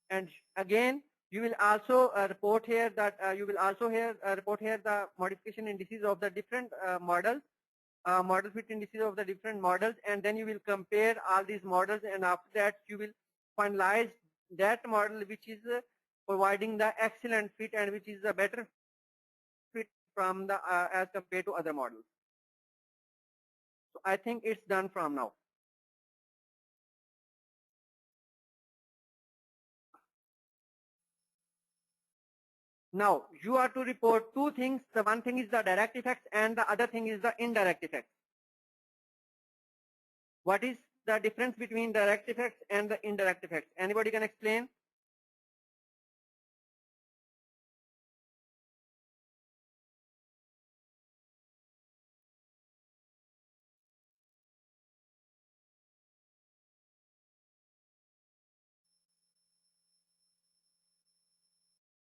And again, you will also report here that report here the modification indices of the different models, model fit indices of the different models, and then you will compare all these models, and after that you will finalize that model which is providing the excellent fit and which is a better fit from the as compared to other models. So I think it's done from now. Now, you are to report two things. The one thing is the direct effects and the other thing is the indirect effects. What is the difference between direct effects and the indirect effects? Anybody can explain?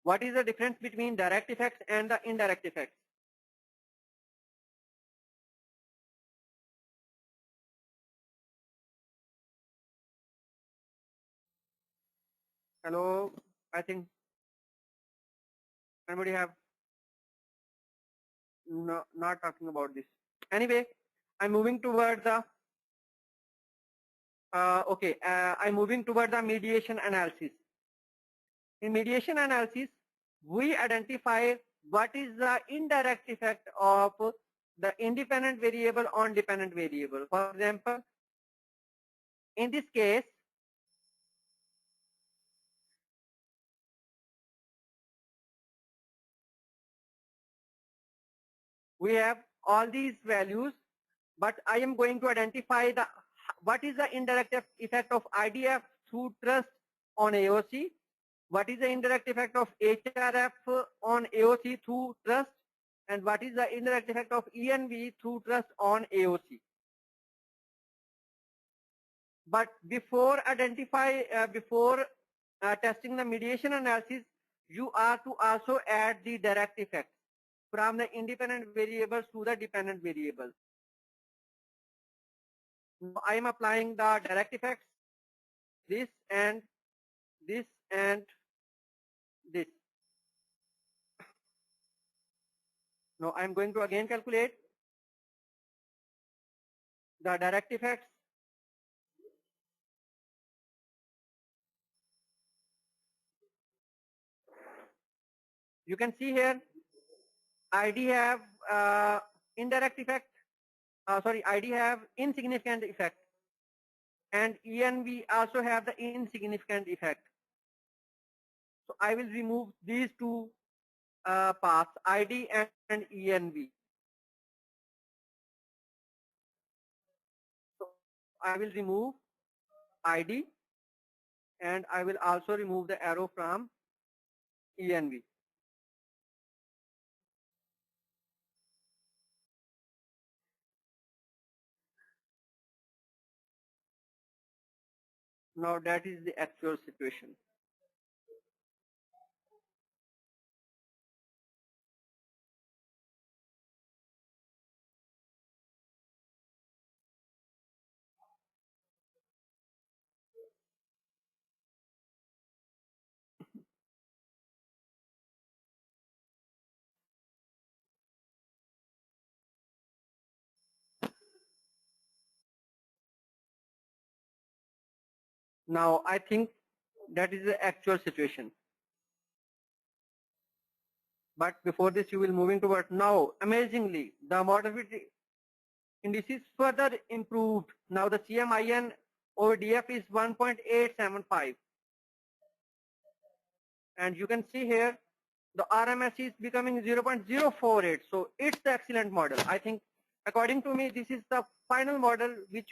What is the difference between direct effects and the indirect effects? Hello, I think anybody have no, not talking about this. Anyway, I'm moving toward the I'm moving toward the mediation analysis. In mediation analysis, we identify what is the indirect effect of the independent variable on dependent variable. For example, in this case, we have all these values, but I am going to identify what is the indirect effect of IDF through trust on AOC, what is the indirect effect of HRF on AOC through trust, and what is the indirect effect of ENV through trust on AOC. But before testing the mediation analysis, you are to also add the direct effects from the independent variables to the dependent variables. Now I am applying the direct effects, this and this and this. Now I am going to again calculate the direct effects. You can see here ID have indirect effect, ID have insignificant effect, and ENV also have the insignificant effect. So I will remove these two paths, ID and ENV. So I will remove ID and I will also remove the arrow from ENV. Now that is the actual situation. Now I think that is the actual situation. But before this, you will moving toward now. Amazingly, the mortality indices further improved. Now the CMIN over DF is 1.875. And you can see here the RMS is becoming 0.048. So it's the excellent model. I think according to me, this is the final model which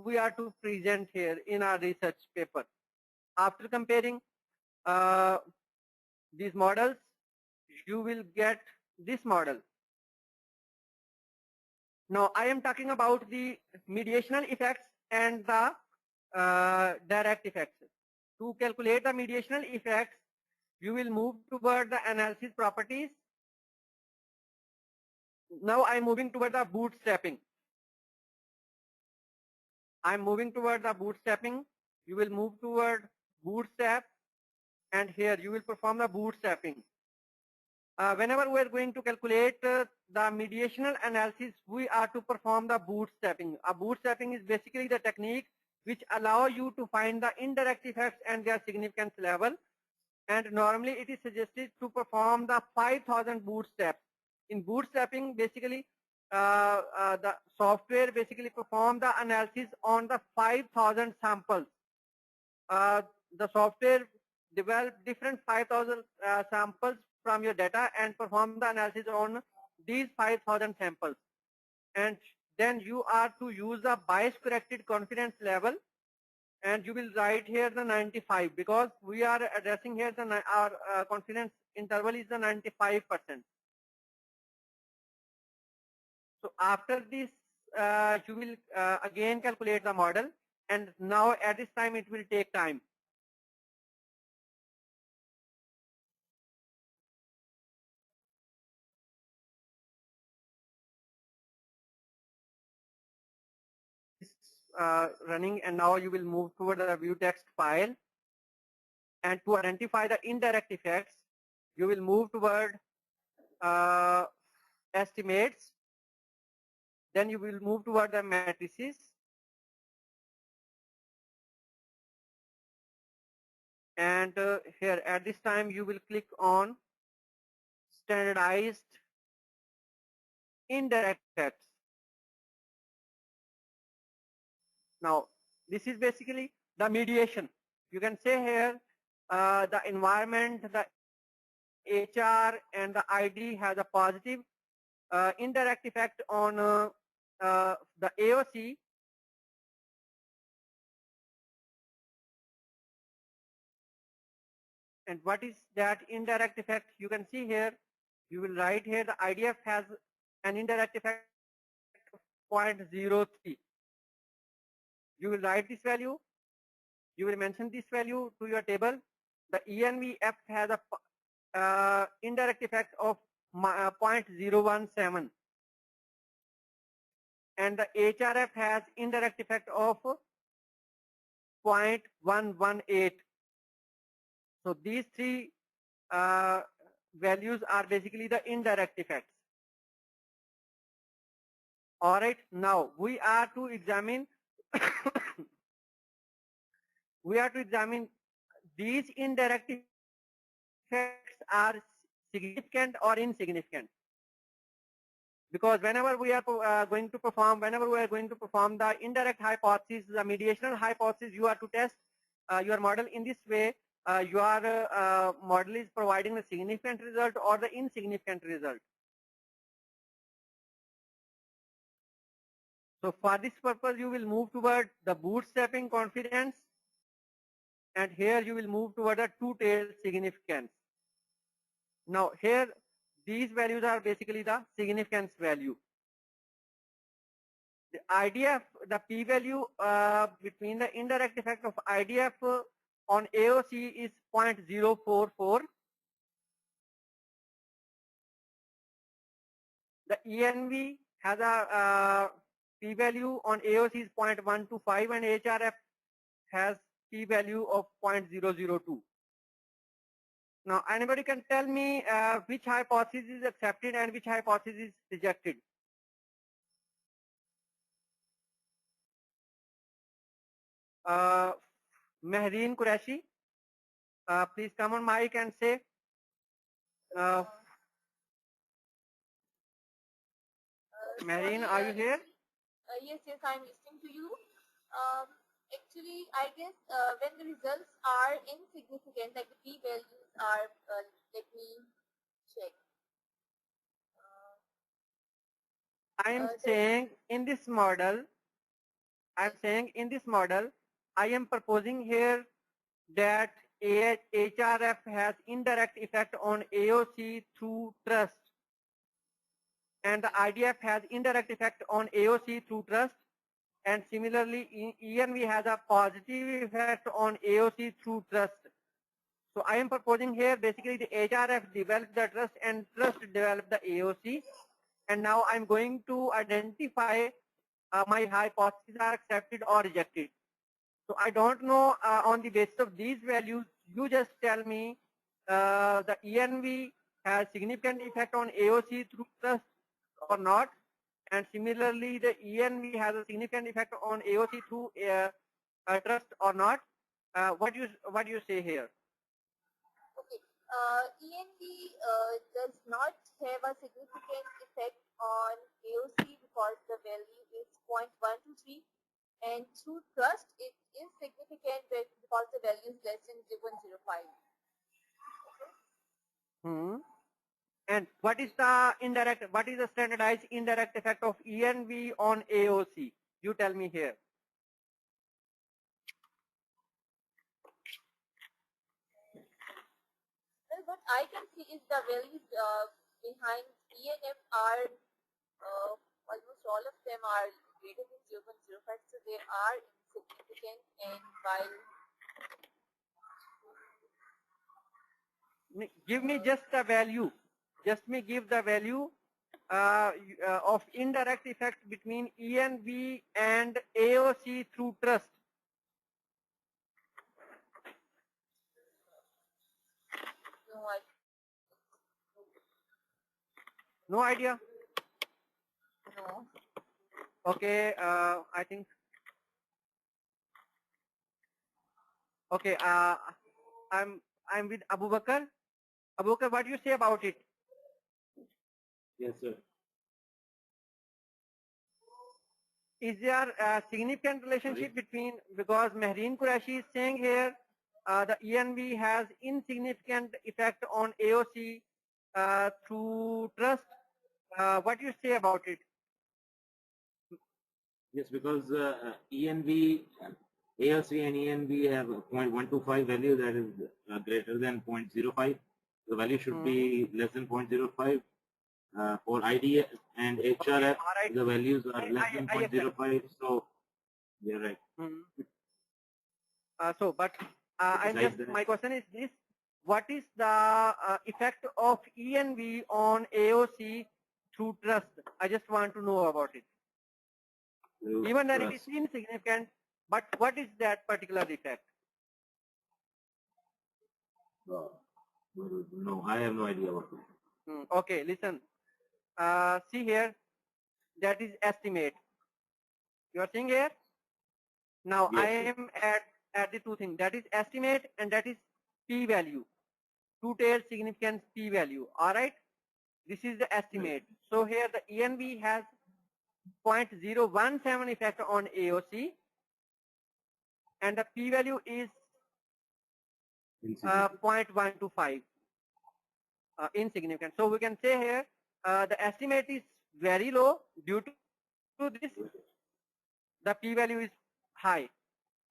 we are to present here in our research paper. After comparing these models, you will get this model. Now I am talking about the mediational effects and the direct effects. To calculate the mediational effects, you will move toward the analysis properties. Now I'm moving toward the bootstrapping. I'm moving toward the bootstrapping. You will move toward bootstrap, and here you will perform the bootstrapping. Whenever we are going to calculate the mediational analysis, we are to perform the bootstrapping. Bootstrapping is basically the technique which allow you to find the indirect effects and their significance level. And normally it is suggested to perform the 5,000 bootstraps. In bootstrapping, basically, the software basically perform the analysis on the 5,000 samples. The software develop different 5,000 samples from your data and perform the analysis on these 5,000 samples. And then you are to use the bias corrected confidence level, and you will write here the 95 because we are addressing here our confidence interval is the 95%. So after this, you will again calculate the model, and now at this time it will take time. Running, and now you will move toward the view text file, and to identify the indirect effects you will move toward estimates, then you will move toward the matrices, and here at this time you will click on standardized indirect effects. Now this is basically the mediation. You can say here the environment, the HR and the ID has a positive indirect effect on the AOC. And what is that indirect effect? You can see here, you will write here the IDF has an indirect effect of 0.03. You will write this value. You will mention this value to your table. The ENVF has a indirect effect of 0.017. And the HRF has indirect effect of 0.118. So these three values are basically the indirect effects. All right, now we are to examine these indirect effects are significant or insignificant. Because whenever we are going to perform the indirect hypothesis, the mediational hypothesis, you are to test your model in this way. Your model is providing the significant result or the insignificant result. So for this purpose, you will move toward the bootstrapping confidence, and here you will move toward the two-tailed significance. Now here, these values are basically the significance value. The IDF, the p-value between the indirect effect of IDF on AOC is 0.044. The ENV has a p-value on AOC is 0.125, and HRF has p-value of 0.002. Now anybody can tell me which hypothesis is accepted and which hypothesis is rejected? Mehreen Qureshi, please come on mic and say. Mehreen, are you here? Yes, I'm listening to you. Actually, I guess when the results are insignificant, like the p-values are, let me check. I'm saying in this model, I am proposing here that HRF has indirect effect on AOC through trust, and the IDF has indirect effect on AOC through trust, and similarly ENV has a positive effect on AOC through trust. So I am proposing here basically the HRF developed the trust and trust developed the AOC, and now I'm going to identify my hypotheses are accepted or rejected. So I don't know on the basis of these values, you just tell me the ENV has significant effect on AOC through trust or not, and similarly the ENV has a significant effect on AOC through trust or not. What do you say here? Okay. ENV does not have a significant effect on AOC because the value is 0.123, and through trust it is significant because the value is less than 0.05. And what is the standardized indirect effect of ENV on AOC? You tell me here. Well, what I can see is the values behind ENF are almost all of them are greater than 0.05, so they are insignificant. And while give me just the value. Just me give the value of indirect effect between ENV and AOC through trust. No idea? no. Okay, I think. Okay, I'm with Abu Bakr. Abu Bakr, what do you say about it? Yes, sir. Is there a significant relationship between, because Mehreen Qureshi is saying here, the ENV has insignificant effect on AOC through trust. What do you say about it? Yes, because ENV, AOC and ENV have a 0.125 value that is greater than 0.05. The value should be less than 0.05. For IDF and HRF, right. the values are less than 0.05. So you're right. My question is this: what is the effect of ENV on AOC through trust? I just want to know about it. Even that it is insignificant, but what is that particular effect? No, I have no idea what it is. Okay, listen. See here, that is estimate. You are seeing here? Now Yes, I am at the two things. That is estimate and that is p-value. Two-tailed significance p-value. All right? This is the estimate. So here the ENV has 0.017 effect on AOC, and the p-value is 0.125. Insignificant. So we can say here the estimate is very low. Due to this, the p-value is high.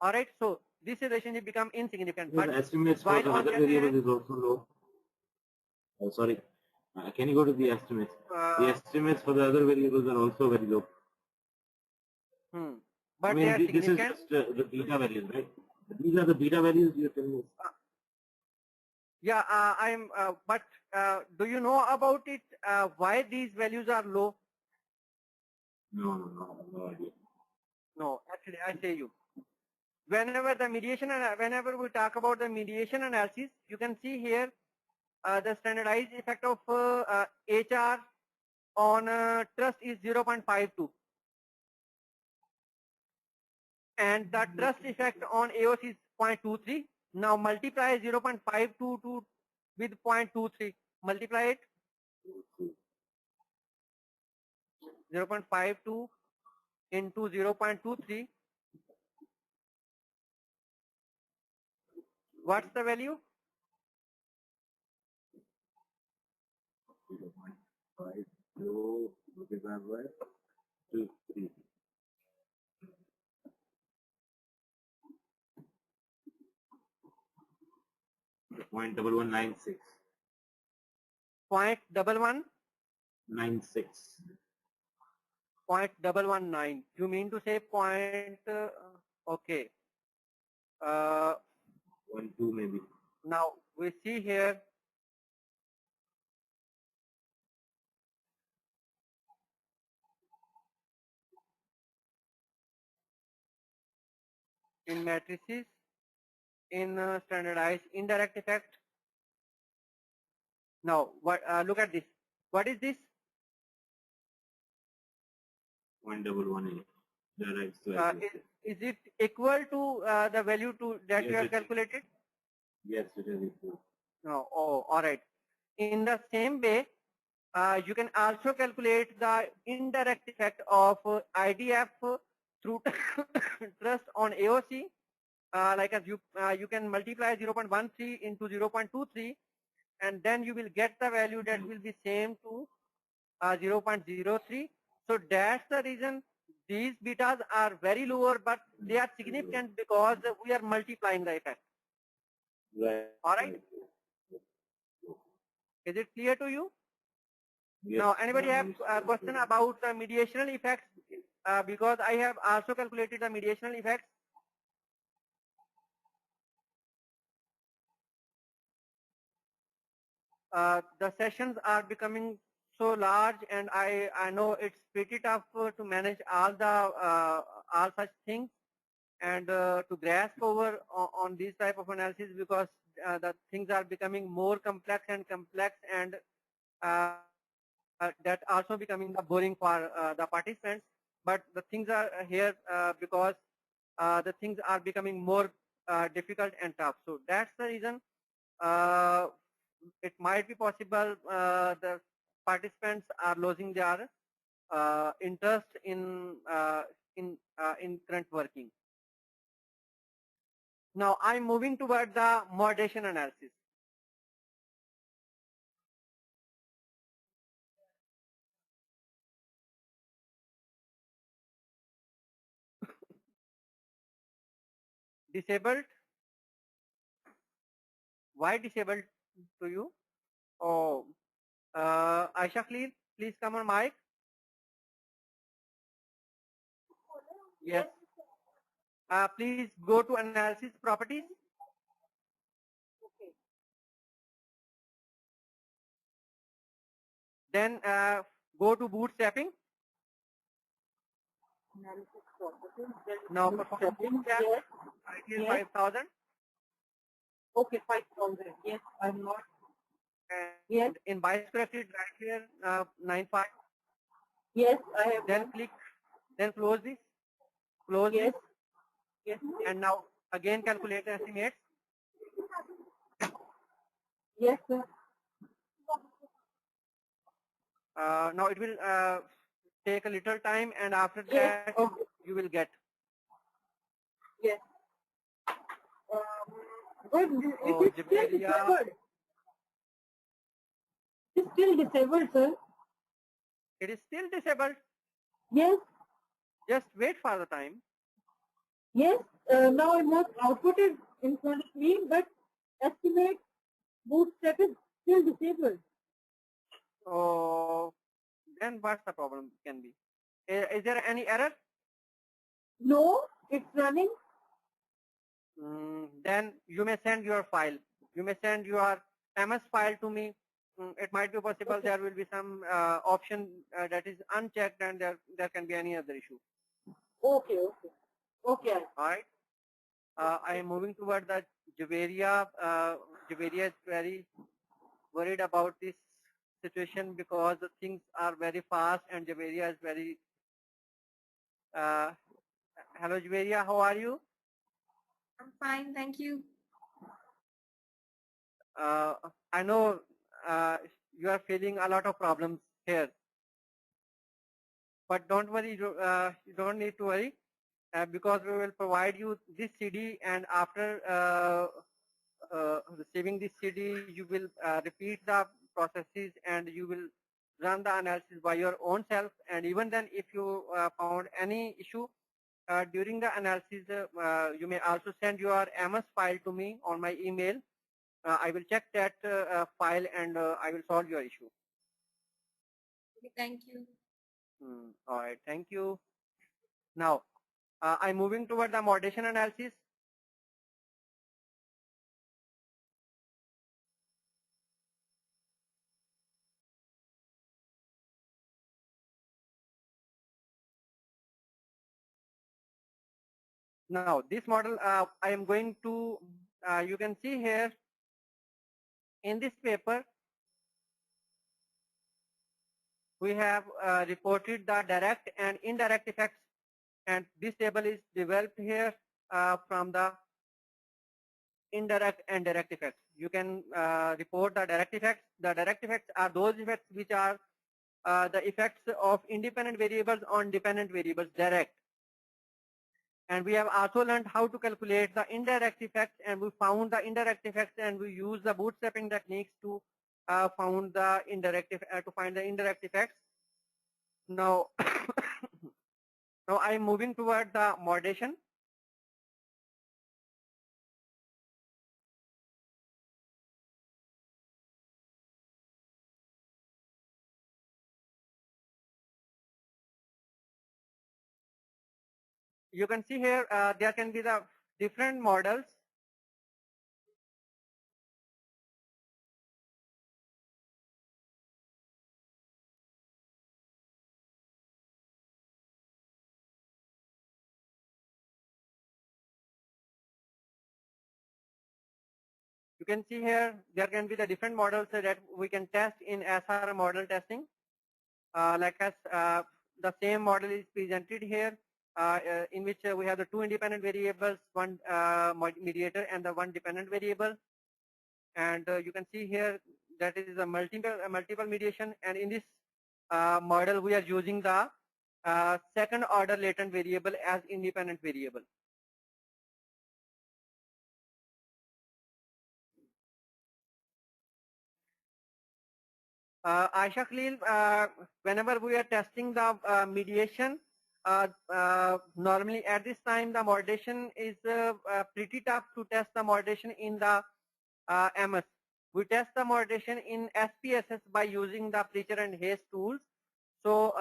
All right. So this relationship become insignificant. But the estimates for the other variables is also low. Oh, sorry. Can you go to the estimates? The estimates for the other variables are also very low. But I mean, they are this is significant. just the beta values, right? These are the beta values you're telling us. Yeah, but do you know about it? Why these values are low? No idea. No, actually, I say you. Whenever whenever we talk about the mediation analysis, you can see here the standardized effect of HR on trust is 0.52, and the trust effect on AOC is 0.23. Now multiply 0.522 with 0.23. Multiply it. 0.52 into 0.23. What's the value? 0.5 multiplied by 2, 3. .1196. 0.1196. 96. 0.119. You mean to say point? Okay. 12 maybe. Now we see here. In matrices, in standardized indirect effect. Now, what? Look at this. What is this? 0.118. Derives to Is it equal to the value to that Yes, you have it is. calculated? Yes, it is equal. No. Oh, all right. In the same way, you can also calculate the indirect effect of IDF through trust on AOC. Like as you can multiply 0.13 into 0.23, and then you will get the value that will be same to 0.03. So that's the reason these betas are very lower, but they are significant because we are multiplying the effect. Right. All right. Is it clear to you? Yes. Now, anybody have a question about the mediational effects? Because I have also calculated the mediational effects. The sessions are becoming so large, and I know it's pretty tough to manage all such things and to grasp over on these type of analysis, because the things are becoming more complex and that also becoming the boring for the participants. But the things are here because the things are becoming more difficult and tough. So that's the reason it might be possible the participants are losing their interest in current working. Now I'm moving toward the moderation analysis. Disabled? Why disabled to you? Oh, Aisha, please come on mic. Yes. Please go to analysis properties. Okay. Then go to bootstrapping. Now perform bootstrap. Ideal 5,000. Okay, 5,000. Yes, I'm not. And in bias corrected, right here 9.5. Yes, I have. Then click. Then close this. Close this. Yes. And now again calculate estimates. Yes, sir. Now it will take a little time, and after that you will get. Yes. Good. Oh, it is still disabled. It's still disabled, sir. It is still disabled. Yes. Just wait for the time. Yes. Now I must output it in front of me, but estimate bootstrap is still disabled. Oh, then what's the problem can be? Is there any error? No, it's running. Then you may send your file. You may send your MS file to me. It might be possible there will be some option that is unchecked, and there can be any other issue. Okay, okay. Okay. All right. I am moving toward the Javaria. Javaria is very worried about this situation because the things are very fast, and Javaria is very. Hello, Javaria. How are you? I'm fine, thank you. I know you are facing a lot of problems here, but don't worry. You don't need to worry because we will provide you this CD, and after receiving this CD, you will repeat the processes and you will run the analysis by your own self. And even then, if you found any issue during the analysis, you may also send your MS file to me on my email. I will check that file and I will solve your issue. Okay, thank you. All right, thank you. Now, I'm moving toward the moderation analysis. Now, this model I am going to, you can see here in this paper, we have reported the direct and indirect effects, and this table is developed here from the indirect and direct effects. You can report the direct effects. The direct effects are those effects which are the effects of independent variables on dependent variables, direct. And we have also learned how to calculate the indirect effects, and we found the indirect effects, and we use the bootstrapping techniques to find the indirect effects. Now, now I'm moving toward the moderation. You can see here there can be the different models. You can see here there can be the different models that we can test in SR model testing. Like as the same model is presented here, in which we have the two independent variables, one mediator and the one dependent variable. And you can see here that it is a multiple mediation, and in this model we are using the second order latent variable as independent variable. Aisha Khalil, whenever we are testing the mediation, normally at this time the moderation is pretty tough to test the moderation in the AMOS. We test the moderation in SPSS by using the Preacher and Hayes tools. So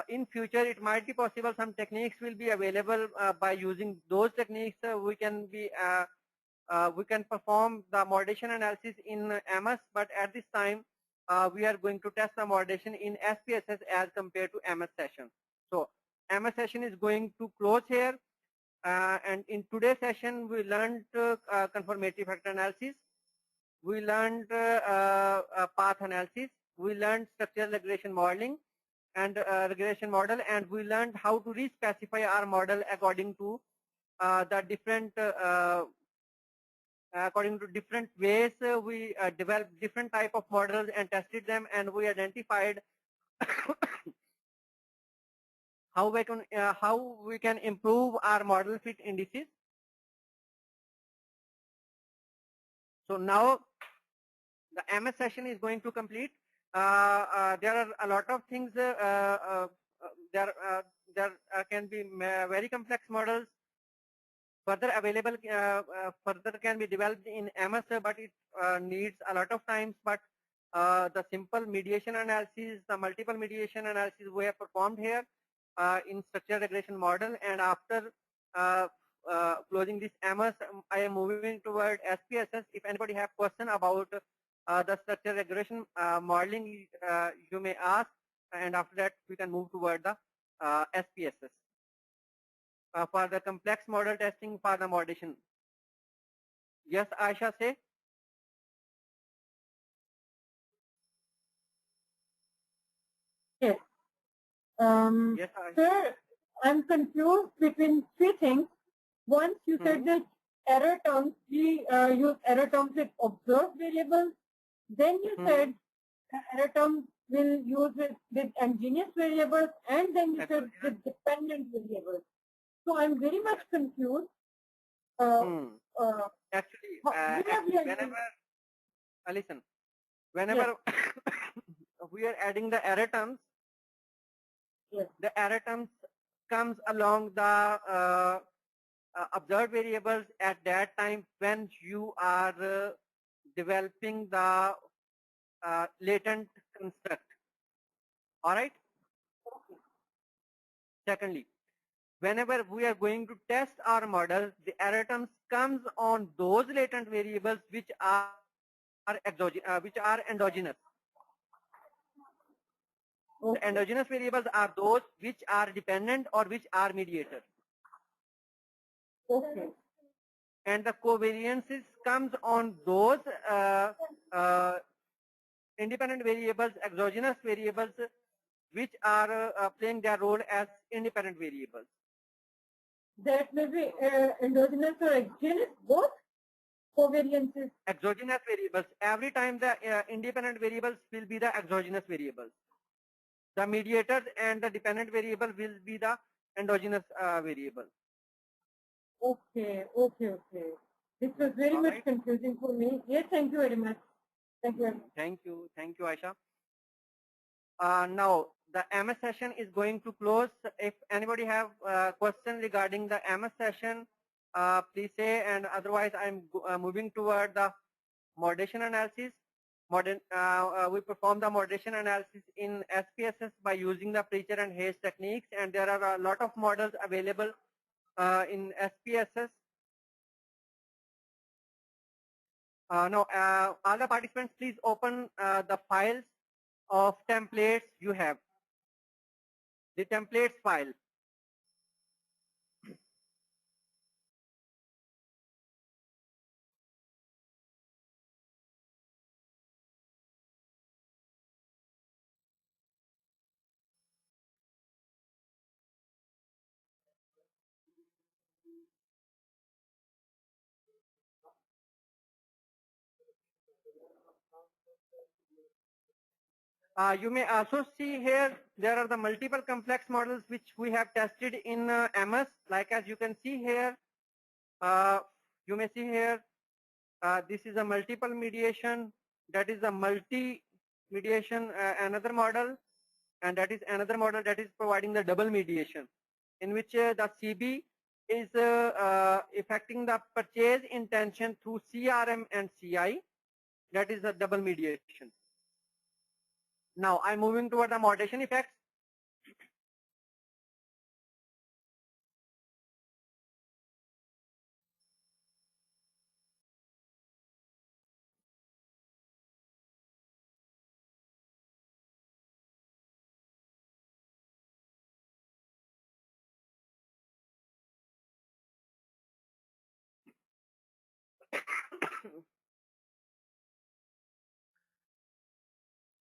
in future it might be possible some techniques will be available by using those techniques. We can perform the moderation analysis in AMOS, but at this time we are going to test the moderation in SPSS as compared to AMOS session. So AMOS session is going to close here, and in today's session we learned conformative factor analysis, we learned path analysis, we learned structural regression modeling and regression model, and we learned how to re-specify our model according to the different according to different ways. We developed different type of models and tested them, and we identified how we can improve our model fit indices. So now the AMOS session is going to complete. There are a lot of things. There can be very complex models further available, further can be developed in AMOS, but it needs a lot of times. But the simple mediation analysis, the multiple mediation analysis we have performed here in structural regression model, and after closing this AMOS, I am moving toward SPSS. If anybody have question about the structural regression modeling, you may ask, and after that we can move toward the SPSS. For the complex model testing for the moderation. Yes, Aisha, say. Yes. Yes, Aisha. Sir, I'm confused between three things. Once you said that error terms, we use error terms with observed variables. Then you said error terms will use it with engineers variables, and then you said with dependent variables. So I'm very much confused. Actually, whenever, listen, whenever we are adding the error terms, the error terms comes along the observed variables at that time when you are developing the latent construct. All right. Secondly, whenever we are going to test our model, the error terms comes on those latent variables which are endogenous. The endogenous variables are those which are dependent or which are mediator. Okay. And the covariances comes on those independent variables, exogenous variables, which are playing their role as independent variables. That may be endogenous or exogenous, both covariances. Exogenous variables. Every time the independent variables will be the exogenous variables. The mediators and the dependent variable will be the endogenous variable. Okay, okay, okay. This was very much confusing for me. Yes, thank you very much. Thank you. Thank you, Aisha. Now the MS session is going to close. If anybody have question regarding the MS session, please say, and otherwise I'm moving toward the moderation analysis. We perform the moderation analysis in SPSS by using the Preacher and Hayes techniques, and there are a lot of models available in SPSS. Now, all the participants, please open the files of templates you have. The templates file. You may also see here there are the multiple complex models which we have tested in MS. Like as you can see here, you may see here this is a multiple mediation. That is a multi-mediation another model, and that is another model that is providing the double mediation, in which the CB is affecting the purchase intention through CRM and CI. That is a double mediation. Now I'm moving toward the moderation effects.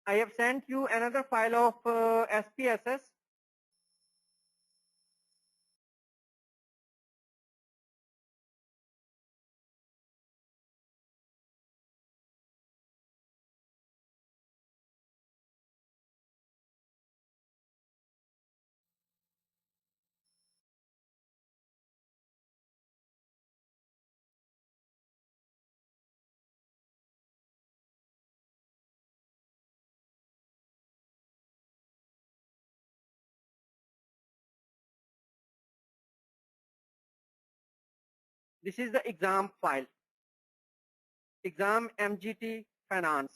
I have sent you another file of SPSS. This is the exam file. Exam MGT Finance.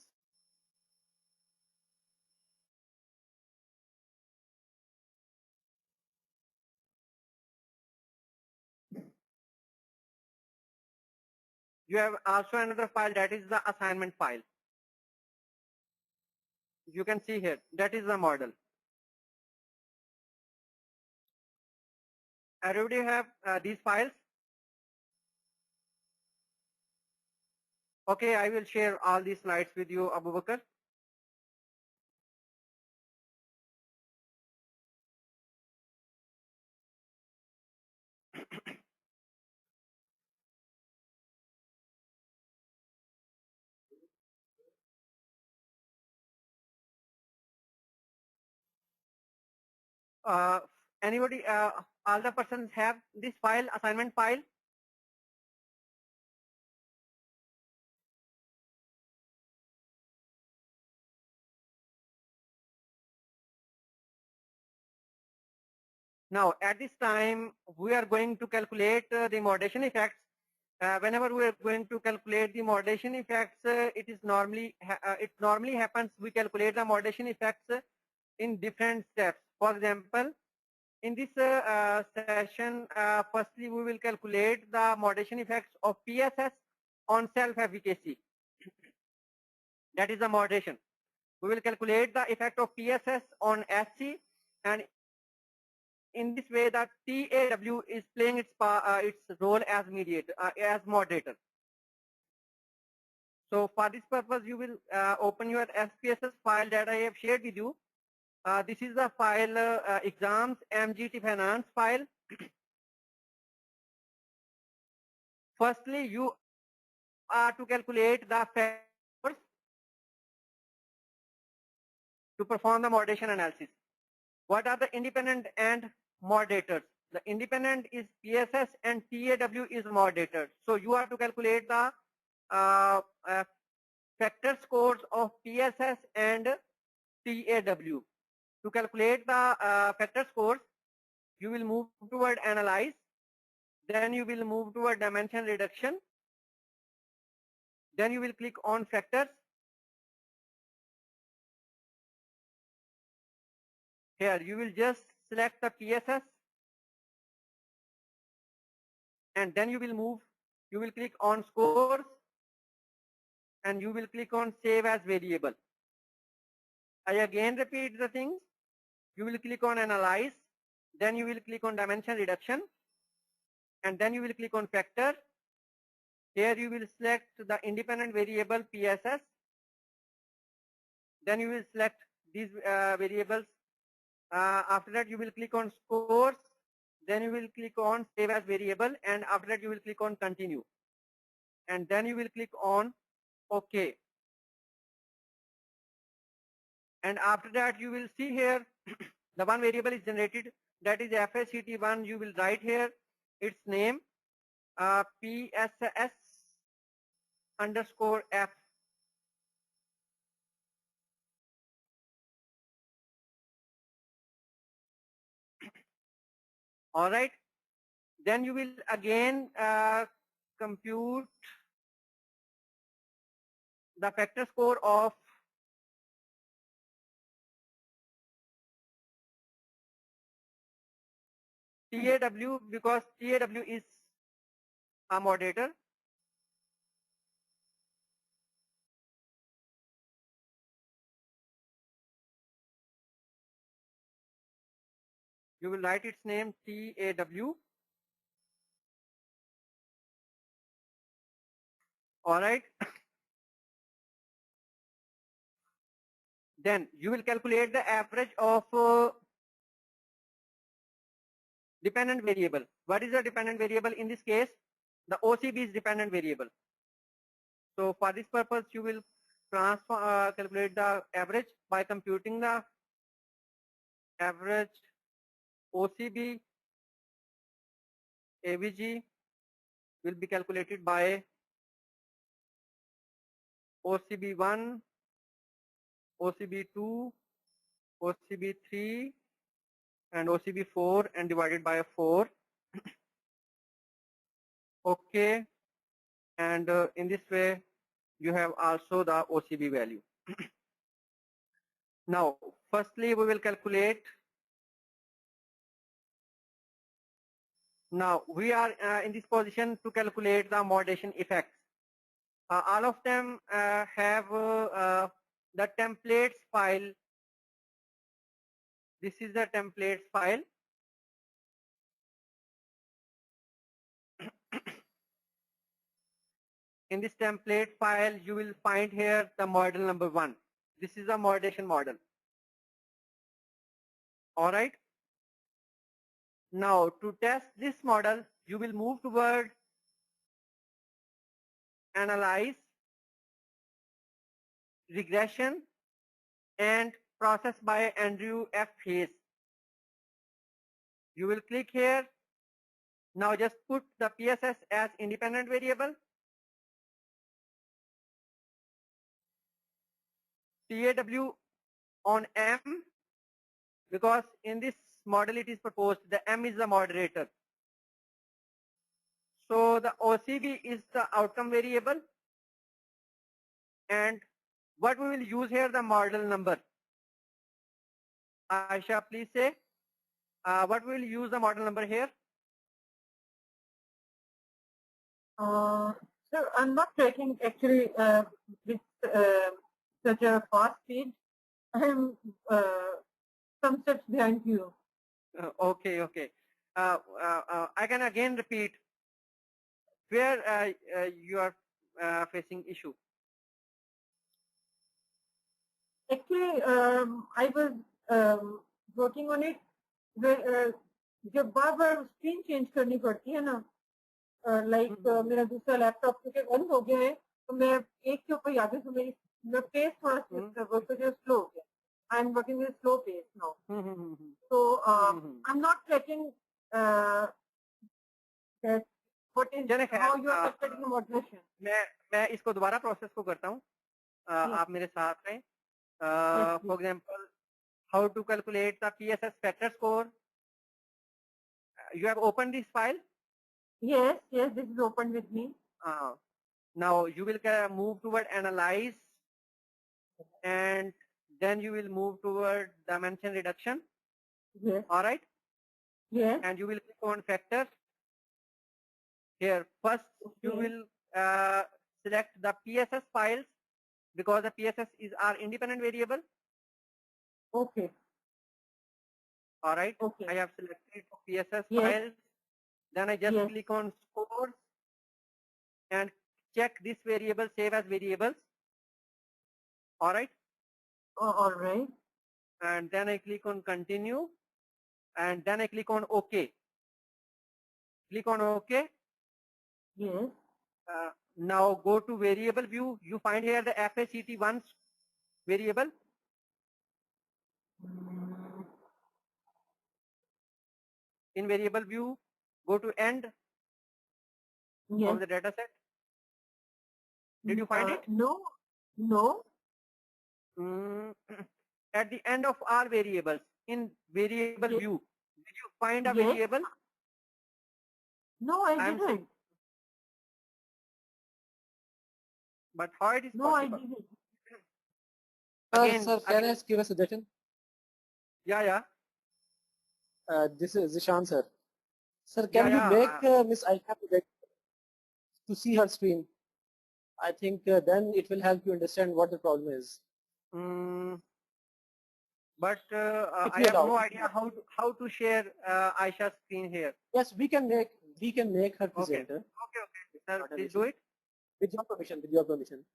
You have also another file, that is the assignment file. You can see here, that is the model. Everybody have these files? Okay, I will share all these slides with you, Abu Bakr. Anybody, all the persons have this file, assignment file? Now, at this time, we are going to calculate the moderation effects. Whenever we are going to calculate the moderation effects, it normally happens. We calculate the moderation effects in different steps. For example, in this session, firstly, we will calculate the moderation effects of PSS on self-efficacy. That is the moderation. We will calculate the effect of PSS on SC, and in this way, that TAW is playing its role as mediator, as moderator. So for this purpose, you will open your SPSS file that I have shared with you. This is the file exams MGT finance file. Firstly, you are to calculate the factors to perform the moderation analysis. What are the independent and moderators? The independent is PSS and TAW is moderator. So you are to calculate the factor scores of PSS and TAW. To calculate the factor scores, you will move toward analyze, then you will move toward dimension reduction, then you will click on factors. Here you will just select the PSS, and then you will click on scores, and you will click on save as variable. I again repeat the things. You will click on analyze, then you will click on dimension reduction, and then you will click on factor. Here you will select the independent variable PSS. Then you will select these variables. After that you will click on scores. Then you will click on save as variable, and after that you will click on continue. And then you will click on OK. And after that you will see here the one variable is generated, that is FACT1. You will write here its name, PSS underscore F. All right. Then you will again compute the factor score of TAW, because TAW is a moderator. You will write its name TAW. All right. Then you will calculate the average of dependent variable. What is the dependent variable in this case? The OCB is dependent variable. So for this purpose, you will calculate the average by computing the average OCB AVG will be calculated by OCB1, OCB2, OCB3, and OCB4, and divided by 4. Okay. And in this way, you have also the OCB value. Now, firstly, we will calculate. Now, we are in this position to calculate the moderation effects. All of them have the templates file. This is the templates file. In this template file, you will find here the model number 1. This is a moderation model. All right. Now, to test this model, you will move toward analyze, regression, and process by Andrew F. Hayes. You will click here. Now just put the PSS as independent variable. TAW on M, because in this model it is proposed, the M is the moderator. So the OCV is the outcome variable, and what we will use here, the model number. Aisha, please say what we will use the model number here. So I'm not tracking actually with such a fast speed. I'm some steps behind you. Okay. I can again repeat where you are facing issue. Actually, I was working on it. जब बार बार screen change करनी पड़ती है ना, like मेरा दूसरा laptop क्योंकि बंद हो गया है, तो मैं एक के ऊपर आगे से मेरी पेस थोड़ा स्लो हो गया. I'm working with slow pace now. So I'm not tracking that what is how you are calculating the modulation. मैं इसको दोबारा प्रोसेस को करता हूँ. आप मेरे साथ रहें. For example, how to calculate the PSS factor score. You have opened this file? Yes, this is open with me. Now you will move toward analyze, and then you will move toward dimension reduction. Yes. All right? Yes. And you will click on factors. Here, first you will select the PSS files because the PSS are independent variable. Okay. All right. Okay. I have selected PSS files. Then I just click on scores and check this variable, save as variables. All right. All right. And then I click on continue, and then I click on OK. Click on OK. Yes. Now go to variable view. You find here the FACT1 variable. In variable view, go to end of the data set. Did you find it? No. At the end of all variables, in variable view, did you find a variable? No, I didn't. But how it is possible? I didn't. Again, sir, can I give a suggestion? Yeah. This is Zishan, sir. Sir, can you make Miss Aisha to see her screen? I think then it will help you understand what the problem is. But I have no idea how to share Aisha's screen here. Yes, we can make her presenter. Okay. Sir, please do it. With your permission.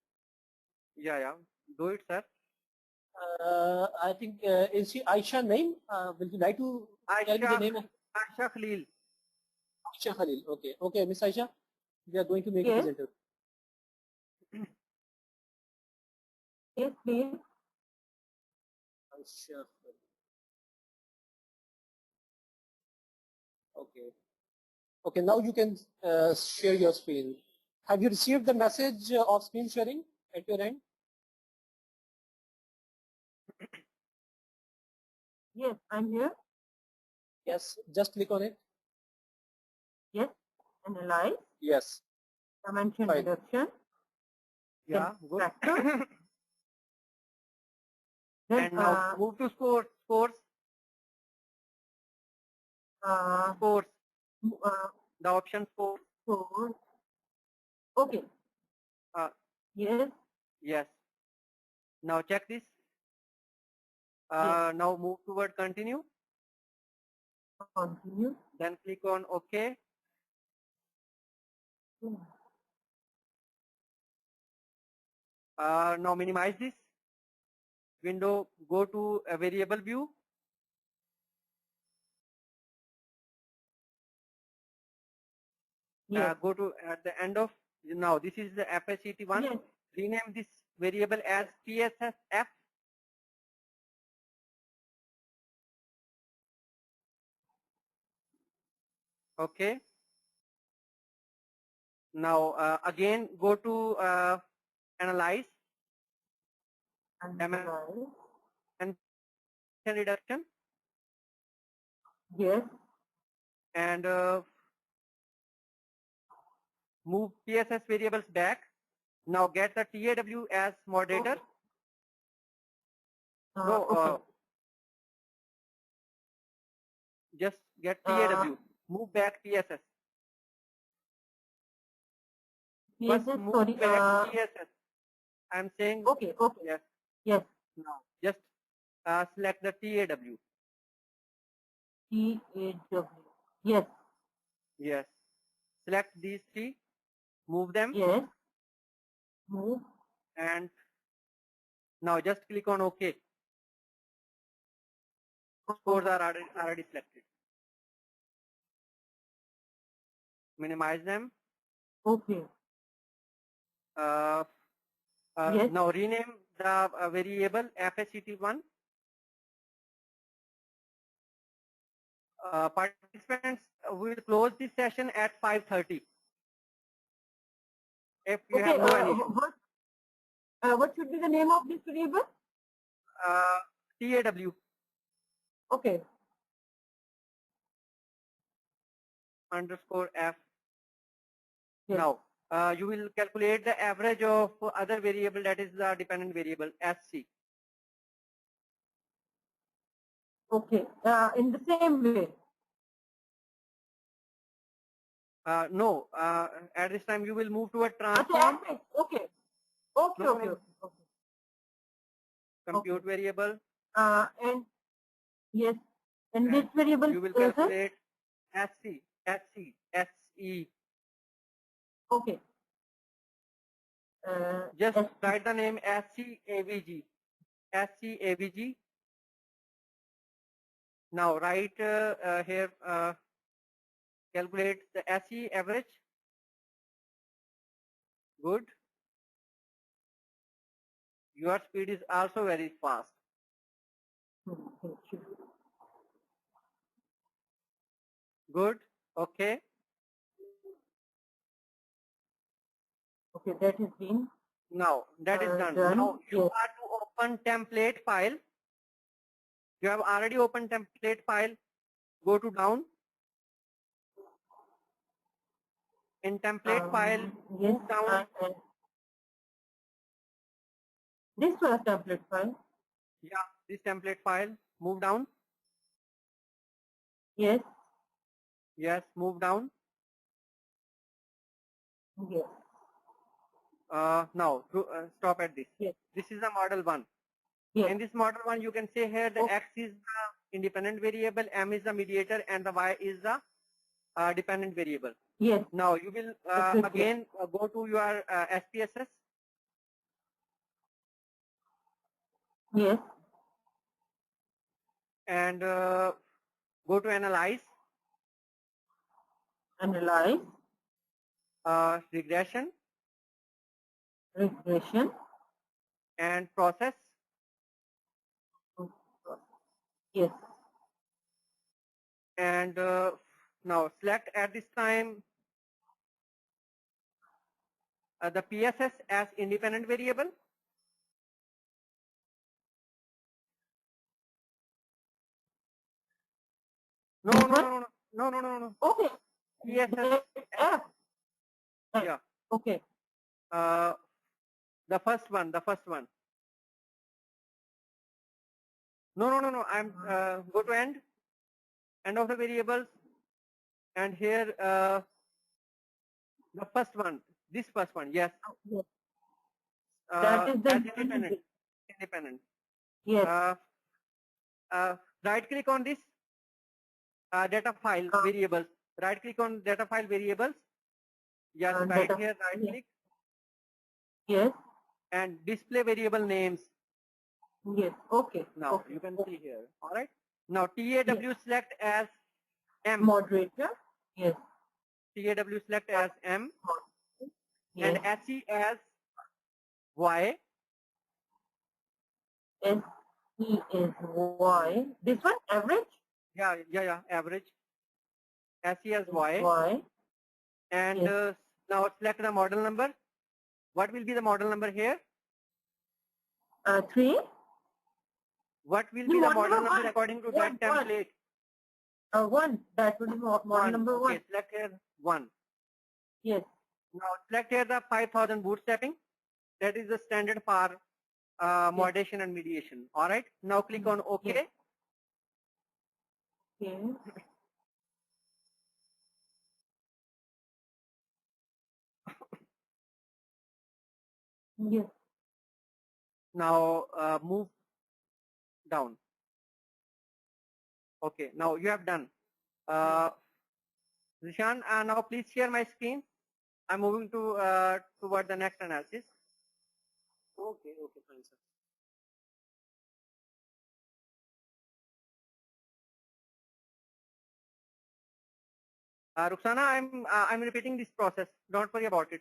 Yeah. Do it, sir. I think is she Aisha name? Will you like to tell me the name of Aisha Khalil? Aisha Khalil. Okay, Miss Aisha, we are going to make a presenter. Yes, please. Aisha. Okay. Now you can share your screen. Have you received the message of screen sharing at your end? Yes, I'm here. Yes, just click on it. Yes, analyze. Yes. Dimension reduction. Yeah, good. Factor. And now move to scores. Scores. The option scores. Okay. Yes. Now check this. Now move toward continue. Continue. Then click on OK. Now minimize this window. Go to a variable view. Go to at the end of now. This is the FACT1. Rename this variable as PSSF. Okay. Now again go to analyze and reduction. Yes. And move PSS variables back. Now get the TAW as moderator. Okay. No, Okay. just get TAW. Move back PSS. First PSS, move sorry. back PSS. I'm saying. Okay. Okay. Yes. Yes. Now just select the TAW. TAW. Yes. Yes. Select these three. Move them. Yes. Move. And now just click on OK. Scores are already selected. Minimize them. Okay. Yes. Now rename the variable FSCT1. Participants will close this session at 5:30. If you Okay. have no any issue. What should be the name of this variable? TAW. Okay. Underscore F. Yes. Now, you will calculate the average of other variable, that is the dependent variable, SC. Okay. In the same way. No, at this time you will move to a transform. Okay. Okay. No, Okay. no. Okay. Compute variable. And yes. And which variable? You will calculate SC. SE. Okay. Just write the name SCAVG. SCAVG. Now write here, calculate the SE average. Good. Your speed is also very fast. Good. Okay. Okay, that is been. Now that is done. Now you are to open template file. You have already opened template file. Go to down. In template file, Yes. move down. This was template file. Yeah, this template file. Move down. Yes. Yes, move down. Yes. Now stop at this. Yes. This is the model 1. Yes. In this model 1, you can say here the X is the independent variable, M is the mediator, and the Y is the dependent variable. Yes. Now you will again go to your SPSS. Yes. And go to analyze. Analyze. Regression. Regression. And process. Yes. And now select at this time the PSS as independent variable. No. Okay. PSS. Yeah. Okay. The first one. No. I'm go to end of the variables, and here the first one. This first one. Yes. Yes. That is the independent. Yes. Right click on this data file variables. Right click on data file variables. Yes, right here, right click. Yes. And display variable names. Yes. Okay. Now you can see here. All right. Now TAW select as M. Moderator. Yes. TAW select as M. Yes. And SE as Y. SE is Y. This one average? Yeah. Average. SE as Y. Y. And now select the model number. What will be the model number here? 3. What will be the model number according to that template? 1. That would be model number 1. Okay, select here 1. Yes. Now select here the 5000 bootstrapping. That is the standard for moderation and mediation. All right. Now click on OK. Yes. Yes. Yes. Now move down. Okay. Now you have done. Zishan, now please share my screen. I'm moving to toward the next analysis. Okay, okay, fine, sir. Ruxana, I'm repeating this process. Don't worry about it.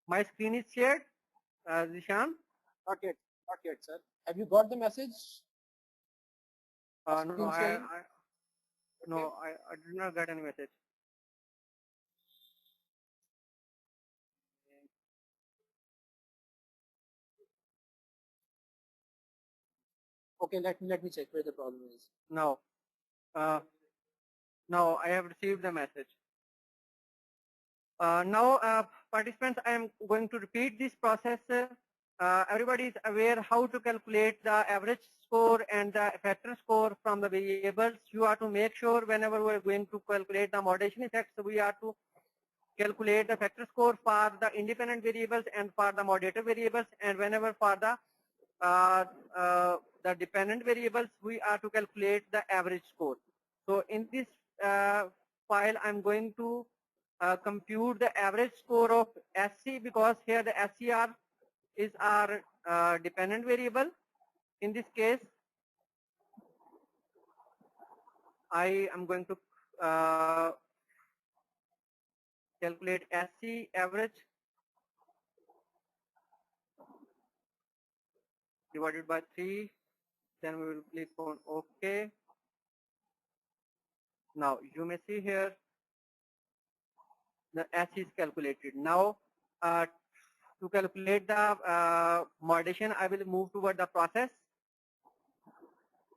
My screen is shared. Zishan? Not yet, sir. Have you got the message? No, Screen sharing? I did not get any message. Okay, let me check where the problem is. No. No, I have received the message. Now, participants, I am going to repeat this process. Everybody is aware how to calculate the average score and the factor score from the variables. You are to make sure whenever we are going to calculate the moderation effects, we are to calculate the factor score for the independent variables and for the moderator variables, and whenever for the dependent variables, we are to calculate the average score. So in this file, I'm going to compute the average score of SC, because here the SCR is our dependent variable. In this case, I am going to calculate SC average divided by 3. Then we will click on OK. Now you may see here the S is calculated. Now to calculate the moderation, I will move toward the process.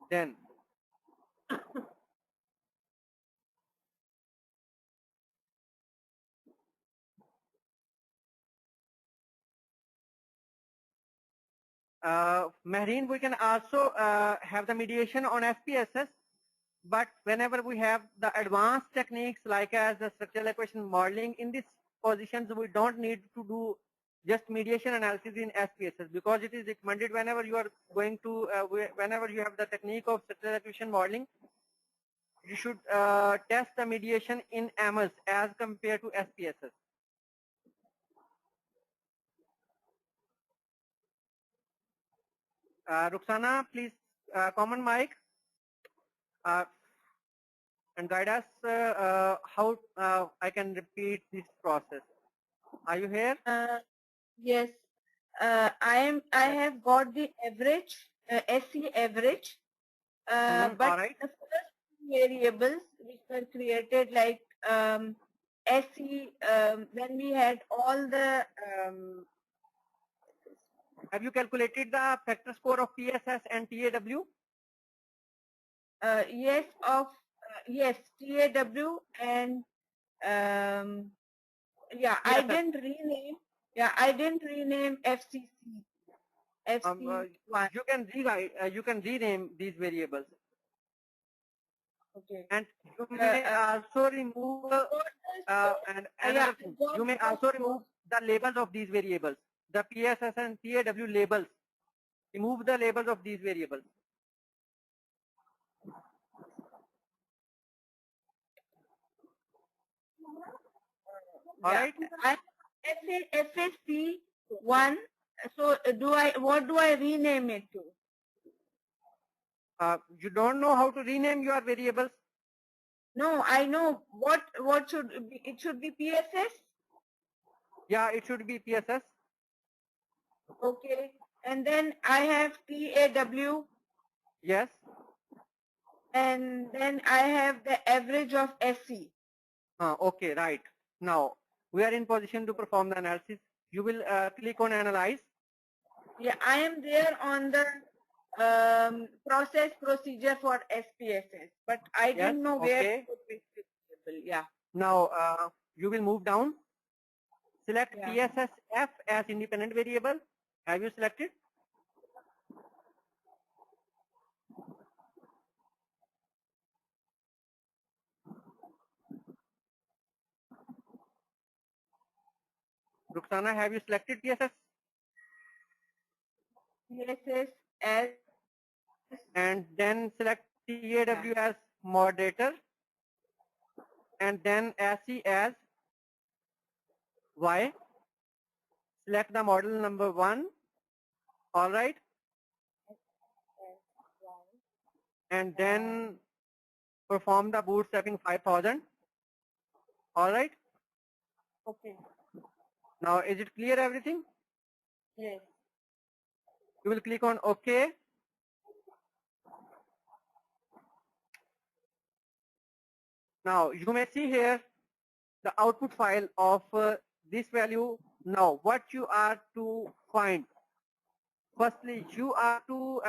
Then Mehreen, we can also have the mediation on SPSS, but whenever we have the advanced techniques like as the structural equation modeling, in these positions we don't need to do just mediation analysis in SPSS, because it is recommended whenever you are going to, whenever you have the technique of structural equation modeling, you should test the mediation in AMOS as compared to SPSS. Ruxana, please come on mic and guide us how I can repeat this process. Are you here? Yes. I have got the average, SC average, but all right. the first variables which were created like SC, when we had all the have you calculated the factor score of PSS and TAW? yes, of yes, TAW and yeah, I didn't rename. Yeah, I didn't rename FCC. FC1. You can rename these variables. Okay. And you may also remove and another thing. You may also remove the labels of these variables. The PSS and TAW labels. Remove the labels of these variables. All right. FSC1. So what do I rename it to? You don't know how to rename your variables? No, I know what should be. It should be PSS. Yeah, it should be PSS. Okay, and then I have TAW. Yes. and then I have the average of SC. Okay, right. Now we are in position to perform the analysis. You will click on analyze. Yeah, I am there on the process procedure for SPSS, but I Yes, didn't know where okay. to put which variable. Yeah. Now you will move down. Select Yeah. PSSF as independent variable. Have you selected? Ruxana, have you selected PSS? PSS as and then select TAW as moderator and then SE as Y. Select the model number 1. All right. And then perform the bootstrapping 5000. All right. okay. Now is it clear everything? Yes. You will click on OK. Now you may see here the output file of this value. Now what you are to find. Firstly, you are to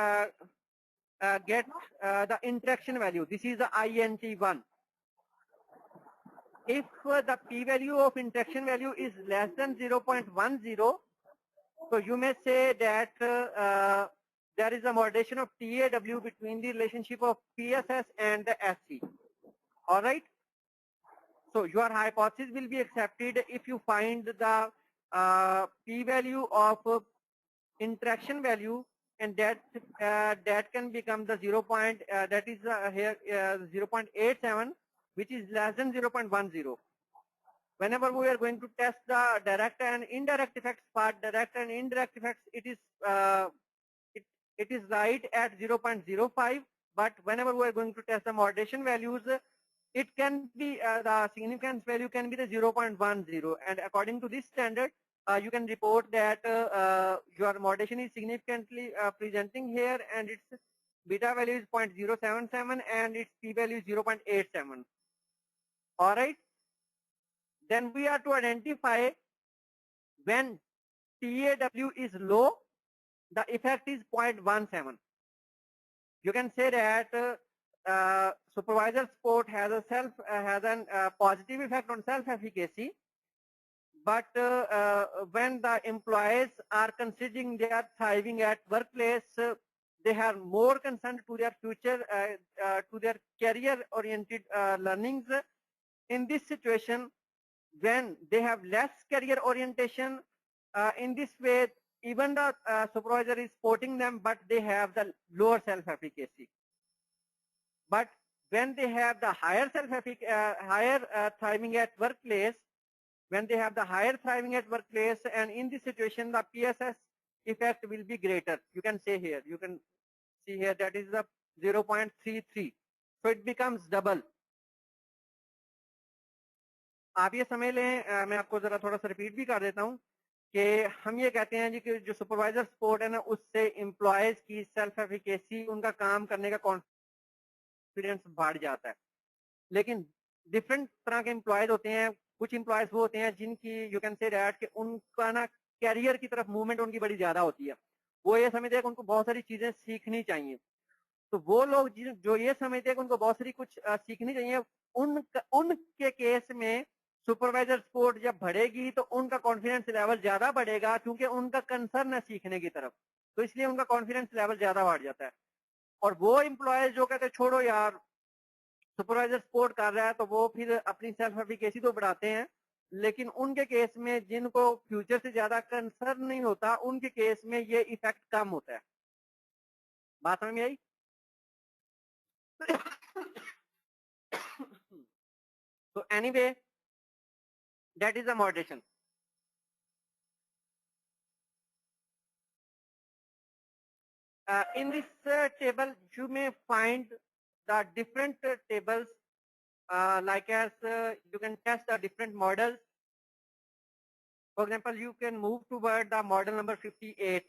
get the interaction value. This is the INT1. If the p-value of interaction value is less than 0.10, so you may say that there is a moderation of TAW between the relationship of PSS and the SC. All right. So your hypothesis will be accepted if you find the p-value of interaction value, and that can become the 0. That is here 0.87, which is less than 0.10. Whenever we are going to test the direct and indirect effects part, direct and indirect effects, it is right at 0.05. But whenever we are going to test the moderation values, it can be the significance value can be the 0.10. And according to this standard, you can report that your moderation is significantly presenting here, and its beta value is 0.077 and its p value is 0.87. All right. Then we are to identify when TAW is low, the effect is 0.17. You can say that supervisor support has a positive effect on self-efficacy, but when the employees are considering they are thriving at workplace, they have more concern to their future, to their career-oriented learnings. In this situation, when they have less career orientation, in this way, even the supervisor is supporting them, but they have the lower self-efficacy. But when they have the higher thriving at workplace, when they have the higher thriving at workplace, and in this situation, the PSS effect will be greater. You can say here, you can see here that is the 0.33. So it becomes double. आप ये समझ लें, मैं आपको जरा थोड़ा सा repeat भी कर देता हूँ कि हम ये कहते हैं जी कि जो सुपरवाइजर सपोर्ट है ना, उससे एम्प्लॉयज की सेल्फ एफिकेसी, उनका काम करने का कॉन्फिडेंस बढ़ जाता है. लेकिन डिफरेंट तरह के एम्प्लॉयज होते हैं. कुछ एम्प्लॉयज वो होते हैं जिनकी यू कैन से दैट कि उनका ना कैरियर की तरफ मूवमेंट उनकी बड़ी ज्यादा होती है. वो ये समझते हैं कि उनको बहुत सारी चीजें सीखनी चाहिए. तो वो लोग जो ये समझते हैं कि उनको बहुत सारी कुछ सीखनी चाहिए, उनके केस में सुपरवाइजर सपोर्ट जब बढ़ेगी तो उनका कॉन्फिडेंस लेवल ज्यादा बढ़ेगा, क्योंकि उनका कंसर्न है सीखने की तरफ, तो इसलिए उनका कॉन्फिडेंस लेवल ज्यादा बढ़ जाता है. और वो एम्प्लॉयज जो कहते हैं छोड़ो यार सुपरवाइजर सपोर्ट कर रहा है, तो वो फिर अपनी सेल्फ एफिकेसी तो बढ़ाते हैं, लेकिन उनके केस में जिनको फ्यूचर से ज्यादा कंसर्न नहीं होता, उनके केस में ये इफेक्ट कम होता है. बात समझ में आई? So anyway, that is the moderation. In this table, you may find the different tables, like as you can test the different models. For example, you can move toward the model number 58.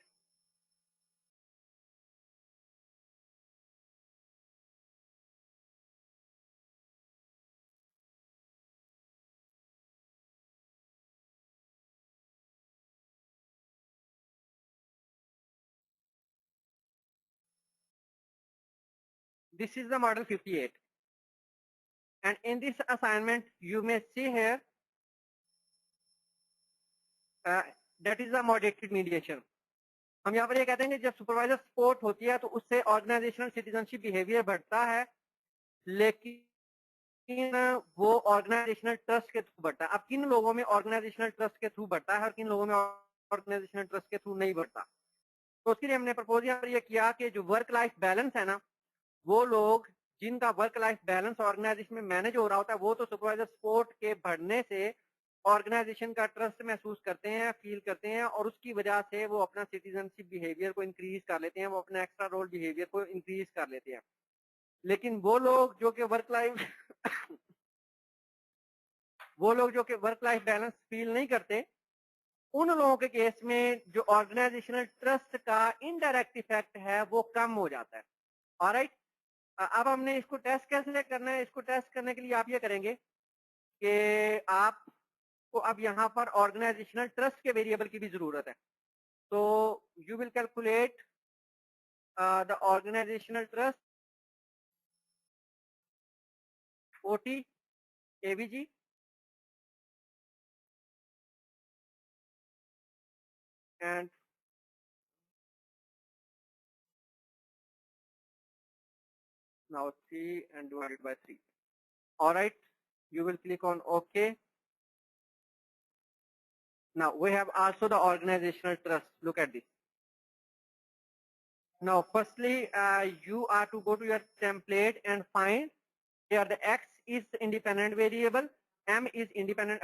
this is the model 58. And in this assignment, you may see here that is the moderated mediation. हम यहाँ पर ये कहते हैं कि जब supervisor support होती है तो उससे ऑर्गेनाइजेशनल सिटीजनशिप बिहेवियर बढ़ता है, लेकिन वो ऑर्गेनाइजेशनल ट्रस्ट के थ्रू बढ़ता है. अब किन लोगों में ऑर्गेनाइजेशनल ट्रस्ट के थ्रू बढ़ता है और किन लोगों में ऑर्गेनाइजेशनल ट्रस्ट के थ्रू नहीं बढ़ता. तो उसके लिए हमने प्रपोज यहाँ पर ये किया कि जो वर्क लाइफ बैलेंस है ना, वो लोग जिनका वर्क लाइफ बैलेंस ऑर्गेनाइजेशन में मैनेज हो रहा होता है, वो तो सुपरवाइजर सपोर्ट के बढ़ने से ऑर्गेनाइजेशन का ट्रस्ट महसूस करते हैं, फील करते हैं, और उसकी वजह से वो अपना सिटीजनशिप बिहेवियर को इंक्रीज कर लेते हैं, वो अपना एक्स्ट्रा रोल बिहेवियर को इंक्रीज कर लेते हैं. लेकिन वो लोग जो कि वर्क लाइफ बैलेंस फील नहीं करते, उन लोगों के केस में जो ऑर्गेनाइजेशनल ट्रस्ट का इनडायरेक्ट इफेक्ट है वो कम हो जाता है. ऑलराइट, अब हमने इसको टेस्ट कैसे करना है. इसको टेस्ट करने के लिए आप ये करेंगे कि आपको अब यहाँ पर ऑर्गेनाइजेशनल ट्रस्ट के वेरिएबल की भी जरूरत है. तो you will calculate the organisational trust OT AVG and now 3 and divided by 3. All right, you will click on OK. Now we have also the organizational trust. Look at this. Now firstly, you are to go to your template and find here the X is independent variable, M is independent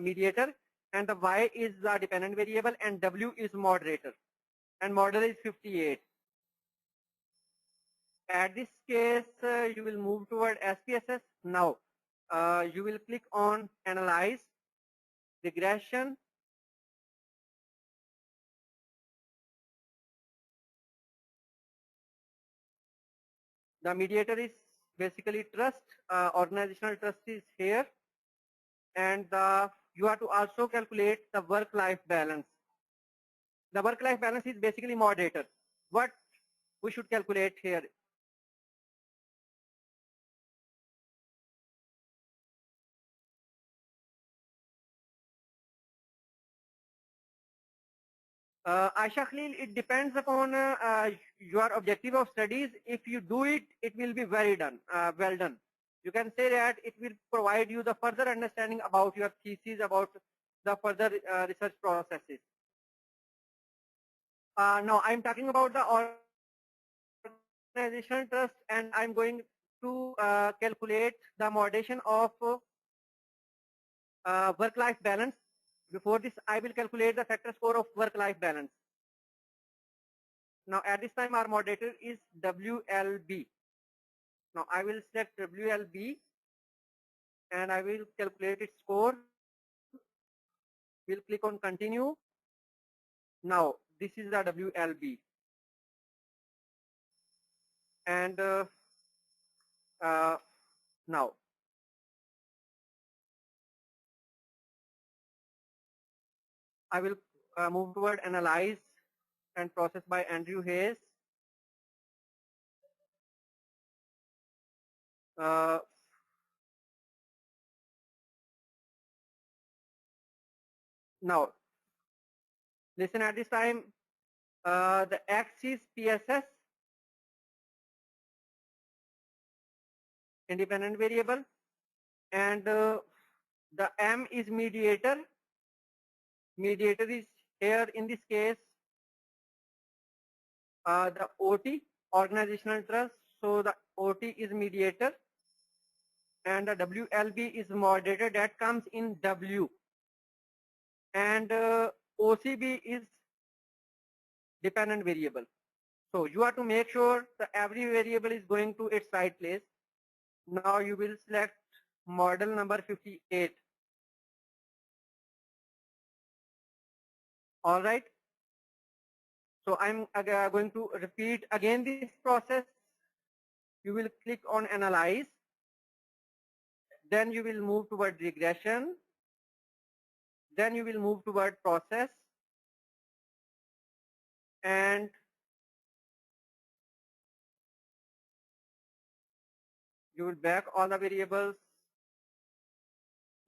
mediator, and the Y is the dependent variable, and W is moderator, and model is 58. At this case, you will move toward SPSS. Now, you will click on Analyze, Regression, the mediator is basically trust, organizational trust is here, and you have to also calculate the work-life balance. The work-life balance is basically moderator. What we should calculate here? Aisha Khalil, it depends upon your objective of studies. If you do it, it will be well done. You can say that it will provide you the further understanding about your thesis, about the further research processes. Now, I'm talking about the organizational trust, and I'm going to calculate the moderation of work-life balance. Before this, I will calculate the factor score of work-life balance. Now, at this time, our moderator is WLB. Now, I will select WLB, and I will calculate its score. We'll click on Continue. Now, this is the WLB. And now, I will move toward Analyze and Process by Andrew Hayes. Now, listen, at this time, the X is SPSS, independent variable, and the M is mediator. Mediator is here in this case the OT, organizational trust. So the OT is mediator, and the WLB is moderator, that comes in W. And OCB is dependent variable. So you have to make sure that every variable is going to its right place. Now you will select model number 58. All right. So I'm going to repeat again this process. You will click on Analyze. Then you will move toward Regression. Then you will move toward Process. And You will back all the variables.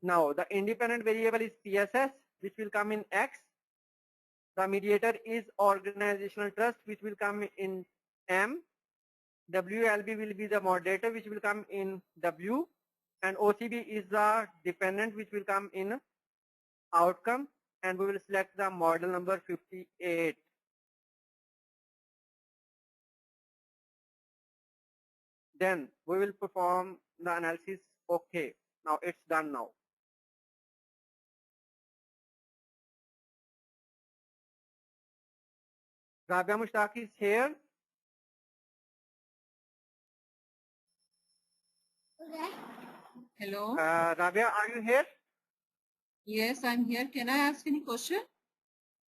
Now the independent variable is PSS, which will come in X. The mediator is organizational trust, which will come in M. WLB will be the moderator, which will come in W. And OCB is the dependent, which will come in outcome. And we will select the model number 58. Then we will perform the analysis. Okay, now it's done now. Rabia Mushtaq is here. Hello. Rabia, are you here? Yes, I'm here. Can I ask any question?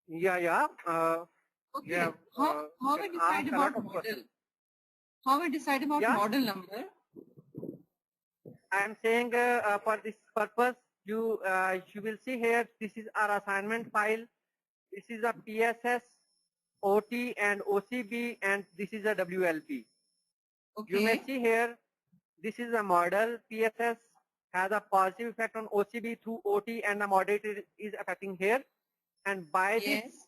Yeah. Okay. Yeah, How we decide about model? How we decide about model number? I am saying for this purpose, you will see here. This is our assignment file. This is a PSS, OT, and OCB, and this is a WLP. Okay. You may see here. This is a model. PSS has a positive effect on OCB through OT, and the moderator is affecting here. And by this,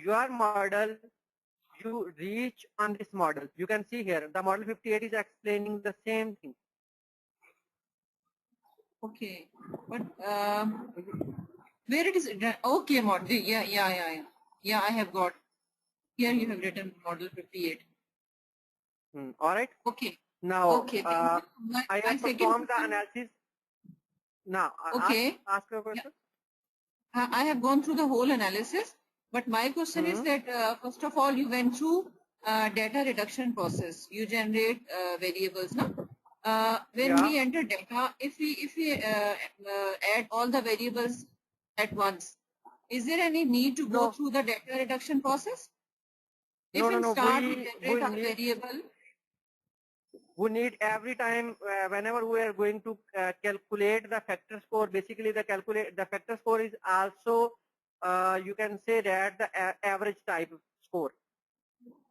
your model, you reach on this model. You can see here, the model 58 is explaining the same thing. Okay, but where it is? Okay, model. Yeah. I have got. Here you have written model 58. All right. Okay. Now, okay. I have performed the analysis. Now, okay. Ask your question. Yeah. I have gone through the whole analysis, but my question is that first of all, you went through data reduction process. You generate variables, no? When we enter data, if we add all the variables at once, is there any need to go through the data reduction process? If in start we generate a variable. We need every time whenever we are going to calculate the factor score. Basically, the factor score is also you can say that the average type score,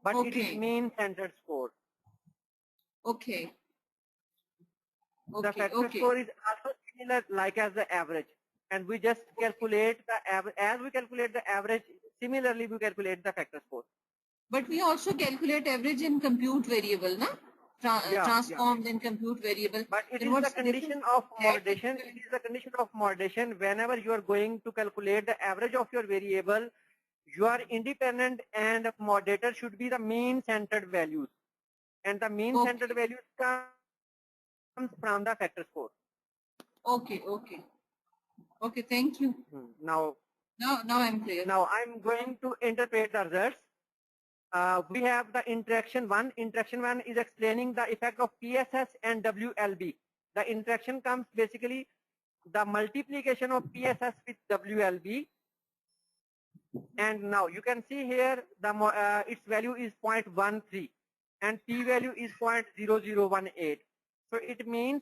but it is mean centered score. Okay. The factor score is also similar like as the average, and we just calculate the average. As we calculate the average, similarly we calculate the factor score. But we also calculate average in compute variable, na? Transformed in compute variable. But it is the condition of moderation. It is the condition of moderation. Whenever you are going to calculate the average of your variable, your independent and moderator should be the mean centered values, and the mean centered values comes from the factor score. Okay. Thank you. Now I'm clear. Now I'm going to interpret the results. We have the interaction one. Interaction one is explaining the effect of PSS and WLB. The interaction comes basically the multiplication of PSS with WLB. And now you can see here the its value is 0.13 and P value is 0.0018. So it means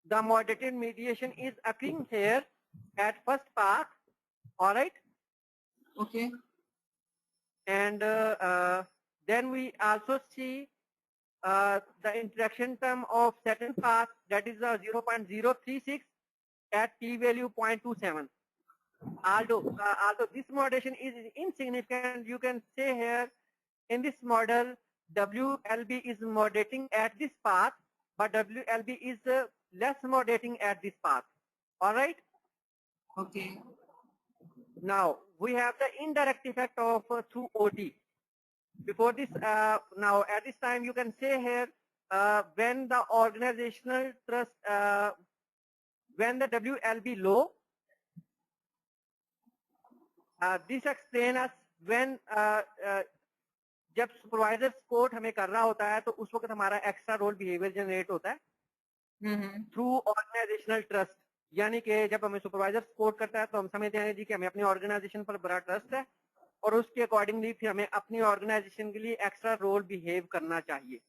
the moderated mediation is occurring here at first pass. All right. Okay. And then we also see the interaction term of second pass, that is 0.036 at p-value 0.27. Although this moderation is insignificant, you can say here in this model WLB is moderating at this path, but WLB is less moderating at this path. All right. Okay. Now we have the indirect effect of through OT. Before this, now at this time you can say here when the organizational trust, when the WLB low, this explains us when जब supervisor support हमें करना होता है तो उस वक्त हमारा extra role behavior generate होता है through organizational trust. यानी कि जब हमें सुपरवाइजर सपोर्ट करता है तो हम समझते हैं जी कि हमें अपनी ऑर्गेनाइजेशन पर बड़ा ट्रस्ट है और उसके अकॉर्डिंगली फिर हमें अपनी ऑर्गेनाइजेशन के लिए एक्स्ट्रा रोल बिहेव करना चाहिए.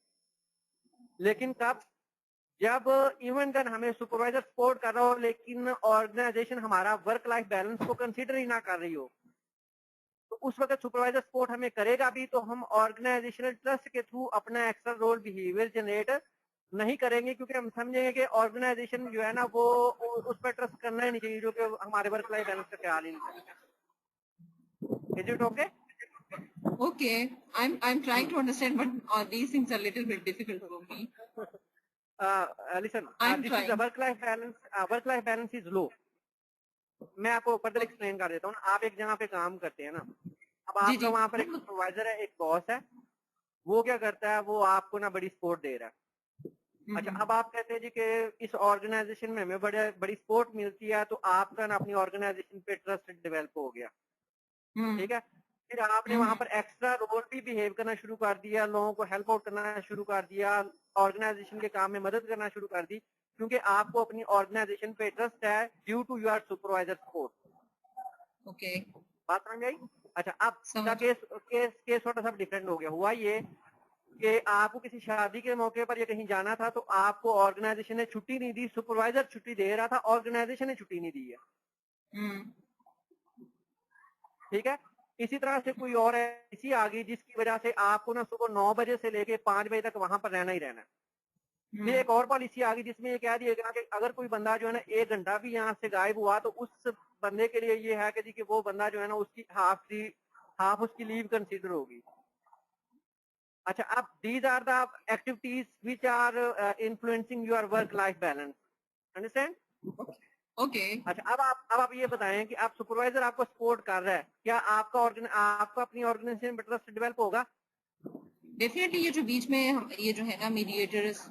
लेकिन कब, जब इवन देन हमें सुपरवाइजर सपोर्ट कर रहा हो लेकिन ऑर्गेनाइजेशन हमारा वर्क लाइफ बैलेंस को कंसीडर ही ना कर रही हो, तो उस वक्त सुपरवाइजर सपोर्ट हमें करेगा भी तो हम ऑर्गेनाइजेशनल ट्रस्ट के थ्रू अपना एक्स्ट्रा रोल बिहेवियर जनरेट नहीं करेंगे क्योंकि हम समझेंगे कि ऑर्गेनाइजेशन जो है ना वो उस पर ट्रस्ट करना ही नहीं चाहिए जो कि हमारे वर्क लाइफ बैलेंस का ख्याल ही नहीं करेगा. Is it okay? Okay, I'm trying to understand, but these things are a little bit difficult for me. Listen, I'm this trying. is a work life balance. Work life balance is low. मैं आपको further explain कर देता हूँ. आप एक जगह पे काम करते हैं ना, अब आपका वहाँ पर एक सुपरवाइजर है, एक बॉस है, वो क्या करता है, वो आपको ना बड़ी सपोर्ट दे रहा है. अच्छा, अब आप कहते हैं जी कि इस ऑर्गेनाइजेशन में हमें बड़ी सपोर्ट मिलती है, तो आपका ना अपनी ऑर्गेनाइजेशन पे ट्रस्ट डेवलप हो गया. ठीक है, फिर आपने वहां पर एक्स्ट्रा रोल भी बिहेव करना शुरू कर दिया, लोगों को हेल्प आउट करना शुरू कर दिया, ऑर्गेनाइजेशन के काम में मदद करना शुरू कर दी, क्योंकि आपको अपनी ऑर्गेनाइजेशन पे ट्रस्ट है due to your supervisor support. Okay, बात समझ आई? अच्छा, अब केस थोड़ा सा डिफरेंट हो गया. हुआ ये कि आपको किसी शादी के मौके पर या कहीं जाना था, तो आपको ऑर्गेनाइजेशन ने छुट्टी नहीं दी, सुपरवाइजर छुट्टी दे रहा था, ऑर्गेनाइजेशन ने छुट्टी नहीं दी है. ठीक है, इसी तरह से कोई और ऐसी आ गई जिसकी वजह से आपको ना सुबह 9 बजे से लेके 5 बजे तक वहां पर रहना ही रहना है. फिर एक और पॉलिसी आ गई जिसमें ये कह दिया गया कि अगर कोई बंदा जो है ना 1 घंटा भी यहाँ से गायब हुआ, तो उस बंदे के लिए ये है कि जी कि वो बंदा जो है ना उसकी हाफ उसकी लीव कंसिडर होगी. अच्छा, अब these are the activities which are influencing your work life balance. Understand? Okay. अच्छा, अब आप ये बताएं कि आप सुपरवाइजर आपको सपोर्ट कर रहा है, क्या आपका अपनी ऑर्गेनाइजेशन में ट्रस्ट डेवलप होगा? डेफिनेटली. ये जो बीच में ये जो है ना मीडिएटर्स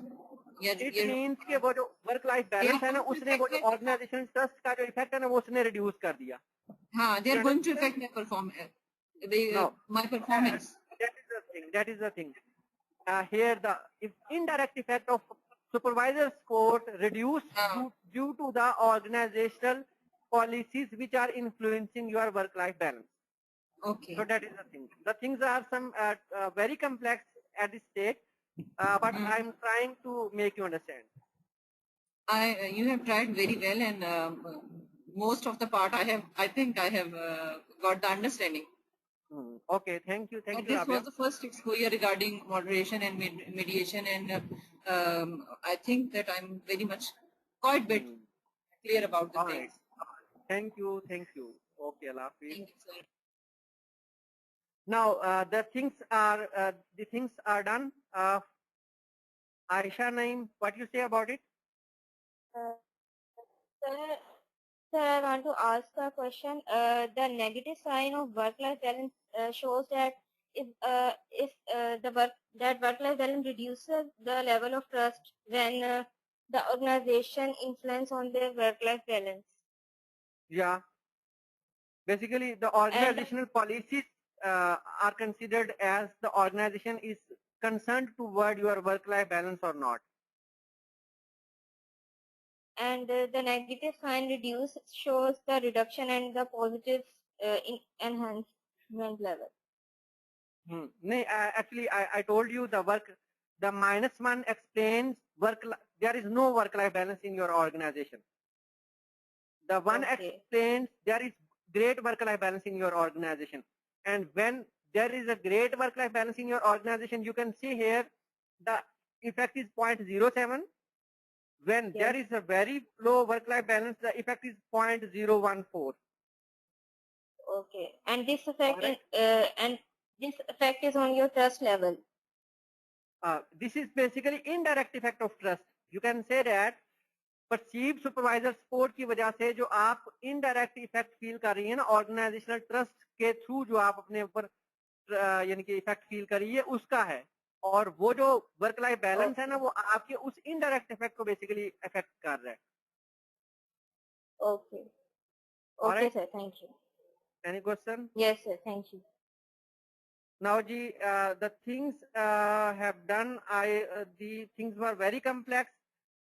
या इट मींस कि वो जो वर्क लाइफ बैलेंस है ना, उसने वो जो ऑर्गेनाइजेशन ट्रस्ट का जो इफेक्ट है ना, वो उसने रिड्यूस कर दिया. हाँ, they are going to effect my performance. My performance. That is the thing. Here the indirect effect of supervisor support reduced due to the organizational policies which are influencing your work-life balance. Okay. So that is the thing. The things are some very complex at this stage, but I'm trying to make you understand. You have tried very well, and most of the part I think I have got the understanding. Okay, thank you. But this was the first exposure regarding moderation and mediation, and I think that I'm very much quite bit clear about the things. Thank you. Okay, Allah Hafiz. Thank you, sir. Now the things are done. Aisha Naeem, what you say about it? Sir, I want to ask a question. The negative sign of work-life balance shows that if that work-life balance reduces the level of trust when the organization influence on their work-life balance. Yeah. Basically, the organizational policies are considered as the organization is concerned toward your work-life balance or not. And the negative sign reduce shows the reduction and the positive enhancement level. Actually, I told you the -1 explains there is no work-life balance in your organization. The one explains there is great work-life balance in your organization. And when there is a great work-life balance in your organization, you can see here the effect is 0.07. When there is a very low work-life balance, the effect is 0.014. Okay, and this effect is on your trust level. This is basically indirect effect of trust. You can say that perceived supervisor support की वजह से जो आप indirect effect feel कर रही है ना organizational trust के through जो आप अपने ऊपर यानी कि effect feel कर रही है उसका है. और वो जो वर्क लाइफ बैलेंस है ना वो आपके उस इनडायरेक्ट इफेक्ट को बेसिकली इफेक्ट कर रहा है. Okay, sir, thank you. Any question? Yes, sir, thank you. Now ji, the things have done, the things were very complex.